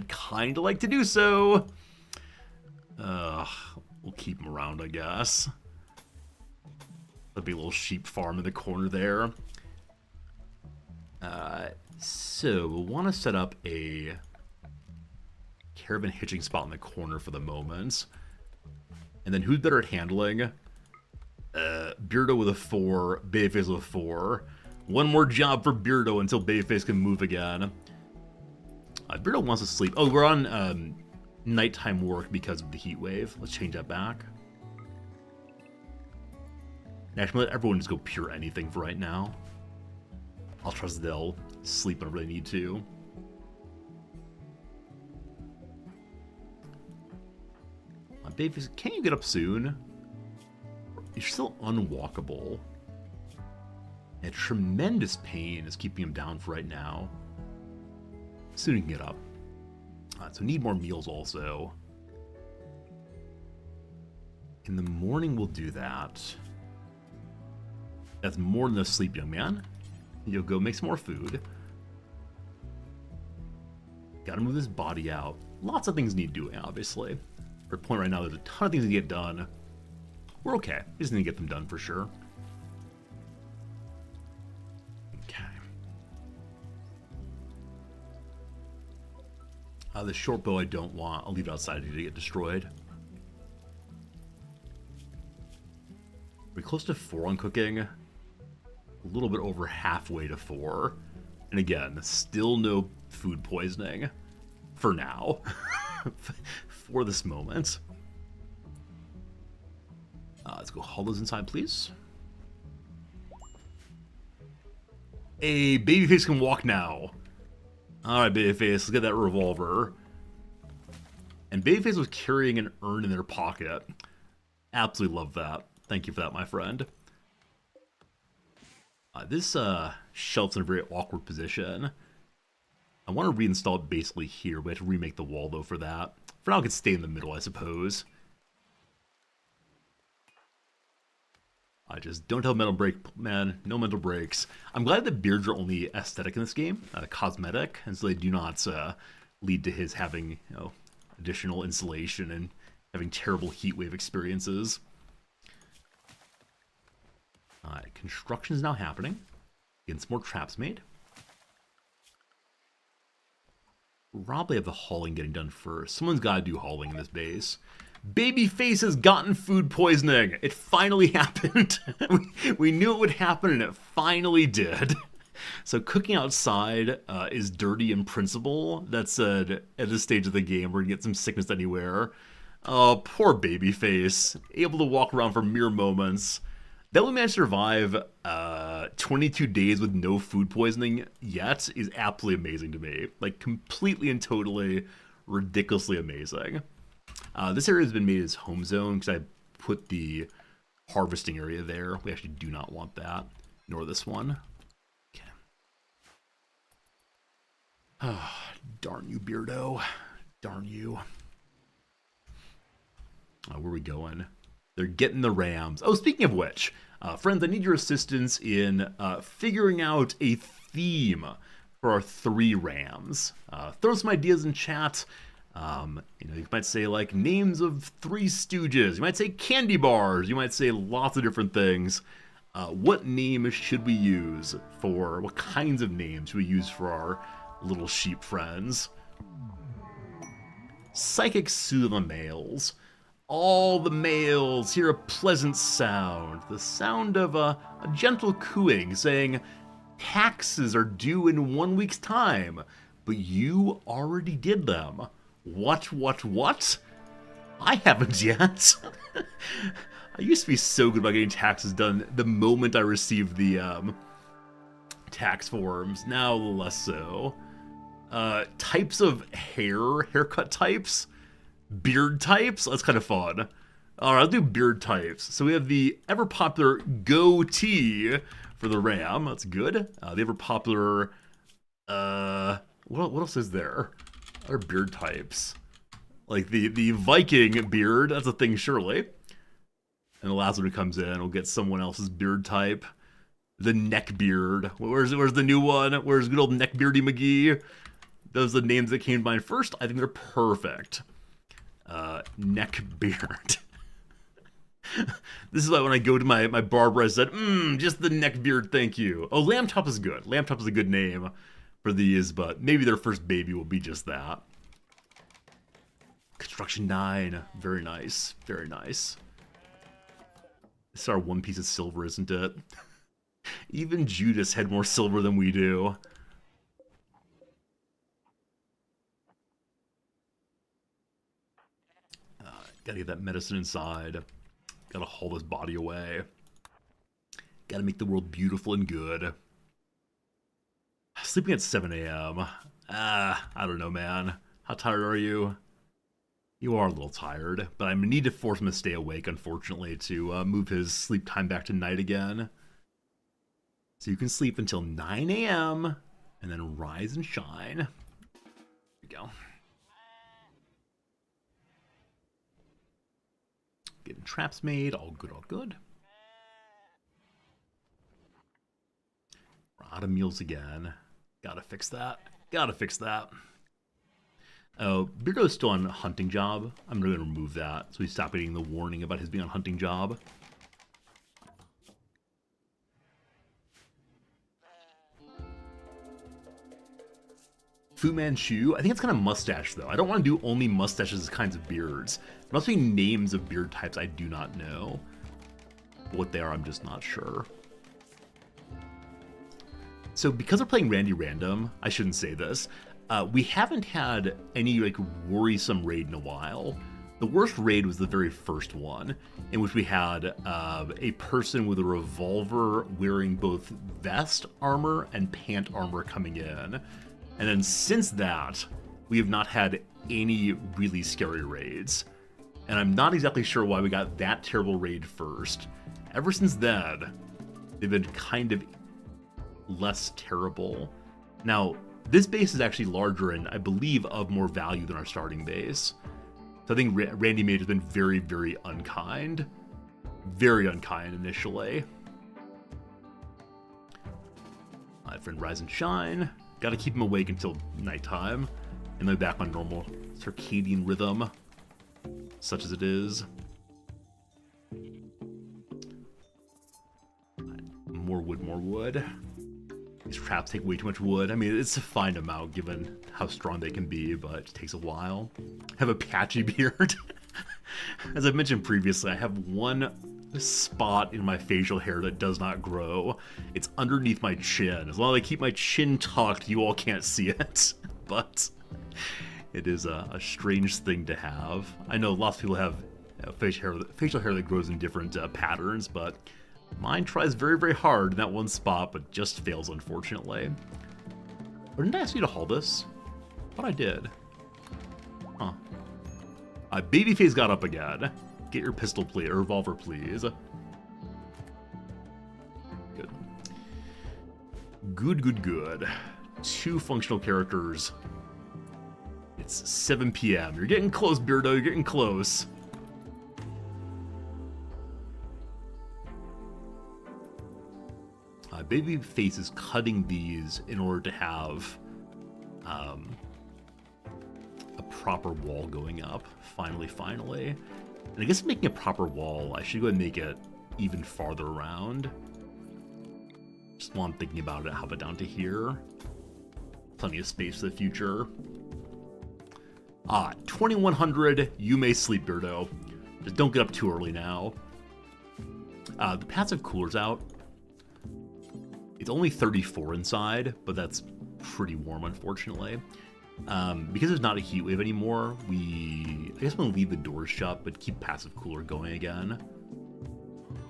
S3: kinda like to do so. We'll keep them around, I guess. There'll be a little sheep farm in the corner there. So we'll want to set up a caravan hitching spot in the corner for the moment. And then who's better at handling? Beardo with a 4, Babyface with a 4. One more job for Beardo until Babyface can move again. Beardo wants to sleep. Oh, we're on nighttime work because of the heat wave. Let's change that back. And actually, let everyone just go pure anything for right now. I'll trust they'll sleep whenever they need to. Babyface, can you get up soon? You're still unwalkable. And tremendous pain is keeping him down for right now. Soon he can get up. So need more meals also. In the morning we'll do that. That's more than a sleep, young man. You'll go make some more food. Gotta move this body out. Lots of things need doing, obviously. For a point right now, there's a ton of things to get done. We're okay. We just need to get them done for sure. Okay. The short bow I don't want. I'll leave it outside to get destroyed. We're close to 4 on cooking. A little bit over halfway to 4. And again, still no food poisoning. For now. For this moment. Let's go haul those inside, please. Hey, Babyface can walk now. Alright, Babyface, let's get that revolver. And Babyface was carrying an urn in their pocket. Absolutely love that. Thank you for that, my friend. This shelf's in a very awkward position. I want to reinstall it basically here. We have to remake the wall, though, for that. For now, it can stay in the middle, I suppose. I just don't have mental break, man. No mental breaks. I'm glad that beards are only aesthetic in this game, cosmetic, and so they do not lead to his having, additional insulation and having terrible heatwave experiences. Construction is now happening. Getting some more traps made. Probably have the hauling getting done first. Someone's got to do hauling in this base. Babyface has gotten food poisoning. It finally happened. We knew it would happen, and it finally did. So cooking outside is dirty in principle. That said, at this stage of the game, we're going to get some sickness anywhere. Oh, poor Babyface. Able to walk around for mere moments. That we managed to survive 22 days with no food poisoning yet is absolutely amazing to me. Like, completely and totally ridiculously amazing. This area has been made as home zone because I put the harvesting area there. We actually do not want that, nor this one. Okay. Ah, darn you, Beardo. Darn you. Where are we going? They're getting the rams. Oh, speaking of which, friends, I need your assistance in figuring out a theme for our 3 rams. Throw some ideas in chat. You might say like names of 3 stooges. You might say candy bars. You might say lots of different things. What name should we use for, what kinds of names should we use for our little sheep friends? Psychic soothe the males. All the males hear a pleasant sound, the sound of a gentle cooing, saying, taxes are due in 1 week's time, but you already did them. What? I haven't yet. I used to be so good about getting taxes done the moment I received the tax forms, now a little less so. Types of haircut types. Beard types? That's kind of fun. Alright, I'll do beard types. So we have the ever-popular goatee for the ram. That's good. The ever-popular... what else is there? Other beard types. Like the Viking beard. That's a thing, surely. And the last one who comes in will get someone else's beard type. The neck beard. Where's the new one? Where's good old Neckbeardy McGee? Those are the names that came to mind first. I think they're perfect. Neckbeard. This is why when I go to my barber, I said, just the neckbeard, thank you. Oh, Lamb Chop is good. Lamb Chop is a good name for these, but maybe their first baby will be just that. Construction 9. Very nice. Very nice. This is our one piece of silver, isn't it? Even Judas had more silver than we do. Gotta get that medicine inside. Gotta haul this body away. Gotta make the world beautiful and good. Sleeping at 7 a.m. I don't know, man. How tired are you? You are a little tired, but I need to force him to stay awake, unfortunately, to move his sleep time back to night again. So you can sleep until 9 a.m. and then rise and shine. There we go. Getting traps made, all good, all good. We're out of meals again. Gotta fix that. Gotta fix that. Oh, Beardo's still on a hunting job. I'm going to remove that so we stop getting the warning about his being on a hunting job. Fu Manchu. I think it's kind of mustache, though. I don't want to do only mustaches as kinds of beards. There must be names of beard types I do not know. What they are, I'm just not sure. So because we're playing Randy Random, I shouldn't say this, we haven't had any like worrisome raid in a while. The worst raid was the very first one, in which we had a person with a revolver wearing both vest armor and pant armor coming in. And then since that, we have not had any really scary raids. And I'm not exactly sure why we got that terrible raid first. Ever since then, they've been kind of less terrible. Now, this base is actually larger and I believe of more value than our starting base. So I think Randy Mage has been very, very unkind. Very unkind initially. My friend Rise and Shine. Gotta keep him awake until nighttime. And then back on normal circadian rhythm. Such as it is. More wood, more wood. These traps take way too much wood. I mean, it's a fine amount given how strong they can be, but it takes a while. I have a patchy beard. As I've mentioned previously, I have one spot in my facial hair that does not grow. It's underneath my chin. As long as I keep my chin tucked, you all can't see it. But it is a strange thing to have. I know lots of people have facial hair that grows in different patterns, but mine tries very, very hard in that one spot, but just fails, unfortunately. Or didn't I ask you to haul this? I thought I did. Huh. Babyface got up again. Get your pistol, please, or revolver, please. Good, good, good. 2 functional characters. It's 7 p.m. You're getting close, Beardo. You're getting close. Babyface is cutting these in order to have a proper wall going up. Finally. And I guess making a proper wall, I should go and make it even farther around. Just while I'm thinking about it, how about down to here? Plenty of space for the future. 2100, you may sleep, Beardo. Just don't get up too early now. The passive cooler's out. It's only 34 inside, but that's pretty warm, unfortunately. Because there's not a heat wave anymore, I guess we'll leave the doors shut, but keep passive cooler going again.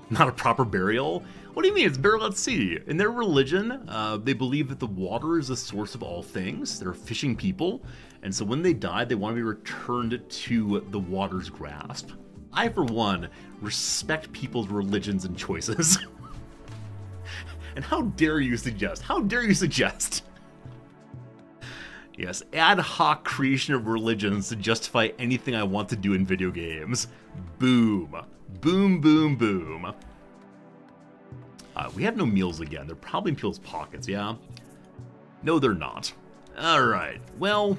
S3: Not a proper burial? What do you mean? It's burial at sea. In their religion, they believe that the water is the source of all things. They're fishing people, and so when they die, they want to be returned to the water's grasp. I, for one, respect people's religions and choices. And how dare you suggest? How dare you suggest? Yes, ad hoc creation of religions to justify anything I want to do in video games. Boom. Boom, boom, boom. We have no meals again. They're probably in people's pockets, yeah? No, they're not. Alright, well.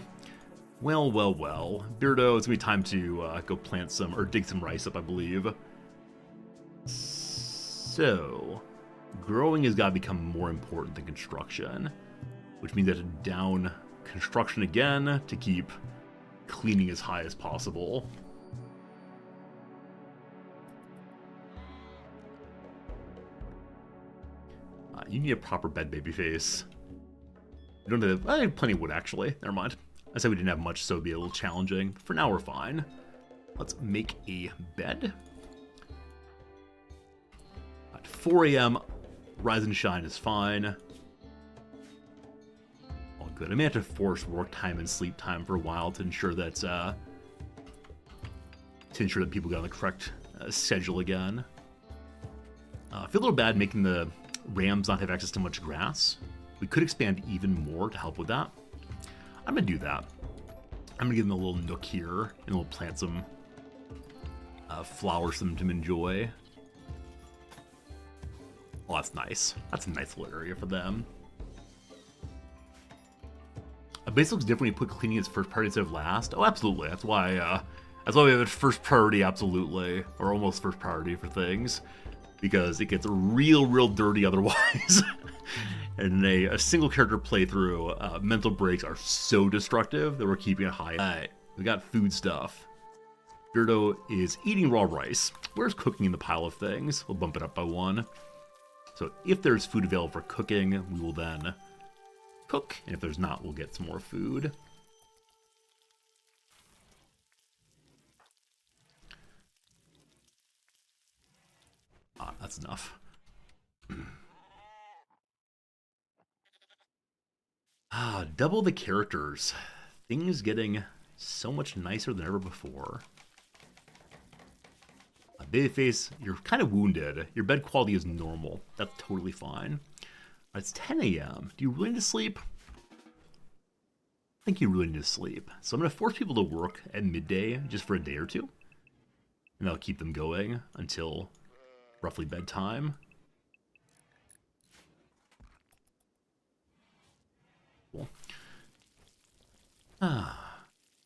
S3: Beardo, it's gonna be time to go plant some, or dig some rice up, I believe. So, growing has got to become more important than construction, which means that to down construction again to keep cleaning as high as possible. You need a proper bed, Babyface. You don't have, I have plenty of wood, actually. Never mind. I said we didn't have much, so it'd be a little challenging. For now, we're fine. Let's make a bed. At 4 a.m., Rise and Shine is fine. All good. I may have to force work time and sleep time for a while to ensure that people get on the correct schedule again. I feel a little bad making the Rams not have access to much grass. We could expand even more to help with that. I'm gonna do that. I'm gonna give them a little nook here, and we'll plant some flowers for them to enjoy. Oh, that's nice. That's a nice little area for them. A base looks different when you put cleaning as first priority instead of last. Oh, absolutely. That's why we have it first priority, absolutely, or almost first priority for things, because it gets real dirty otherwise. And a single character playthrough, mental breaks are so destructive that we're keeping it high. Alright, we got food stuff. Beardo is eating raw rice. Where's cooking in the pile of things? We'll bump it up by 1. So if there's food available for cooking, we will then cook. And if there's not, we'll get some more food. That's enough. Double the characters. Things getting so much nicer than ever before. Babyface, you're kind of wounded. Your bed quality is normal. That's totally fine. It's 10 a.m. Do you really need to sleep? I think you really need to sleep. So I'm going to force people to work at midday just for a day or two. And that'll keep them going until roughly bedtime. Cool.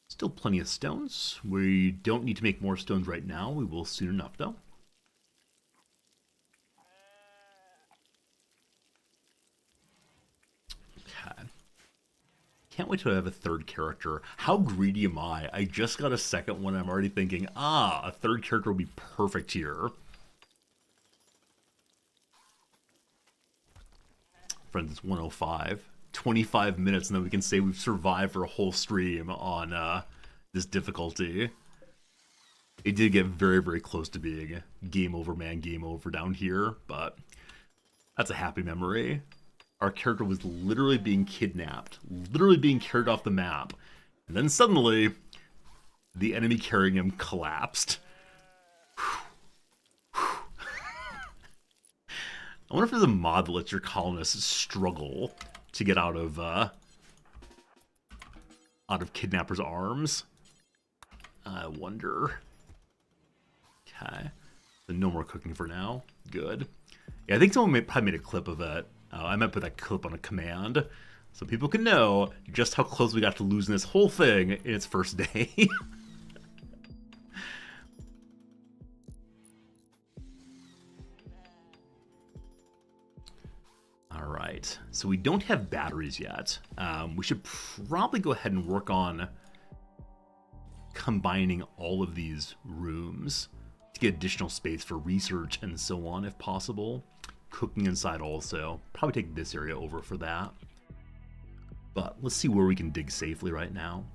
S3: Still plenty of stones. We don't need to make more stones right now. We will soon enough, though. Okay. Can't wait till I have a third character. How greedy am I? I just got a second one. I'm already thinking, a third character will be perfect here. Friends, it's 1:05. 25 minutes, and then we can say we've survived for a whole stream on this difficulty. It did get very close to being game over, man, game over down here, but that's a happy memory. Our character was literally being kidnapped, literally being carried off the map, and then suddenly the enemy carrying him collapsed. I wonder if there's a mod that lets your colonists struggle to get out of kidnappers' arms. I wonder. Okay. So no more cooking for now. Good. Yeah, I think someone probably made a clip of it. I might put that clip on a command so people can know just how close we got to losing this whole thing in its first day. All right, so we don't have batteries yet. We should probably go ahead and work on combining all of these rooms to get additional space for research and so on if possible. Cooking inside also. Probably take this area over for that. But let's see where we can dig safely right now.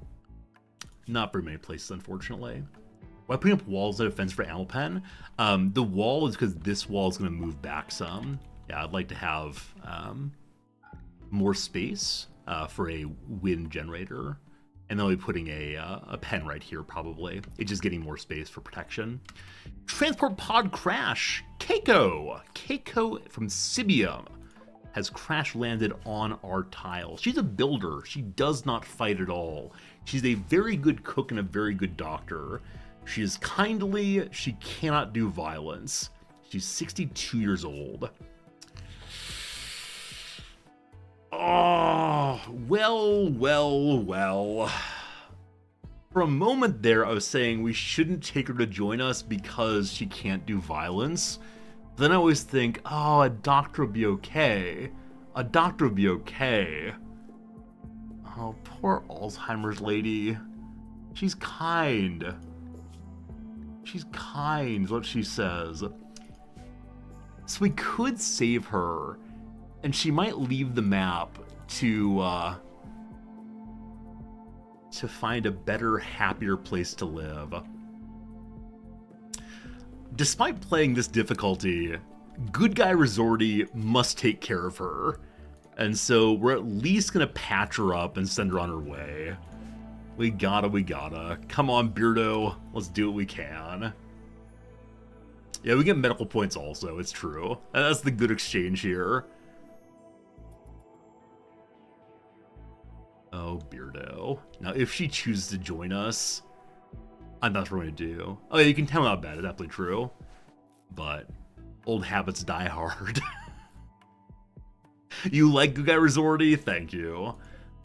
S3: Not very many places, unfortunately. Why putting up walls of defense for ammo pen? The wall is because this wall is going to move back some. Yeah, I'd like to have more space for a wind generator. And then I'll be putting a pen right here, probably. It's just getting more space for protection. Transport pod crash. Keiko. Keiko from Sibium has crash landed on our tile. She's a builder. She does not fight at all. She's a very good cook and a very good doctor. She is kindly. She cannot do violence. She's 62 years old. Oh, well. For a moment there, I was saying we shouldn't take her to join us because she can't do violence. Then I always think, oh, a doctor would be okay. A doctor would be okay. Oh, poor Alzheimer's lady. She's kind. She's kind, is what she says. So we could save her. And she might leave the map to find a better, happier place to live. Despite playing this difficulty, good guy Resorty must take care of her. And so we're at least gonna patch her up and send her on her way. We gotta. Come on, Beardo. Let's do what we can. Yeah, we get medical points also, it's true. That's the good exchange here. Oh, Beardo. Now, if she chooses to join us, I'm not sure what to do. Oh, yeah, you can tell me how bad, it's definitely true. But old habits die hard. You like Good Guy Resorty? Thank you.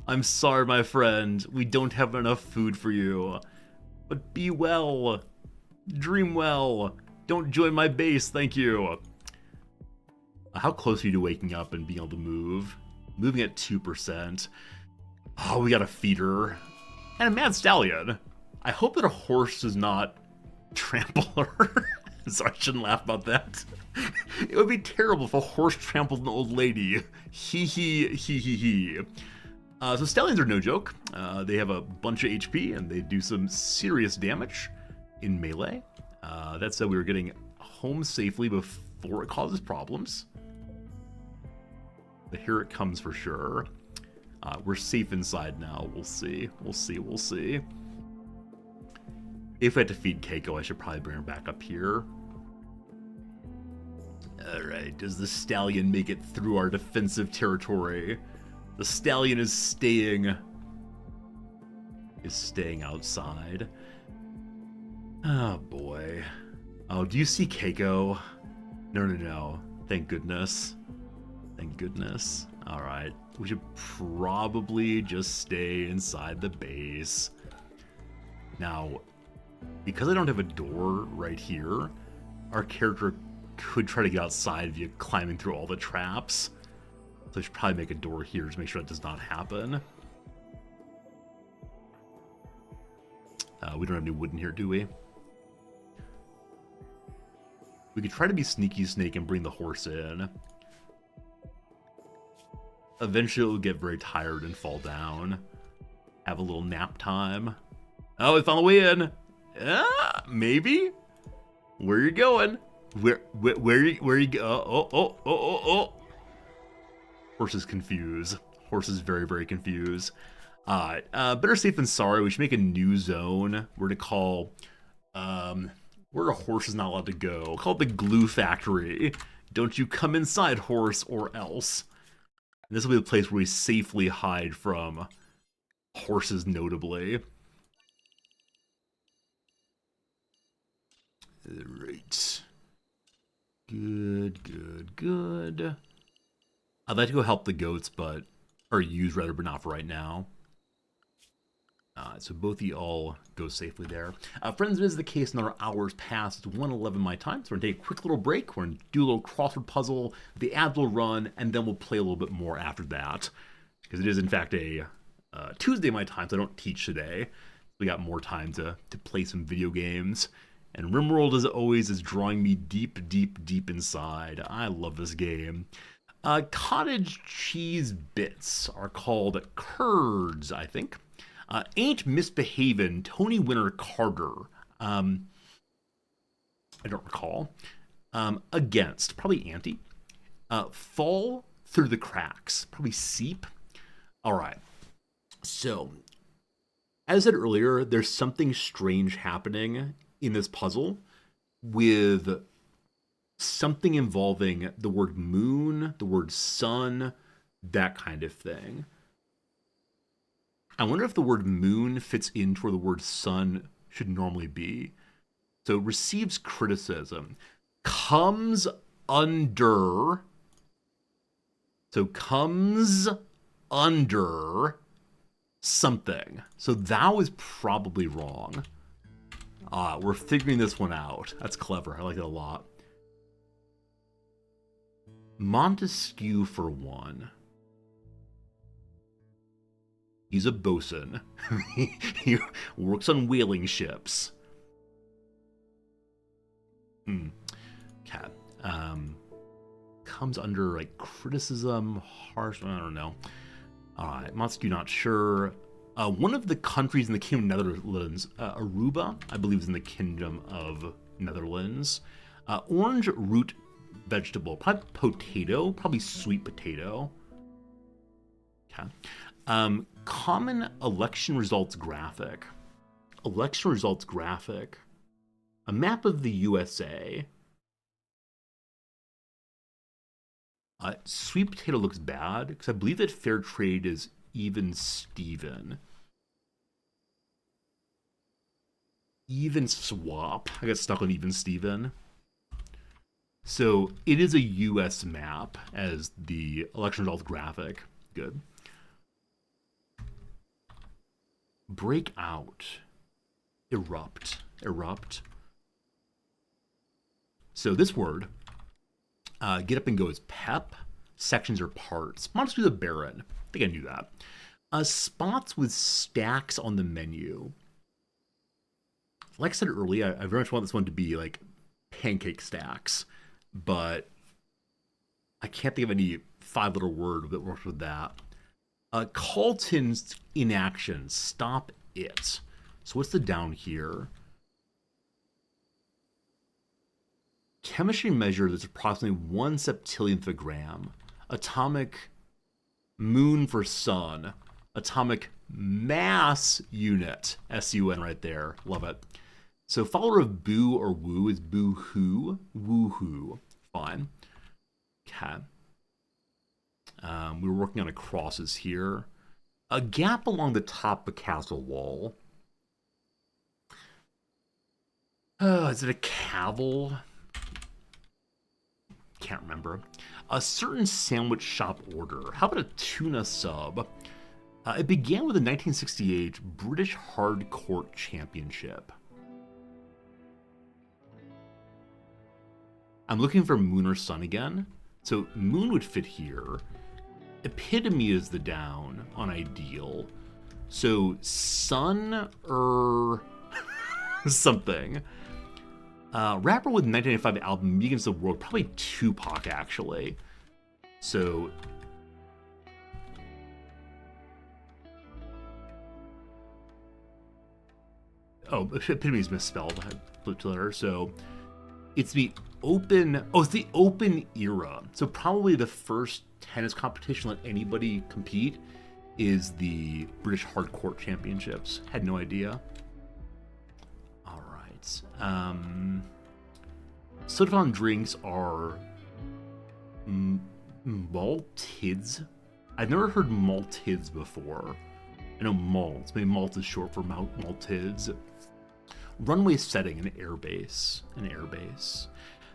S3: I'm sorry, my friend. We don't have enough food for you. But be well. Dream well. Don't join my base, thank you. How close are you to waking up and being able to move? Moving at 2%. Oh, we got a feeder. And a mad stallion. I hope that a horse does not trample her. Sorry, I shouldn't laugh about that. It would be terrible if a horse trampled an old lady. Hee. So stallions are no joke. They have a bunch of HP and they do some serious damage in melee. That said, we were getting home safely before it causes problems. But here it comes for sure. We're safe inside now. We'll see. If I defeat Keiko, I should probably bring her back up here. Alright, does the stallion make it through our defensive territory? The stallion is staying outside. Oh boy. Oh, do you see Keiko? No. Thank goodness. Alright. We should probably just stay inside the base. Now, because I don't have a door right here, our character could try to get outside via climbing through all the traps. So I should probably make a door here to make sure that does not happen. We don't have any wood in here, do we? We could try to be sneaky snake and bring the horse in. Eventually it will get very tired and fall down. Have a little nap time. Oh, we found the way in. Maybe? Where are you going? Where you go? Oh. Horse is confused. Horse is very, very confused. Better safe than sorry. We should make a new zone. We're to call where a horse is not allowed to go. Call it the glue factory. Don't you come inside, horse, or else. And this will be the place where we safely hide from horses, notably. Right. Good, good, good. I'd like to go help the goats, or use rather, but not for right now. So both of you all go safely there. Friends, it is the case another hour's past. It's 1:11 my time, so we're going to take a quick little break. We're going to do a little crossword puzzle. The ads will run, and then we'll play a little bit more after that. Because it is, in fact, a Tuesday my time, so I don't teach today. We got more time to play some video games. And Rimworld, as always, is drawing me deep, deep, deep inside. I love this game. Cottage cheese bits are called curds, I think. Ain't misbehavin' Tony Winner Carter. I don't recall. Against, probably anti. Fall through the cracks, probably seep. All right. So, as I said earlier, there's something strange happening in this puzzle with something involving the word moon, the word sun, that kind of thing. I wonder if the word moon fits into where the word sun should normally be. So receives criticism. Comes under. So comes under something. So that was probably wrong. We're figuring this one out. That's clever. I like it a lot. Montesquieu for one. He's a bosun. He works on whaling ships. Okay. Comes under like criticism, harsh. I don't know. All right, Montesquieu, not sure. One of the countries in the Kingdom of Netherlands, Aruba, I believe, is in the Kingdom of Netherlands. Orange root vegetable, probably potato, probably sweet potato. Okay. Common election results graphic. Election results graphic. A map of the USA. Sweet potato looks bad because I believe that fair trade is even Steven. Even swap. I got stuck on even Steven. So it is a US map as the election results graphic. Good. Break out. Erupt. Erupt. So this word, get up and go is pep. Sections or parts. Montesquieu the Baron. I think I knew that. Spots with stacks on the menu. Like I said earlier, I very much want this one to be like pancake stacks, but I can't think of any five-letter word that works with that. Carlton's inaction. Stop it. So what's the down here? Chemistry measure that's approximately 1 septillionth of a gram. Atomic moon for sun. Atomic mass unit. S-U-N right there. Love it. So follower of boo or woo is boo-hoo. Woo-hoo. Fine. Okay. We were working on a crosses here. A gap along the top of a castle wall. Is it a cavil? Can't remember. A certain sandwich shop order. How about a tuna sub? It began with the 1968 British Hard Court Championship. I'm looking for moon or sun again. So moon would fit here. Epitome is the down on ideal. So sun or something. Rapper with 1995 album Me Against the World, probably Tupac actually. So epitome is misspelled. I flipped the letter. So it's the open. Oh, it's the open era. So probably the first tennis competition let anybody compete is the British Hard Court Championships. Had no idea. All right. Soda fountain drinks are Maltids? I've never heard Maltids before. I know Malt. Maybe Malt is short for Maltids. Runway setting, an airbase. An airbase.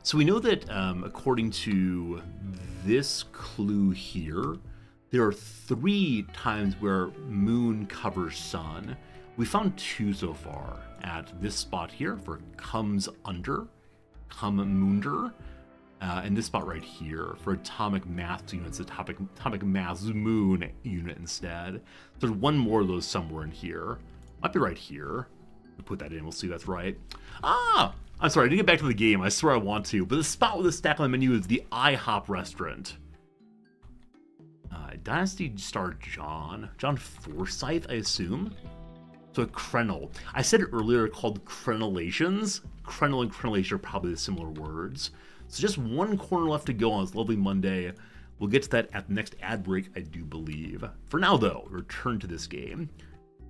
S3: So we know that according to this clue here, there are 3 times where moon covers sun. We found 2 so far at this spot here for comes under, come moonder, and this spot right here for atomic mass units, atomic mass moon unit instead. There's one more of those somewhere in here. Might be right here. We'll put that in, we'll see if that's right. Ah! I'm sorry, I didn't get back to the game. I swear I want to. But the spot with the stack on the menu is the IHOP restaurant. Dynasty star John. John Forsyth, I assume? So a Krenel. I said it earlier called crenellations. Krenel and crenellation are probably the similar words. So just one corner left to go on this lovely Monday. We'll get to that at the next ad break, I do believe. For now, though, return to this game.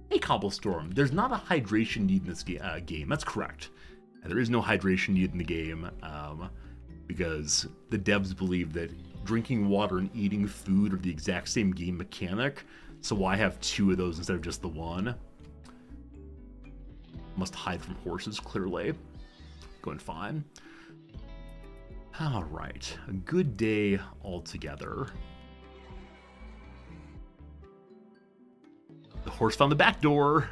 S3: Hey, Cobblestorm, there's not a hydration need in this game. That's correct. There is no hydration need in the game because the devs believe that drinking water and eating food are the exact same game mechanic. So why have 2 of those instead of just the 1? Must hide from horses, clearly. Going fine. All right, a good day altogether. The horse found the back door.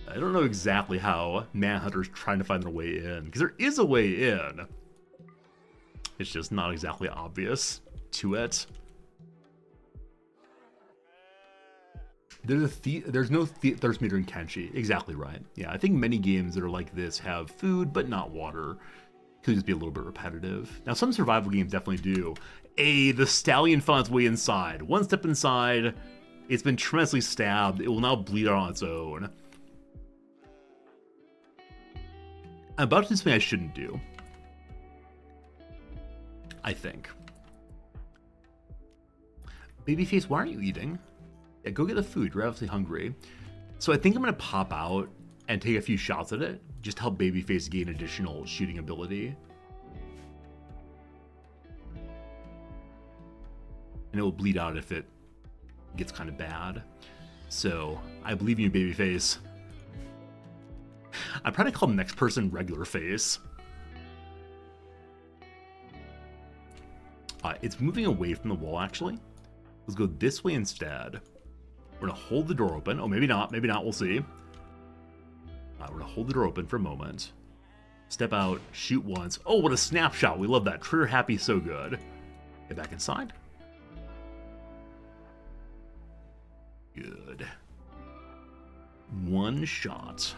S3: I don't know exactly how Manhunter's trying to find their way in, because there is a way in. It's just not exactly obvious to it. There's no thirst meter in Kenshi. Exactly right. Yeah, I think many games that are like this have food, but not water. Could just be a little bit repetitive. Now, some survival games definitely do. The stallion found its way inside. One step inside, it's been tremendously stabbed. It will now bleed out on its own. I'm about to do something I shouldn't do. I think. Babyface, why aren't you eating? Yeah, go get the food. You're obviously hungry. So I think I'm going to pop out and take a few shots at it. Just to help Babyface gain additional shooting ability. And it will bleed out if it gets kind of bad. So I believe in you, Babyface. I'm trying to call the next person regular face. It's moving away from the wall, actually. Let's go this way instead. We're going to hold the door open. Oh, maybe not. Maybe not. We'll see. We're going to hold the door open for a moment. Step out. Shoot once. Oh, what a snapshot. We love that. Trigger happy. So good. Get back inside. Good. One shot.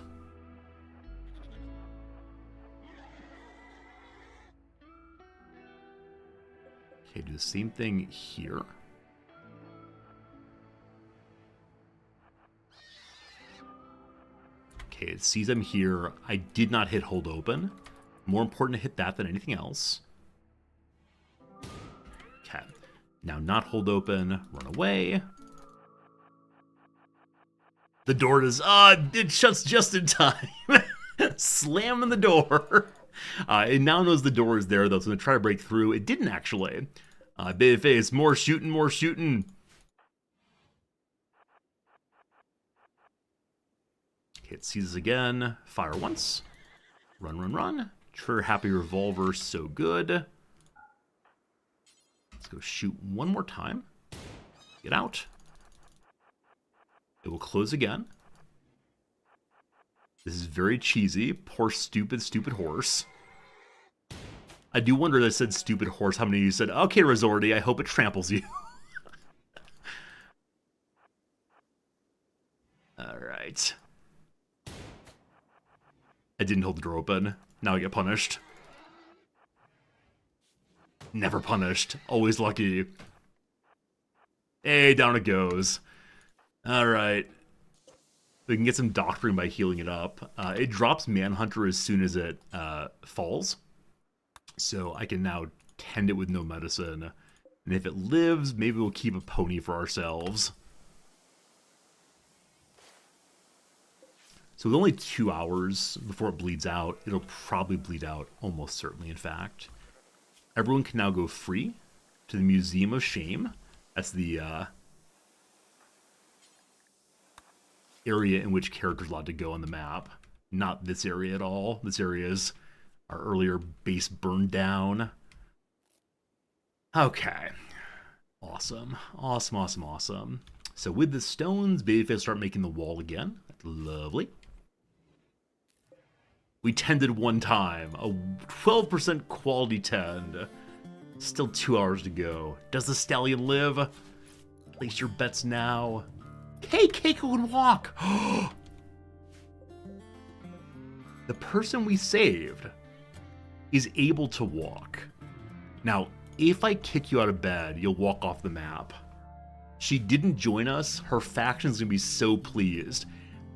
S3: Okay, do the same thing here. Okay, it sees I'm here. I did not hit hold open. More important to hit that than anything else. Okay, now not hold open, run away. The door does, it shuts just in time. Slamming the door. It now knows the door is there, though, so I'm going to try to break through. It didn't, actually. Babyface, more shooting, more shooting. Okay, it sees us again. Fire once. Run, run, run. Trigger happy revolver, so good. Let's go shoot one more time. Get out. It will close again. This is very cheesy. Poor stupid, stupid horse. I do wonder that I said stupid horse. How many of you said, okay, Resorty, I hope it tramples you. Alright. I didn't hold the door open. Now I get punished. Never punished. Always lucky. Hey, down it goes. Alright. We can get some doctoring by healing it up. It drops Manhunter as soon as it falls. So I can now tend it with no medicine. And if it lives, maybe we'll keep a pony for ourselves. So with only 2 hours before it bleeds out, it'll probably bleed out almost certainly, in fact. Everyone can now go free to the Museum of Shame. That's the area in which characters are allowed to go on the map. Not this area at all. This area is our earlier base burned down. Okay. Awesome. Awesome, awesome, awesome. So with the stones, Babyface start making the wall again. That's lovely. We tended one time. A 12% quality tend. Still 2 hours to go. Does the stallion live? Place your bets now. Hey, Keiko can walk! The person we saved is able to walk. Now, if I kick you out of bed, you'll walk off the map. She didn't join us. Her faction's gonna be so pleased.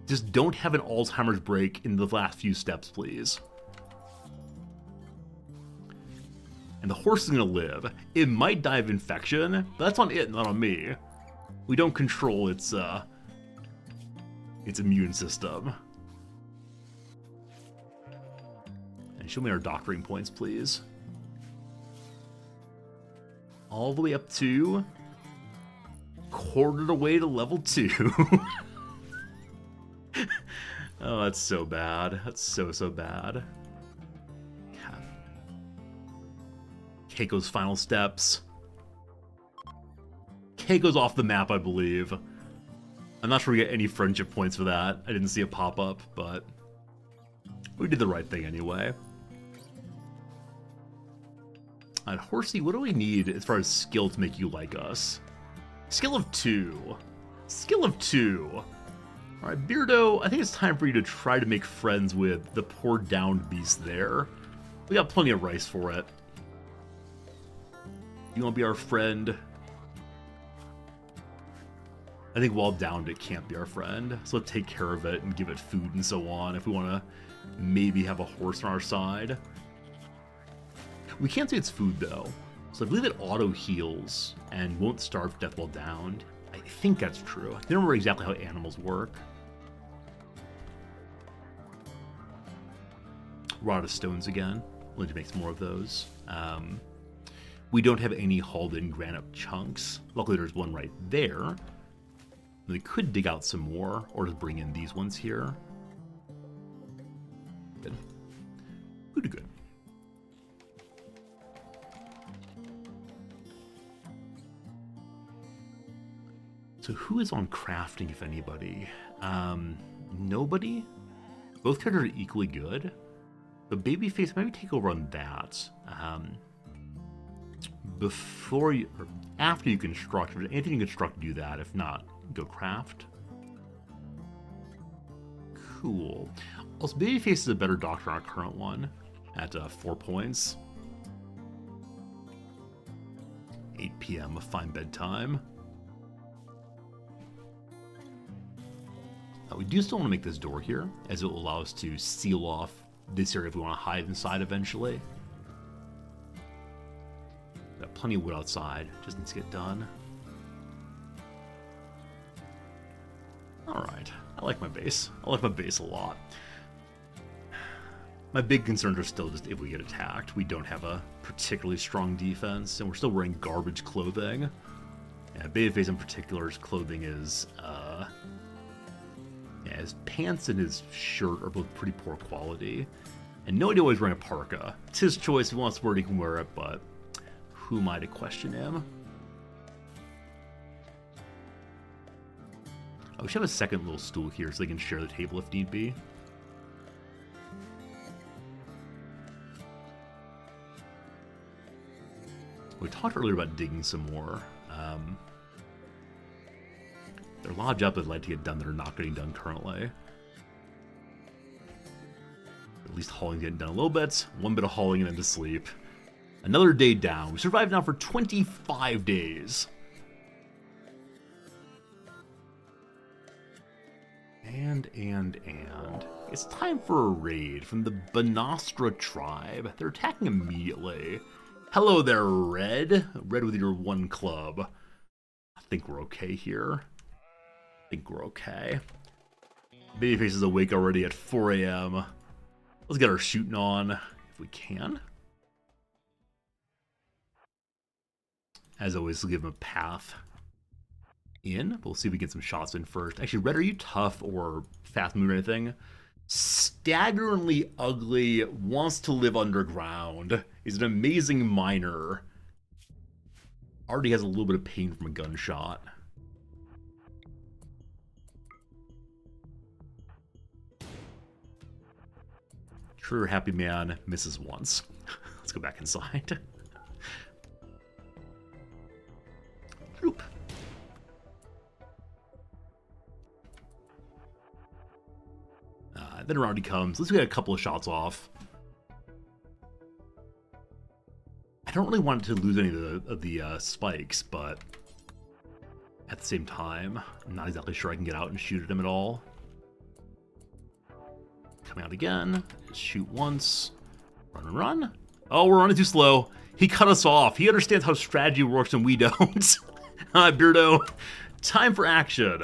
S3: Just don't have an Alzheimer's break in the last few steps, please. And the horse is gonna live. It might die of infection, but that's on it, not on me. We don't control its immune system. And show me our doctoring points, please. All the way up to quarter the way to level 2. Oh, that's so bad. That's so bad. Yeah. Keiko's final steps. Keiko's off the map, I believe. I'm not sure we get any friendship points for that. I didn't see a pop-up, but we did the right thing anyway. Alright, Horsey, what do we need as far as skill to make you like us? Skill of 2. Skill of 2. Alright, Beardo, I think it's time for you to try to make friends with the poor downed beast there. We got plenty of rice for it. You want to be our friend? I think while downed it can't be our friend, so let's take care of it and give it food and so on if we want to maybe have a horse on our side. We can't say it's food though, so I believe it auto heals and won't starve to death while downed. I think that's true. I don't remember exactly how animals work. We're out of stones again. We'll need to make some more of those. We don't have any hauled in granite chunks. Luckily there's one right there. We could dig out some more, or just bring in these ones here. Good. Good. So who is on crafting, if anybody? Nobody? Both characters are equally good. But Babyface, maybe take over on that. Before you, or after you construct, if anything you construct, do that. If not, go craft. Cool. Also, Babyface is a better doctor on our current one at 4 points. 8 p.m. a fine bedtime. We do still want to make this door here, as it will allow us to seal off this area if we want to hide inside eventually. Got plenty of wood outside, just needs to get done. Alright, I like my base. I like my base a lot. My big concerns are still just if we get attacked. We don't have a particularly strong defense, and we're still wearing garbage clothing. Yeah, Babyface in particular's clothing is, yeah, his pants and his shirt are both pretty poor quality. And no idea why he's wearing a parka. It's his choice. If he wants to wear it, he can wear it, but who am I to question him? Oh, we should have a second little stool here so they can share the table if need be. We talked earlier about digging some more. There are a lot of jobs I'd like to get done that are not getting done currently. At least hauling's getting done a little bit. One bit of hauling and then to sleep. Another day down. We survived now for 25 days. And. It's time for a raid from the Banastra tribe. They're attacking immediately. Hello there, Red. Red with your 1 club. I think we're okay here. I think we're okay. Babyface is awake already at 4 a.m. Let's get our shooting on if we can. as always, give him a path in. We'll see if we get some shots in first. Actually, Red, are you tough or fast move or anything? Staggeringly ugly, wants to live underground, is an amazing miner. Already has a little bit of pain from a gunshot. True happy man misses once. Let's go back inside. Troop. Then around he comes. Let's get a couple of shots off. I don't really want to lose any of the spikes, but at the same time, I'm not exactly sure I can get out and shoot at him at all. Coming out again. Shoot once. Run and run. Oh, we're running too slow. He cut us off. He understands how strategy works and we don't. Beardo, time for action.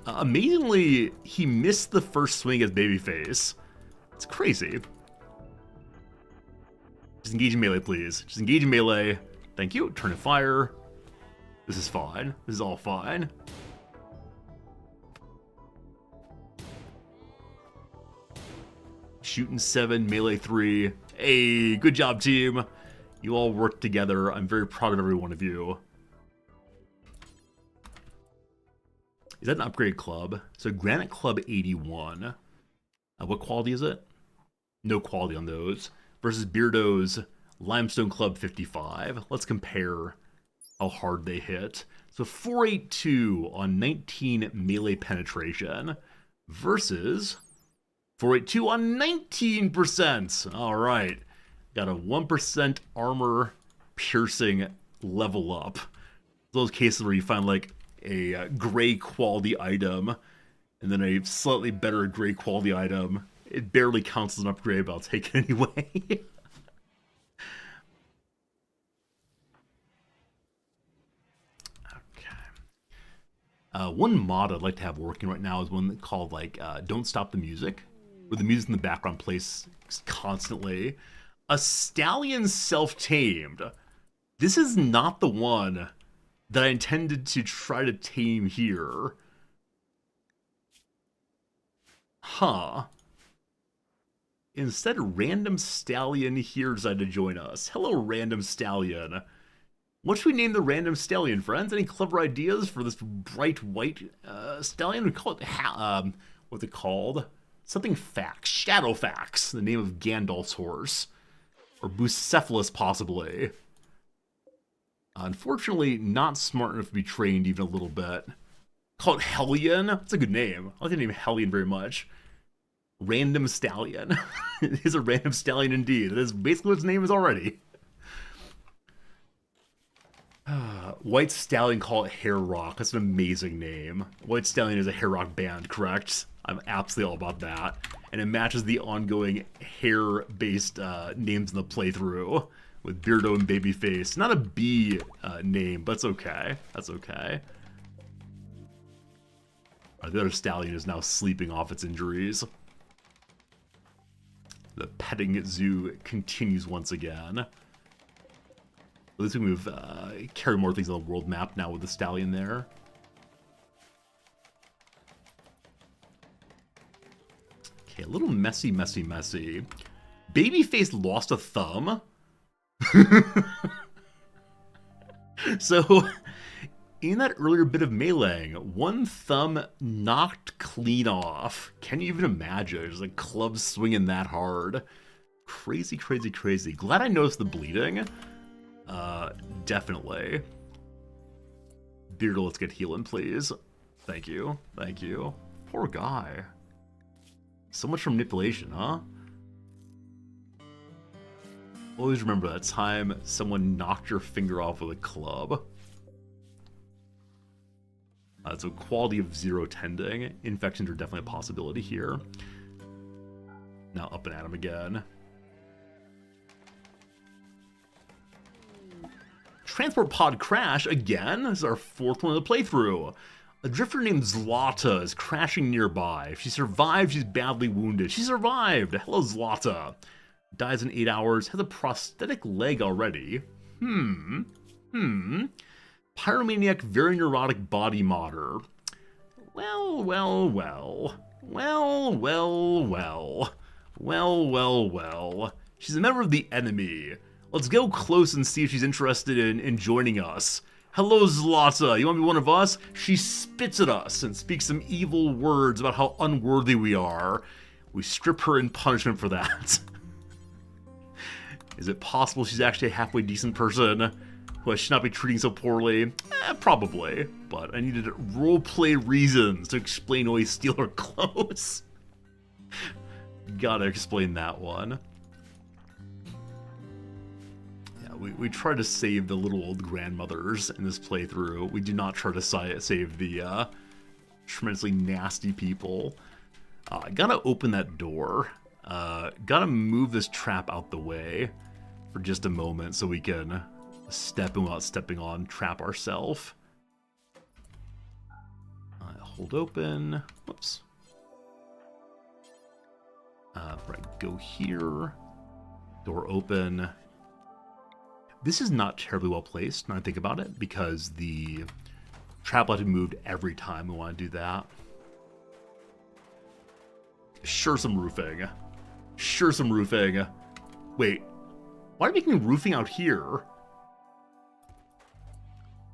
S3: Amazingly, he missed the first swing as Babyface. It's crazy. Just engage in melee, please. Just engage in melee. Thank you. Turn and fire. This is fine. This is all fine. Shooting 7, melee 3. Hey, good job, team. You all worked together. I'm very proud of every one of you. Is that an upgrade club? So Granite Club 81. What quality is it? No quality on those. Versus Beardo's Limestone Club 55. Let's compare how hard they hit. So 482 on 19 melee penetration versus 482 on 19%. All right. Got a 1% armor piercing level up. Those cases where you find like a gray quality item and then a slightly better gray quality item. It barely counts as an upgrade, but I'll take it anyway. Okay. One mod I'd like to have working right now is one called like Don't Stop the Music, where the music in the background plays constantly. A stallion self-tamed. This is not the one that I intended to try to tame here. Huh. Instead, Random Stallion here decided to join us. Hello, Random Stallion. What should we name the Random Stallion, friends? Any clever ideas for this bright white stallion? We call it, what's it called? Something Fax. Shadowfax, the name of Gandalf's horse. Or Bucephalus, possibly. Unfortunately, not smart enough to be trained even a little bit. Call it Hellion? That's a good name. I like the name Hellion very much. Random Stallion. It is a Random Stallion indeed. That is basically what its name is already. White Stallion, call it Hair Rock. That's an amazing name. White Stallion is a Hair Rock band, correct? I'm absolutely all about that. And it matches the ongoing hair-based names in the playthrough with Beardo and Babyface. Not a B name, but it's okay. That's okay. The other stallion is now sleeping off its injuries. The petting zoo continues once again. At least we move, carry more things on the world map now with the stallion there. Okay, a little messy. Babyface lost a thumb? So, in that earlier bit of meleeing, one thumb knocked clean off. Can you even imagine? There's a club swinging that hard. Crazy. Glad I noticed the bleeding. Definitely. Beardo, let's get healing, please. Thank you. Poor guy. So much for manipulation, huh? Always remember that time someone knocked your finger off with a club. So quality of 0 tending. Infections are definitely a possibility here. Now up and at him again. Transport pod crash again. This is our 4th one of the playthrough. A drifter named Zlata is crashing nearby. If she survives, she's badly wounded. She survived. Hello, Zlata. Dies in 8 hours. Has a prosthetic leg already. Pyromaniac, very neurotic body modder. Well. She's a member of the enemy. Let's go close and see if she's interested in joining us. Hello, Zlata. You want to be one of us? She spits at us and speaks some evil words about how unworthy we are. We strip her in punishment for that. Is it possible she's actually a halfway decent person who I should not be treating so poorly? Probably. But I needed roleplay reasons to explain why we steal her clothes. Gotta explain that one. Yeah, we try to save the little old grandmothers in this playthrough. We do not try to save the tremendously nasty people. Gotta open that door. Gotta move this trap out the way for just a moment so we can step in without stepping on, trap ourselves. Hold open. Whoops. Right, go here. Door open. This is not terribly well placed when I think about it, because the trap will have to be moved every time we want to do that. Sure, some roofing. Sure, some roofing. Wait, why are we making roofing out here?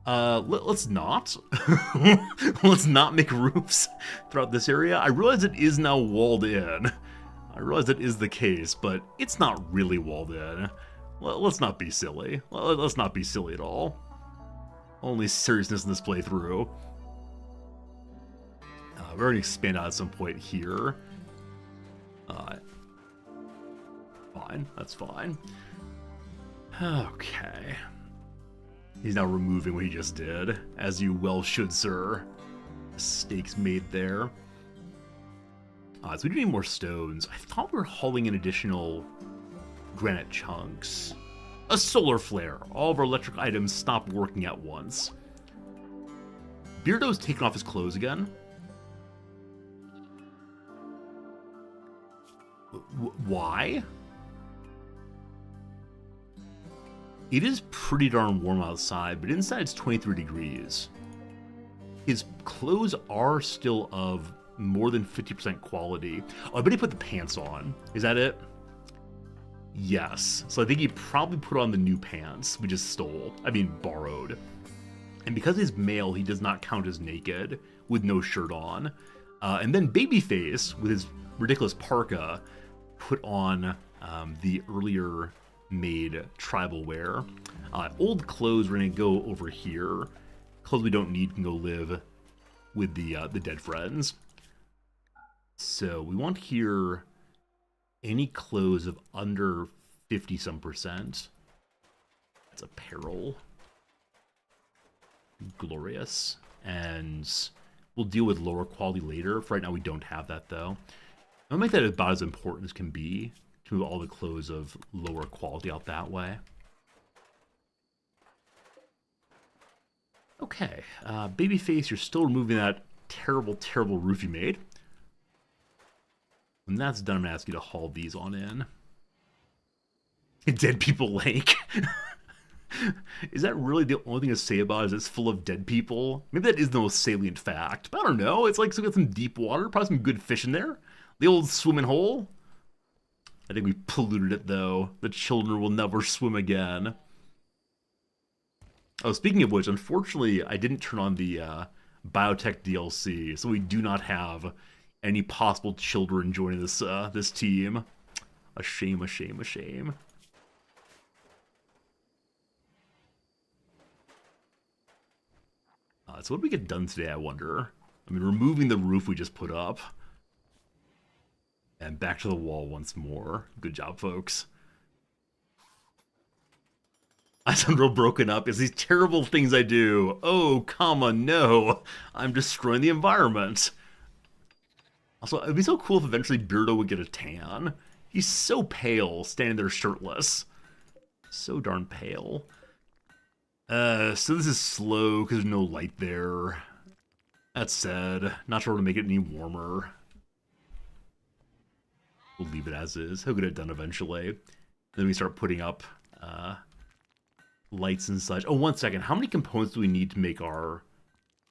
S3: Let's not. Let's not make roofs throughout this area. I realize it is now walled in. I realize that is the case, but it's not really walled in. Let's not be silly. Let's not be silly at all. Only seriousness in this playthrough. We're going to expand out at some point here. Fine, that's fine. Okay. He's now removing what he just did, as you well should, sir. Mistakes made there. So we do need more stones. I thought we were hauling in additional granite chunks. A solar flare. All of our electric items stop working at once. Beardo's taken off his clothes again. Why? It is pretty darn warm outside, but inside it's 23 degrees. His clothes are still of more than 50% quality. Oh, I bet he put the pants on. Is that it? Yes. So I think he probably put on the new pants we just stole. I mean, borrowed. And because he's male, he does not count as naked with no shirt on. And then Babyface, with his ridiculous parka, put on the earlier made tribal wear. Old clothes, we're going to go over here. Clothes we don't need can go live with the dead friends. So we want here any clothes of under 50-some%. That's apparel. Glorious. And we'll deal with lower quality later. For right now, we don't have that, though. I'll make that about as important as can be to move all the clothes of lower quality out that way. Okay. Babyface, you're still removing that terrible, terrible roof you made. When that's done, I'm going to ask you to haul these on in. Dead People Lake. Is that really the only thing to say about it? Is it's full of dead people? Maybe that is the most salient fact. But I don't know. It's like it's got some deep water. Probably some good fish in there. The old swimming hole. I think we polluted it, though. The children will never swim again. Oh, speaking of which, unfortunately, I didn't turn on the biotech DLC, so we do not have any possible children joining this this team. A shame, a shame, a shame. So what did we get done today, I wonder? I mean, removing the roof we just put up. And back to the wall once more. Good job, folks. I sound real broken up. It's these terrible things I do. Oh, comma, no. I'm destroying the environment. Also, it'd be so cool if eventually Beardo would get a tan. He's so pale, standing there shirtless. So darn pale. So this is slow because there's no light there. That said, not sure how to make it any warmer. We'll leave it as is. He'll get it done eventually. Then we start putting up lights and such. Oh, 1 second. How many components do we need to make our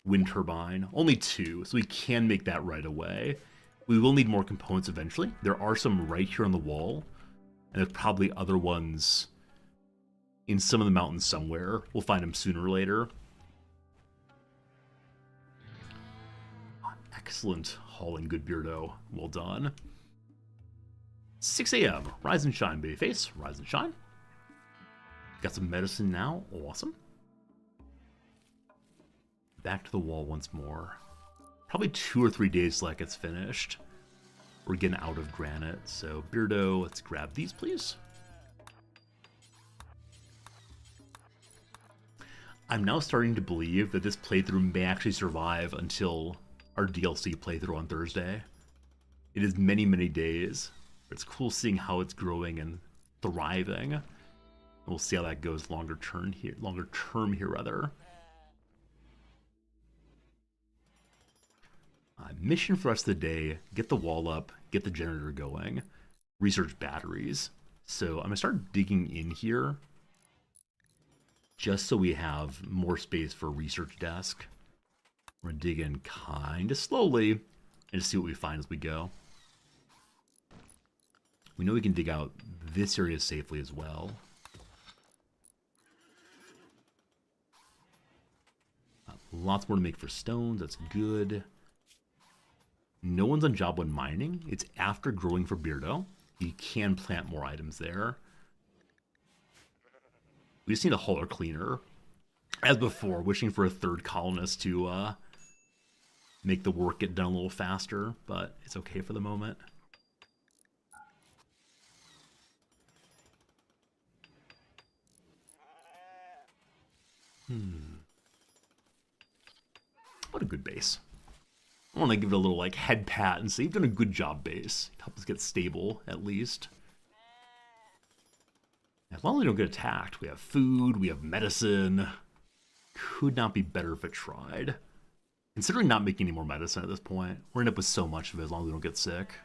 S3: wind turbine? Only 2, so we can make that right away. We will need more components eventually. There are some right here on the wall, and there's probably other ones in some of the mountains somewhere. We'll find them sooner or later. Excellent hauling, good Beardo. Well done. 6 a.m. Rise and shine, babyface. Rise and shine. Got some medicine now. Awesome. Back to the wall once more. Probably 2 or 3 days till that gets finished. We're getting out of granite. So, Beardo, let's grab these, please. I'm now starting to believe that this playthrough may actually survive until our DLC playthrough on Thursday. It is many, many days. It's cool seeing how it's growing and thriving. We'll see how that goes longer term here. Mission for the rest of the day: get the wall up, get the generator going, research batteries. So I'm gonna start digging in here, just so we have more space for a research desk. We're gonna dig in kind of slowly and just see what we find as we go. We know we can dig out this area safely as well. Lots more to make for stones, that's good. No one's on job 1 mining. It's after growing for Beardo. You can plant more items there. We just need a hauler cleaner. As before, wishing for a 3rd colonist to make the work get done a little faster, but it's okay for the moment. What a good base. I want to give it a little like head pat and say, you've done a good job, base. Help us get stable, at least. As long as we don't get attacked, we have food, we have medicine. Could not be better if it tried. Considering not making any more medicine at this point, we're end up with so much of it as long as we don't get sick.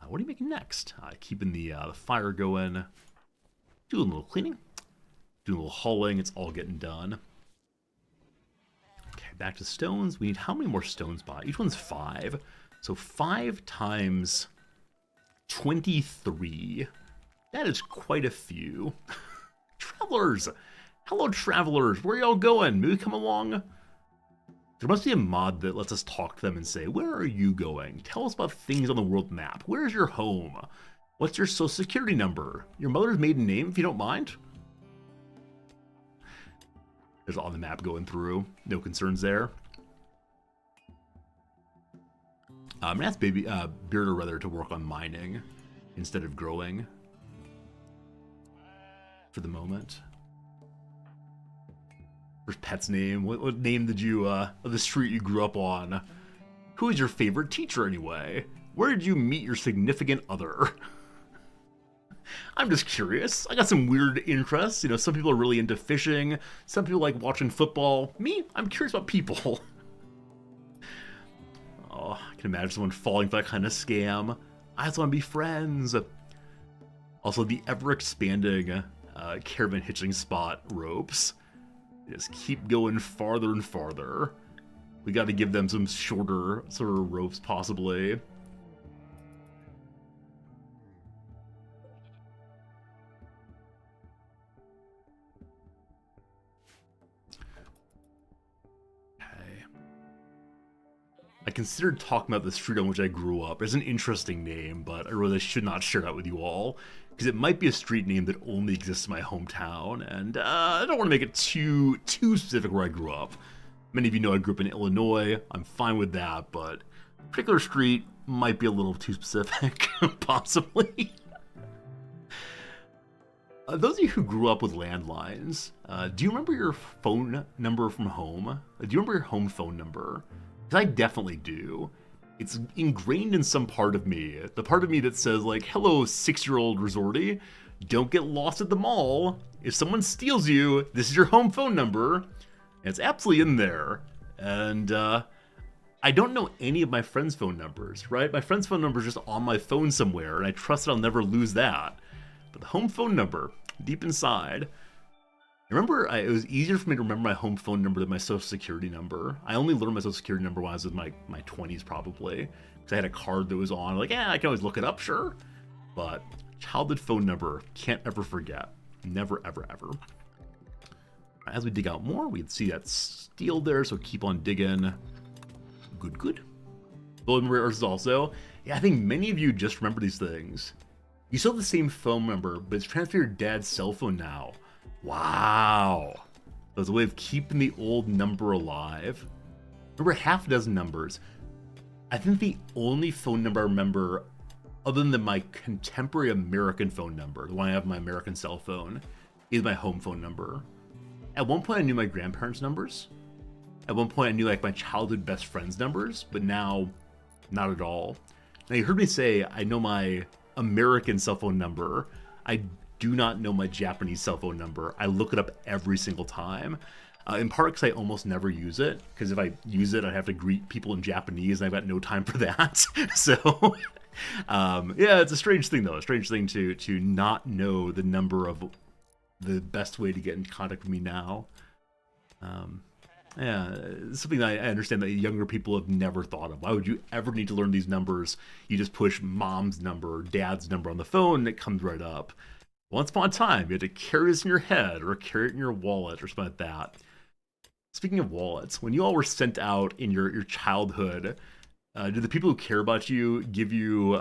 S3: What are you making next? Keeping the fire going. Doing a little cleaning. Doing a little hauling. It's all getting done. Okay, back to stones. We need how many more stones by? Each one's 5. So 5 times 23. That is quite a few. Travelers! Hello, travelers! Where are y'all going? Maybe come along? There must be a mod that lets us talk to them and say, where are you going? Tell us about things on the world map. Where's your home? What's your social security number? Your mother's maiden name, if you don't mind? There's on the map going through. No concerns there. I'm gonna ask Beardo rather to work on mining instead of growing for the moment. First pet's name. What name did you of the street you grew up on? Who is your favorite teacher anyway? Where did you meet your significant other? I'm just curious. I got some weird interests. You know, some people are really into fishing. Some people like watching football. Me, I'm curious about people. Oh, I can imagine someone falling for that kind of scam. I just want to be friends. Also, the ever-expanding caravan hitching spot ropes. They just keep going farther and farther. We got to give them some shorter sort of ropes, possibly. I considered talking about the street on which I grew up. It's an interesting name, but I really should not share that with you all, because it might be a street name that only exists in my hometown, and I don't want to make it too specific where I grew up. Many of you know I grew up in Illinois. I'm fine with that, but a particular street might be a little too specific, possibly. Those of you who grew up with landlines, do you remember your phone number from home? Do you remember your home phone number? Because I definitely do. It's ingrained in some part of me. The part of me that says, like, hello, 6-year-old resorty, don't get lost at the mall. If someone steals you, this is your home phone number. And it's absolutely in there. And I don't know any of my friends' phone numbers, right? My friend's phone number is just on my phone somewhere, and I trust that I'll never lose that. But the home phone number, deep inside. I remember it was easier for me to remember my home phone number than my social security number. I only learned my social security number when I was in my 20s probably. Because I had a card that was on, like, yeah, I can always look it up, sure. But childhood phone number, can't ever forget. Never, ever, ever. As we dig out more, we can see that steel there, so keep on digging. Good, good. Golden rares also. Yeah, I think many of you just remember these things. You still have the same phone number, but it's transferred to your dad's cell phone now. Wow. There's a way of keeping the old number alive. Remember half a dozen numbers. I think the only phone number I remember, other than my contemporary American phone number, the one I have on my American cell phone, is my home phone number. At one point I knew my grandparents' numbers. At one point I knew like my childhood best friends' numbers, but now, not at all. Now you heard me say I know my American cell phone number. I do not know my Japanese cell phone number. I look it up every single time. In part because I almost never use it, because if I use it, I'd have to greet people in Japanese, and I've got no time for that. So, yeah, it's a strange thing, though. A strange thing to not know the number of the best way to get in contact with me now. Yeah, it's something that I understand that younger people have never thought of. Why would you ever need to learn these numbers? You just push mom's number or dad's number on the phone, and it comes right up. Once upon a time, you had to carry this in your head or carry it in your wallet or something like that. Speaking of wallets, when you all were sent out in your childhood, did the people who care about you give you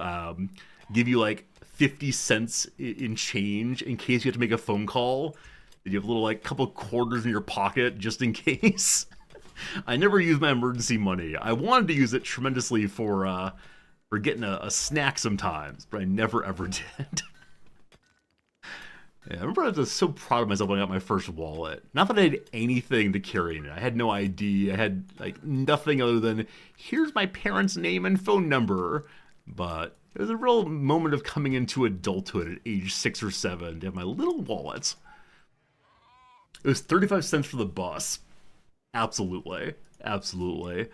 S3: like 50 cents in change in case you have to make a phone call? Did you have a little like couple quarters in your pocket just in case? I never used my emergency money. I wanted to use it tremendously for getting a snack sometimes, but I never ever did. Yeah, I remember I was so proud of myself when I got my first wallet. Not that I had anything to carry in it. I had no ID. I had like nothing other than, here's my parents' name and phone number. But it was a real moment of coming into adulthood at age 6 or 7 to have my little wallet. It was 35 cents for the bus. Absolutely. Absolutely.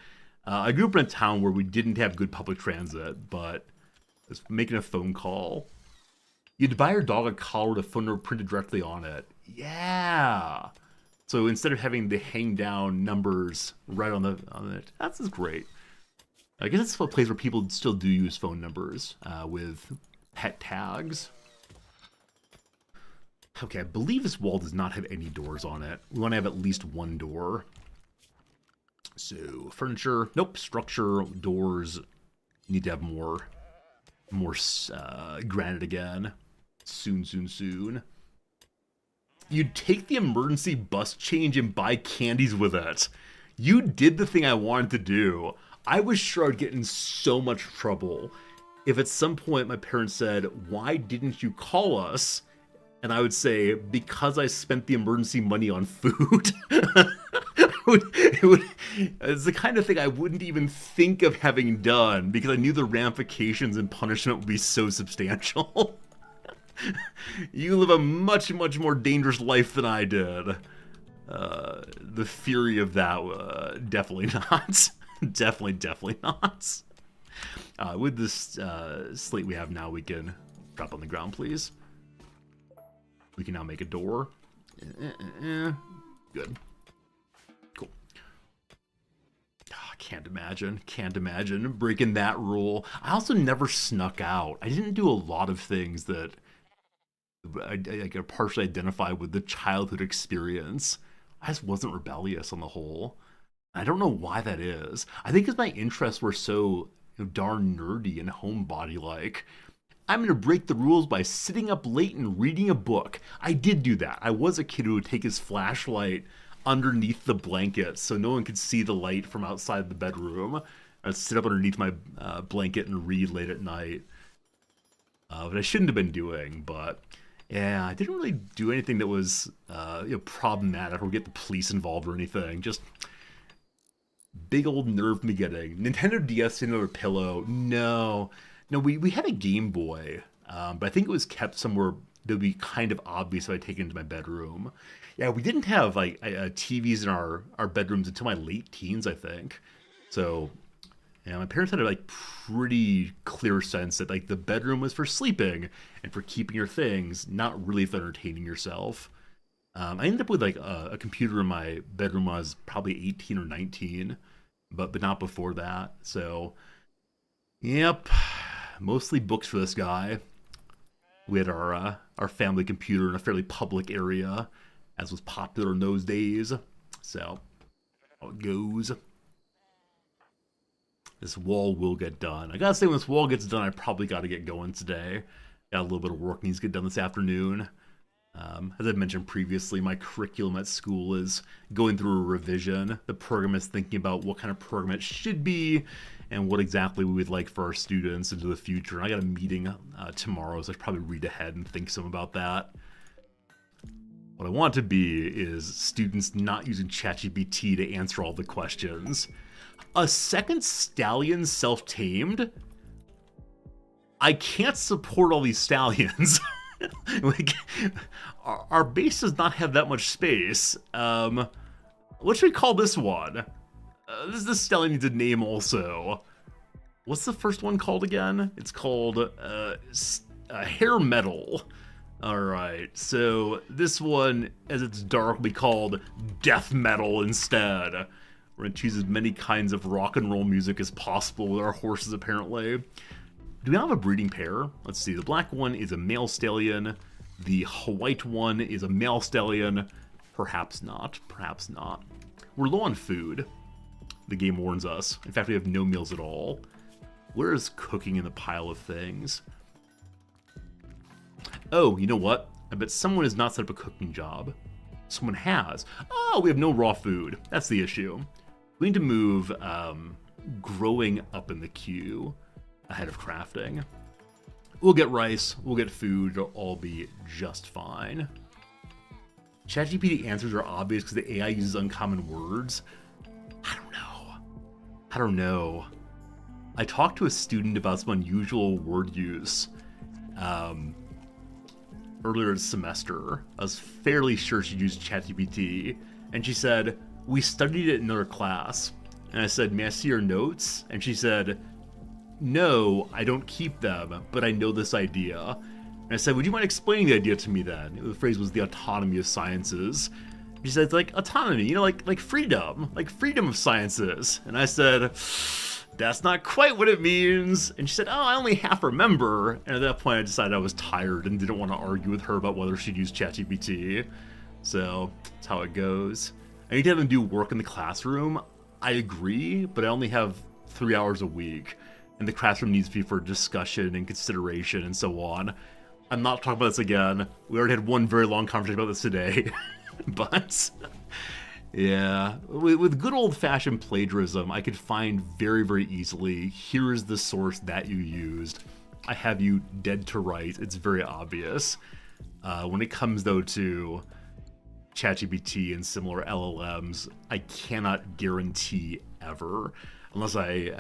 S3: I grew up in a town where we didn't have good public transit, but I was making a phone call. You'd buy your dog a collar with a phone number printed directly on it. Yeah. So instead of having to hang down numbers right on it, that's just great. I guess it's a place where people still do use phone numbers with pet tags. Okay, I believe this wall does not have any doors on it. We want to have at least one door. So furniture, nope. Structure, doors. Need to have more granite again. Soon. You'd take the emergency bus change and buy candies with it. You did the thing I wanted to do. I was sure I'd get in so much trouble if at some point my parents said, "Why didn't you call us?" And I would say, "Because I spent the emergency money on food." It's the kind of thing I wouldn't even think of having done because I knew the ramifications and punishment would be so substantial. You live a much, much more dangerous life than I did. The fury of that, definitely not. definitely not. With this slate we have now, we can drop on the ground, please. We can now make a door. Good. Cool. Can't imagine breaking that rule. I also never snuck out. I didn't do a lot of things that I could partially identify with the childhood experience. I just wasn't rebellious on the whole. I don't know why that is. I think because my interests were so darn nerdy and homebody-like. I'm going to break the rules by sitting up late and reading a book. I did do that. I was a kid who would take his flashlight underneath the blanket so no one could see the light from outside the bedroom. I'd sit up underneath my blanket and read late at night. But I shouldn't have been doing, but yeah, I didn't really do anything that was problematic or get the police involved or anything. Just big old nerve me getting. Nintendo DS in our pillow. No, we had a Game Boy, but I think it was kept somewhere that would be kind of obvious if I take it into my bedroom. Yeah, we didn't have like TVs in our bedrooms until my late teens, I think. So And my parents had a like pretty clear sense that like the bedroom was for sleeping and for keeping your things, not really for entertaining yourself. I ended up with like a computer in my bedroom when I was probably 18 or 19, but not before that. So, yep, mostly books for this guy. We had our family computer in a fairly public area, as was popular in those days. So, how it goes. This wall will get done. I gotta say, when this wall gets done, I probably gotta get going today. Got a little bit of work needs to get done this afternoon. As I mentioned previously, my curriculum at school is going through a revision. The program is thinking about what kind of program it should be and what exactly we would like for our students into the future. And I got a meeting tomorrow, so I should probably read ahead and think some about that. What I want to be is students not using ChatGPT to answer all the questions. A second stallion self-tamed? I can't support all these stallions. Like, our base does not have that much space. What should we call this one? This stallion needs a name also. What's the first one called again? It's called Hair Metal. Alright, so this one, as it's dark, will be called Death Metal instead. We're gonna choose as many kinds of rock and roll music as possible with our horses, apparently. Do we have a breeding pair? Let's see, the black one is a male stallion. The white one is a male stallion. Perhaps not, perhaps not. We're low on food. The game warns us. In fact, we have no meals at all. Where is cooking in the pile of things? Oh, you know what? I bet someone has not set up a cooking job. Someone has. Oh, we have no raw food. That's the issue. We need to move growing up in the queue ahead of crafting. We'll get rice, we'll get food, it'll all be just fine. ChatGPT answers are obvious because the AI uses uncommon words. I don't know. I talked to a student about some unusual word use earlier this semester. I was fairly sure she used ChatGPT, and she said, "We studied it in another class." And I said, "May I see your notes?" And she said, "No, I don't keep them, but I know this idea." And I said, "Would you mind explaining the idea to me then?" The phrase was the autonomy of sciences. She said, like, autonomy, you know, like freedom of sciences. And I said, "That's not quite what it means." And she said, "Oh, I only half remember." And at that point, I decided I was tired and didn't want to argue with her about whether she'd use ChatGPT. So that's how it goes. I need to have them do work in the classroom. I agree, but I only have 3 hours a week. And the classroom needs to be for discussion and consideration and so on. I'm not talking about this again. We already had one very long conversation about this today. But, yeah, with good old-fashioned plagiarism, I could find very, very easily, here is the source that you used. I have you dead to rights. It's very obvious. When it comes, though, to ChatGPT and similar LLMs, I cannot guarantee ever, unless I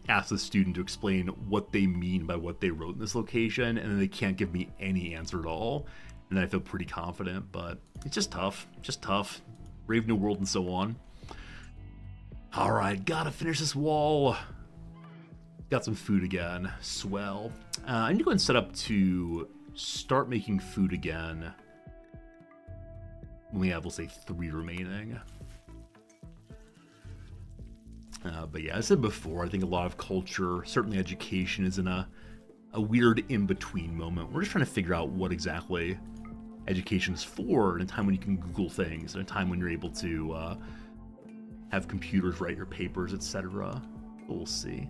S3: ask the student to explain what they mean by what they wrote in this location, and then they can't give me any answer at all, and then I feel pretty confident, but it's just tough. Brave New World and so on. Alright, gotta finish this wall. Got some food again. Swell. I need to go and set up to start making food again. We have, we'll say, 3 remaining. But yeah, as I said before, I think a lot of culture, certainly education, is in a weird in-between moment. We're just trying to figure out what exactly education is for in a time when you can Google things, in a time when you're able to have computers write your papers, etc. We'll see.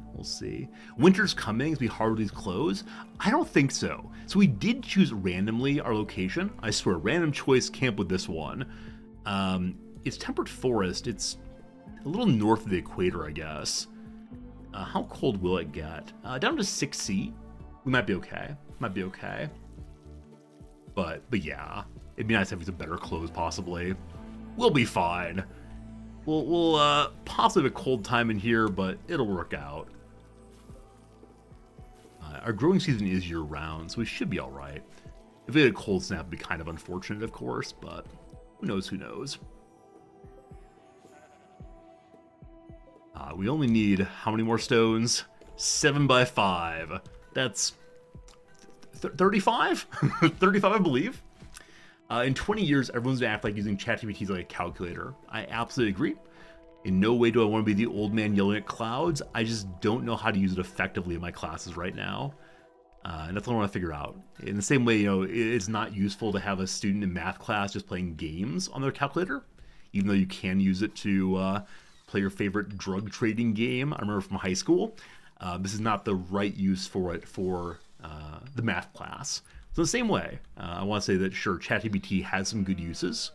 S3: Winter's coming as we harvest these clothes? I don't think so. So we did choose randomly our location. I swear, random choice camp with this one. It's temperate forest. It's a little north of the equator, I guess. How cold will it get? Down to 6C. We might be okay. But yeah, it'd be nice to have some better clothes, possibly. We'll be fine. We'll possibly have a cold time in here, but it'll work out. Our growing season is year-round, so we should be alright. If we had a cold snap, it'd be kind of unfortunate, of course, but who knows. We only need how many more stones? 7 by 5. That's 35? 35, I believe. In 20 years, everyone's gonna act like using ChatGPT like a calculator. I absolutely agree. In no way do I want to be the old man yelling at clouds. I just don't know how to use it effectively in my classes right now. And that's what I want to figure out. In the same way, it's not useful to have a student in math class just playing games on their calculator, even though you can use it to play your favorite drug trading game. I remember from high school. This is not the right use for it for the math class. So the same way, I want to say that, sure, ChatGPT has some good uses,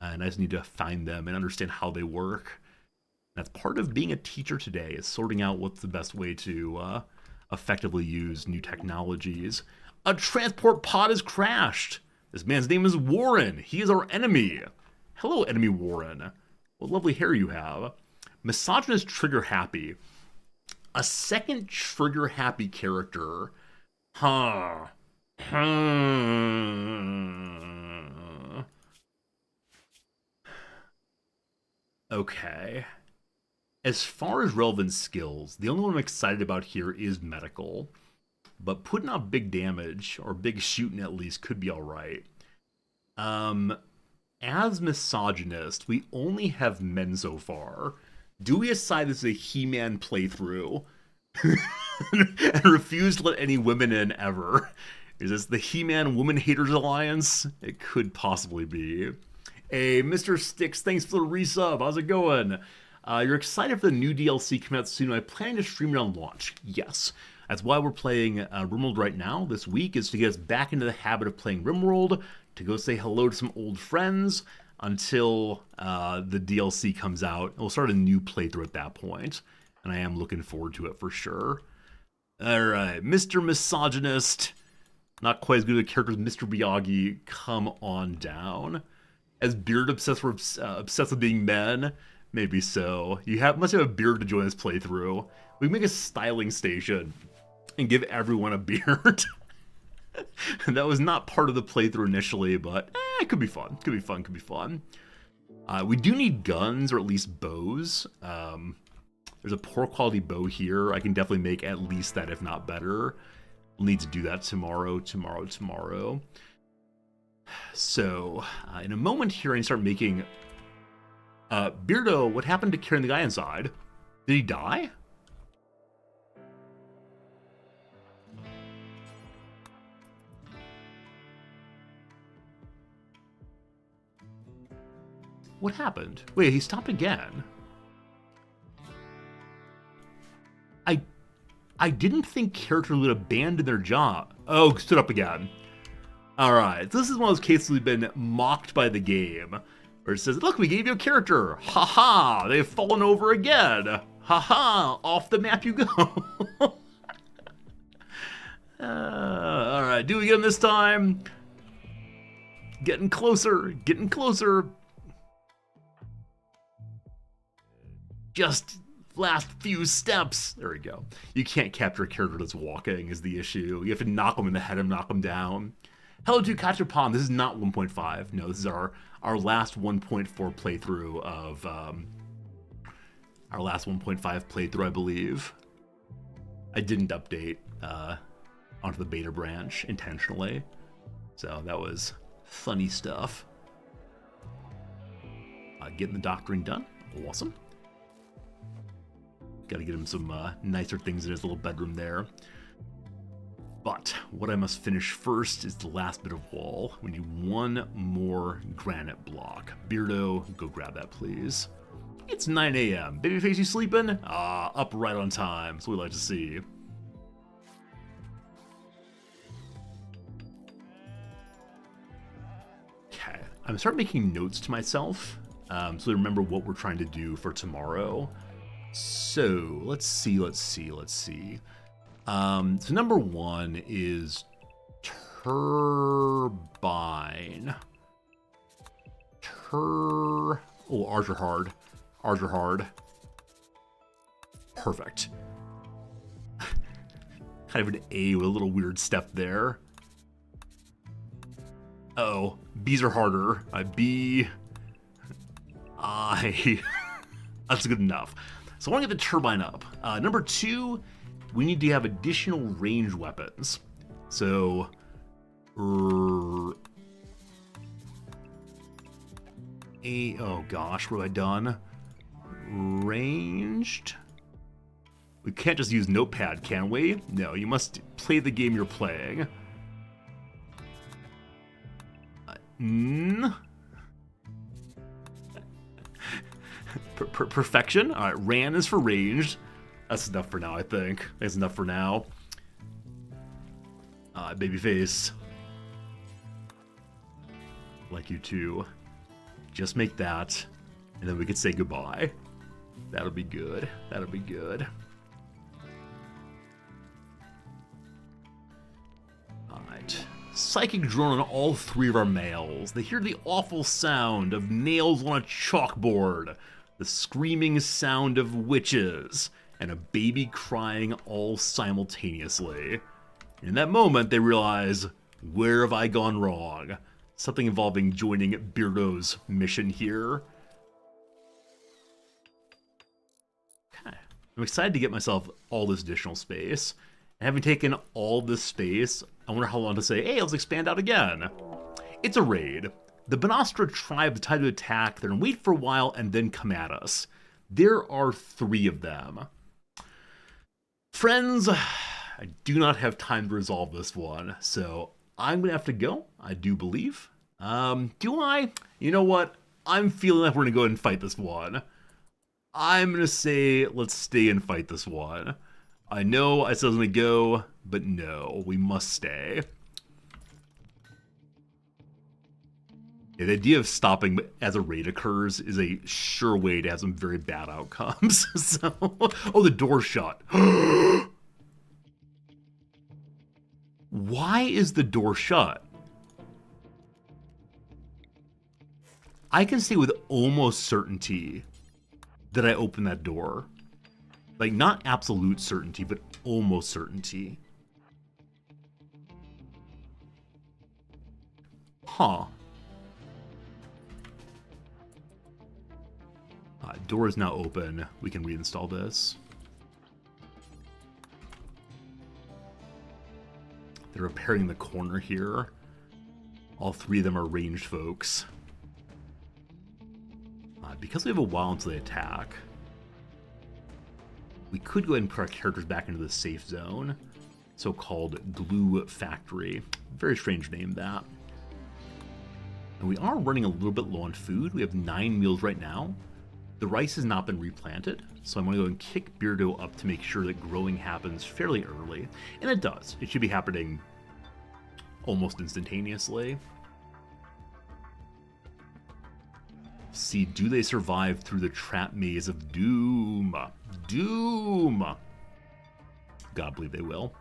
S3: and I just need to find them and understand how they work. That's part of being a teacher today, is sorting out what's the best way to effectively use new technologies. A transport pod has crashed. This man's name is Warren. He is our enemy. Hello, enemy Warren. What lovely hair you have. Misogynist trigger happy. A second trigger happy character. Huh. Okay. As far as relevant skills, the only one I'm excited about here is medical. But putting out big damage, or big shooting at least, could be alright. As misogynist, we only have men so far. Do we decide this is a He-Man playthrough? And refuse to let any women in ever? Is this the He-Man Woman Haters Alliance? It could possibly be. Hey, Mr. Sticks, thanks for the resub. How's it going? You're excited for the new DLC coming out soon. I plan to stream it on launch. Yes. That's why we're playing Rimworld right now. This week is to get us back into the habit of playing Rimworld, to go say hello to some old friends until the DLC comes out. We'll start a new playthrough at that point, and I am looking forward to it for sure. Alright, Mr. Misogynist. Not quite as good a character as Mr. Miyagi. Come on down. As beard obsessed with being men? Maybe so. You must have a beard to join this playthrough. We can make a styling station and give everyone a beard. That was not part of the playthrough initially, but it could be fun. Could be fun, could be fun. We do need guns, or at least bows. There's a poor quality bow here. I can definitely make at least that, if not better. We'll need to do that tomorrow. So, in a moment here, I need to start making... Beardo, what happened to carrying the guy inside? Did he die? What happened? Wait, he stopped again. I didn't think characters would abandon their job. Oh, stood up again. Alright, this is one of those cases we've been mocked by the game. Where it says, look, we gave you a character. Haha, they've fallen over again. Haha, off the map you go. Alright, do we get him this time? Getting closer, getting closer. Just last few steps. There we go. You can't capture a character that's walking is the issue. You have to knock them in the head and knock them down. Hello to Kachapon. This is not 1.5. No, this is our last 1.4 playthrough of our last 1.5 playthrough, I believe. I didn't update onto the beta branch intentionally, so that was funny stuff. Getting the doctoring done. Awesome. Got to get him some nicer things in his little bedroom there. But what I must finish first is the last bit of wall. We need one more granite block. Beardo, go grab that, please. It's 9 a.m. Babyface, you sleeping? Up right on time. That's what we like to see. Okay, I'm starting making notes to myself, so I remember what we're trying to do for tomorrow. So let's see. So number one is turbine. Oh, R's are hard. R's are hard. Perfect. Kind of an A with a little weird step there. Uh-oh, B's are harder. B, I. That's good enough. So I want to get the turbine up. Number 2, we need to have additional ranged weapons. So, oh gosh, what have I done? Ranged. We can't just use Notepad, can we? No, you must play the game you're playing. Perfection. All right, ran is for ranged. That's enough for now, I think. That's enough for now. Babyface. Like you too. Just make that, and then we could say goodbye. That'll be good. That'll be good. Alright. Psychic drone on all 3 of our males. They hear the awful sound of nails on a chalkboard, the screaming sound of witches, and a baby crying all simultaneously. In that moment, they realize, where have I gone wrong? Something involving joining Beardo's mission here. Okay. I'm excited to get myself all this additional space. And having taken all this space, I wonder how long to say, hey, let's expand out again. It's a raid. The Banastra tribe decided to attack, then wait for a while, and then come at us. There are 3 of them. Friends, I do not have time to resolve this one, so I'm gonna have to go, I do believe. Do I? You know what? I'm feeling like we're gonna go ahead and fight this one. I'm gonna say, let's stay and fight this one. I know I said I was gonna go, but no, we must stay. Yeah, the idea of stopping as a raid occurs is a sure way to have some very bad outcomes. So, oh, the door's shut. Why is the door shut? I can say with almost certainty that I opened that door. Like, not absolute certainty, but almost certainty. Huh. Door is now open. We can reinstall this. They're repairing the corner here. All 3 of them are ranged folks. Because we have a while until they attack, we could go ahead and put our characters back into the safe zone. So-called Glue Factory. Very strange name, that. And we are running a little bit low on food. We have 9 meals right now. The rice has not been replanted, so I'm going to go and kick Beardo up to make sure that growing happens fairly early. And it does. It should be happening almost instantaneously. See, do they survive through the trap maze of doom? Doom! God, believe they will.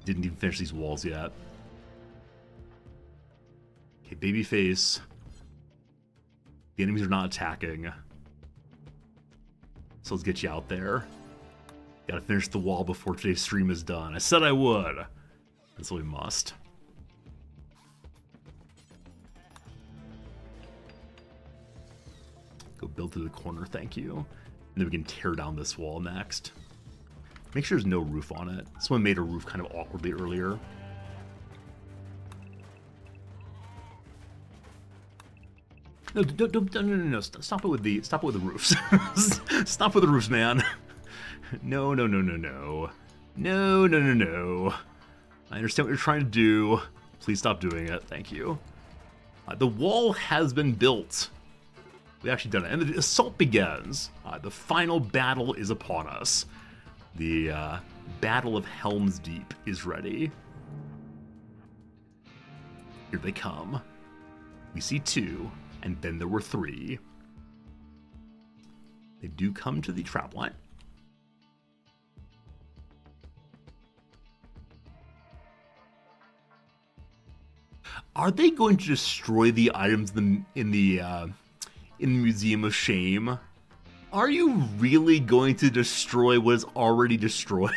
S3: Didn't even finish these walls yet. Okay, babyface. The enemies are not attacking. So let's get you out there. Gotta finish the wall before today's stream is done. I said I would. And so we must. Go build through the corner, thank you. And then we can tear down this wall next. Make sure there's no roof on it. Someone made a roof kind of awkwardly earlier. No. Stop it with the roofs. Stop with the roofs, man. No. No. I understand what you're trying to do. Please stop doing it. Thank you. The wall has been built. We've actually done it. And the assault begins. The final battle is upon us. The Battle of Helm's Deep is ready. Here they come. We see 2. And then there were 3. They do come to the trap line. Are they going to destroy the items in the Museum of Shame? Are you really going to destroy what is already destroyed?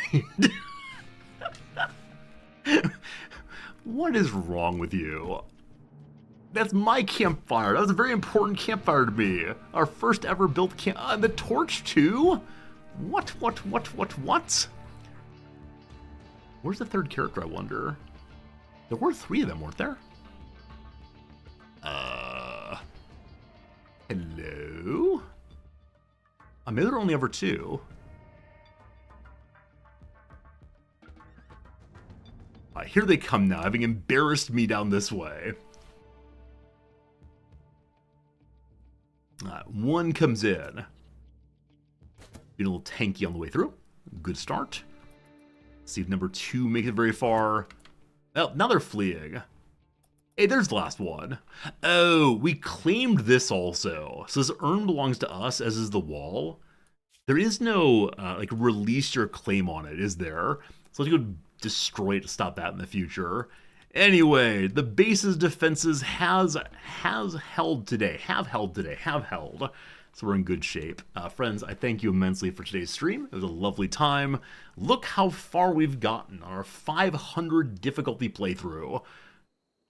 S3: What is wrong with you? That's my campfire. That was a very important campfire to me. Our first ever built camp. The torch too? What? Where's the third character, I wonder? There were 3 of them, weren't there? Hello? Maybe there are only ever 2. Here they come now, having embarrassed me down this way. One comes in. Being a little tanky on the way through. Good start. See if number 2 makes it very far. Oh, now they're fleeing. Hey, there's the last one. Oh, we claimed this also. So this urn belongs to us, as is the wall. There is no, like, release your claim on it, is there? So let's go destroy it to stop that in the future. Anyway, the base's defenses have held today. So we're in good shape. Friends, I thank you immensely for today's stream. It was a lovely time. Look how far we've gotten on our 500 difficulty playthrough.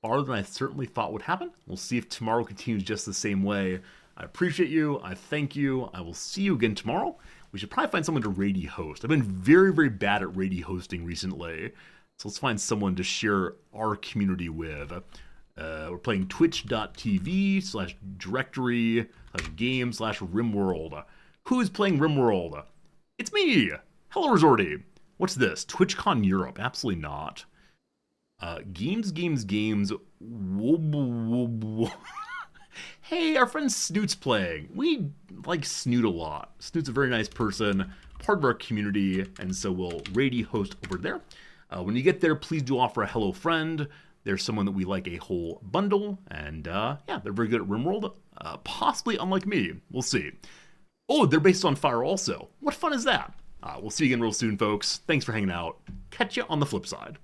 S3: Farther than I certainly thought would happen. We'll see if tomorrow continues just the same way. I appreciate you. I thank you. I will see you again tomorrow. We should probably find someone to raid host. I've been very, very bad at raid hosting recently. So let's find someone to share our community with. We're playing twitch.tv/directory/game/Rimworld. Who is playing Rimworld? It's me! Hello, Resorty. What's this? TwitchCon Europe? Absolutely not. Games. Hey, our friend Snoot's playing. We like Snoot a lot. Snoot's a very nice person, part of our community, and so we'll raid host over there. When you get there, please do offer a hello friend. There's someone that we like a whole bundle, and yeah, they're very good at Rimworld. Possibly unlike me. We'll see. Oh, they're based on fire also. What fun is that? We'll see you again real soon, folks. Thanks for hanging out. Catch you on the flip side.